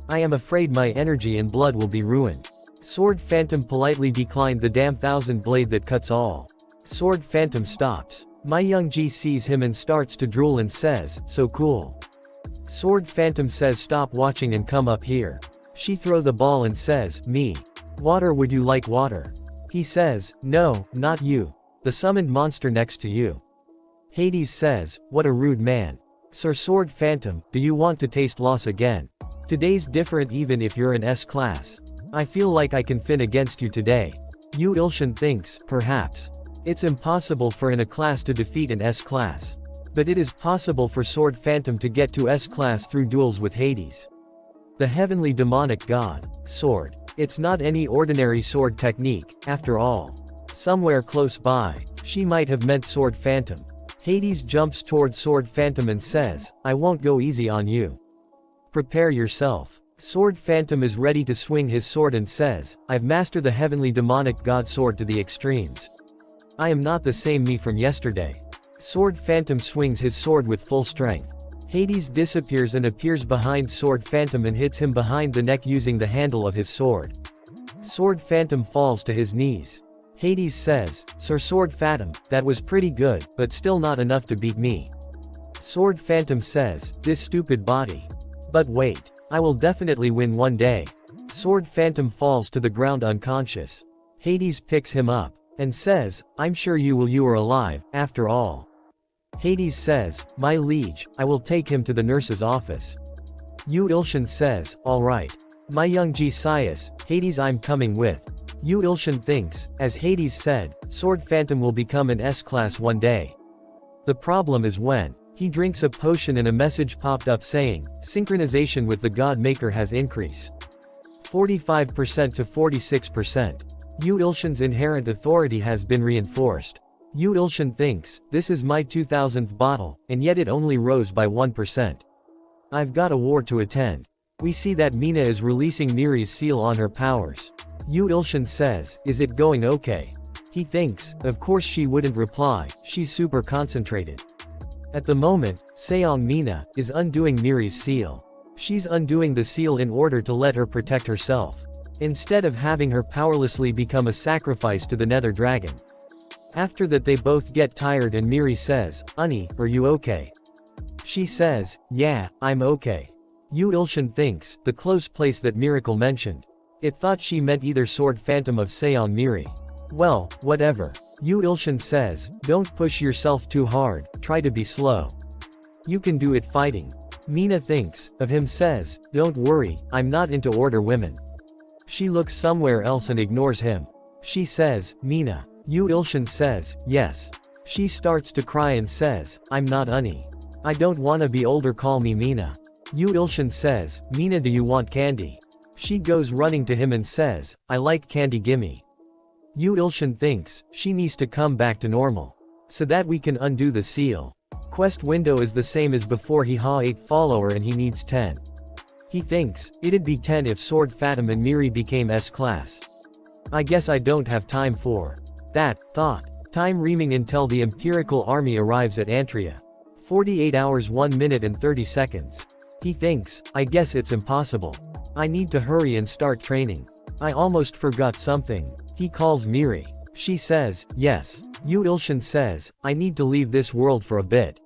I am afraid my energy and blood will be ruined. Sword Phantom politely declined the damn thousand blade that cuts all. Sword Phantom stops. My Youngji sees him and starts to drool and says, so cool. Sword Phantom says stop watching and come up here. She throw the ball and says, me. Water, would you like water? He says, no, not you. The summoned monster next to you. Hades says, what a rude man. Sir Sword Phantom, do you want to taste loss again? Today's different even if you're in S class. I feel like I can fin against you today. Yu Ilshin thinks, perhaps. It's impossible for in a class to defeat an S class. But it is possible for Sword Phantom to get to S class through duels with Hades. The heavenly demonic god, sword. It's not any ordinary sword technique, after all. Somewhere close by, she might have meant Sword Phantom. Hades jumps toward Sword Phantom and says, I won't go easy on you. Prepare yourself. Sword Phantom is ready to swing his sword and says, I've mastered the heavenly demonic god sword to the extremes. I am not the same me from yesterday. Sword Phantom swings his sword with full strength. Hades disappears and appears behind Sword Phantom and hits him behind the neck using the handle of his sword. Sword Phantom falls to his knees. Hades says, Sir Sword Phantom, that was pretty good, but still not enough to beat me. Sword Phantom says, this stupid body. But wait, I will definitely win one day. Sword Phantom falls to the ground unconscious. Hades picks him up and says, I'm sure you are alive, after all. Hades says, my liege, I will take him to the nurse's office. Yu Ilshin says, alright. My Youngji sighs, Hades I'm coming with. Yu Ilshin thinks, as Hades said, Sword Phantom will become an S-class one day. The problem is when he drinks a potion and a message popped up saying, synchronization with the God Maker has increased. 45% to 46%. Yu Ilshin's inherent authority has been reinforced. Yu Ilshin thinks, this is my 2000th bottle, and yet it only rose by 1%. I've got a war to attend. We see that Mina is releasing Miri's seal on her powers. Yu Ilshin says, is it going okay? He thinks, of course she wouldn't reply, she's super concentrated. At the moment, Seong Mina is undoing Miri's seal. She's undoing the seal in order to let her protect herself, instead of having her powerlessly become a sacrifice to the Nether Dragon. After that they both get tired and Miri says, Unnie, are you okay? She says, yeah, I'm okay. Yu Ilshin thinks, the close place that Miracle mentioned. It thought she meant either Sword Phantom of Seong Miri. Well, whatever. Yu Ilshin says, don't push yourself too hard, try to be slow. You can do it fighting. Mina thinks of him says, don't worry, I'm not into order women. She looks somewhere else and ignores him. She says, Mina. Yu Ilshin says, yes. She starts to cry and says, I'm not Unnie. I don't wanna be older, call me Mina. Yu Ilshin says, Mina, do you want candy? She goes running to him and says, I like candy, gimme. Yu Ilshin thinks, she needs to come back to normal. So that we can undo the seal. Quest window is the same as before, he ha 8 follower and he needs 10. He thinks, it'd be 10 if Sword Phantom and Miri became S-class. I guess I don't have time for that thought. Time reaming until the Imperial army arrives at Antria. 48 hours 1 minute and 30 seconds. He thinks, I guess it's impossible. I need to hurry and start training. I almost forgot something. He calls Miri. She says, yes. Yu Ilshin says, I need to leave this world for a bit.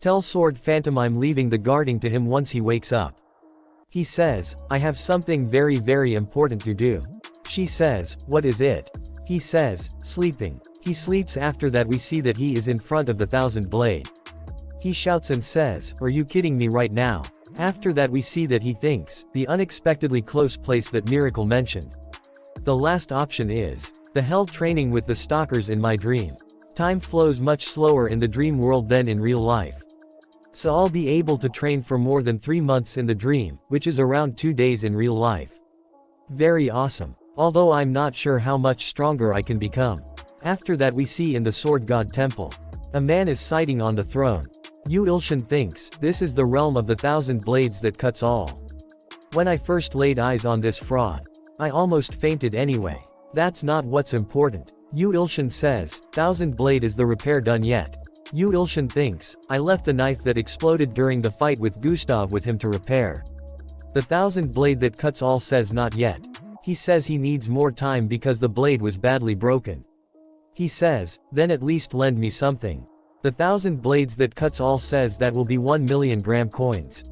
Tell Sword Phantom I'm leaving the guarding to him once he wakes up. He says, I have something very very important to do. She says, what is it? He says, sleeping. He sleeps. After that we see that he is in front of the Thousand Blade. He shouts and says, are you kidding me right now? After that we see that he thinks, the unexpectedly close place that Miracle mentioned. The last option is, the hell training with the stalkers in my dream. Time flows much slower in the dream world than in real life. So I'll be able to train for more than 3 months in the dream, which is around 2 days in real life. Very awesome. Although I'm not sure how much stronger I can become. After that we see in the Sword God Temple. A man is sitting on the throne. Yu Ilshin thinks, this is the realm of the Thousand Blades that cuts all. When I first laid eyes on this fraud, I almost fainted anyway. That's not what's important. Yu Ilshin says, Thousand Blade, is the repair done yet? Yu Ilshin thinks, I left the knife that exploded during the fight with Gustav with him to repair. The Thousand Blade that cuts all says not yet. He says he needs more time because the blade was badly broken. He says, then at least lend me something. The Thousand Blades that cuts all says that will be 1 million gram coins.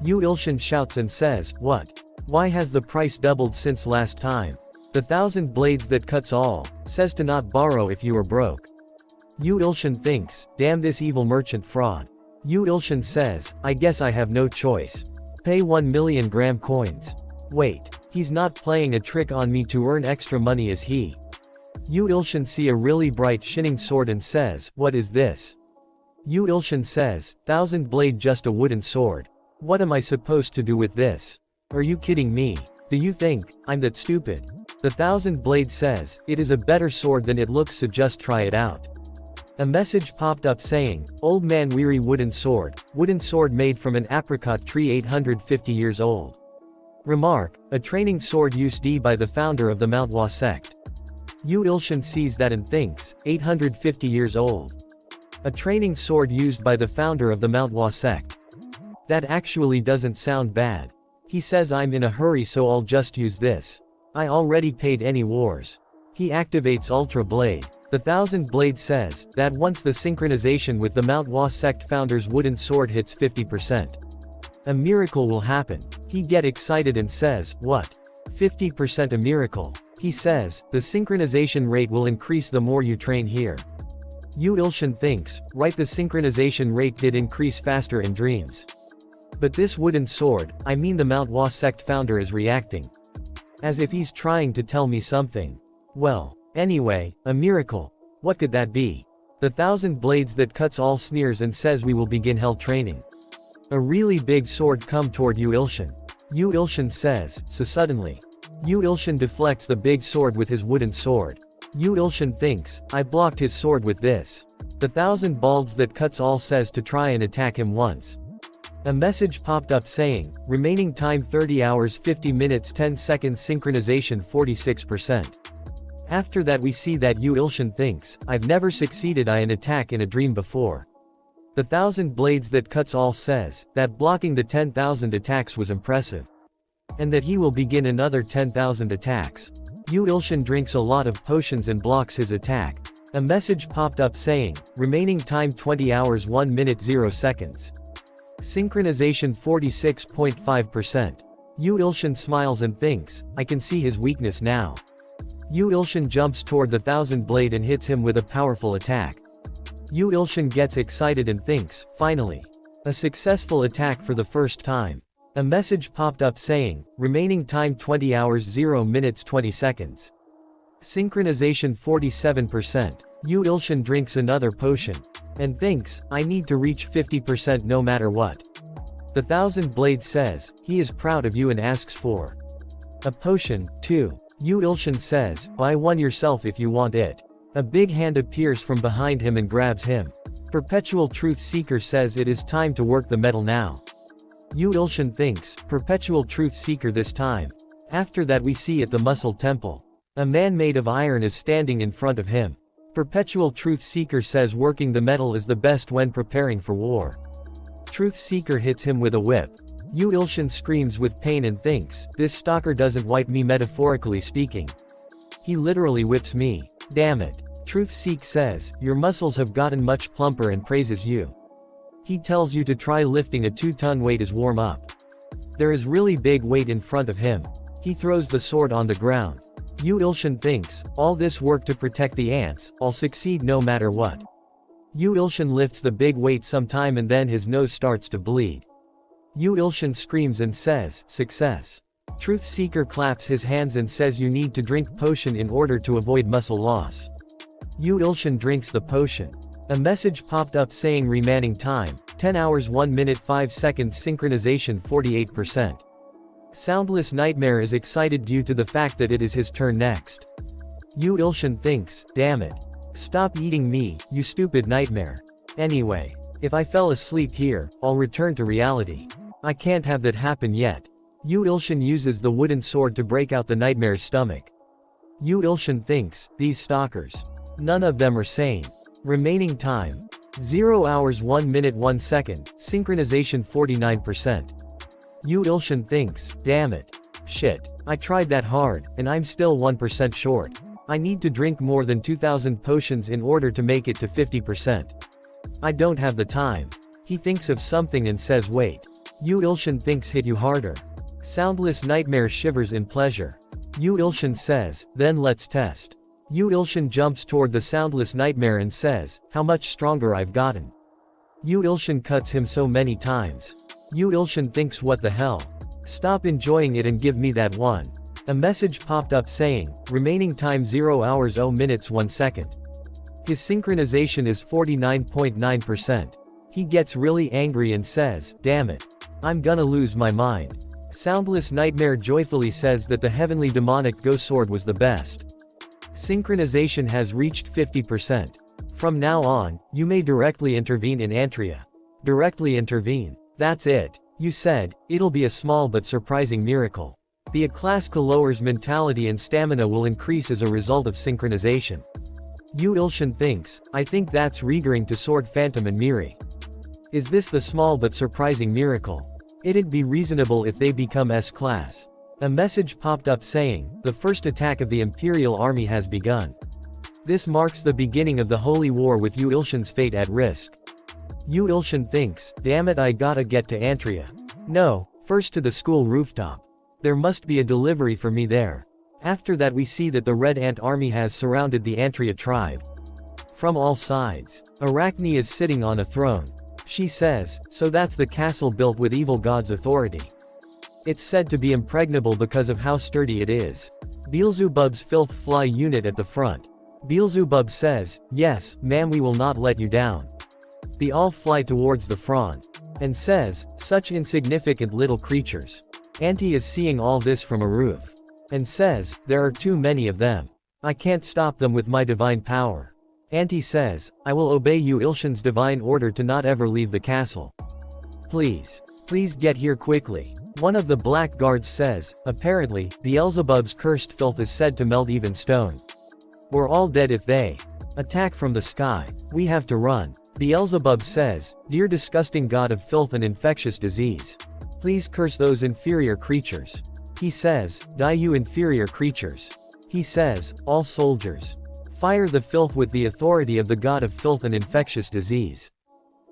Yu Ilshin shouts and says, what? Why has the price doubled since last time? The Thousand Blades that cuts all says to not borrow if you are broke. Yu Ilshin thinks, damn this evil merchant fraud. Yu Ilshin says, I guess I have no choice. Pay 1 million gram coins. Wait, he's not playing a trick on me to earn extra money, is he? Yu Ilshin see a really bright shining sword and says, what is this? Yu Ilshin says, Thousand Blade, just a wooden sword. What am I supposed to do with this? Are you kidding me? Do you think I'm that stupid? The Thousand Blade says, it is a better sword than it looks, so just try it out. A message popped up saying, old man weary wooden sword made from an apricot tree 850 years old. Remark, a training sword used by the founder of the Manhwa sect. Yu Ilshin sees that and thinks, 850 years old. A training sword used by the founder of the Manhwa sect. That actually doesn't sound bad. He says, I'm in a hurry, so I'll just use this. I already paid any wars. He activates Ultra Blade. The Thousand Blade says that once the synchronization with the Manhwa sect founder's wooden sword hits 50%, a miracle will happen. He get excited and says, what? 50% a miracle? He says, the synchronization rate will increase the more you train here. Yu Ilshin thinks, right, the synchronization rate did increase faster in dreams. But this wooden sword, I mean the Manhwa sect founder, is reacting as if he's trying to tell me something. Well, anyway, a miracle. What could that be? The Thousand Blades that cuts all sneers and says we will begin hell training. A really big sword come toward Yu Ilshin. Yu Ilshin says, so suddenly. Yu Ilshin deflects the big sword with his wooden sword. Yu Ilshin thinks, I blocked his sword with this. The Thousand Blades that cuts all says to try and attack him once. A message popped up saying, remaining time 30 hours 50 minutes 10 seconds, synchronization 46%. After that we see that Yu Ilshin thinks, I've never succeeded an attack in a dream before. The Thousand Blades that cuts all says that blocking the 10,000 attacks was impressive. And that he will begin another 10,000 attacks. Yu Ilshin drinks a lot of potions and blocks his attack. A message popped up saying, remaining time 20 hours 1 minute 0 seconds. Synchronization 46.5%. Yu Ilshin smiles and thinks, I can see his weakness now. Yu Ilshin jumps toward the Thousand Blade and hits him with a powerful attack. Yu Ilshin gets excited and thinks, finally. A successful attack for the first time. A message popped up saying, remaining time 20 hours 0 minutes 20 seconds. Synchronization 47%. Yu Ilshin drinks another potion. And thinks, I need to reach 50% no matter what. The Thousand Blade says, he is proud of you and asks for a potion, too. Yu Ilshin says, buy one yourself if you want it. A big hand appears from behind him and grabs him. Perpetual Truth Seeker says it is time to work the metal now. Yu Ilshin thinks, Perpetual Truth Seeker this time. After that we see at the Muscle Temple. A man made of iron is standing in front of him. Perpetual Truth Seeker says working the metal is the best when preparing for war. Truth Seeker hits him with a whip. Yu Ilshin screams with pain and thinks, this stalker doesn't wipe me, metaphorically speaking. He literally whips me. Damn it. Truth Seek says, your muscles have gotten much plumper and praises you. He tells you to try lifting a 2-ton weight as warm up. There is really big weight in front of him. He throws the sword on the ground. Yu Ilshin thinks, all this work to protect the ants, I'll succeed no matter what. Yu Ilshin lifts the big weight sometime and then his nose starts to bleed. Yu Ilshin screams and says, success. Truth Seeker claps his hands and says you need to drink potion in order to avoid muscle loss. Yu Ilshin drinks the potion. A message popped up saying remaining time, 10 hours 1 minute 5 seconds, synchronization 48%. Soundless Nightmare is excited due to the fact that it is his turn next. Yu Ilshin thinks, damn it. Stop eating me, you stupid nightmare. Anyway, if I fell asleep here, I'll return to reality. I can't have that happen yet. Yu Ilshin uses the wooden sword to break out the nightmare's stomach. Yu Ilshin thinks, these stalkers. None of them are sane. Remaining time. 0 hours 1 minute 1 second, synchronization 49%. Yu Ilshin thinks, damn it. Shit. I tried that hard, and I'm still 1% short. I need to drink more than 2,000 potions in order to make it to 50%. I don't have the time. He thinks of something and says wait. Yu Ilshin thinks hit you harder. Soundless nightmare shivers in pleasure. Yu Ilshin says, then let's test. Yu Ilshin jumps toward the soundless nightmare and says, how much stronger I've gotten. Yu Ilshin cuts him so many times. Yu Ilshin thinks what the hell. Stop enjoying it and give me that one. A message popped up saying, remaining time 0 hours 0 minutes 1 second. His synchronization is 49.9%. He gets really angry and says, damn it. I'm gonna lose my mind. Soundless Nightmare joyfully says that the heavenly demonic ghost sword was the best. Synchronization has reached 50%. From now on, you may directly intervene in Antria. Directly intervene. That's it. You said, it'll be a small but surprising miracle. The Akhlaska lower's mentality and stamina will increase as a result of synchronization. Yu Ilshin thinks, I think that's regearing to Sword Phantom and Miri. Is this the small but surprising miracle? It'd be reasonable if they become S-class. A message popped up saying, the first attack of the Imperial Army has begun. This marks the beginning of the Holy War with Yu Ilshin's fate at risk. Yu Ilshin thinks, damn it I gotta get to Antria. No, first to the school rooftop. There must be a delivery for me there. After that we see that the Red Ant Army has surrounded the Antria tribe. From all sides. Arachne is sitting on a throne. She says, so that's the castle built with evil god's authority. It's said to be impregnable because of how sturdy it is. Beelzebub's filth fly unit at the front. Beelzebub says, yes, ma'am, we will not let you down. They all fly towards the front. And says, such insignificant little creatures. Auntie is seeing all this from a roof. And says, there are too many of them. I can't stop them with my divine power. Auntie says, I will obey Yu Ilshin's divine order to not ever leave the castle. Please. Please get here quickly. One of the black guards says, apparently, Beelzebub's cursed filth is said to melt even stone. We're all dead if they attack from the sky. We have to run. Beelzebub says, dear disgusting god of filth and infectious disease. Please curse those inferior creatures. He says, die you inferior creatures. He says, all soldiers. Fire the filth with the authority of the god of filth and infectious disease.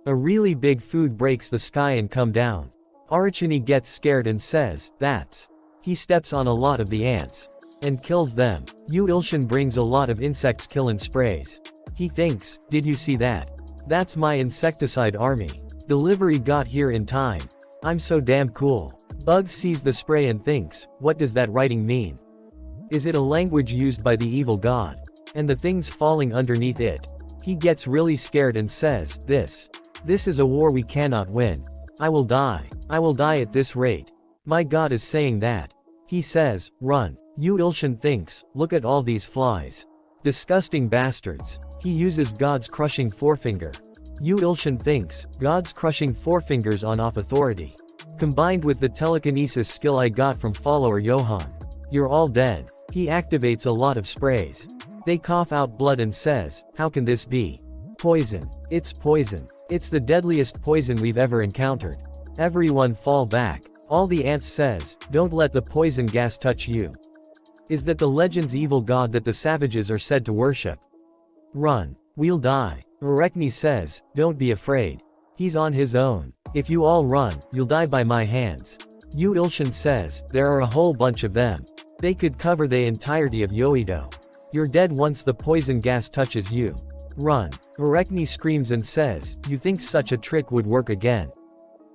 A really big food breaks the sky and come down. Arachne gets scared and says, that's. He steps on a lot of the ants. And kills them. Yu Ilshin brings a lot of insects killing sprays. He thinks, did you see that? That's my insecticide army. Delivery got here in time. I'm so damn cool. Bugs sees the spray and thinks, what does that writing mean? Is it a language used by the evil god? And the things falling underneath it. He gets really scared and says, this is a war we cannot win. I will die. I will die at this rate. My god is saying that. He says, run. Yu Ilshin thinks, look at all these flies. Disgusting bastards. He uses God's crushing forefinger. Yu Ilshin thinks, God's crushing forefingers on off authority. Combined with the telekinesis skill I got from follower Johan. You're all dead. He activates a lot of sprays. They cough out blood and says, how can this be? Poison. It's poison. It's the deadliest poison we've ever encountered. Everyone fall back. All the ants says, don't let the poison gas touch you. Is that the legend's evil god that the savages are said to worship? Run. We'll die. Arachne says, don't be afraid. He's on his own. If you all run, you'll die by my hands. Yu Ilshin says, there are a whole bunch of them. They could cover the entirety of Yoido. You're dead once the poison gas touches you. Run. Arachne screams and says, you think such a trick would work again?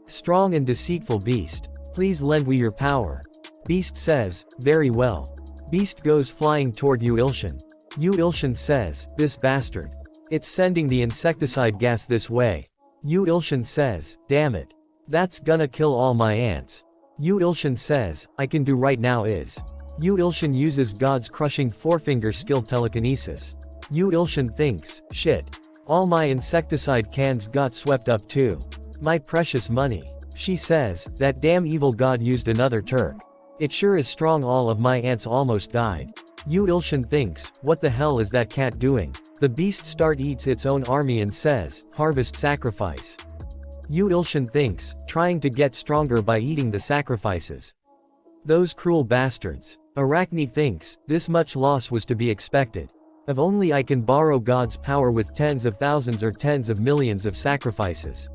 Strong and deceitful beast. Please lend we your power. Beast says, very well. Beast goes flying toward Yu Ilshin. Yu Ilshin says, this bastard. It's sending the insecticide gas this way. Yu Ilshin says, damn it. That's gonna kill all my ants. Yu Ilshin says, I can do right now is. Yu Ilshin uses God's crushing forefinger skilled telekinesis. Yu Ilshin thinks, shit. All my insecticide cans got swept up too. My precious money. She says, that damn evil god used another Turk. It sure is strong, all of my ants almost died. Yu Ilshin thinks, what the hell is that cat doing? The beast eats its own army and says, harvest sacrifice. Yu Ilshin thinks, trying to get stronger by eating the sacrifices. Those cruel bastards. Arachne thinks, this much loss was to be expected. If only I can borrow God's power with tens of thousands or tens of millions of sacrifices.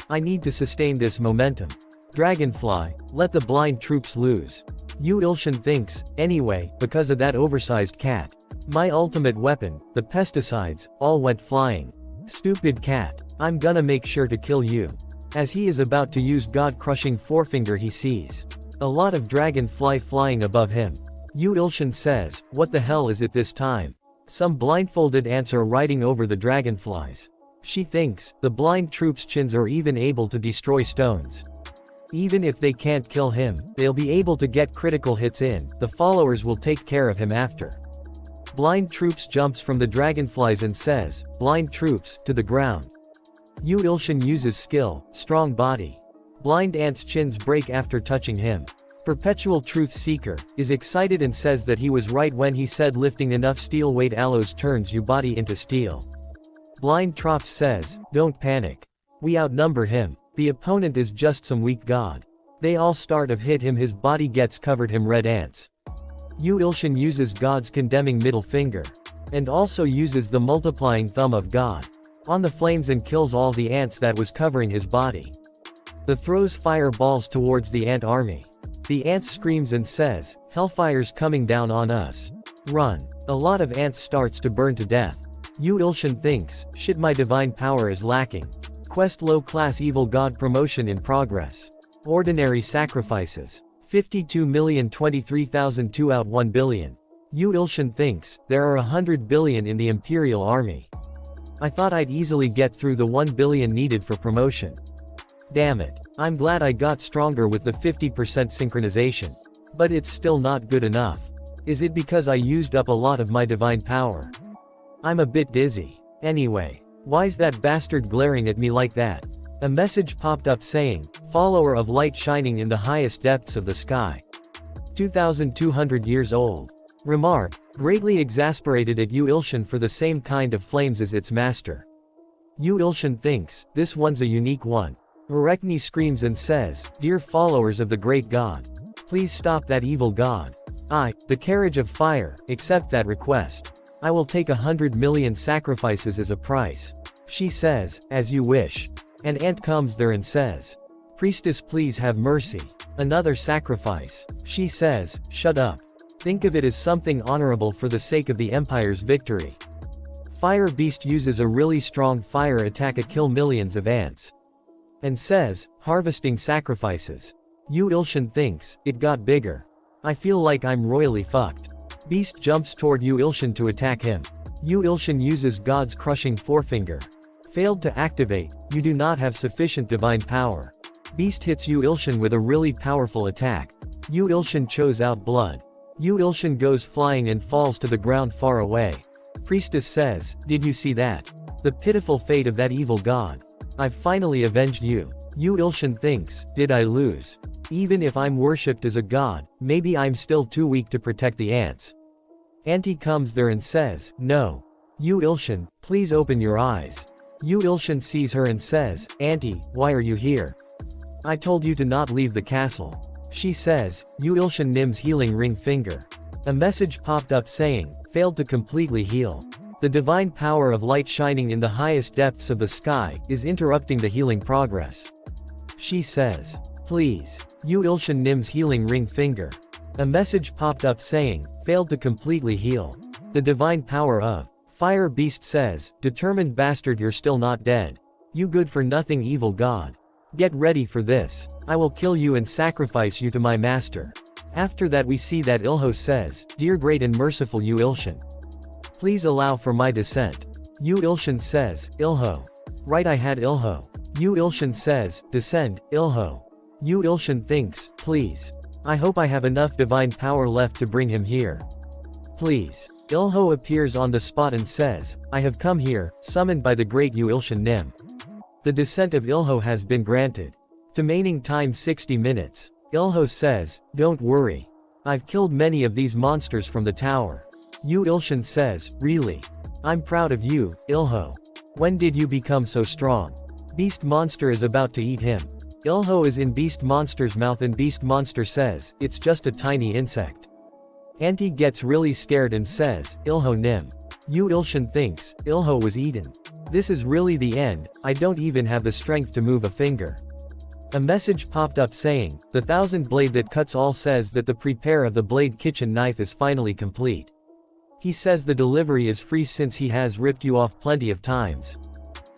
I need to sustain this momentum. Dragonfly, let the blind troops lose. Yu Ilshin thinks, anyway, because of that oversized cat. My ultimate weapon, the pesticides, all went flying. Stupid cat, I'm gonna make sure to kill you. As he is about to use God-crushing forefinger, he sees a lot of dragonfly flying above him. Yu Ilshin says, what the hell is it this time? Some blindfolded ants are riding over the dragonflies. She thinks, the blind troops' chins are even able to destroy stones. Even if they can't kill him, they'll be able to get critical hits in, the followers will take care of him after. Blind Troops jumps from the dragonflies and says, blind troops, to the ground. Yu Ilshin uses skill, strong body. Blind ants' chins break after touching him. Perpetual Truth Seeker is excited and says that he was right when he said lifting enough steel weight alloys turns your body into steel. Blind Trops says, don't panic. We outnumber him. The opponent is just some weak god. They all start to hit him, his body gets covered him red ants. Yu Ilshin uses God's condemning middle finger. And also uses the multiplying thumb of God on the flames and kills all the ants that was covering his body. The throws fireballs towards the ant army. The ants screams and says, hellfire's coming down on us. Run. A lot of ants starts to burn to death. Yu Ilshin thinks, shit, my divine power is lacking. Quest low class evil god promotion in progress. Ordinary sacrifices. 52,023,002 out 1 billion. Yu Ilshin thinks, there are 100 billion in the Imperial Army. I thought I'd easily get through the 1 billion needed for promotion. Damn it. I'm glad I got stronger with the 50% synchronization. But it's still not good enough. Is it because I used up a lot of my divine power? I'm a bit dizzy. Anyway, why's that bastard glaring at me like that? A message popped up saying, follower of light shining in the highest depths of the sky. 2,200 years old. Remark, greatly exasperated at Yu Ilshin for the same kind of flames as its master. Yu Ilshin thinks, this one's a unique one. Arachne screams and says, dear followers of the great god. Please stop that evil god. I, the carriage of fire, accept that request. I will take 100 million sacrifices as a price. She says, as you wish. An ant comes there and says, priestess, please have mercy. Another sacrifice. She says, shut up. Think of it as something honorable for the sake of the Empire's victory. Fire Beast uses a really strong fire attack to kill millions of ants. And says, harvesting sacrifices. Yu Ilshin thinks, it got bigger. I feel like I'm royally fucked. Beast jumps toward Yu Ilshin to attack him. Yu Ilshin uses God's crushing forefinger. Failed to activate, you do not have sufficient divine power. Beast hits Yu Ilshin with a really powerful attack. Yu Ilshin chose out blood. Yu Ilshin goes flying and falls to the ground far away. Priestess says, did you see that? The pitiful fate of that evil god. I've finally avenged you. Yu Ilshin thinks, did I lose? Even if I'm worshipped as a god, maybe I'm still too weak to protect the ants. Auntie comes there and says, no. Yu Ilshin, please open your eyes. Yu Ilshin sees her and says, Auntie, why are you here? I told you to not leave the castle. She says, Yu Ilshin Nim's healing ring finger. A message popped up saying, failed to completely heal. The divine power of light shining in the highest depths of the sky is interrupting the healing progress. She says, please. Yu Ilshin Nim's healing ring finger. A message popped up saying, failed to completely heal. The divine power of Fire Beast says, determined bastard, you're still not dead. You good for nothing evil god. Get ready for this. I will kill you and sacrifice you to my master. After that we see that Ilho says, dear great and merciful Yu Ilshin. Please allow for my descent. Yu Ilshin says, Ilho. Right, I had Ilho. Yu Ilshin says, descend, Ilho. Yu Ilshin thinks, please. I hope I have enough divine power left to bring him here. Please. Ilho appears on the spot and says, I have come here, summoned by the great Yu Ilshin Nim. The descent of Ilho has been granted. Remaining time 60 minutes. Ilho says, don't worry. I've killed many of these monsters from the tower. Yu Ilshin says, really? I'm proud of you, Ilho. When did you become so strong? Beast Monster is about to eat him. Ilho is in Beast Monster's mouth and Beast Monster says, it's just a tiny insect. Auntie gets really scared and says, Ilho Nim. Yu Ilshin thinks, Ilho was eaten. This is really the end, I don't even have the strength to move a finger. A message popped up saying, the 1000 blade that cuts all says that the prepare of the blade kitchen knife is finally complete. He says the delivery is free since he has ripped you off plenty of times.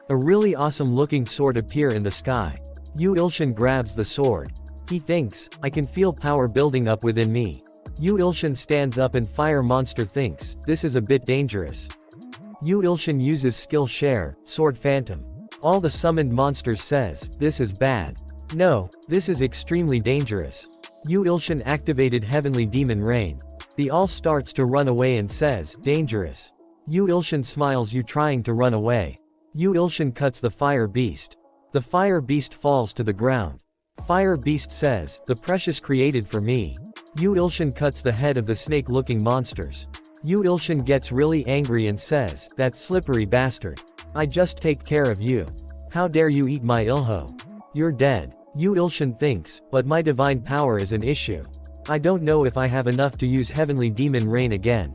A really awesome looking sword appear in the sky. Yu Ilshin grabs the sword. He thinks, I can feel power building up within me. Yu Ilshin stands up and Fire Monster thinks, this is a bit dangerous. Yu Ilshin uses skill share, Sword Phantom. All the summoned monsters says, this is bad. No, this is extremely dangerous. Yu Ilshin activated Heavenly Demon Rain. The all starts to run away and says, dangerous. Yu Ilshin smiles you trying to run away. Yu Ilshin cuts the Fire Beast. The Fire Beast falls to the ground. Fire Beast says, the precious created for me. Yu Ilshin cuts the head of the snake-looking monsters. Yu Ilshin gets really angry and says, that slippery bastard. I just take care of you. How dare you eat my Ilho? You're dead. Yu Ilshin thinks, but my divine power is an issue. I don't know if I have enough to use Heavenly Demon Rain again.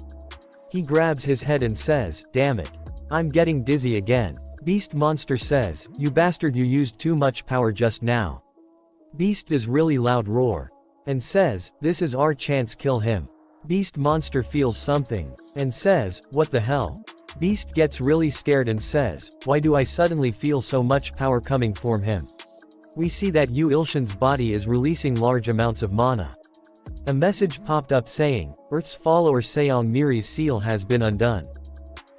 He grabs his head and says, damn it. I'm getting dizzy again. Beast Monster says, you bastard, you used too much power just now. Beast does really loud roar. And says, this is our chance, kill him. Beast Monster feels something. And says, what the hell? Beast gets really scared and says, why do I suddenly feel so much power coming from him? We see that Yu Ilshin's body is releasing large amounts of mana. A message popped up saying, Earth's follower Seong Miri's seal has been undone.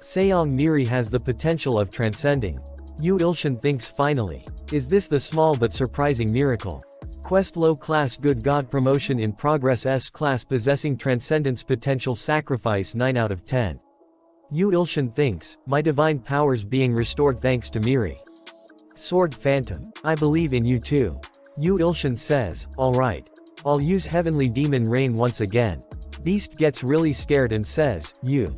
Seong Miri has the potential of transcending. Yu Ilshin thinks finally. Is this the small but surprising miracle? Quest low class good god promotion in progress S class possessing transcendence potential sacrifice 9 out of 10. Yu Ilshin thinks, my divine powers being restored thanks to Miri. Sword Phantom, I believe in you too. Yu Ilshin says, alright. I'll use Heavenly Demon Rain once again. Beast gets really scared and says, you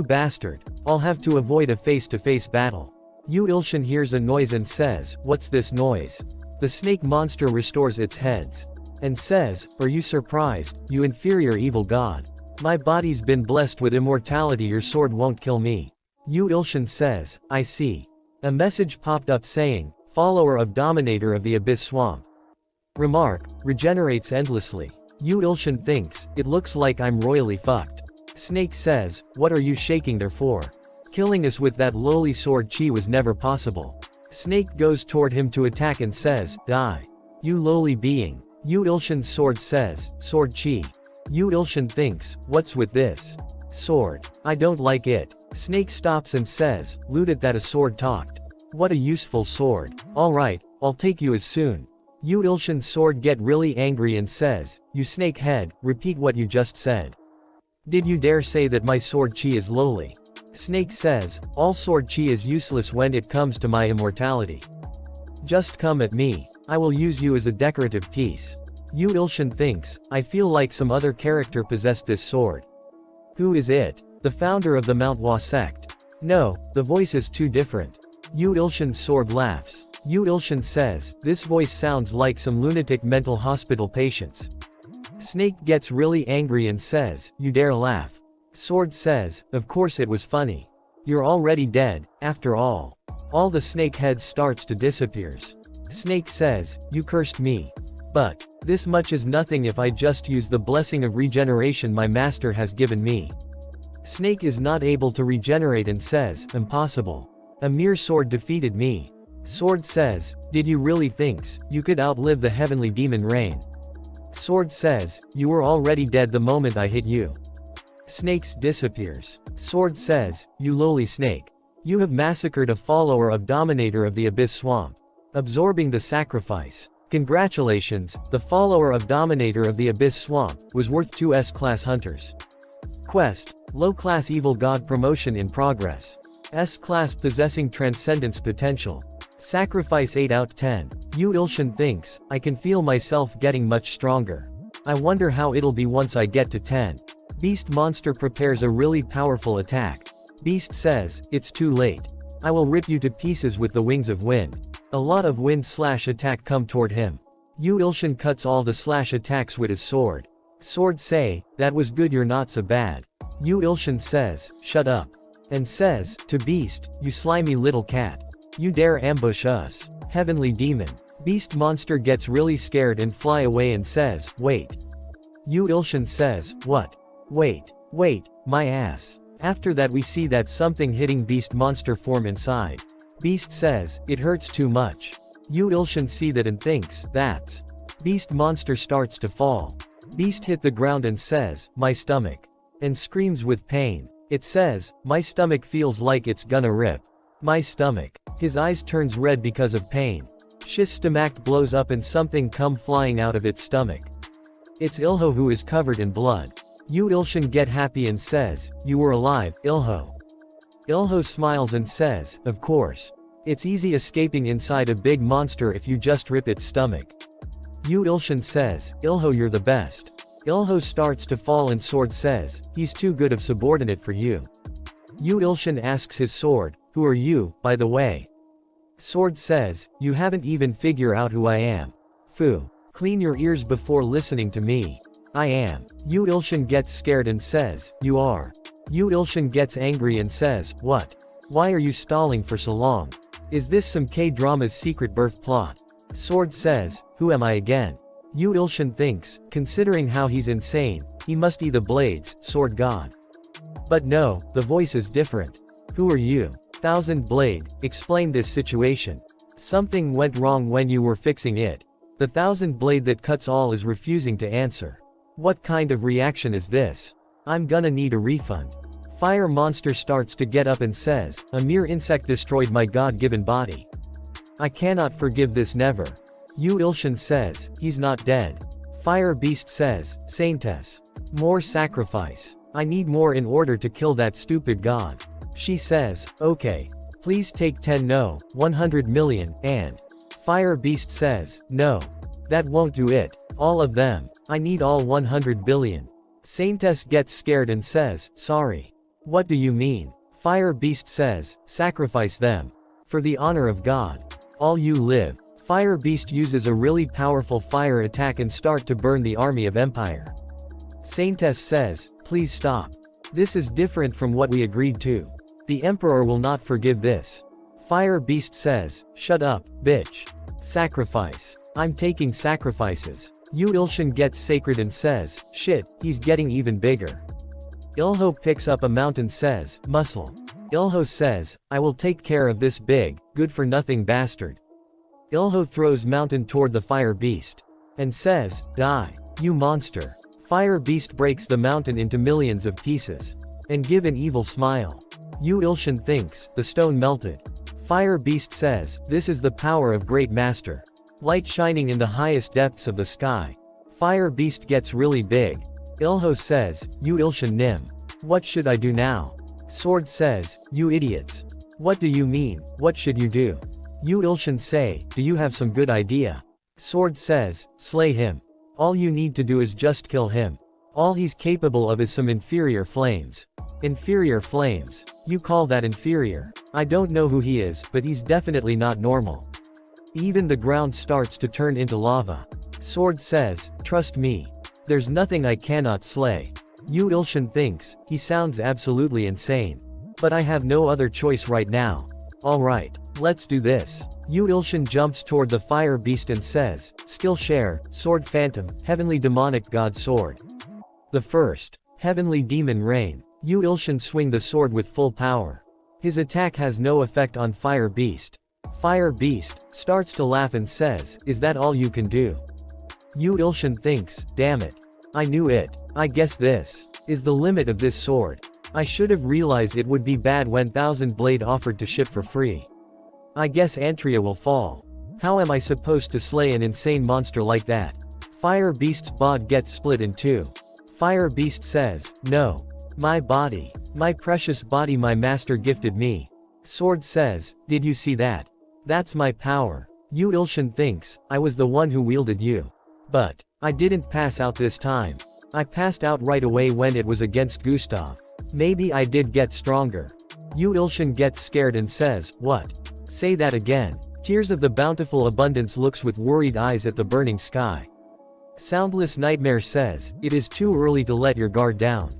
bastard. I'll have to avoid a face-to-face battle. Yu Ilshin hears a noise and says, what's this noise? The snake monster restores its heads. And says, are you surprised, you inferior evil god? My body's been blessed with immortality, your sword won't kill me. Yu Ilshin says, I see. A message popped up saying, follower of Dominator of the Abyss Swamp. Remark, regenerates endlessly. Yu Ilshin thinks, it looks like I'm royally fucked. Snake says, what are you shaking there for? Killing us with that lowly sword chi was never possible. Snake goes toward him to attack and says, die. You lowly being. Yu Ilshin's sword says, sword chi. Yu Ilshin thinks, what's with this sword? I don't like it. Snake stops and says, looted that a sword talked. What a useful sword. Alright, I'll take you as soon. Yu Ilshin's sword get really angry and says, you snake head, repeat what you just said. Did you dare say that my sword chi is lowly? Snake says, all sword chi is useless when it comes to my immortality. Just come at me. I will use you as a decorative piece. Yu Ilshin thinks, I feel like some other character possessed this sword. Who is it? The founder of the Manhwa sect. No, the voice is too different. Yu Ilshin's sword laughs. Yu Ilshin says, this voice sounds like some lunatic mental hospital patients. Snake gets really angry and says, you dare laugh. Sword says, of course it was funny. You're already dead, after all. All the snake heads starts to disappears. Snake says, you cursed me. But this much is nothing if I just use the blessing of regeneration my master has given me. Snake is not able to regenerate and says, impossible. A mere sword defeated me. Sword says, did you really think you could outlive the Heavenly Demon Rain? Sword says, you were already dead the moment I hit you. Snakes disappears. Sword says, you lowly snake. You have massacred a follower of Dominator of the Abyss Swamp. Absorbing the sacrifice. Congratulations, the follower of Dominator of the Abyss Swamp was worth 2 S-class hunters. Quest, low-class evil god promotion in progress. S-class possessing transcendence potential. Sacrifice 8 out 10. Yu Ilshin thinks, I can feel myself getting much stronger. I wonder how it'll be once I get to 10. Beast monster prepares a really powerful attack. Beast says, it's too late. I will rip you to pieces with the wings of wind. A lot of wind slash attack come toward him. Yu Ilshin cuts all the slash attacks with his sword. Sword say, that was good, you're not so bad. Yu Ilshin says, shut up. And says, to Beast, you slimy little cat. You dare ambush us. Heavenly demon. Beast monster gets really scared and fly away and says, wait. Yu Ilshin says, what? Wait, my ass. After that we see that something hitting Beast monster form inside. Beast says, it hurts too much. Yu Ilshin see that and thinks, that's. Beast monster starts to fall. Beast hit the ground and says, my stomach. And screams with pain. It says, my stomach feels like it's gonna rip. My stomach. His eyes turns red because of pain. Shis stomach blows up and something come flying out of its stomach. It's Ilho who is covered in blood. Yu Ilshin get happy and says, you were alive, Ilho. Ilho smiles and says, of course. It's easy escaping inside a big monster if you just rip its stomach. Yu Ilshin says, Ilho, you're the best. Ilho starts to fall and sword says, he's too good of subordinate for you. Yu Ilshin asks his sword, who are you, by the way? Sword says, you haven't even figured out who I am. Fu. Clean your ears before listening to me. I am. Yu Ilshin gets scared and says, you are. Yu Ilshin gets angry and says, what? Why are you stalling for so long? Is this some K-drama's secret birth plot? Sword says, who am I again? Yu Ilshin thinks, considering how he's insane, he must be the Blades, Sword God. But no, the voice is different. Who are you? Thousand Blade, explain this situation. Something went wrong when you were fixing it. The Thousand Blade that cuts all is refusing to answer. What kind of reaction is this? I'm gonna need a refund. Fire monster starts to get up and says, a mere insect destroyed my God-given body. I cannot forgive this, never. Yu Ilshin says, he's not dead. Fire beast says, Saintess. More sacrifice. I need more in order to kill that stupid god. She says, okay. Please take 10 no, 100 million, and. Fire beast says, no. That won't do it. All of them. I need all 100 billion. Saintess gets scared and says, sorry. What do you mean? Fire beast says, sacrifice them. For the honor of God. All you live. Fire beast uses a really powerful fire attack and start to burn the army of Empire. Saintess says, please stop. This is different from what we agreed to. The Emperor will not forgive this. Fire beast says, shut up, bitch. Sacrifice. I'm taking sacrifices. Yu Ilshin gets sacred and says, shit, he's getting even bigger. Ilho picks up a mountain says, muscle. Ilho says, I will take care of this big, good-for-nothing bastard. Ilho throws mountain toward the fire beast. And says, die. You monster. Fire beast breaks the mountain into millions of pieces. And give an evil smile. Yu Ilshin thinks, the stone melted. Fire beast says, this is the power of great master. Light shining in the highest depths of the sky. Fire beast gets really big. Ilho says, Yu Ilshin Nim. What should I do now? Sword says, you idiots. What do you mean, what should you do? Yu Ilshin say, do you have some good idea? Sword says, slay him. All you need to do is just kill him. All he's capable of is some inferior flames. Inferior flames. You call that inferior? I don't know who he is, but he's definitely not normal. Even the ground starts to turn into lava. Sword says, trust me. There's nothing I cannot slay. Yu Ilshin thinks, he sounds absolutely insane. But I have no other choice right now. Alright, let's do this. Yu Ilshin jumps toward the fire beast and says, skill share, sword phantom, heavenly demonic god sword. The first. Heavenly demon rain. Yu Ilshin swing the sword with full power. His attack has no effect on fire beast. Fire beast starts to laugh and says, is that all you can do? Yu Ilshin thinks, damn it. I knew it. I guess this is the limit of this sword. I should have realized it would be bad when Thousand Blade offered to ship for free. I guess Antria will fall. How am I supposed to slay an insane monster like that? Fire Beast's bod gets split in two. Fire Beast says, no. My body. My precious body my master gifted me. Sword says, did you see that? That's my power. Yu Ilshin thinks, I was the one who wielded you. But I didn't pass out this time. I passed out right away when it was against Gustav. Maybe I did get stronger. Yu Ilshin gets scared and says, what? Say that again. Tears of the bountiful abundance looks with worried eyes at the burning sky. Soundless Nightmare says, it is too early to let your guard down.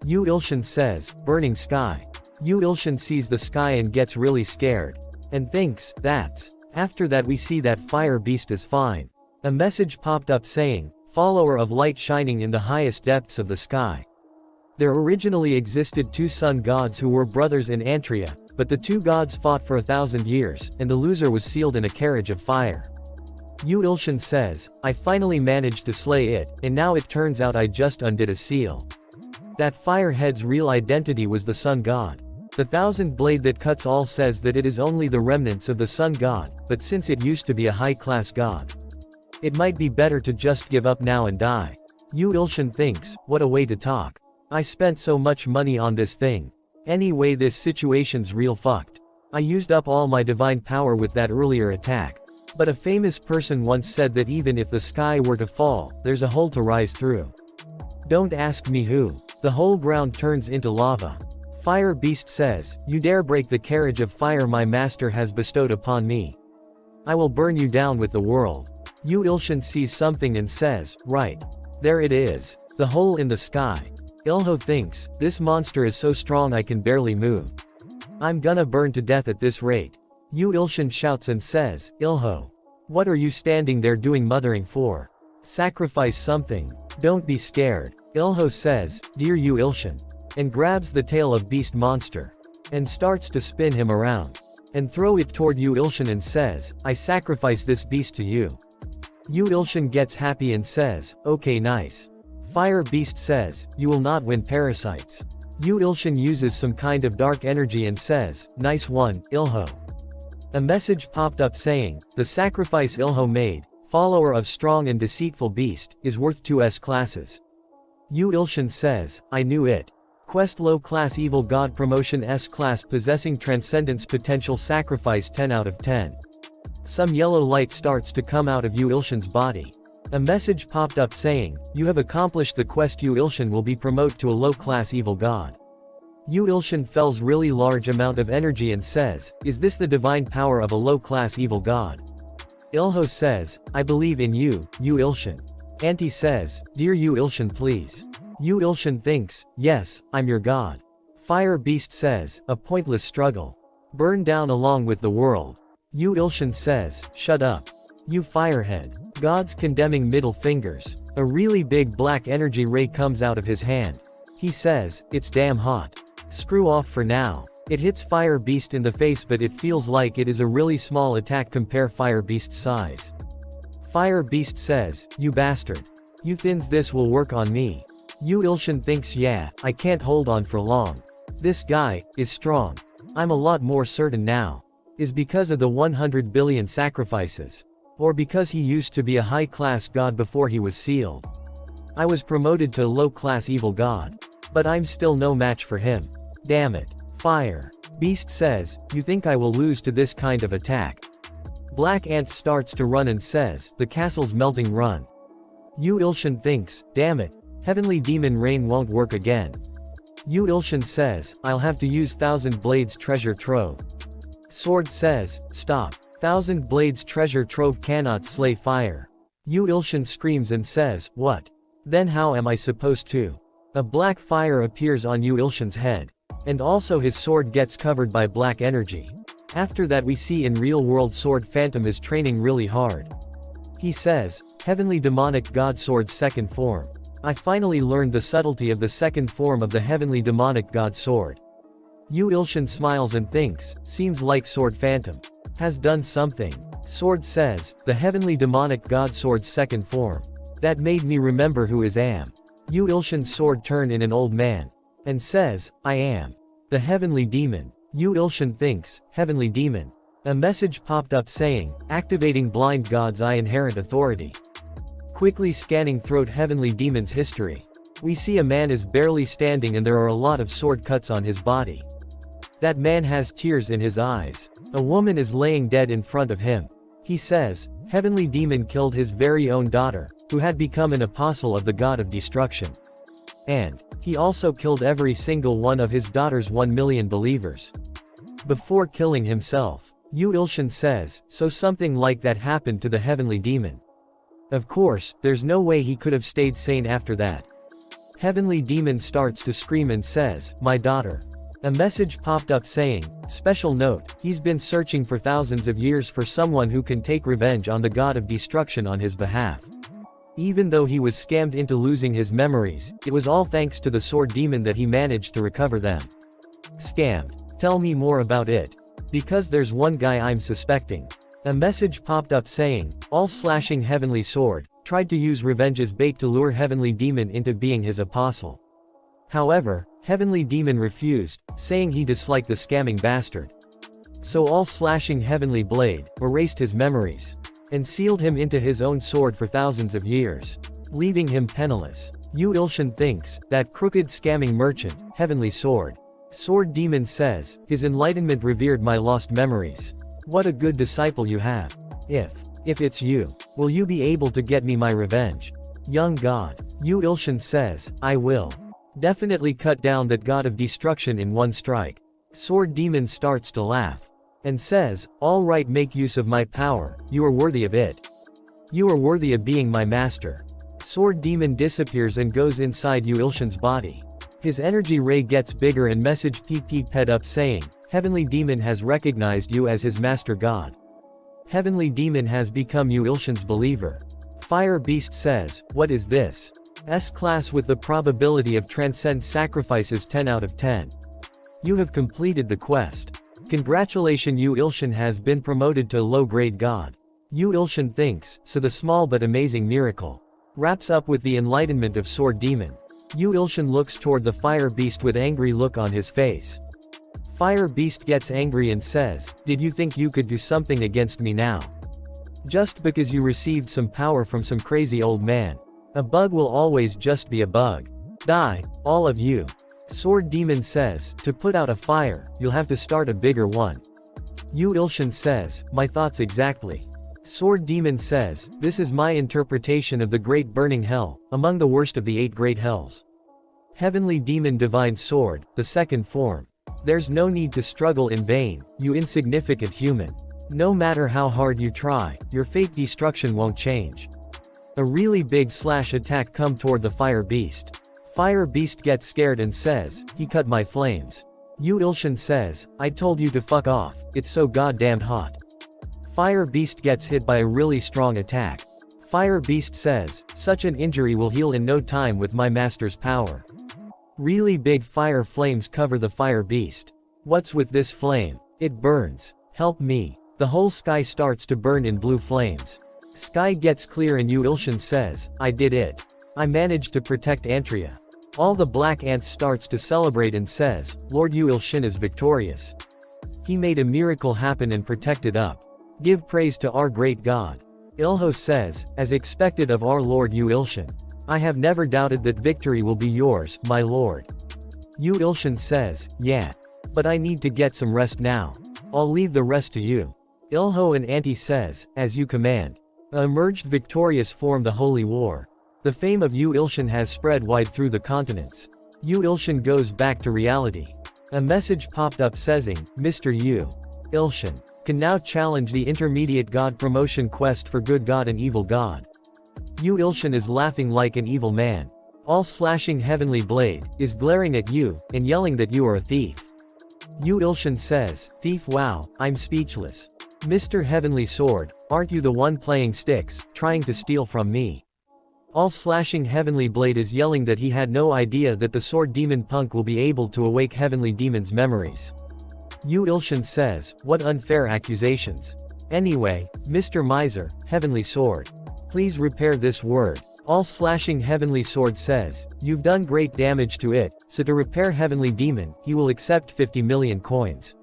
Yu Ilshin says, burning sky. Yu Ilshin sees the sky and gets really scared. And thinks, that's. After that we see that fire beast is fine. A message popped up saying, follower of light shining in the highest depths of the sky. There originally existed two sun gods who were brothers in Antria, but the two gods fought for 1,000 years, and the loser was sealed in a carriage of fire. Yu Ilshin says, I finally managed to slay it, and now it turns out I just undid a seal. That firehead's real identity was the sun god. The thousand blade that cuts all says that it is only the remnants of the sun god, but since it used to be a high-class god, it might be better to just give up now and die. Yu Ilshin thinks, what a way to talk. I spent so much money on this thing. Anyway, this situation's real fucked. I used up all my divine power with that earlier attack. But a famous person once said that even if the sky were to fall, there's a hole to rise through. Don't ask me who. The whole ground turns into lava. Fire Beast says, you dare break the carriage of fire my master has bestowed upon me. I will burn you down with the world. Yu Ilshin sees something and says, right. There it is. The hole in the sky. Ilho thinks, this monster is so strong I can barely move. I'm gonna burn to death at this rate. Yu Ilshin shouts and says, Ilho. What are you standing there doing mothering for? Sacrifice something. Don't be scared. Ilho says, dear Yu Ilshin. And grabs the tail of beast monster. And starts to spin him around. And throw it toward Yu Ilshin and says, I sacrifice this beast to you. Yu Ilshin gets happy and says, okay nice. Fire Beast says, you will not win parasites. Yu Ilshin uses some kind of dark energy and says, nice one, Ilho. A message popped up saying, the sacrifice Ilho made, follower of strong and deceitful beast, is worth 2 S-classes. Yu Ilshin says, I knew it. Quest low class evil god promotion S-class possessing transcendence potential sacrifice 10 out of 10. Some yellow light starts to come out of Yu Ilshin's body. A message popped up saying, you have accomplished the quest. Yu Ilshin will be promoted to a low-class evil god. Yu Ilshin fells really large amount of energy and says, is this the divine power of a low-class evil god? Ilho says, I believe in you, Yu Ilshin. Auntie says, dear Yu Ilshin please. Yu Ilshin thinks, yes, I'm your god. Fire Beast says, a pointless struggle. Burn down along with the world. Yu Ilshin says, shut up. You firehead. God's condemning middle fingers. A really big black energy ray comes out of his hand. He says, it's damn hot. Screw off for now. It hits Fire Beast in the face, but it feels like it is a really small attack compare Fire Beast's size. Fire Beast says, you bastard. You thins this will work on me. Yu Ilshin thinks yeah, I can't hold on for long. This guy is strong. I'm a lot more certain now. Is because of the 100 billion sacrifices. Or because he used to be a high-class god before he was sealed. I was promoted to a low-class evil god. But I'm still no match for him. Damn it. Fire Beast says, you think I will lose to this kind of attack? Black Ant starts to run and says, the castle's melting run. Yu Ilshin thinks, damn it. Heavenly Demon Rain won't work again. Yu Ilshin says, I'll have to use Thousand Blades treasure trove. Sword says, stop. Thousand Blades treasure trove cannot slay fire. Yu Ilshin screams and says, what? Then how am I supposed to? A black fire appears on Yu Ilshin's head. And also his sword gets covered by black energy. After that we see in real world Sword Phantom is training really hard. He says, Heavenly Demonic God Sword's second form. I finally learned the subtlety of the second form of the Heavenly Demonic God Sword. Yu Ilshin smiles and thinks, seems like Sword Phantom has done something. Sword says, the Heavenly Demonic God Sword's second form. That made me remember who is am. Yu Ilshin's sword turned in an old man. And says, I am. The Heavenly Demon. Yu Ilshin thinks, Heavenly Demon. A message popped up saying, activating blind God's eye inherent authority. Quickly scanning throughout Heavenly Demon's history. We see a man is barely standing and there are a lot of sword cuts on his body. That man has tears in his eyes. A woman is laying dead in front of him. He says, Heavenly Demon killed his very own daughter, who had become an apostle of the god of destruction. And he also killed every single one of his daughter's 1 million believers. Before killing himself, Yu Ilshin says, so something like that happened to the heavenly demon. Of course, there's no way he could have stayed sane after that. Heavenly demon starts to scream and says, my daughter. A message popped up saying, special note, he's been searching for thousands of years for someone who can take revenge on the god of destruction on his behalf. Even though he was scammed into losing his memories, it was all thanks to the sword demon that he managed to recover them. Scammed. Tell me more about it. Because there's one guy I'm suspecting. A message popped up saying, all-slashing heavenly sword, tried to use revenge as bait to lure heavenly demon into being his apostle. However, heavenly demon refused, saying he disliked the scamming bastard. So all-slashing heavenly blade erased his memories and sealed him into his own sword for thousands of years, leaving him penniless. Yu Ilshin thinks, that crooked scamming merchant, heavenly sword. Sword demon says, his enlightenment revered my lost memories. What a good disciple you have. If it's you, will you be able to get me my revenge? Young god. Yu Ilshin says, I will. Definitely cut down that god of destruction in one strike. Sword demon starts to laugh. And says, all right, make use of my power, you are worthy of it. You are worthy of being my master. Sword demon disappears and goes inside Yu Ilshin's body. His energy ray gets bigger and message ped up saying, heavenly demon has recognized you as his master god. Heavenly demon has become Yu Ilshin's believer. Fire beast says, what is this? S-class with the probability of transcend sacrifices 10 out of 10. You have completed the quest. Congratulations, Yu Ilshin has been promoted to low-grade god. Yu Ilshin thinks, so the small but amazing miracle wraps up with the enlightenment of sword demon. Yu Ilshin looks toward the fire beast with angry look on his face. Fire beast gets angry and says, did you think you could do something against me now? Just because you received some power from some crazy old man. A bug will always just be a bug. Die, all of you. Sword demon says, to put out a fire, you'll have to start a bigger one. Yu Ilshin says, my thoughts exactly. Sword demon says, this is my interpretation of the great burning hell, among the worst of the 8 great hells. Heavenly demon divine sword, the second form. There's no need to struggle in vain, you insignificant human. No matter how hard you try, your fate destruction won't change. A really big slash attack come toward the fire beast. Fire beast gets scared and says, he cut my flames. Yu Ilshin says, I told you to fuck off, it's so goddamn hot. Fire beast gets hit by a really strong attack. Fire beast says, such an injury will heal in no time with my master's power. Really big fire flames cover the fire beast. What's with this flame? It burns. Help me. The whole sky starts to burn in blue flames. Sky gets clear and Yu Ilshin says, I did it. I managed to protect Antria. All the black ants starts to celebrate and says, Lord Yu Ilshin is victorious. He made a miracle happen and protected up. Give praise to our great God. Ilho says, as expected of our Lord Yu Ilshin. I have never doubted that victory will be yours, my lord. Yu Ilshin says, yeah. But I need to get some rest now. I'll leave the rest to you. Ilho and Auntie says, as you command. A emerged victorious form the holy war. The fame of Yu Ilshin has spread wide through the continents. Yu Ilshin goes back to reality. A message popped up saying, Mr. Yu Ilshin can now challenge the intermediate god promotion quest for good god and evil god. Yu Ilshin is laughing like an evil man. All-slashing heavenly blade is glaring at you and yelling that you are a thief. Yu Ilshin says, thief, wow, I'm speechless. Mr. Heavenly Sword, aren't you the one playing sticks, trying to steal from me? All-slashing heavenly blade is yelling that he had no idea that the sword demon punk will be able to awake heavenly demon's memories. Yu Ilshin says, what unfair accusations. Anyway, Mr. Miser, heavenly sword. Please repair this word. All-slashing heavenly sword says, you've done great damage to it, so to repair heavenly demon, he will accept 50 million coins.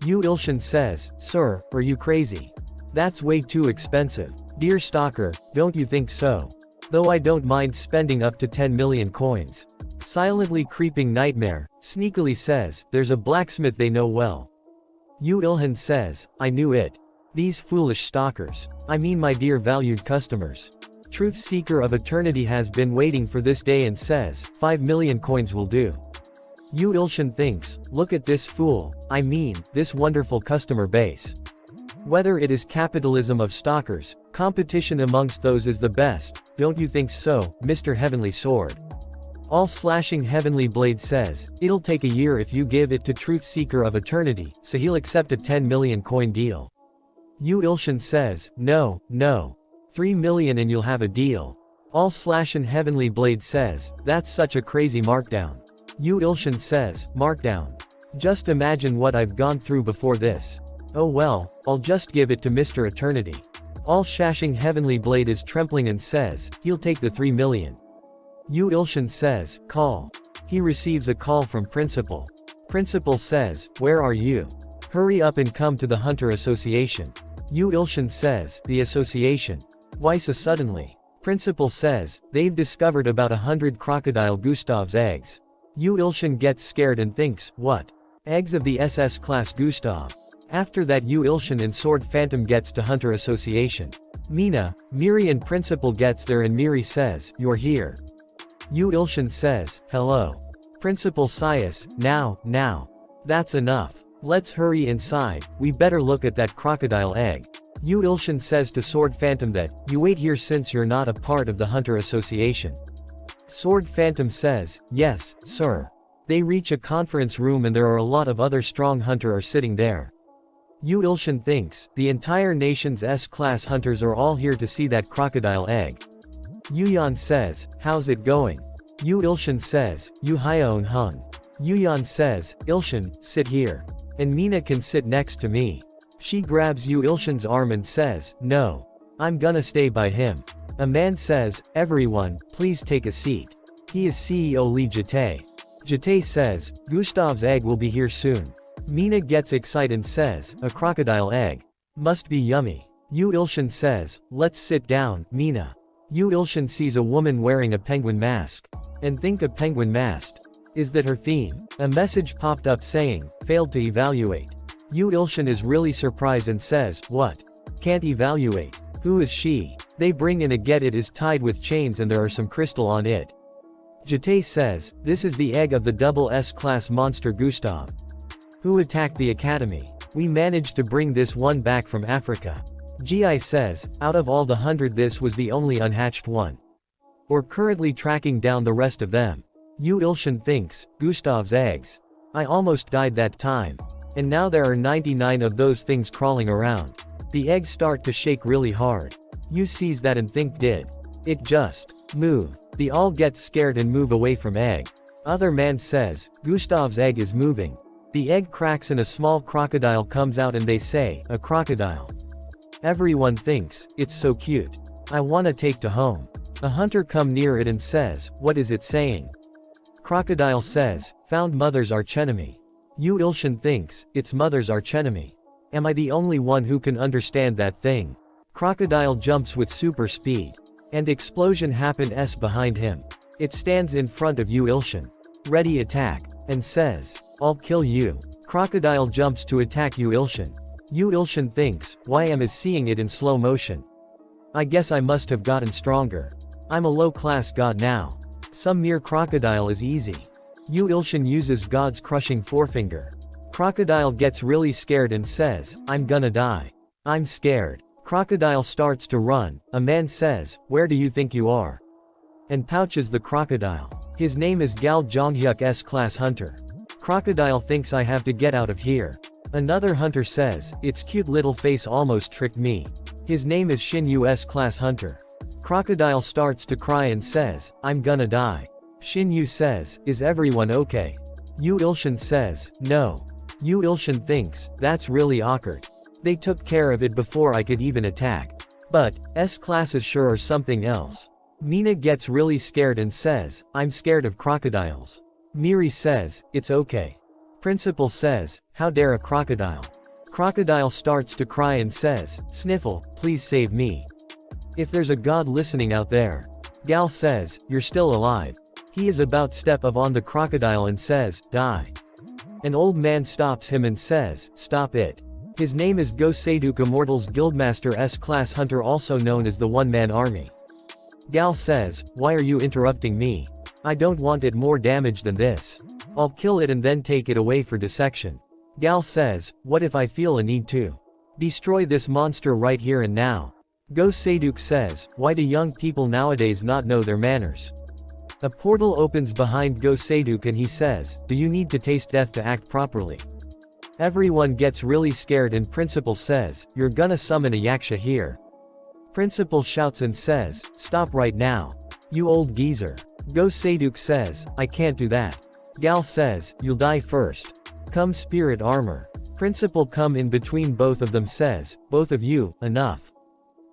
Yu Ilshin says, sir, are you crazy? That's way too expensive. Dear stalker, don't you think so? Though I don't mind spending up to 10 million coins. Silently creeping nightmare, sneakily says, there's a blacksmith they know well. Yu Ilhan says, I knew it. These foolish stalkers. I mean my dear valued customers. Truth Seeker of Eternity has been waiting for this day and says, 5 million coins will do. Yu Ilshin thinks, look at this fool, I mean, this wonderful customer base. Whether it is capitalism of stalkers, competition amongst those is the best, don't you think so, Mr. Heavenly Sword? All Slashing Heavenly Blade says, it'll take a year if you give it to Truth Seeker of Eternity, so he'll accept a 10 million coin deal. Yu Ilshin says, no, 3 million and you'll have a deal. All Slashing Heavenly Blade says, that's such a crazy markdown. Yu Ilshin says, markdown. Just imagine what I've gone through before this. Oh well, I'll just give it to Mr. Eternity. All Slashing Heavenly Blade is trembling and says, he'll take the 3 million. Yu Ilshin says, call. He receives a call from Principal. Principal says, where are you? Hurry up and come to the Hunter Association. Yu Ilshin says, the association? Why so suddenly? Principal says, they've discovered about 100 crocodile Gustav's eggs. Yu Ilshin gets scared and thinks, what? Eggs of the SS class Gustav. After that Yu Ilshin and Sword Phantom gets to Hunter Association. Mina, Miri and Principal gets there and Miri says, you're here. Yu Ilshin says, hello. Principal sighs, now. That's enough. Let's hurry inside, we better look at that crocodile egg. Yu Ilshin says to Sword Phantom that, you wait here since you're not a part of the Hunter Association. Sword Phantom says, yes, sir. They reach a conference room and there are a lot of other strong hunter are sitting there. Yu Ilshin thinks, the entire nation's S-class hunters are all here to see that crocodile egg. Yuyan says, how's it going? Yu Ilshin says, Yu Hyeon Hung. Yuyan says, Ilshin, sit here. And Mina can sit next to me. She grabs Yu Ilshin's arm and says, no. I'm gonna stay by him. A man says, everyone, please take a seat. He is CEO Lee Jitae. Jitae says, Gustav's egg will be here soon. Mina gets excited and says, a crocodile egg. Must be yummy. Yu Ilshin says, let's sit down, Mina. Yu Ilshin sees a woman wearing a penguin mask. And think a penguin mask. Is that her theme? A message popped up saying, failed to evaluate. Yu Ilshin is really surprised and says, what? Can't evaluate. Who is she? They bring in a get it is tied with chains and there are some crystal on it. Jitae says, this is the egg of the double S-class monster Gustav. Who attacked the academy? We managed to bring this one back from Africa. Gi says, out of all the 100 this was the only unhatched one. We're currently tracking down the rest of them. Yu Ilshin thinks, Gustav's eggs. I almost died that time. And now there are 99 of those things crawling around. The eggs start to shake really hard. Yu sees that and think did it just move? They all get scared and move away from egg. Other man says, Gustav's egg is moving. The egg cracks and a small crocodile comes out and they say, a crocodile. Everyone thinks, it's so cute. I wanna take to home. A hunter come near it and says, what is it saying? Crocodile says, found mother's archenemy. Yu Ilshin thinks, it's mother's archenemy. Am I the only one who can understand that thing? Crocodile jumps with super speed. And explosion happens behind him. It stands in front of Yu Ilshin. Ready attack. And says, I'll kill you. Crocodile jumps to attack Yu Ilshin. Yu Ilshin thinks, why am I seeing it in slow motion? I guess I must have gotten stronger. I'm a low-class god now. Some mere crocodile is easy. Yu Ilshin uses God's crushing forefinger. Crocodile gets really scared and says, I'm gonna die. I'm scared. Crocodile starts to run. A man says, where do you think you are? And pouches the crocodile. His name is Gal Jonghyuk S-class hunter. Crocodile thinks I have to get out of here. Another hunter says, its cute little face almost tricked me. His name is Shin Yu S-class hunter. Crocodile starts to cry and says, I'm gonna die. Shin Yu says, is everyone okay? Yu Ilshin says, no. Yu Ilshin thinks, that's really awkward. They took care of it before I could even attack. But, S-classes sure are something else. Mina gets really scared and says, I'm scared of crocodiles. Miri says, it's okay. Principal says, how dare a crocodile? Crocodile starts to cry and says, Sniffle, please save me. If there's a god listening out there. Gal says, you're still alive. He is about to step up on the crocodile and says, die. An old man stops him and says, stop it. His name is Go Seiduk Immortals Guildmaster S-class hunter also known as the One-Man Army. Gal says, why are you interrupting me? I don't want it more damage than this. I'll kill it and then take it away for dissection. Gal says, what if I feel a need to destroy this monster right here and now? Go Seiduk says, why do young people nowadays not know their manners? A portal opens behind Go Seiduk and he says, do you need to taste death to act properly? Everyone gets really scared and Principal says, you're gonna summon a yaksha here. Principal shouts and says, stop right now. You old geezer. Go Seiduk says, I can't do that. Gal says, you'll die first. Come spirit armor. Principal come in between both of them says, both of you, enough.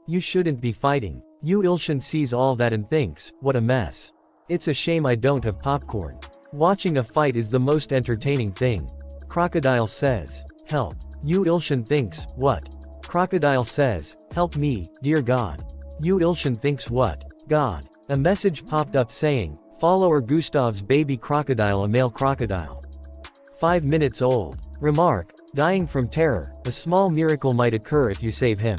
You shouldn't be fighting. Yu Ilshin sees all that and thinks, what a mess. It's a shame I don't have popcorn. Watching a fight is the most entertaining thing. Crocodile says, help. Yu Ilshin thinks, what? Crocodile says, help me, dear God. Yu Ilshin thinks what? God. A message popped up saying, follow Gustav's baby crocodile, a male crocodile. 5 minutes old. Remark, dying from terror, a small miracle might occur if you save him.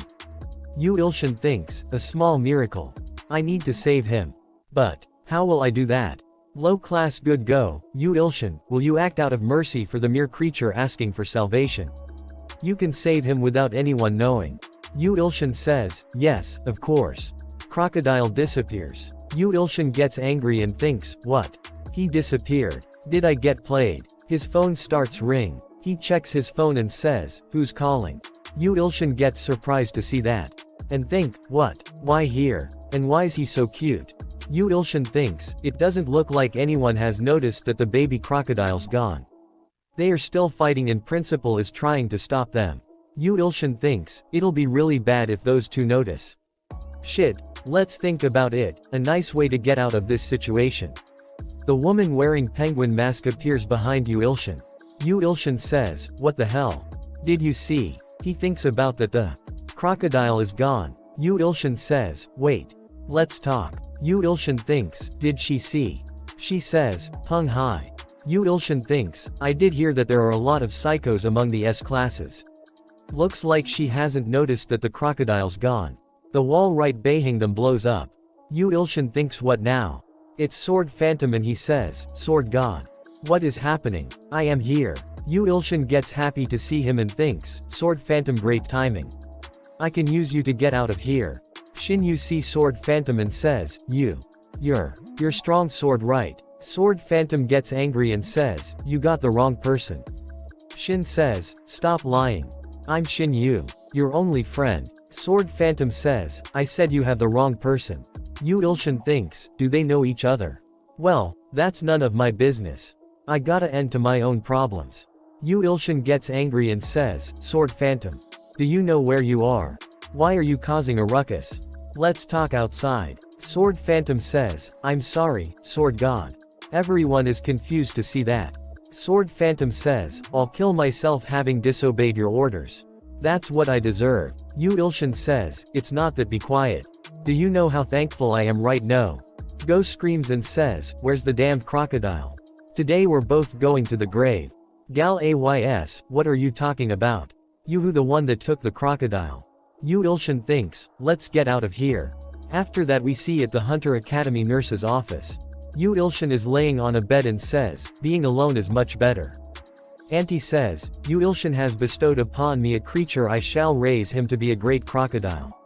Yu Ilshin thinks, a small miracle. I need to save him. But, how will I do that? Low class good go, Yu Ilshin, will you act out of mercy for the mere creature asking for salvation? You can save him without anyone knowing. Yu Ilshin says, yes, of course. Crocodile disappears. Yu Ilshin gets angry and thinks, what? He disappeared. Did I get played? His phone starts ring. He checks his phone and says, who's calling? Yu Ilshin gets surprised to see that. And think, what? Why here? And why's he so cute? Yu Ilshin thinks, it doesn't look like anyone has noticed that the baby crocodile's gone. They are still fighting and Principal is trying to stop them. Yu Ilshin thinks, it'll be really bad if those two notice. Shit, let's think about it, a nice way to get out of this situation. The woman wearing penguin mask appears behind Yu Ilshin. Yu Ilshin says, what the hell? Did you see? He thinks about that the crocodile is gone. Yu Ilshin says, wait. Let's talk. Yu Ilshin thinks, did she see? She says, hung high. Yu Ilshin thinks, I did hear that there are a lot of psychos among the S classes. Looks like she hasn't noticed that the crocodile's gone. The wall right behind them blows up. Yu Ilshin thinks, what now? It's Sword Phantom and he says, Sword God. What is happening? I am here. Yu Ilshin gets happy to see him and thinks, Sword Phantom, great timing. I can use you to get out of here. Shin Yu sees Sword Phantom and says, you're strong sword right? Sword Phantom gets angry and says, you got the wrong person. Shin says, stop lying. I'm Shin Yu, your only friend. Sword Phantom says, I said you have the wrong person. Yu Ilshin thinks, do they know each other? Well, that's none of my business. I gotta end to my own problems. Yu Ilshin gets angry and says, Sword Phantom. Do you know where you are? Why are you causing a ruckus? Let's talk outside. Sword Phantom says, I'm sorry, Sword God. Everyone is confused to see that. Sword Phantom says, I'll kill myself having disobeyed your orders. That's what I deserve. Yu Ilshin says, it's not that, be quiet. Do you know how thankful I am right now? Go screams and says, where's the damned crocodile? Today we're both going to the grave. Gal Ays, what are you talking about? You who the one that took the crocodile? Yu Ilshin thinks, let's get out of here. After that we see at the Hunter Academy nurse's office. Yu Ilshin is laying on a bed and says, being alone is much better. Auntie says, Yu Ilshin has bestowed upon me a creature, I shall raise him to be a great crocodile.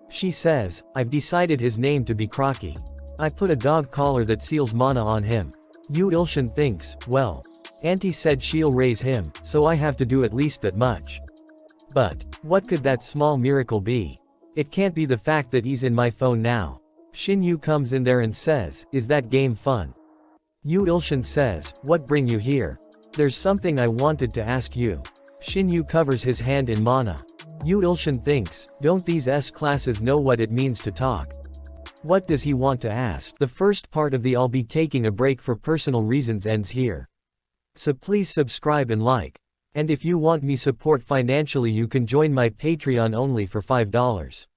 She says, I've decided his name to be Crocky. I put a dog collar that seals mana on him. Yu Ilshin thinks, well. Auntie said she'll raise him, so I have to do at least that much. But, what could that small miracle be? It can't be the fact that he's in my phone now. Shin Yu comes in there and says, is that game fun? Yu Ilshin says, what bring you here? There's something I wanted to ask you. Shin Yu covers his hand in mana. Yu Ilshin thinks, don't these S classes know what it means to talk? What does he want to ask? The first part of the I'll be taking a break for personal reasons ends here. So please subscribe and like. And if you want me support financially, you can join my Patreon only for $5.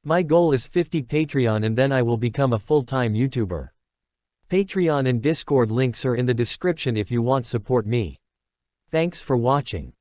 My goal is 50 Patreon and then I will become a full-time YouTuber. Patreon and Discord links are in the description if you want support me. Thanks for watching.